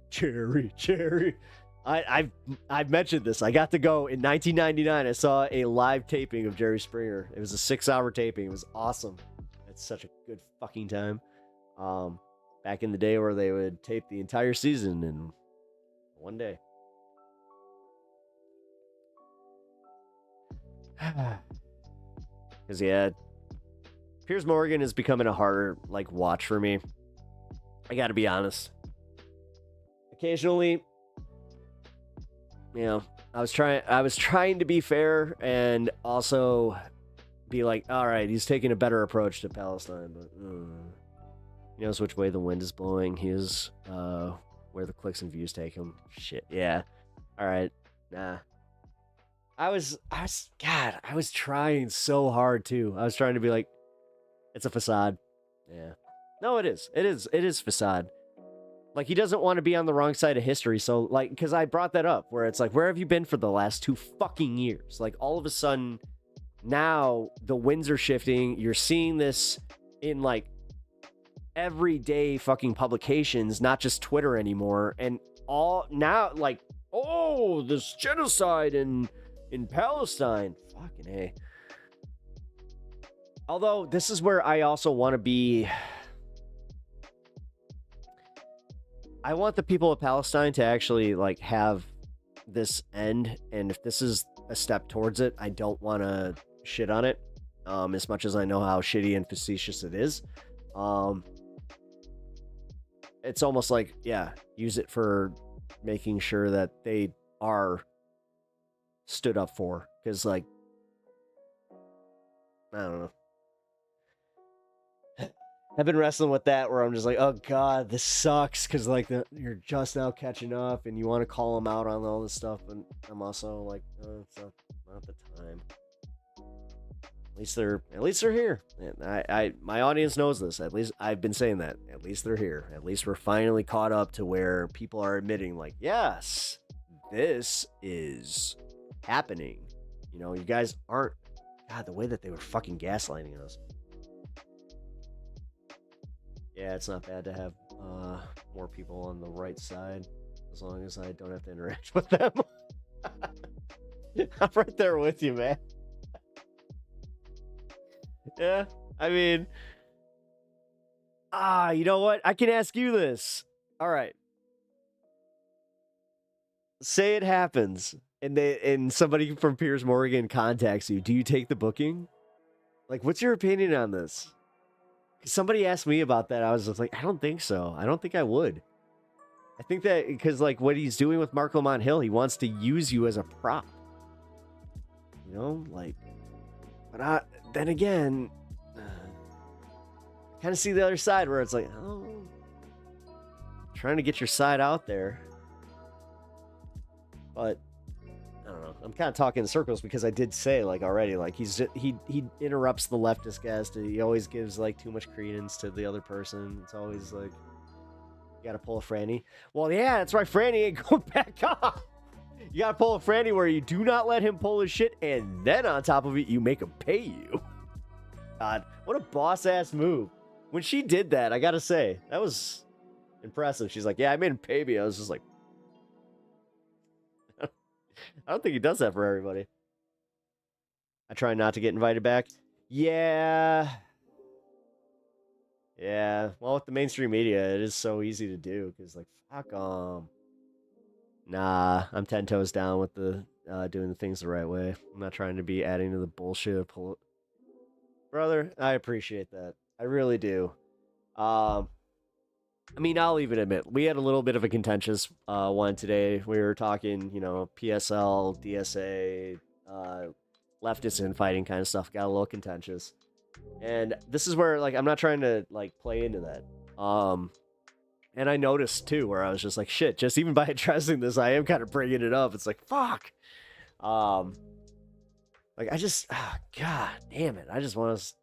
Cherry. I've mentioned this. I got to go in 1999. I saw a live taping of Jerry Springer. It was a 6-hour taping. It was awesome. It's such a good fucking time. Back in the day where they would tape the entire season in one day. Because Piers Morgan is becoming a harder watch for me. I gotta be honest. Occasionally, I was trying to be fair and also be like, all right, he's taking a better approach to Palestine, but he knows which way the wind is blowing. He is where the clicks and views take him. Shit, yeah. All right, nah. I was trying so hard too. I was trying to be like, it's a facade. Yeah. No, it is. It is facade. Like, he doesn't want to be on the wrong side of history. So, like, because I brought that up, where it's like, where have you been for the last 2 fucking years? Like, all of a sudden, now the winds are shifting. You're seeing this in, like, everyday fucking publications, not just Twitter anymore. And all now, like, oh, this genocide in Palestine. Fucking A. Although, this is where I also want to be... I want the people of Palestine to actually, like, have this end, and if this is a step towards it, I don't want to shit on it, as much as I know how shitty and facetious it is. It's almost like, yeah, use it for making sure that they are stood up for, because, like, I don't know. I've been wrestling with that where I'm just like, oh god, this sucks, because like you're just now catching up and you want to call them out on all this stuff, and I'm also like, oh, it's not the time. At least they're here. And my audience knows this. At least I've been saying that. At least they're here. At least we're finally caught up to where people are admitting, like, yes, this is happening. You know, you guys aren't. God, the way that they were fucking gaslighting us. Yeah, it's not bad to have more people on the right side, as long as I don't have to interact with them. I'm right there with you, man. Yeah, I mean, you know what? I can ask you this. All right. Say it happens, and somebody from Piers Morgan contacts you. Do you take the booking? Like, what's your opinion on this? Somebody asked me about that. I was just like, I don't think so. I don't think I would. I think that because, like, what he's doing with Mark Lamont Hill, he wants to use you as a prop. You know, like, but then again, I kind of see the other side where it's like, oh, trying to get your side out there. But I don't know. I'm kind of talking in circles because I did say, like, already, like, he interrupts the leftist guest. He always gives, like, too much credence to the other person. It's always like, you gotta pull a Franny. Well, yeah, that's right. Franny ain't going back off. You gotta pull a Franny where you do not let him pull his shit, and then on top of it, you make him pay you. God, what a boss-ass move. When she did that, I gotta say, that was impressive. She's like, yeah, I made him pay me. I was just like, I don't think he does that for everybody. I try not to get invited back. Yeah. Well, with the mainstream media, it is so easy to do because, like, fuck 'em. Nah, I'm 10 toes down with the doing the things the right way. I'm not trying to be adding to the bullshit. Brother, I appreciate that. I really do. I mean, I'll even admit, we had a little bit of a contentious one today. We were talking, you know, PSL, DSA, leftist infighting kind of stuff. Got a little contentious. And this is where, like, I'm not trying to, like, play into that. And I noticed, too, where I was just like, shit, just even by addressing this, I am kind of bringing it up. It's like, fuck. Like, I just, god damn it. I just want to...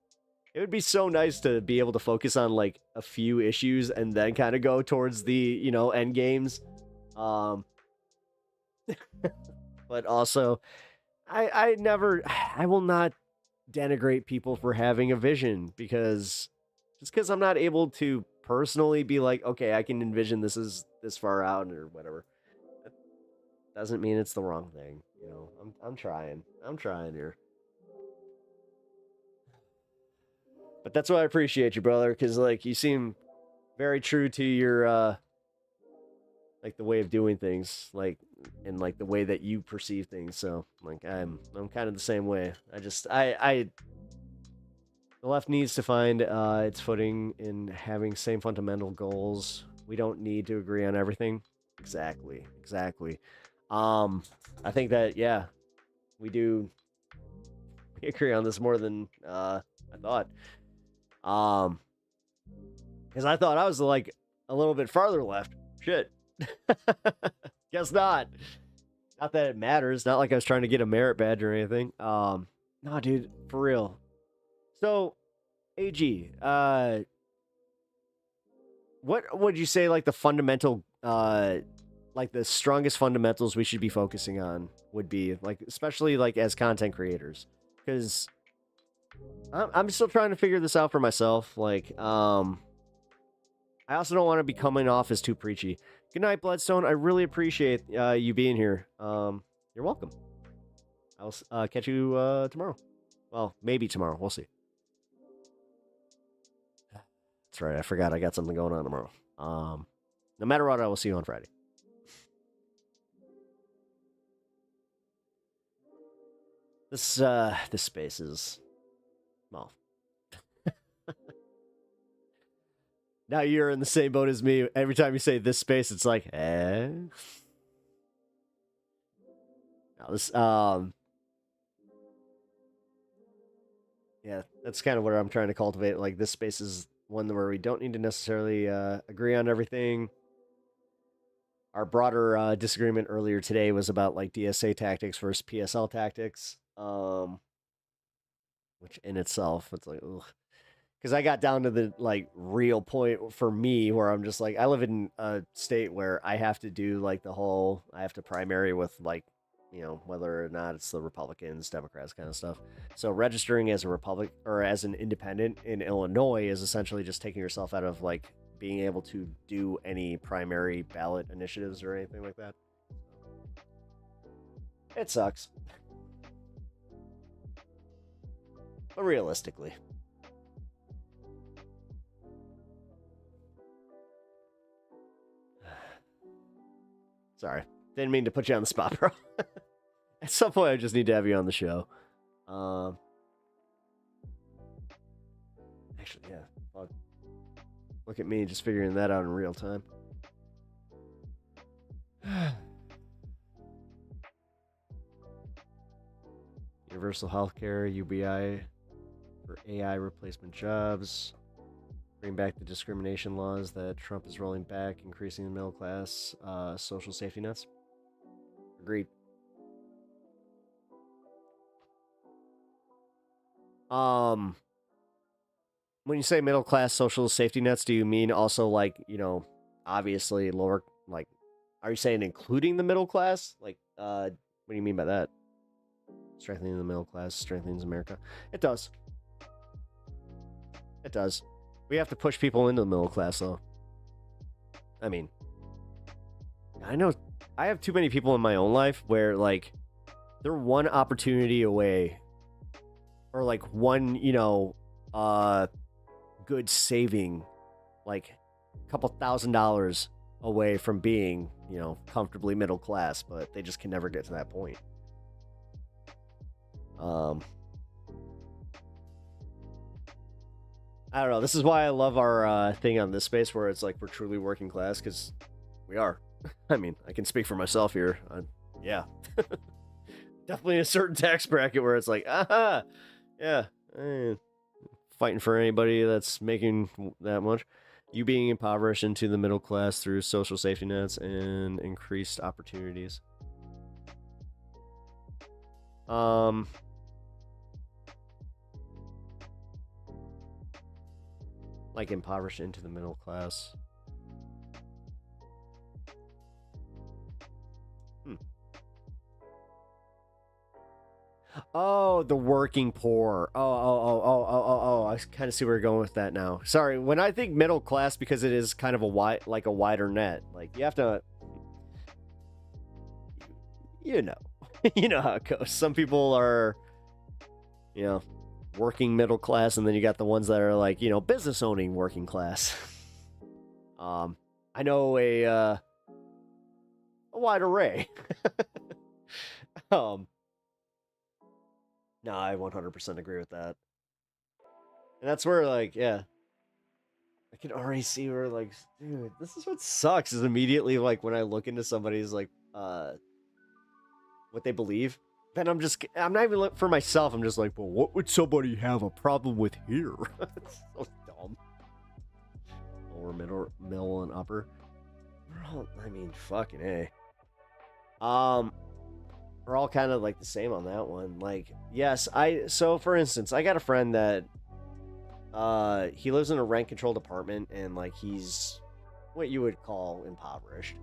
It would be so nice to be able to focus on, like, a few issues and then kind of go towards the, you know, end games. But also, I will not denigrate people for having a vision, because just because I'm not able to personally be like, okay, I can envision this is this far out or whatever, that doesn't mean it's the wrong thing. You know, I'm trying here. But that's why I appreciate you, brother, because, like, you seem very true to your, like, the way of doing things, like, and, like, the way that you perceive things. So, like, I'm kind of the same way. The left needs to find its footing in having same fundamental goals. We don't need to agree on everything. Exactly. I think that, yeah, we do we agree on this more than I thought. Because I thought I was like a little bit farther left. Shit. Guess not. Not that it matters. Not like I was trying to get a merit badge or anything. No, dude, for real. So, AG, what would you say like the fundamental, like the strongest fundamentals we should be focusing on would be, like, especially like as content creators? Because I'm still trying to figure this out for myself. Like, I also don't want to be coming off as too preachy. Good night, Bloodstone. I really appreciate you being here. You're welcome. I'll catch you tomorrow. Well, maybe tomorrow. We'll see. That's right. I forgot I got something going on tomorrow. No matter what, I will see you on Friday. This space is, well. Now you're in the same boat as me. Every time you say this space, it's like, eh. Now this, yeah, that's kind of what I'm trying to cultivate. Like, this space is one where we don't need to necessarily agree on everything. Our broader disagreement earlier today was about like DSA tactics versus PSL tactics, which in itself, it's like, ugh. Because I got down to the like real point for me where I'm just like, I live in a state where I have to do like the whole, I have to primary with like, you know, whether or not it's the Republicans, Democrats kind of stuff. So registering as a Republic or as an independent in Illinois is essentially just taking yourself out of like being able to do any primary ballot initiatives or anything like that. It sucks. But realistically. Sorry. Didn't mean to put you on the spot, bro. At some point, I just need to have you on the show. Actually, yeah. Fuck. Look at me just figuring that out in real time. Universal healthcare, UBI for AI replacement jobs. Bring back the discrimination laws that Trump is rolling back, increasing the middle class, social safety nets. Agreed. When you say middle class social safety nets, do you mean also like, you know, obviously lower, like, are you saying including the middle class? Like, what do you mean by that? Strengthening the middle class strengthens America. It does. It does. We have to push people into the middle class, though. I mean, I know I have too many people in my own life where, like, they're one opportunity away, or like one, you know, good saving, like a couple $1,000s away from being, you know, comfortably middle class, but they just can never get to that point. I don't know. This is why I love our thing on this space where it's like we're truly working class, because we are. I mean, I can speak for myself here. Yeah. Definitely a certain tax bracket where it's like, aha, yeah, fighting for anybody that's making that much. You being impoverished into the middle class through social safety nets and increased opportunities. Like impoverished into the middle class. Oh, the working poor. Oh. I kind of see where you're going with that now. Sorry, when I think middle class, because it is kind of a wide, like a wider net. Like you have to, you know, you know how it goes. Some people are, you know, working middle class, and then you got the ones that are like, you know, business owning working class. I know a wide array. No, I 100% agree with that. And that's where, like, yeah, I can already see where, like, dude, this is what sucks, is immediately, like, when I look into somebody's, like, what they believe, then I'm not even looking for myself. I'm just like, well, what would somebody have a problem with here? It's so dumb. Lower, middle, and upper. I mean, fucking A. We're all kind of like the same on that one. Like, yes, so for instance, I got a friend that he lives in a rent-controlled apartment, and like he's what you would call impoverished.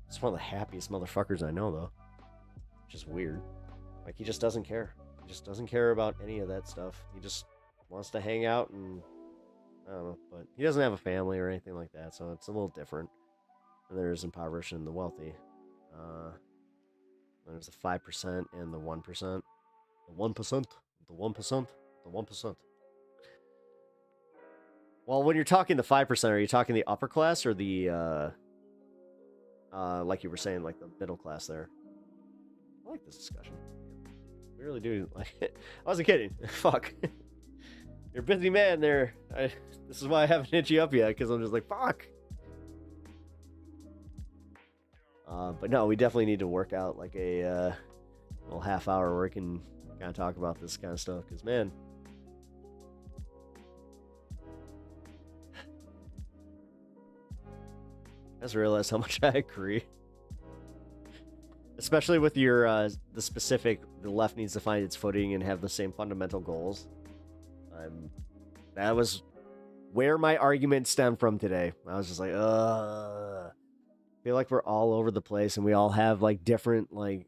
It's one of the happiest motherfuckers I know, though. Which is weird. Like, he just doesn't care. He just doesn't care about any of that stuff. He just wants to hang out and, I don't know, but he doesn't have a family or anything like that, so it's a little different. And there's impoverished and the wealthy. There's the 5% and the 1%. The 1%. The 1%. The 1%. Well, when you're talking the 5%, are you talking the upper class or the, like you were saying, like the middle class there? I like this discussion. We really do like it. I wasn't kidding. Fuck. You're a busy man there. This is why I haven't hit you up yet, because I'm just like, fuck. But no, we definitely need to work out like a little half hour where we can kind of talk about this kind of stuff, because man, I just realized how much I agree. Especially with your the specific, the left needs to find its footing and have the same fundamental goals. That was where my argument stemmed from today. I was just like, I feel like we're all over the place, and we all have like different, like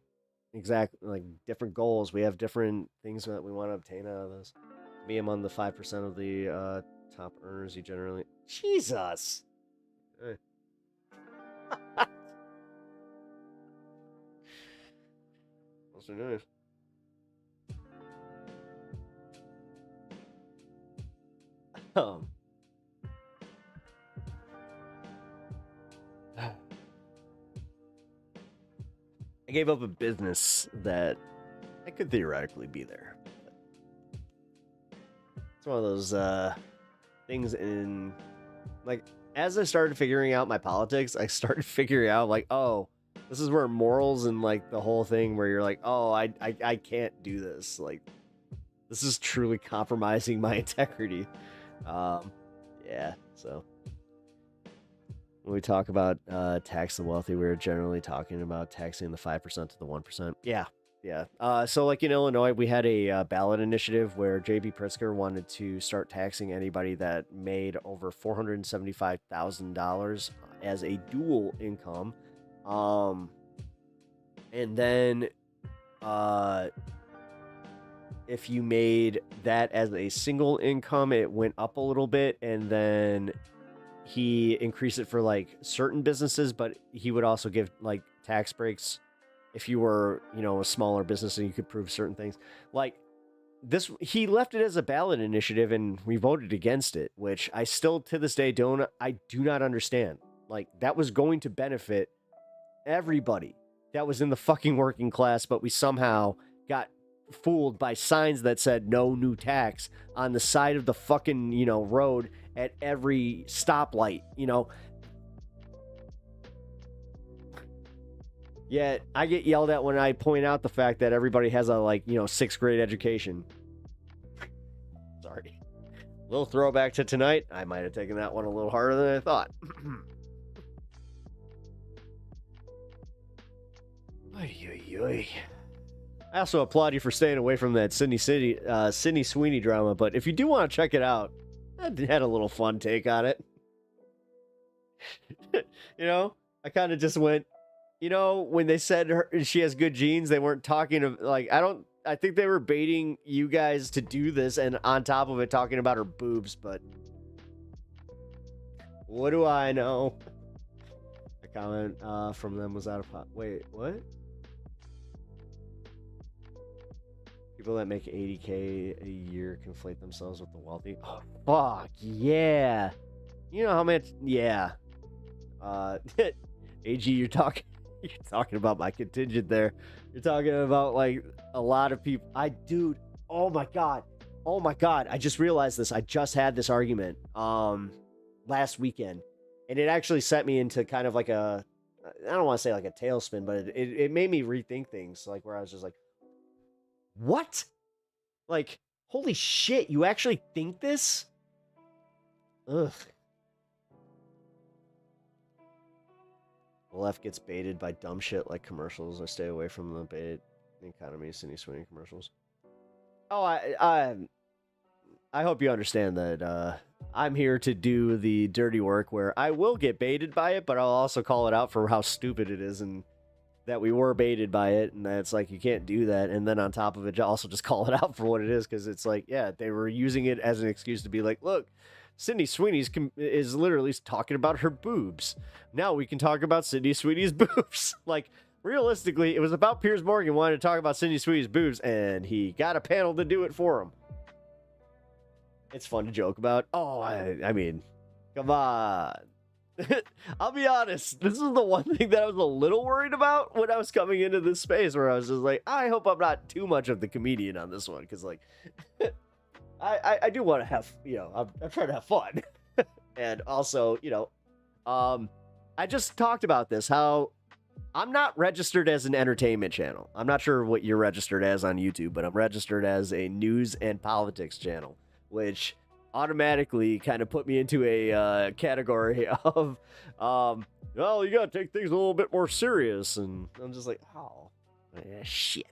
different goals. We have different things that we want to obtain out of this. Me, I'm on the 5% of the top earners. You generally, Jesus. Hey. Those are nice. I gave up a business that I could theoretically be there. It's one of those things in, like, as I started figuring out my politics, I started figuring out, like, oh, this is where morals and, like, the whole thing where you're like, oh, I can't do this. Like, this is truly compromising my integrity. Yeah, so when we talk about tax the wealthy, we're generally talking about taxing the 5% to the 1%. Yeah. So like in Illinois, we had a ballot initiative where J.B. Pritzker wanted to start taxing anybody that made over $475,000 as a dual income. And then if you made that as a single income, it went up a little bit, and then he increased it for like certain businesses, but he would also give like tax breaks if you were, you know, a smaller business and you could prove certain things. Like this, he left it as a ballot initiative, and we voted against it, which I still to this day do not understand. Like, that was going to benefit everybody that was in the fucking working class, but we somehow got fooled by signs that said no new tax on the side of the fucking, you know, road at every stoplight, you know. Yet I get yelled at when I point out the fact that everybody has a, like, you know, 6th grade education. Sorry. Little throwback to tonight. I might have taken that one a little harder than I thought. I also applaud you for staying away from that Sydney Sweeney drama, but if you do want to check it out, I had a little fun take on it. You know, I kind of just went, you know, when they said she has good genes, they weren't talking of, like, I think they were baiting you guys to do this, and on top of it, talking about her boobs, but what do I know? A comment from them was out of pot. Wait, what? People that make $80K a year conflate themselves with the wealthy. Oh, fuck, yeah. You know how much, yeah. AG, you're talking about my contingent there. You're talking about, like, a lot of people. Dude, oh my God. I just realized this. I just had this argument last weekend, and it actually set me into kind of like a I don't want to say like a tailspin, but it made me rethink things, like where I was just like, what? Like, holy shit, you actually think this? Ugh. The left gets baited by dumb shit like commercials. I stay away from the bait economy, Sydney Sweeney commercials. Oh, I hope you understand that I'm here to do the dirty work where I will get baited by it, but I'll also call it out for how stupid it is and that we were baited by it, and that's like, you can't do that. And then on top of it, also just call it out for what it is, because it's like, yeah, they were using it as an excuse to be like, look, Sydney Sweeney's is literally talking about her boobs. Now we can talk about Sydney Sweeney's boobs. Like, realistically, it was about Piers Morgan wanting to talk about Sydney Sweeney's boobs, and he got a panel to do it for him. It's fun to joke about. Oh, I mean, come on. I'll be honest. This is the one thing that I was a little worried about when I was coming into this space, where I was just like, I hope I'm not too much of the comedian on this one, because, like, I do want to have, I'm trying to have fun. And also, I just talked about this, how I'm not registered as an entertainment channel. I'm not sure what you're registered as on YouTube, but I'm registered as a news and politics channel, which automatically kind of put me into a category of, well, you gotta take things a little bit more serious. And I'm just like, oh, shit.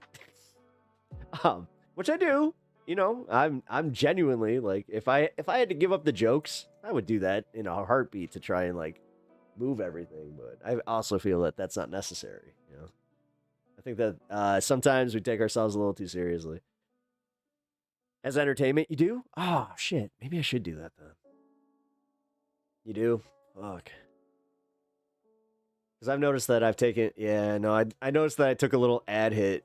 Which I do. I'm genuinely, like, if I had to give up the jokes, I would do that in a heartbeat to try and, like, move everything. But I also feel that that's not necessary. I think that sometimes we take ourselves a little too seriously. As entertainment, you do? Oh, shit. Maybe I should do that, then. You do? Fuck. Because I've noticed that I've taken... Yeah, no, I noticed that I took a little ad hit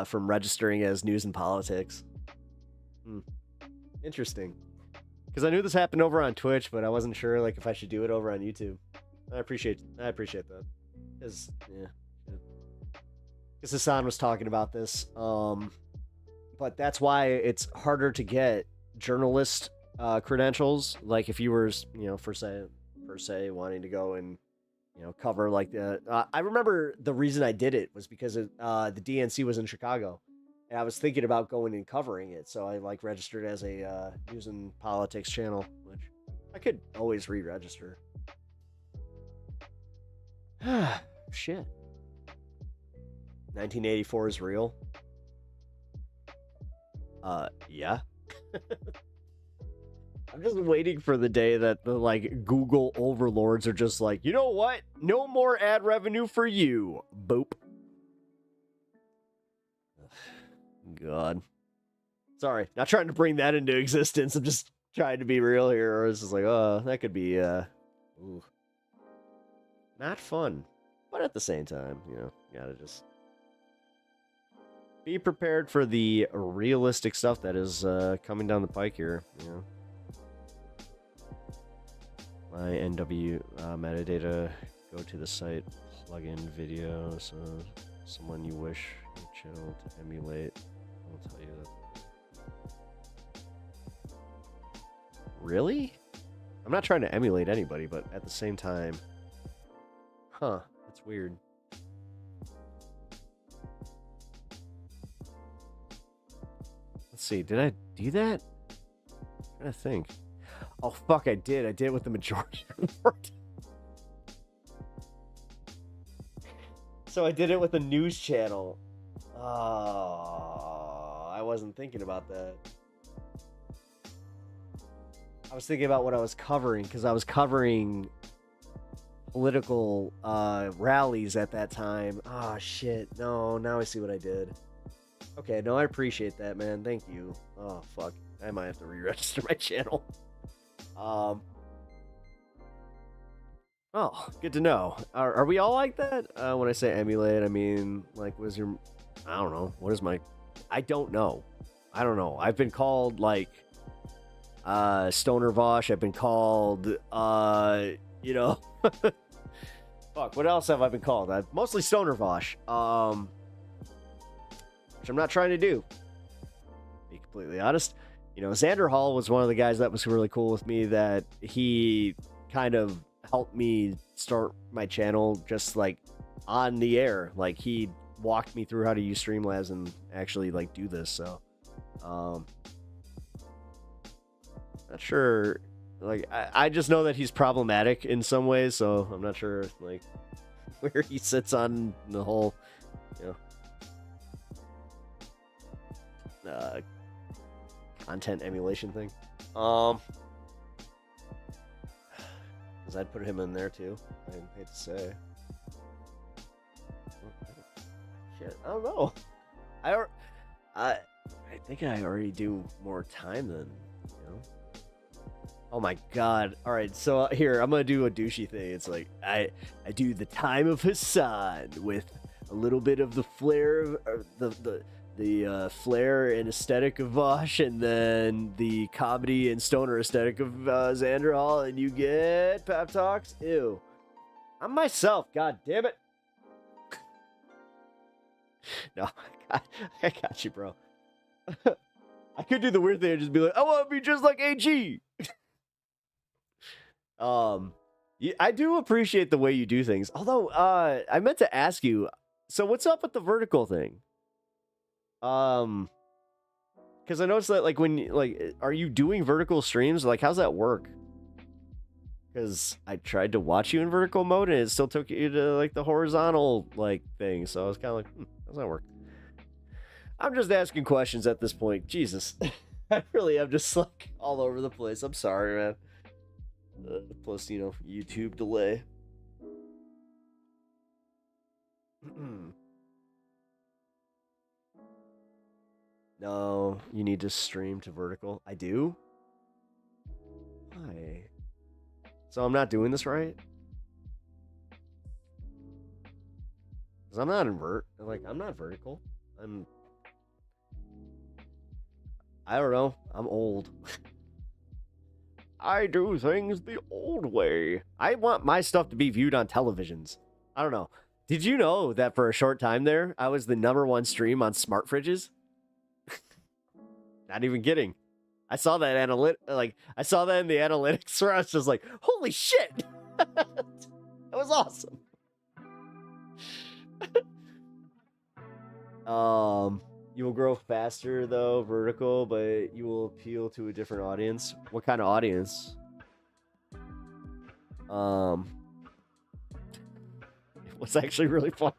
from registering as news and politics. Interesting. Because I knew this happened over on Twitch, but I wasn't sure, like, if I should do it over on YouTube. I appreciate that. Because, yeah. Because Hassan was talking about this. But that's why it's harder to get journalist credentials. Like if you were, per se, wanting to go and, cover like the. I remember the reason I did it was because the DNC was in Chicago, and I was thinking about going and covering it. So I like registered as a news and politics channel, which I could always re-register. Shit. 1984 is real. Yeah. I'm just waiting for the day that the, like, Google overlords are just like, you know what? No more ad revenue for you. Boop. God. Sorry, not trying to bring that into existence. I'm just trying to be real here. Or it's just like, oh, that could be, ooh. Not fun. But at the same time, you gotta just be prepared for the realistic stuff that is coming down the pike here. My NW metadata, go to the site, plug in video, so someone you wish your channel to emulate. I'll tell you that. Really? I'm not trying to emulate anybody, but at the same time, huh, that's weird. Let's see, did I do that? I'm trying to think. Oh, fuck, I did. I did it with the majority report. So I did it with a news channel. Oh, I wasn't thinking about that. I was thinking about what I was covering, because I was covering political rallies at that time. Oh, shit. No, now I see what I did. Okay, no, I appreciate that, man. Thank you. Oh, fuck. I might have to re-register my channel. Oh, good to know. Are we all like that? When I say emulate, I mean, like, was your... I don't know. What is my... I don't know. I've been called, like, Stoner Vosh. I've been called, Fuck, what else have I been called? I've mostly Stoner Vosh. Which I'm not trying to do. To be completely honest. Xander Hall was one of the guys that was really cool with me, that he kind of helped me start my channel just like on the air. Like he walked me through how to use Streamlabs and actually like do this. So, not sure. Like I just know that he's problematic in some ways. So I'm not sure like where he sits on the whole, content emulation thing. Because I'd put him in there too. I hate to say. Shit, I don't know. I think I already do more time than, Oh my god. Alright, so here, I'm gonna do a douchey thing. It's like, I do the time of Hassan with a little bit of the flair of the flair and aesthetic of Vosh, and then the comedy and stoner aesthetic of Xander Hall, and you get Pep Talks. Ew. I'm myself, god damn it. No, I got you, bro. I could do the weird thing and just be like, I want to be just like AG. I do appreciate the way you do things. Although, I meant to ask you, so what's up with the vertical thing? Because I noticed that, like, are you doing vertical streams? Like, how's that work? Because I tried to watch you in vertical mode and it still took you to, like, the horizontal, like, thing. So I was kind of like, how's that work? I'm just asking questions at this point. Jesus. I really am just, like, all over the place. I'm sorry, man. Plus, YouTube delay. No, you need to stream to vertical. I do? Why? So I'm not doing this right? Because I'm not I'm not vertical. I don't know. I'm old. I do things the old way. I want my stuff to be viewed on televisions. I don't know. Did you know that for a short time there, I was the #1 stream on smart fridges? Not even kidding. I saw that I saw that in the analytics where I was just like, holy shit. That was awesome. You will grow faster though, vertical, but you will appeal to a different audience. What kind of audience? It was actually really funny.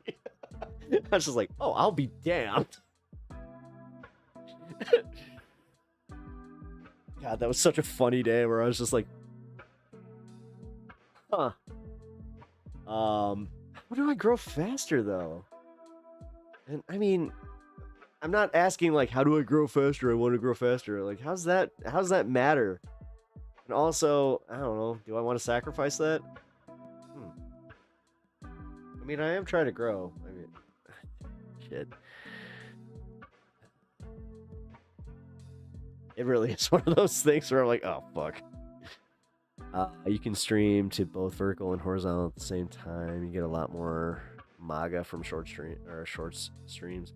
I was just like, oh, I'll be damned. God, that was such a funny day where I was just like, huh. How do I grow faster though? And I mean, I'm not asking like, how do I grow faster? I want to grow faster. Like, how's that matter? And also, I don't know. Do I want to sacrifice that? I mean, I am trying to grow. I mean, shit. It really is one of those things where I'm like, oh, fuck. You can stream to both vertical and horizontal at the same time. You get a lot more MAGA from shorts streams.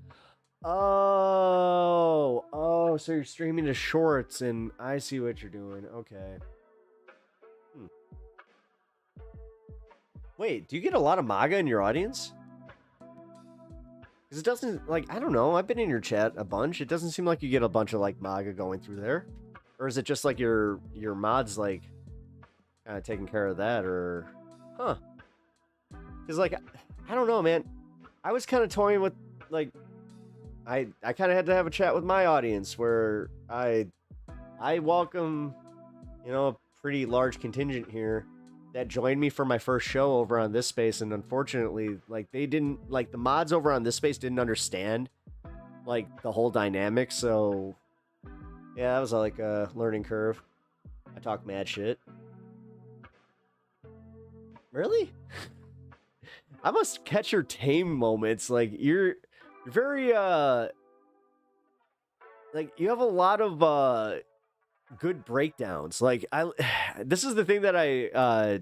Oh, so you're streaming to shorts, and I see what you're doing. Okay. Wait, do you get a lot of MAGA in your audience? Because it doesn't, like, I don't know. I've been in your chat a bunch. It doesn't seem like you get a bunch of, like, MAGA going through there. Or is it just, like, your mods, like, kind of taking care of that, or... Huh. Because, like, I don't know, man. I was kind of toying with, like... I kind of had to have a chat with my audience where I welcome, a pretty large contingent here that joined me for my first show over on this space, and unfortunately, like, they didn't, like, the mods over on this space didn't understand, like, the whole dynamic, so yeah, that was like a learning curve. I talk mad shit. Really? I must catch your tame moments. Like, you're very, like, you have a lot of, good breakdowns. Like, this is the thing that I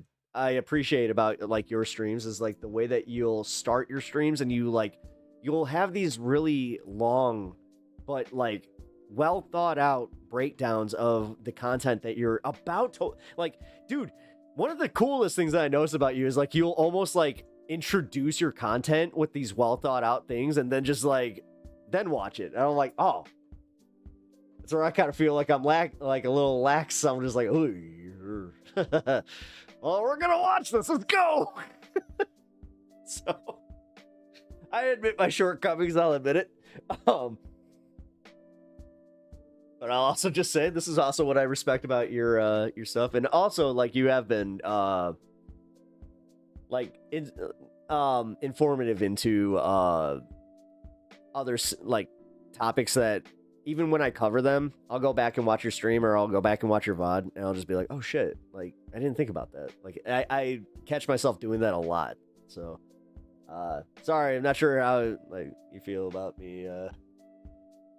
appreciate about, like, your streams is, like, the way that you'll start your streams and you'll have these really long, but, like, well thought out breakdowns of the content that you're about to, like, dude, one of the coolest things that I noticed about you is like you'll almost like introduce your content with these well thought out things and then just like then watch it. And I'm like, oh, that's where I kind of feel like I'm like a little lax. So I'm just like, ooh, well, we're gonna watch this. Let's go. So I admit my shortcomings. I'll admit it. But I'll also just say this is also what I respect about your stuff, and also like you have been informative into other like topics that even when I cover them, I'll go back and watch your stream or I'll go back and watch your VOD and I'll just be like, oh shit, like I didn't think about that. Like I catch myself doing that a lot. So sorry, I'm not sure how like you feel about me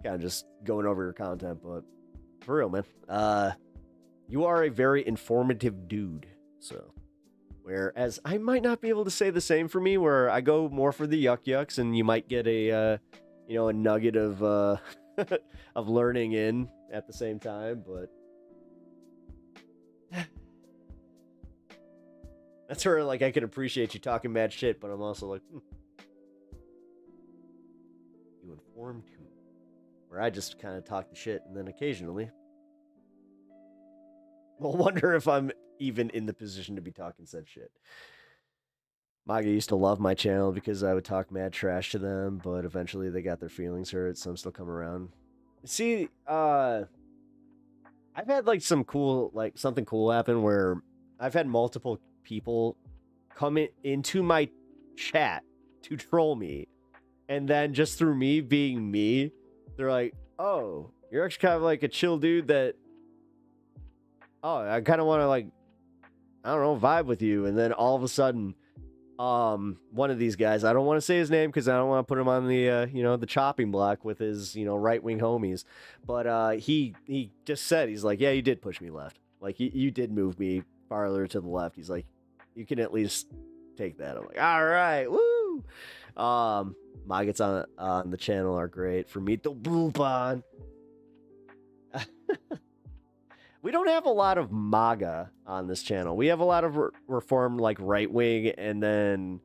kind of just going over your content, but for real, man, you are a very informative dude. So whereas I might not be able to say the same for me, where I go more for the yucks and you might get a a nugget of of learning in at the same time, but that's where like I can appreciate you talking mad shit, but I'm also like you inform too, where I just kind of talk the shit and then occasionally I'll wonder if I'm even in the position to be talking said shit. Maga used to love my channel because I would talk mad trash to them, but eventually they got their feelings hurt, so I'm still coming around. See, I've had like something cool happen where I've had multiple people come into my chat to troll me, and then just through me being me, they're like, oh, you're actually kind of like a chill dude that, oh, I kind of want to like, I don't know, vibe with you, and then all of a sudden, one of these guys, I don't want to say his name because I don't want to put him on the the chopping block with his right-wing homies, but he just said, he's like, yeah, you did push me left, like you did move me farther to the left. He's like, you can at least take that. I'm like, all right, woo. Maggots on the channel are great for me to boop on. We don't have a lot of MAGA on this channel. We have a lot of reform, like right-wing, and then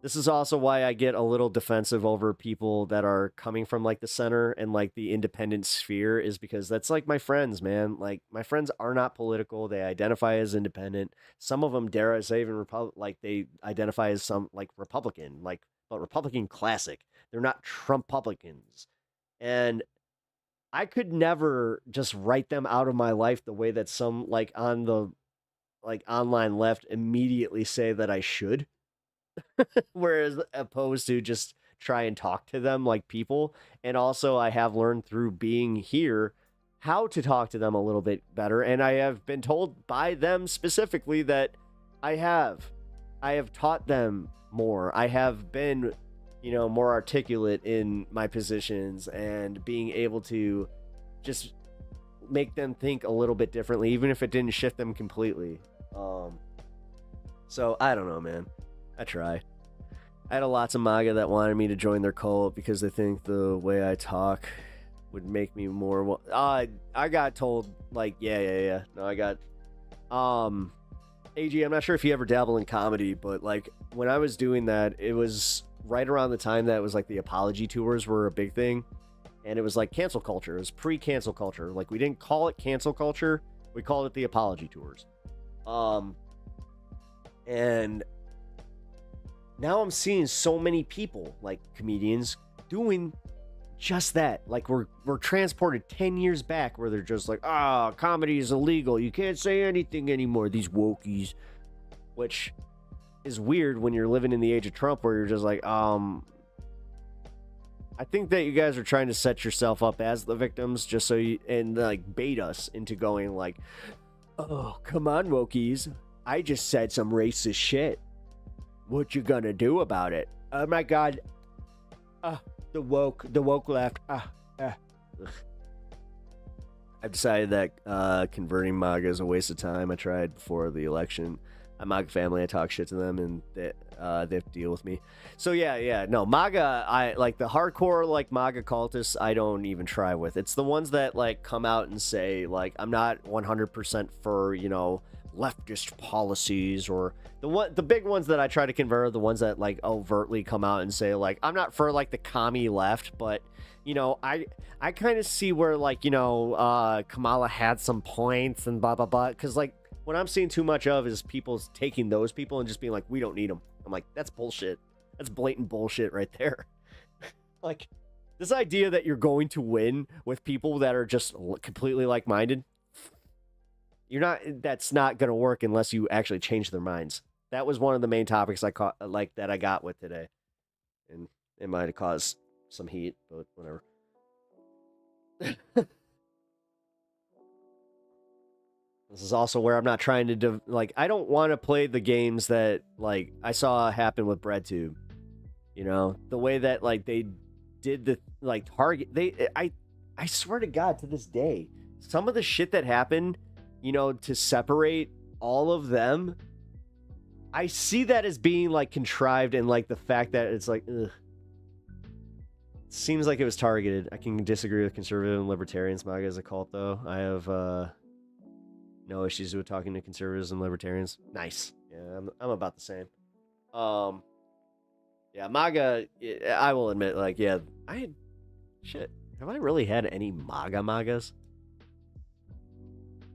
this is also why I get a little defensive over people that are coming from like the center and like the independent sphere, is because that's like my friends, man. Like my friends are not political. They identify as independent. Some of them, dare I say, even like they identify as some like Republican, like but Republican classic. They're not Trump-publicans. And I could never just write them out of my life the way that some like on the like online left immediately say that I should. Whereas opposed to just try and talk to them like people. And also I have learned through being here how to talk to them a little bit better. And I have been told by them specifically that I have taught them more. I have been more articulate in my positions and being able to just make them think a little bit differently, even if it didn't shift them completely. So I don't know, man. I try. I had lots of MAGA that wanted me to join their cult because they think the way I talk would make me more. I got told like, yeah. No, I got. AG, I'm not sure if you ever dabble in comedy, but like when I was doing that, it was right around the time that it was like the apology tours were a big thing, and it was like cancel culture. It was pre-cancel culture. Like we didn't call it cancel culture, we called it the apology tours. And now I'm seeing so many people, like comedians, doing just that. Like we're transported 10 years back where they're just like, comedy is illegal, you can't say anything anymore, these wokies, which is weird when you're living in the age of Trump, where you're just like, I think that you guys are trying to set yourself up as the victims just so you, and like bait us into going like, oh, come on, wokies, I just said some racist shit, what you gonna do about it? Oh my god, the woke left. I've decided that converting MAGA is a waste of time. I tried before the election. I'm MAGA family. I talk shit to them, and they have to deal with me. So no, MAGA. I like the hardcore like MAGA cultists. I don't even try with. It's the ones that like come out and say like, I'm not 100% for leftist policies, or the big ones that I try to convert are the ones that like overtly come out and say like, I'm not for like the commie left, but you know, I kind of see where like, you know, Kamala had some points and blah blah blah, because like what I'm seeing too much of is people taking those people and just being like, we don't need them. I'm like, that's bullshit. That's blatant bullshit right there. Like, this idea that you're going to win with people that are just completely like-minded, that's not going to work unless you actually change their minds. That was one of the main topics I got with today. And it might have caused some heat, but whatever. This is also where I'm not trying to, I don't want to play the games that, like, I saw happen with BreadTube. You know, the way that, like, they did the, like, target, I swear to God, to this day, some of the shit that happened, you know, to separate all of them, I see that as being, like, contrived, and, like, the fact that it's like, ugh. Seems like it was targeted. I can disagree with conservative and libertarians. MAGA is a cult, though. I have, no issues with talking to conservatives and libertarians. Nice. Yeah, I'm about the same. Yeah, MAGA, I will admit, like, yeah, have I really had any MAGAs?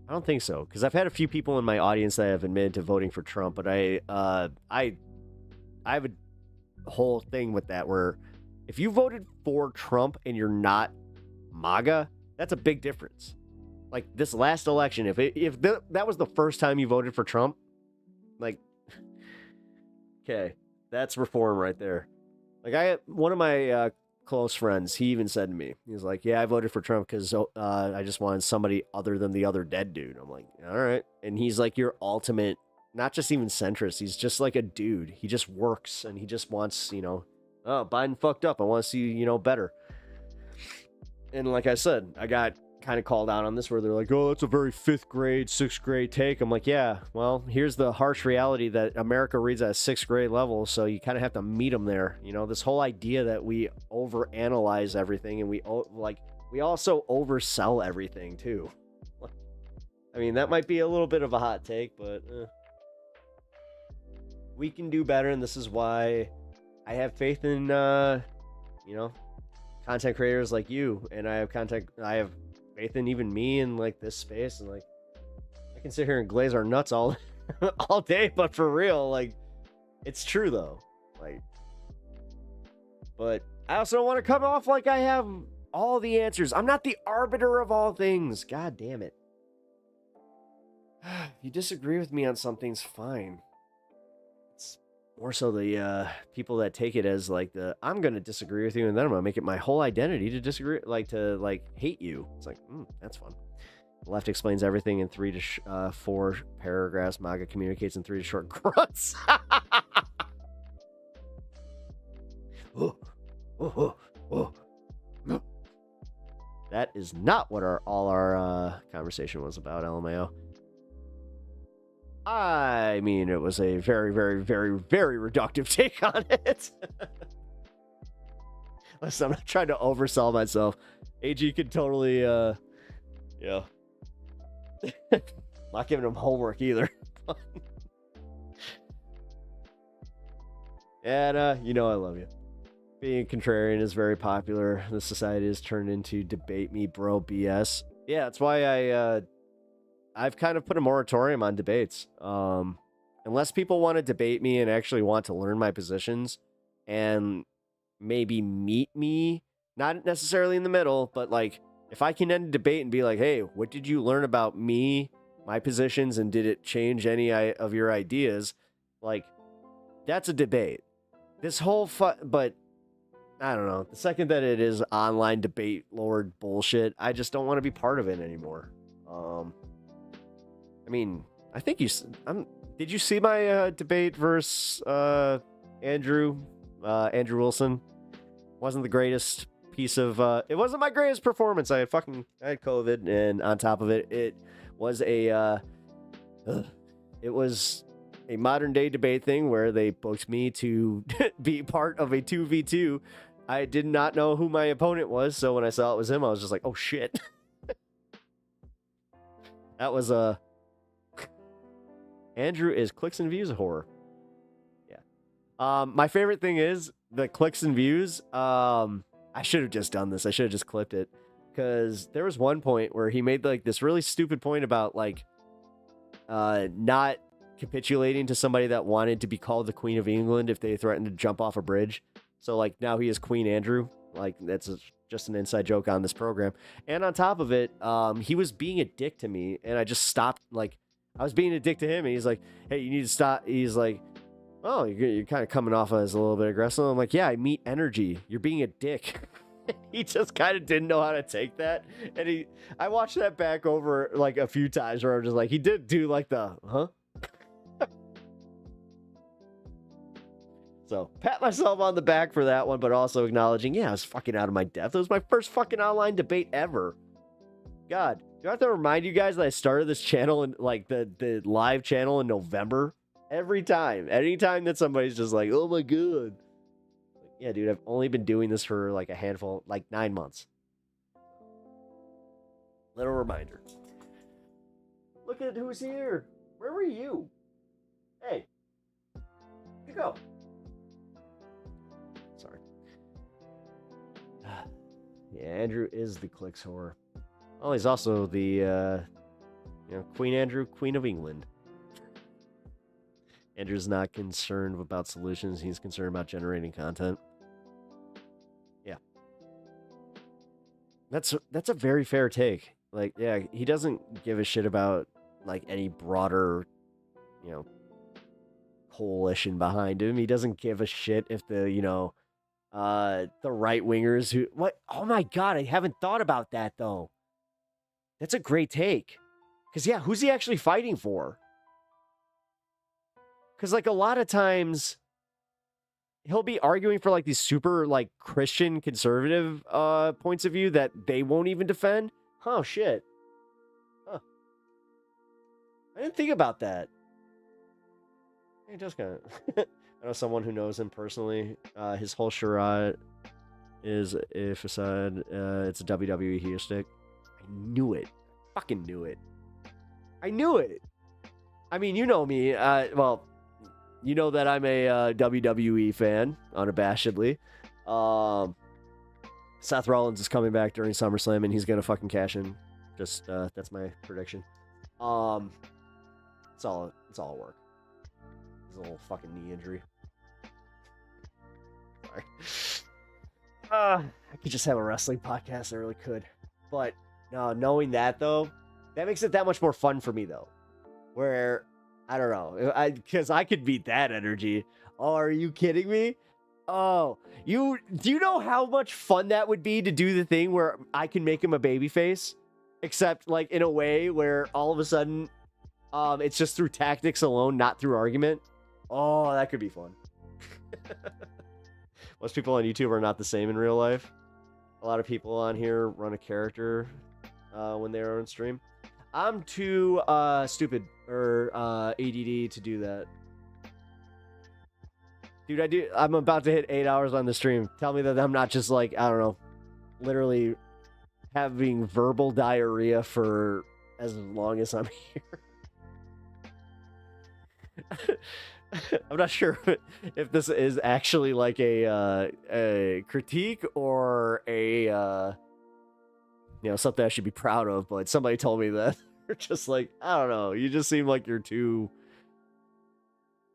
I don't think so, because I've had a few people in my audience that have admitted to voting for Trump, but I have a whole thing with that where if you voted for Trump and you're not MAGA, that's a big difference. Like, this last election, if that was the first time you voted for Trump, like, okay, that's reform right there. Like, one of my close friends, he even said to me, he was like, yeah, I voted for Trump because I just wanted somebody other than the other dead dude. I'm like, all right. And he's like your ultimate, not just even centrist, he's just like a dude. He just works, and he just wants, you know, oh, Biden fucked up. I want to see, you know, better. And like I said, I got kind of called out on this where they're like, oh, that's a very 5th grade, 6th grade take. I'm like, yeah, well, here's the harsh reality that America reads at a 6th grade level, so you kind of have to meet them there. You know, this whole idea that we overanalyze everything, and we also oversell everything too. I mean, that might be a little bit of a hot take, but we can do better, and this is why I have faith in, you know, content creators like you, and I have faith in even me in, like, this space, and, like, I can sit here and glaze our nuts all day, but for real, like, it's true, though. Like, but I also don't want to come off like I have all the answers. I'm not the arbiter of all things. God damn it. If you disagree with me on something's fine. More so the people that take it as like I'm going to disagree with you, and then I'm going to make it my whole identity to disagree, to hate you. It's like, that's fun. The left explains everything in 3 to 4 paragraphs. MAGA communicates in 3 to short grunts. That is not what all our conversation was about, LMAO. I mean, it was a very, very, very, very reductive take on it. Listen, I'm not trying to oversell myself. AG could totally, yeah. Not giving him homework either. And, you know I love you. Being contrarian is very popular. The society has turned into debate me, bro, BS. Yeah, that's why I've kind of put a moratorium on debates. Unless people want to debate me and actually want to learn my positions and maybe meet me, not necessarily in the middle, but like if I can end a debate and be like, hey, what did you learn about me, my positions, and did it change any of your ideas? Like, that's a debate. This whole but I don't know. The second that it is online debate lord bullshit, I just don't want to be part of it anymore. I mean, I think did you see my debate versus Andrew Wilson? Wasn't the greatest piece of it wasn't my greatest performance. I had COVID, and on top of it, it was a modern day debate thing where they booked me to be part of a 2v2. I did not know who my opponent was, so when I saw it was him, I was just like, oh shit. That was Andrew is clicks and views whore. Yeah. My favorite thing is the clicks and views. I should have just done this. I should have just clipped it. Because there was one point where he made like this really stupid point about like not capitulating to somebody that wanted to be called the Queen of England if they threatened to jump off a bridge. So like now he is Queen Andrew. Like that's just an inside joke on this program. And on top of it, he was being a dick to me, and I just stopped. Like I was being a dick to him, and he's like, "Hey, you need to stop." He's like, "Oh, you're kind of coming off as a little bit aggressive." I'm like, "Yeah, I meet energy. You're being a dick." He just kind of didn't know how to take that, and I watched that back over like a few times where I'm just like, he did do like the huh. So pat myself on the back for that one, but also acknowledging, yeah, I was fucking out of my depth. It was my first fucking online debate ever. God, do I have to remind you guys that I started this channel in like the live channel in November? Every time, anytime that somebody's just like, oh my god. Yeah, dude, I've only been doing this for like a handful, like 9 months. Little reminder. Look at who's here. Where were you? Hey. Where'd you go? Sorry. Yeah, Andrew is the clicks whore. Oh, he's also the, Queen Andrew, Queen of England. Andrew's not concerned about solutions. He's concerned about generating content. Yeah. That's a very fair take. Like, yeah, he doesn't give a shit about, like, any broader, coalition behind him. He doesn't give a shit if the right-wingers who... What? Oh, my God, I haven't thought about that, though. That's a great take. Because, yeah, who's he actually fighting for? Because, like, a lot of times, he'll be arguing for, like, these super, like, Christian conservative points of view that they won't even defend. Oh, shit. Huh. I didn't think about that. He just kind of... I know someone who knows him personally. His whole charade is a facade. It's a WWE heel stick. I knew it. Fucking knew it. I knew it. I mean, you know me. Well... You know that I'm a WWE fan, unabashedly. Seth Rollins is coming back during SummerSlam, and he's gonna fucking cash in. Just that's my prediction. It's all work. His little fucking knee injury. Sorry. I could just have a wrestling podcast. I really could, but no. Knowing that though, that makes it that much more fun for me though. Where I don't know, because I could beat that energy. Oh, are you kidding me? Oh, do you know how much fun that would be to do the thing where I can make him a babyface, except like in a way where all of a sudden, it's just through tactics alone, not through argument. Oh, that could be fun. Most people on YouTube are not the same in real life. A lot of people on here run a character when they're on stream. I'm too stupid or ADD to do that. Dude, I'm about to hit 8 hours on the stream. Tell me that I'm not just like, I don't know, literally having verbal diarrhea for as long as I'm here. I'm not sure if this is actually like a critique or a something I should be proud of, but somebody told me that. They're just like, I don't know, you just seem like you're too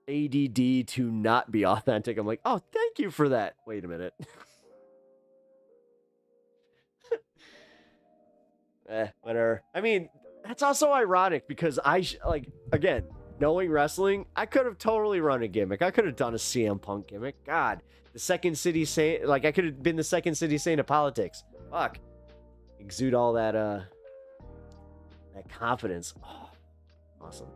ADD to not be authentic. I'm like, oh, thank you for that. Wait a minute. Whatever. I mean, that's also ironic because again, knowing wrestling, I could have totally run a gimmick. I could have done a CM Punk gimmick. God, the second city saint, like I could have been the second city saint of politics. Fuck. Exude all that confidence. Oh, awesome.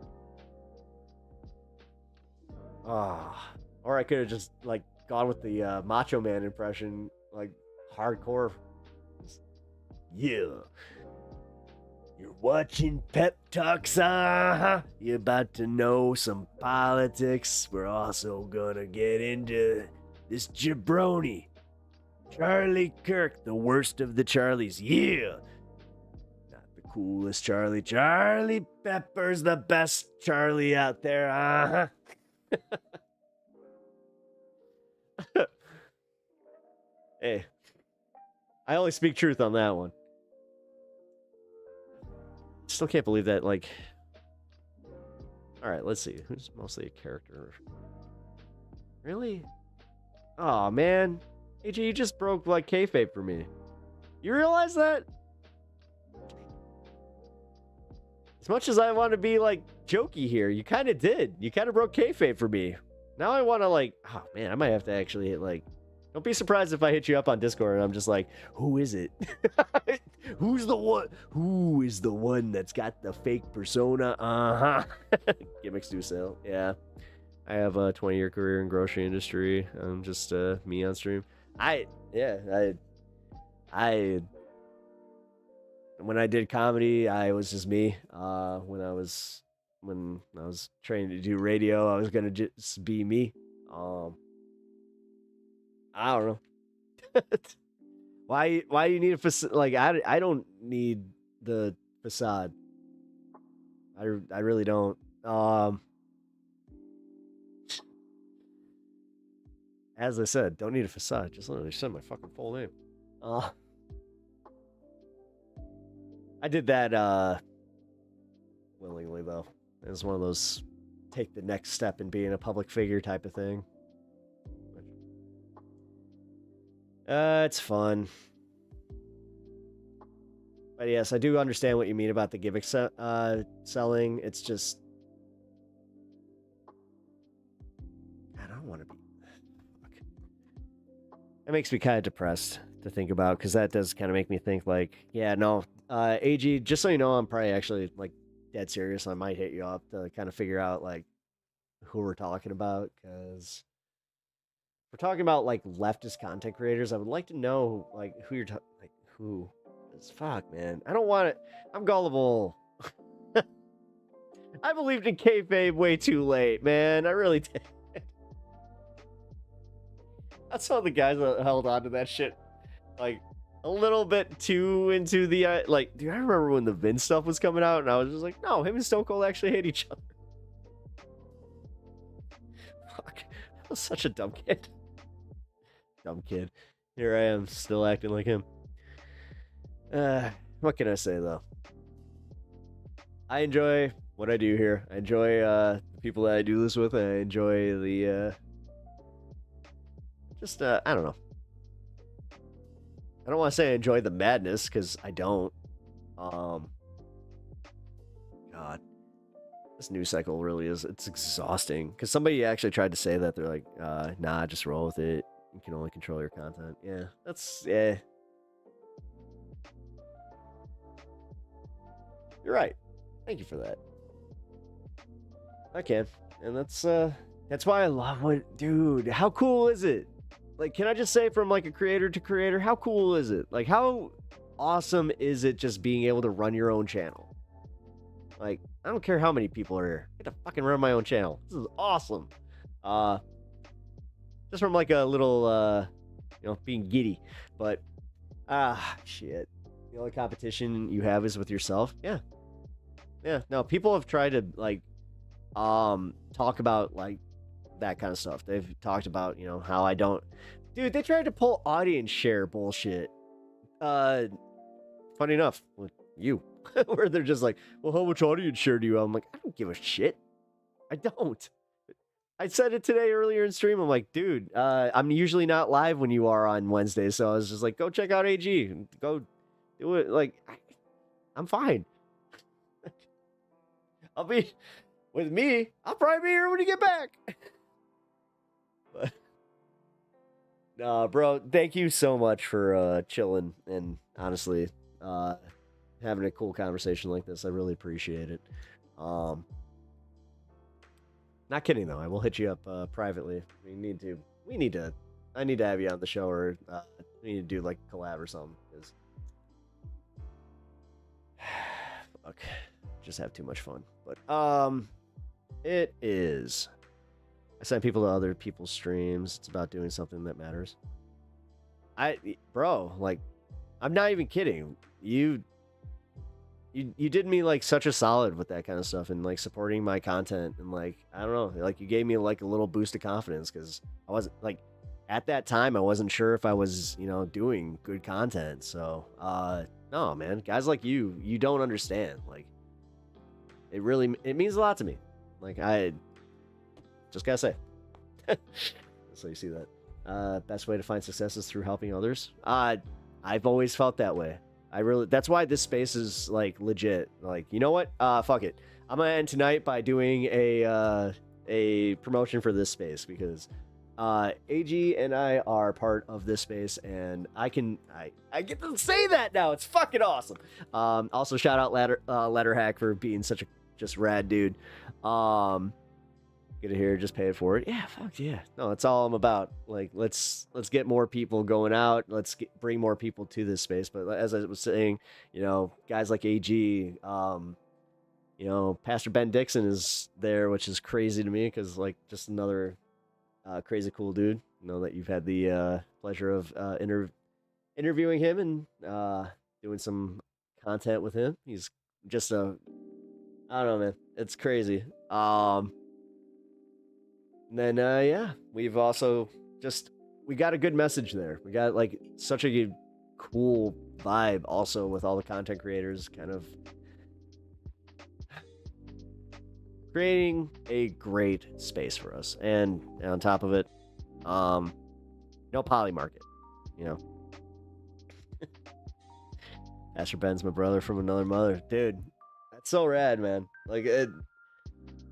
Or I could have just like gone with the Macho Man impression, like hardcore. Yeah. You're watching Pep Talks, You're about to know some politics. We're also gonna get into this jabroni. Charlie Kirk, the worst of the Charlies. Yeah. Not the coolest Charlie. Charlie Pepper's the best Charlie out there. Uh-huh. Hey, I only speak truth on that one. Still can't believe that, like... Alright, let's see. Who's mostly a character? Really? Aw, man. AJ, you just broke, like, kayfabe for me. You realize that? As much as I want to be, like, jokey here, you kind of did. You kind of broke kayfabe for me. Now I want to, like... Oh, man, I might have to actually hit, like... Don't be surprised if I hit you up on Discord and I'm just like, who is it? Who's the one? Who is the one that's got the fake persona? Uh-huh. Gimmicks do sell. Yeah. I have a 20-year career in grocery industry. I'm just me on stream. When I did comedy, I was just me. When I was trained to do radio, I was gonna just be me. I don't know. Why you need a facade? Like, I don't need the facade. I really don't. As I said, don't need a facade. Just let me say my fucking full name. I did that willingly though. It was one of those take the next step in being a public figure type of thing. It's fun. But yes, I do understand what you mean about the gimmick selling. It's just... I don't want to be... Fuck. It makes me kind of depressed to think about, because that does kind of make me think, like, yeah, no, AG, just so you know, I'm probably actually, like, dead serious. I might hit you up to kind of figure out, like, who we're talking about, because... We're talking about, like, leftist content creators. I would like to know, like, who you're talking... Like, who? Fuck, man. I don't want it. I'm gullible. I believed in kayfabe way too late, man. I really did. That's all the guys that held on to that shit, like, a little bit too into the... like, dude, I remember when the Vince stuff was coming out, and I was just like, no, him and Stone Cold actually hate each other. Fuck. I was such a dumb kid. Dumb kid. Here I am, still acting like him. What can I say, though? I enjoy what I do here. I enjoy the people that I do this with. I enjoy the... I don't know. I don't want to say I enjoy the madness, because I don't. God. This news cycle really is... It's exhausting. Because somebody actually tried to say that. They're like, nah, just roll with it. You can only control your content. Yeah, that's... Yeah. You're right. Thank you for that. I can. And that's why I love what... Dude, how cool is it? Like, can I just say from, like, a creator to creator, how cool is it? Like, how awesome is it just being able to run your own channel? Like, I don't care how many people are here. I get to fucking run my own channel. This is awesome. Just from, like, a little, being giddy. But, shit. The only competition you have is with yourself? Yeah. Yeah, no, people have tried to, like, talk about, like, that kind of stuff. They've talked about, how I don't... Dude, they tried to pull audience share bullshit. Funny enough, with you. Where they're just like, well, how much audience share do you have? I'm like, I don't give a shit. I don't. I said it today earlier in stream. I'm like, dude, I'm usually not live when you are on Wednesdays, so I was just like, go check out AG. Go do it. Like, I'm fine. I'll be... With me, I'll probably be here when you get back. But, nah, bro, thank you so much for chilling and honestly having a cool conversation like this. I really appreciate it. Not kidding though. I will hit you up privately. I need to have you on the show, or we need to do like a collab or something. Cause fuck, just have too much fun. But it is. I send people to other people's streams. It's about doing something that matters. Bro, like, I'm not even kidding. you did me like such a solid with that kind of stuff and like supporting my content and like I don't know, like you gave me like a little boost of confidence because I wasn't like at that time I wasn't sure if I was doing good content. So no man, guys like you don't understand. Like it means a lot to me. Like I just gotta say. So you see that best way to find success is through helping others. I've always felt that way. That's why this space is like legit. Like, you know what? Fuck it. I'm gonna end tonight by doing a promotion for this space because AG and I are part of this space and I get to say that now. It's fucking awesome. Also shout out Letterhack for being such a just rad dude. Get it here, just pay it forward. Yeah, fuck yeah. No, that's all I'm about. Like, let's get more people going out. Bring more people to this space. But as I was saying, guys like AG, Pastor Ben Dixon is there, which is crazy to me because like just another crazy cool dude. That you've had the pleasure of interviewing him and doing some content with him. He's just I don't know, man. It's crazy. And then, yeah, we've also we got a good message there. We got like such a cool vibe also with all the content creators kind of creating a great space for us. And on top of it, poly market, Pastor Ben's my brother from another mother. Dude, that's so rad, man. Like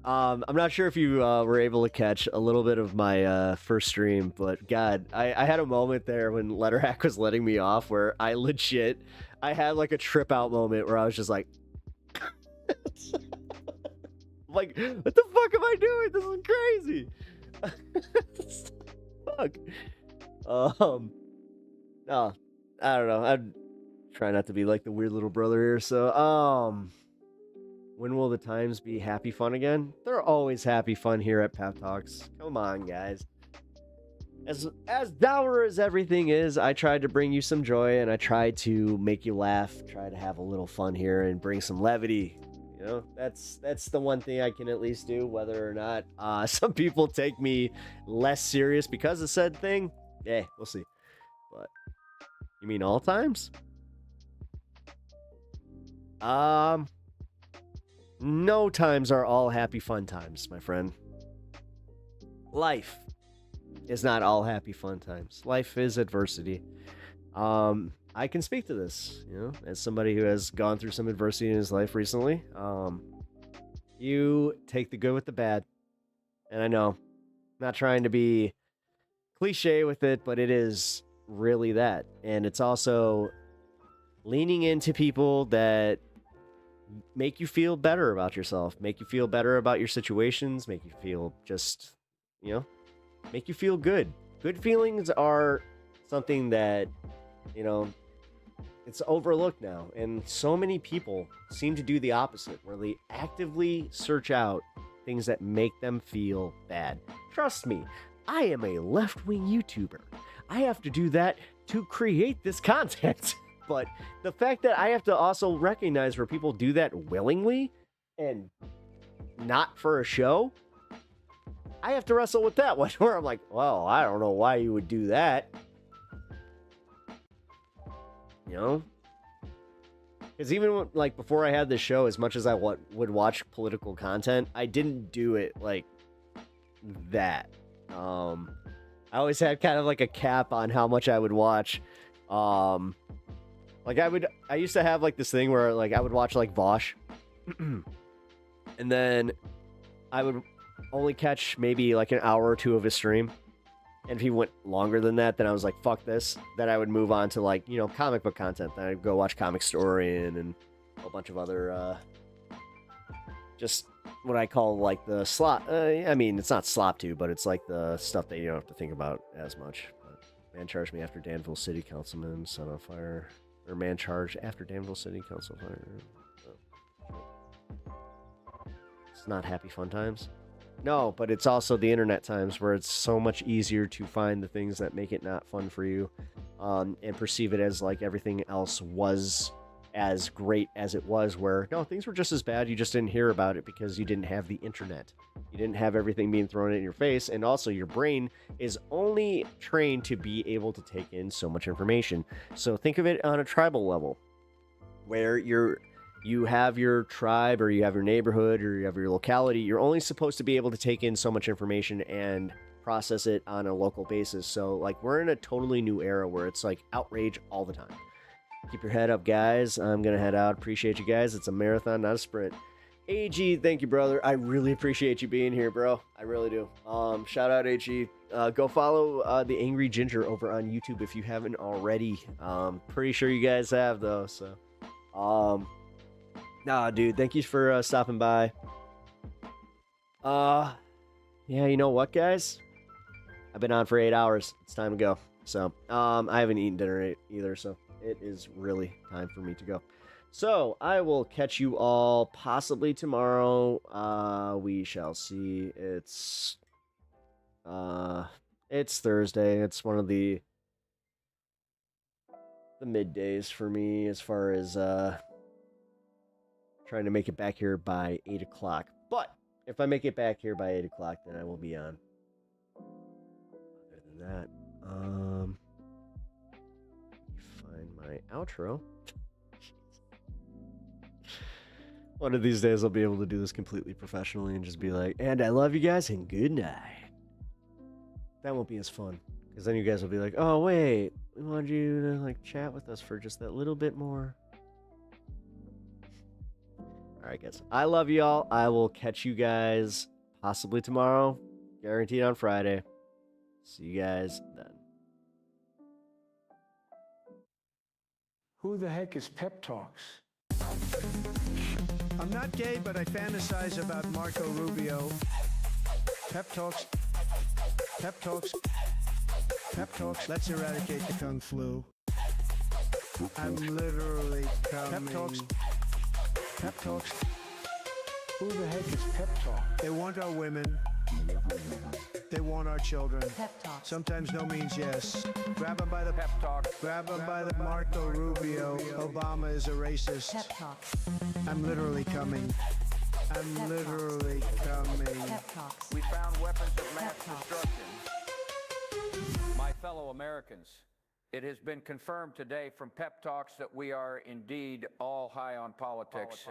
I'm not sure if you were able to catch a little bit of my first stream, but God, I had a moment there when Letterhack was letting me off where I had like a trip out moment where I was just like, like, what the fuck am I doing? This is crazy. Fuck. No, I don't know. I'm trying not to be like the weird little brother here. So, when will the times be happy fun again? They're always happy fun here at Pep Talks. Come on, guys. As dour as everything is, I tried to bring you some joy and I tried to make you laugh, try to have a little fun here and bring some levity. That's the one thing I can at least do, whether or not some people take me less serious because of said thing. Yeah, we'll see. But you mean all times? No times are all happy fun times, my friend. Life is not all happy fun times. Life is adversity. I can speak to this, as somebody who has gone through some adversity in his life recently. You take the good with the bad. And I know, I'm not trying to be cliche with it, but it is really that. And it's also leaning into people that make you feel better about yourself, make you feel better about your situations, make you feel just, make you feel good. Good feelings are something that, it's overlooked now. And so many people seem to do the opposite, where they actively search out things that make them feel bad. Trust me, I am a left-wing YouTuber. I have to do that to create this content. But the fact that I have to also recognize where people do that willingly and not for a show, I have to wrestle with that one where I'm like, well, I don't know why you would do that. Because even like before I had this show, as much as I would watch political content, I didn't do it like that. I always had kind of like a cap on how much I would watch. Like I used to have like this thing where like I would watch like Vosh and then I would only catch maybe like an hour or two of his stream. And if he went longer than that, then I was like, fuck this. Then I would move on to like, comic book content. Then I'd go watch Comic Historian and a whole bunch of other, just what I call like the slop. I mean, it's not slop too, but it's like the stuff that you don't have to think about as much. But man charged me after Danville City Councilman set on fire. Or man charged after Danville City Council fire. It's not happy fun times. No, but it's also the internet times where it's so much easier to find the things that make it not fun for you, and perceive it as like everything else was as great as it was, where no, things were just as bad. You just didn't hear about it because you didn't have the internet. You didn't have everything being thrown in your face, and also your brain is only trained to be able to take in so much information. So think of it on a tribal level, where you have your tribe, or you have your neighborhood, or you have your locality. You're only supposed to be able to take in so much information and process it on a local basis. So like, we're in a totally new era where it's like outrage all the time. Keep your head up, guys. I'm gonna head out. Appreciate you guys. It's a marathon, not a sprint. AG, thank you, brother. I really appreciate you being here, bro. I really do. Shout out, AG. Go follow the Angry Ginger over on YouTube if you haven't already. Pretty sure you guys have, though. So, nah, dude. Thank you for stopping by. Yeah, you know what, guys? I've been on for 8 hours. It's time to go. So, I haven't eaten dinner either, so it is really time for me to go. So, I will catch you all possibly tomorrow. We shall see. It's Thursday. It's one of the middays for me as far as trying to make it back here by 8 o'clock. But if I make it back here by 8 o'clock, then I will be on. Other than that, find my outro. One of these days I'll be able to do this completely professionally and just be like, and I love you guys and good night. That won't be as fun, because then you guys will be like, oh wait, we wanted you to like chat with us for just that little bit more. Alright guys, I love y'all. I will catch you guys possibly tomorrow, guaranteed on Friday. See you guys then. Who the heck is Pep Talks? I'm not gay, but I fantasize about Marco Rubio. Pep Talks. Pep Talks. Pep Talks. Let's eradicate the Kung Flu. I'm literally coming. Pep Talks. Pep Talks. Who the heck is Pep Talk? They want our women. They want our children. Pep Talk. Sometimes no means yes. Grab them by the Pep Talk. Grab them by the Marco Rubio. Obama is a racist. Pep Talk. I'm literally coming. I'm literally coming. Pep Talks. We found weapons of mass destruction. My fellow Americans, it has been confirmed today from Pep Talks that we are indeed all high on politics.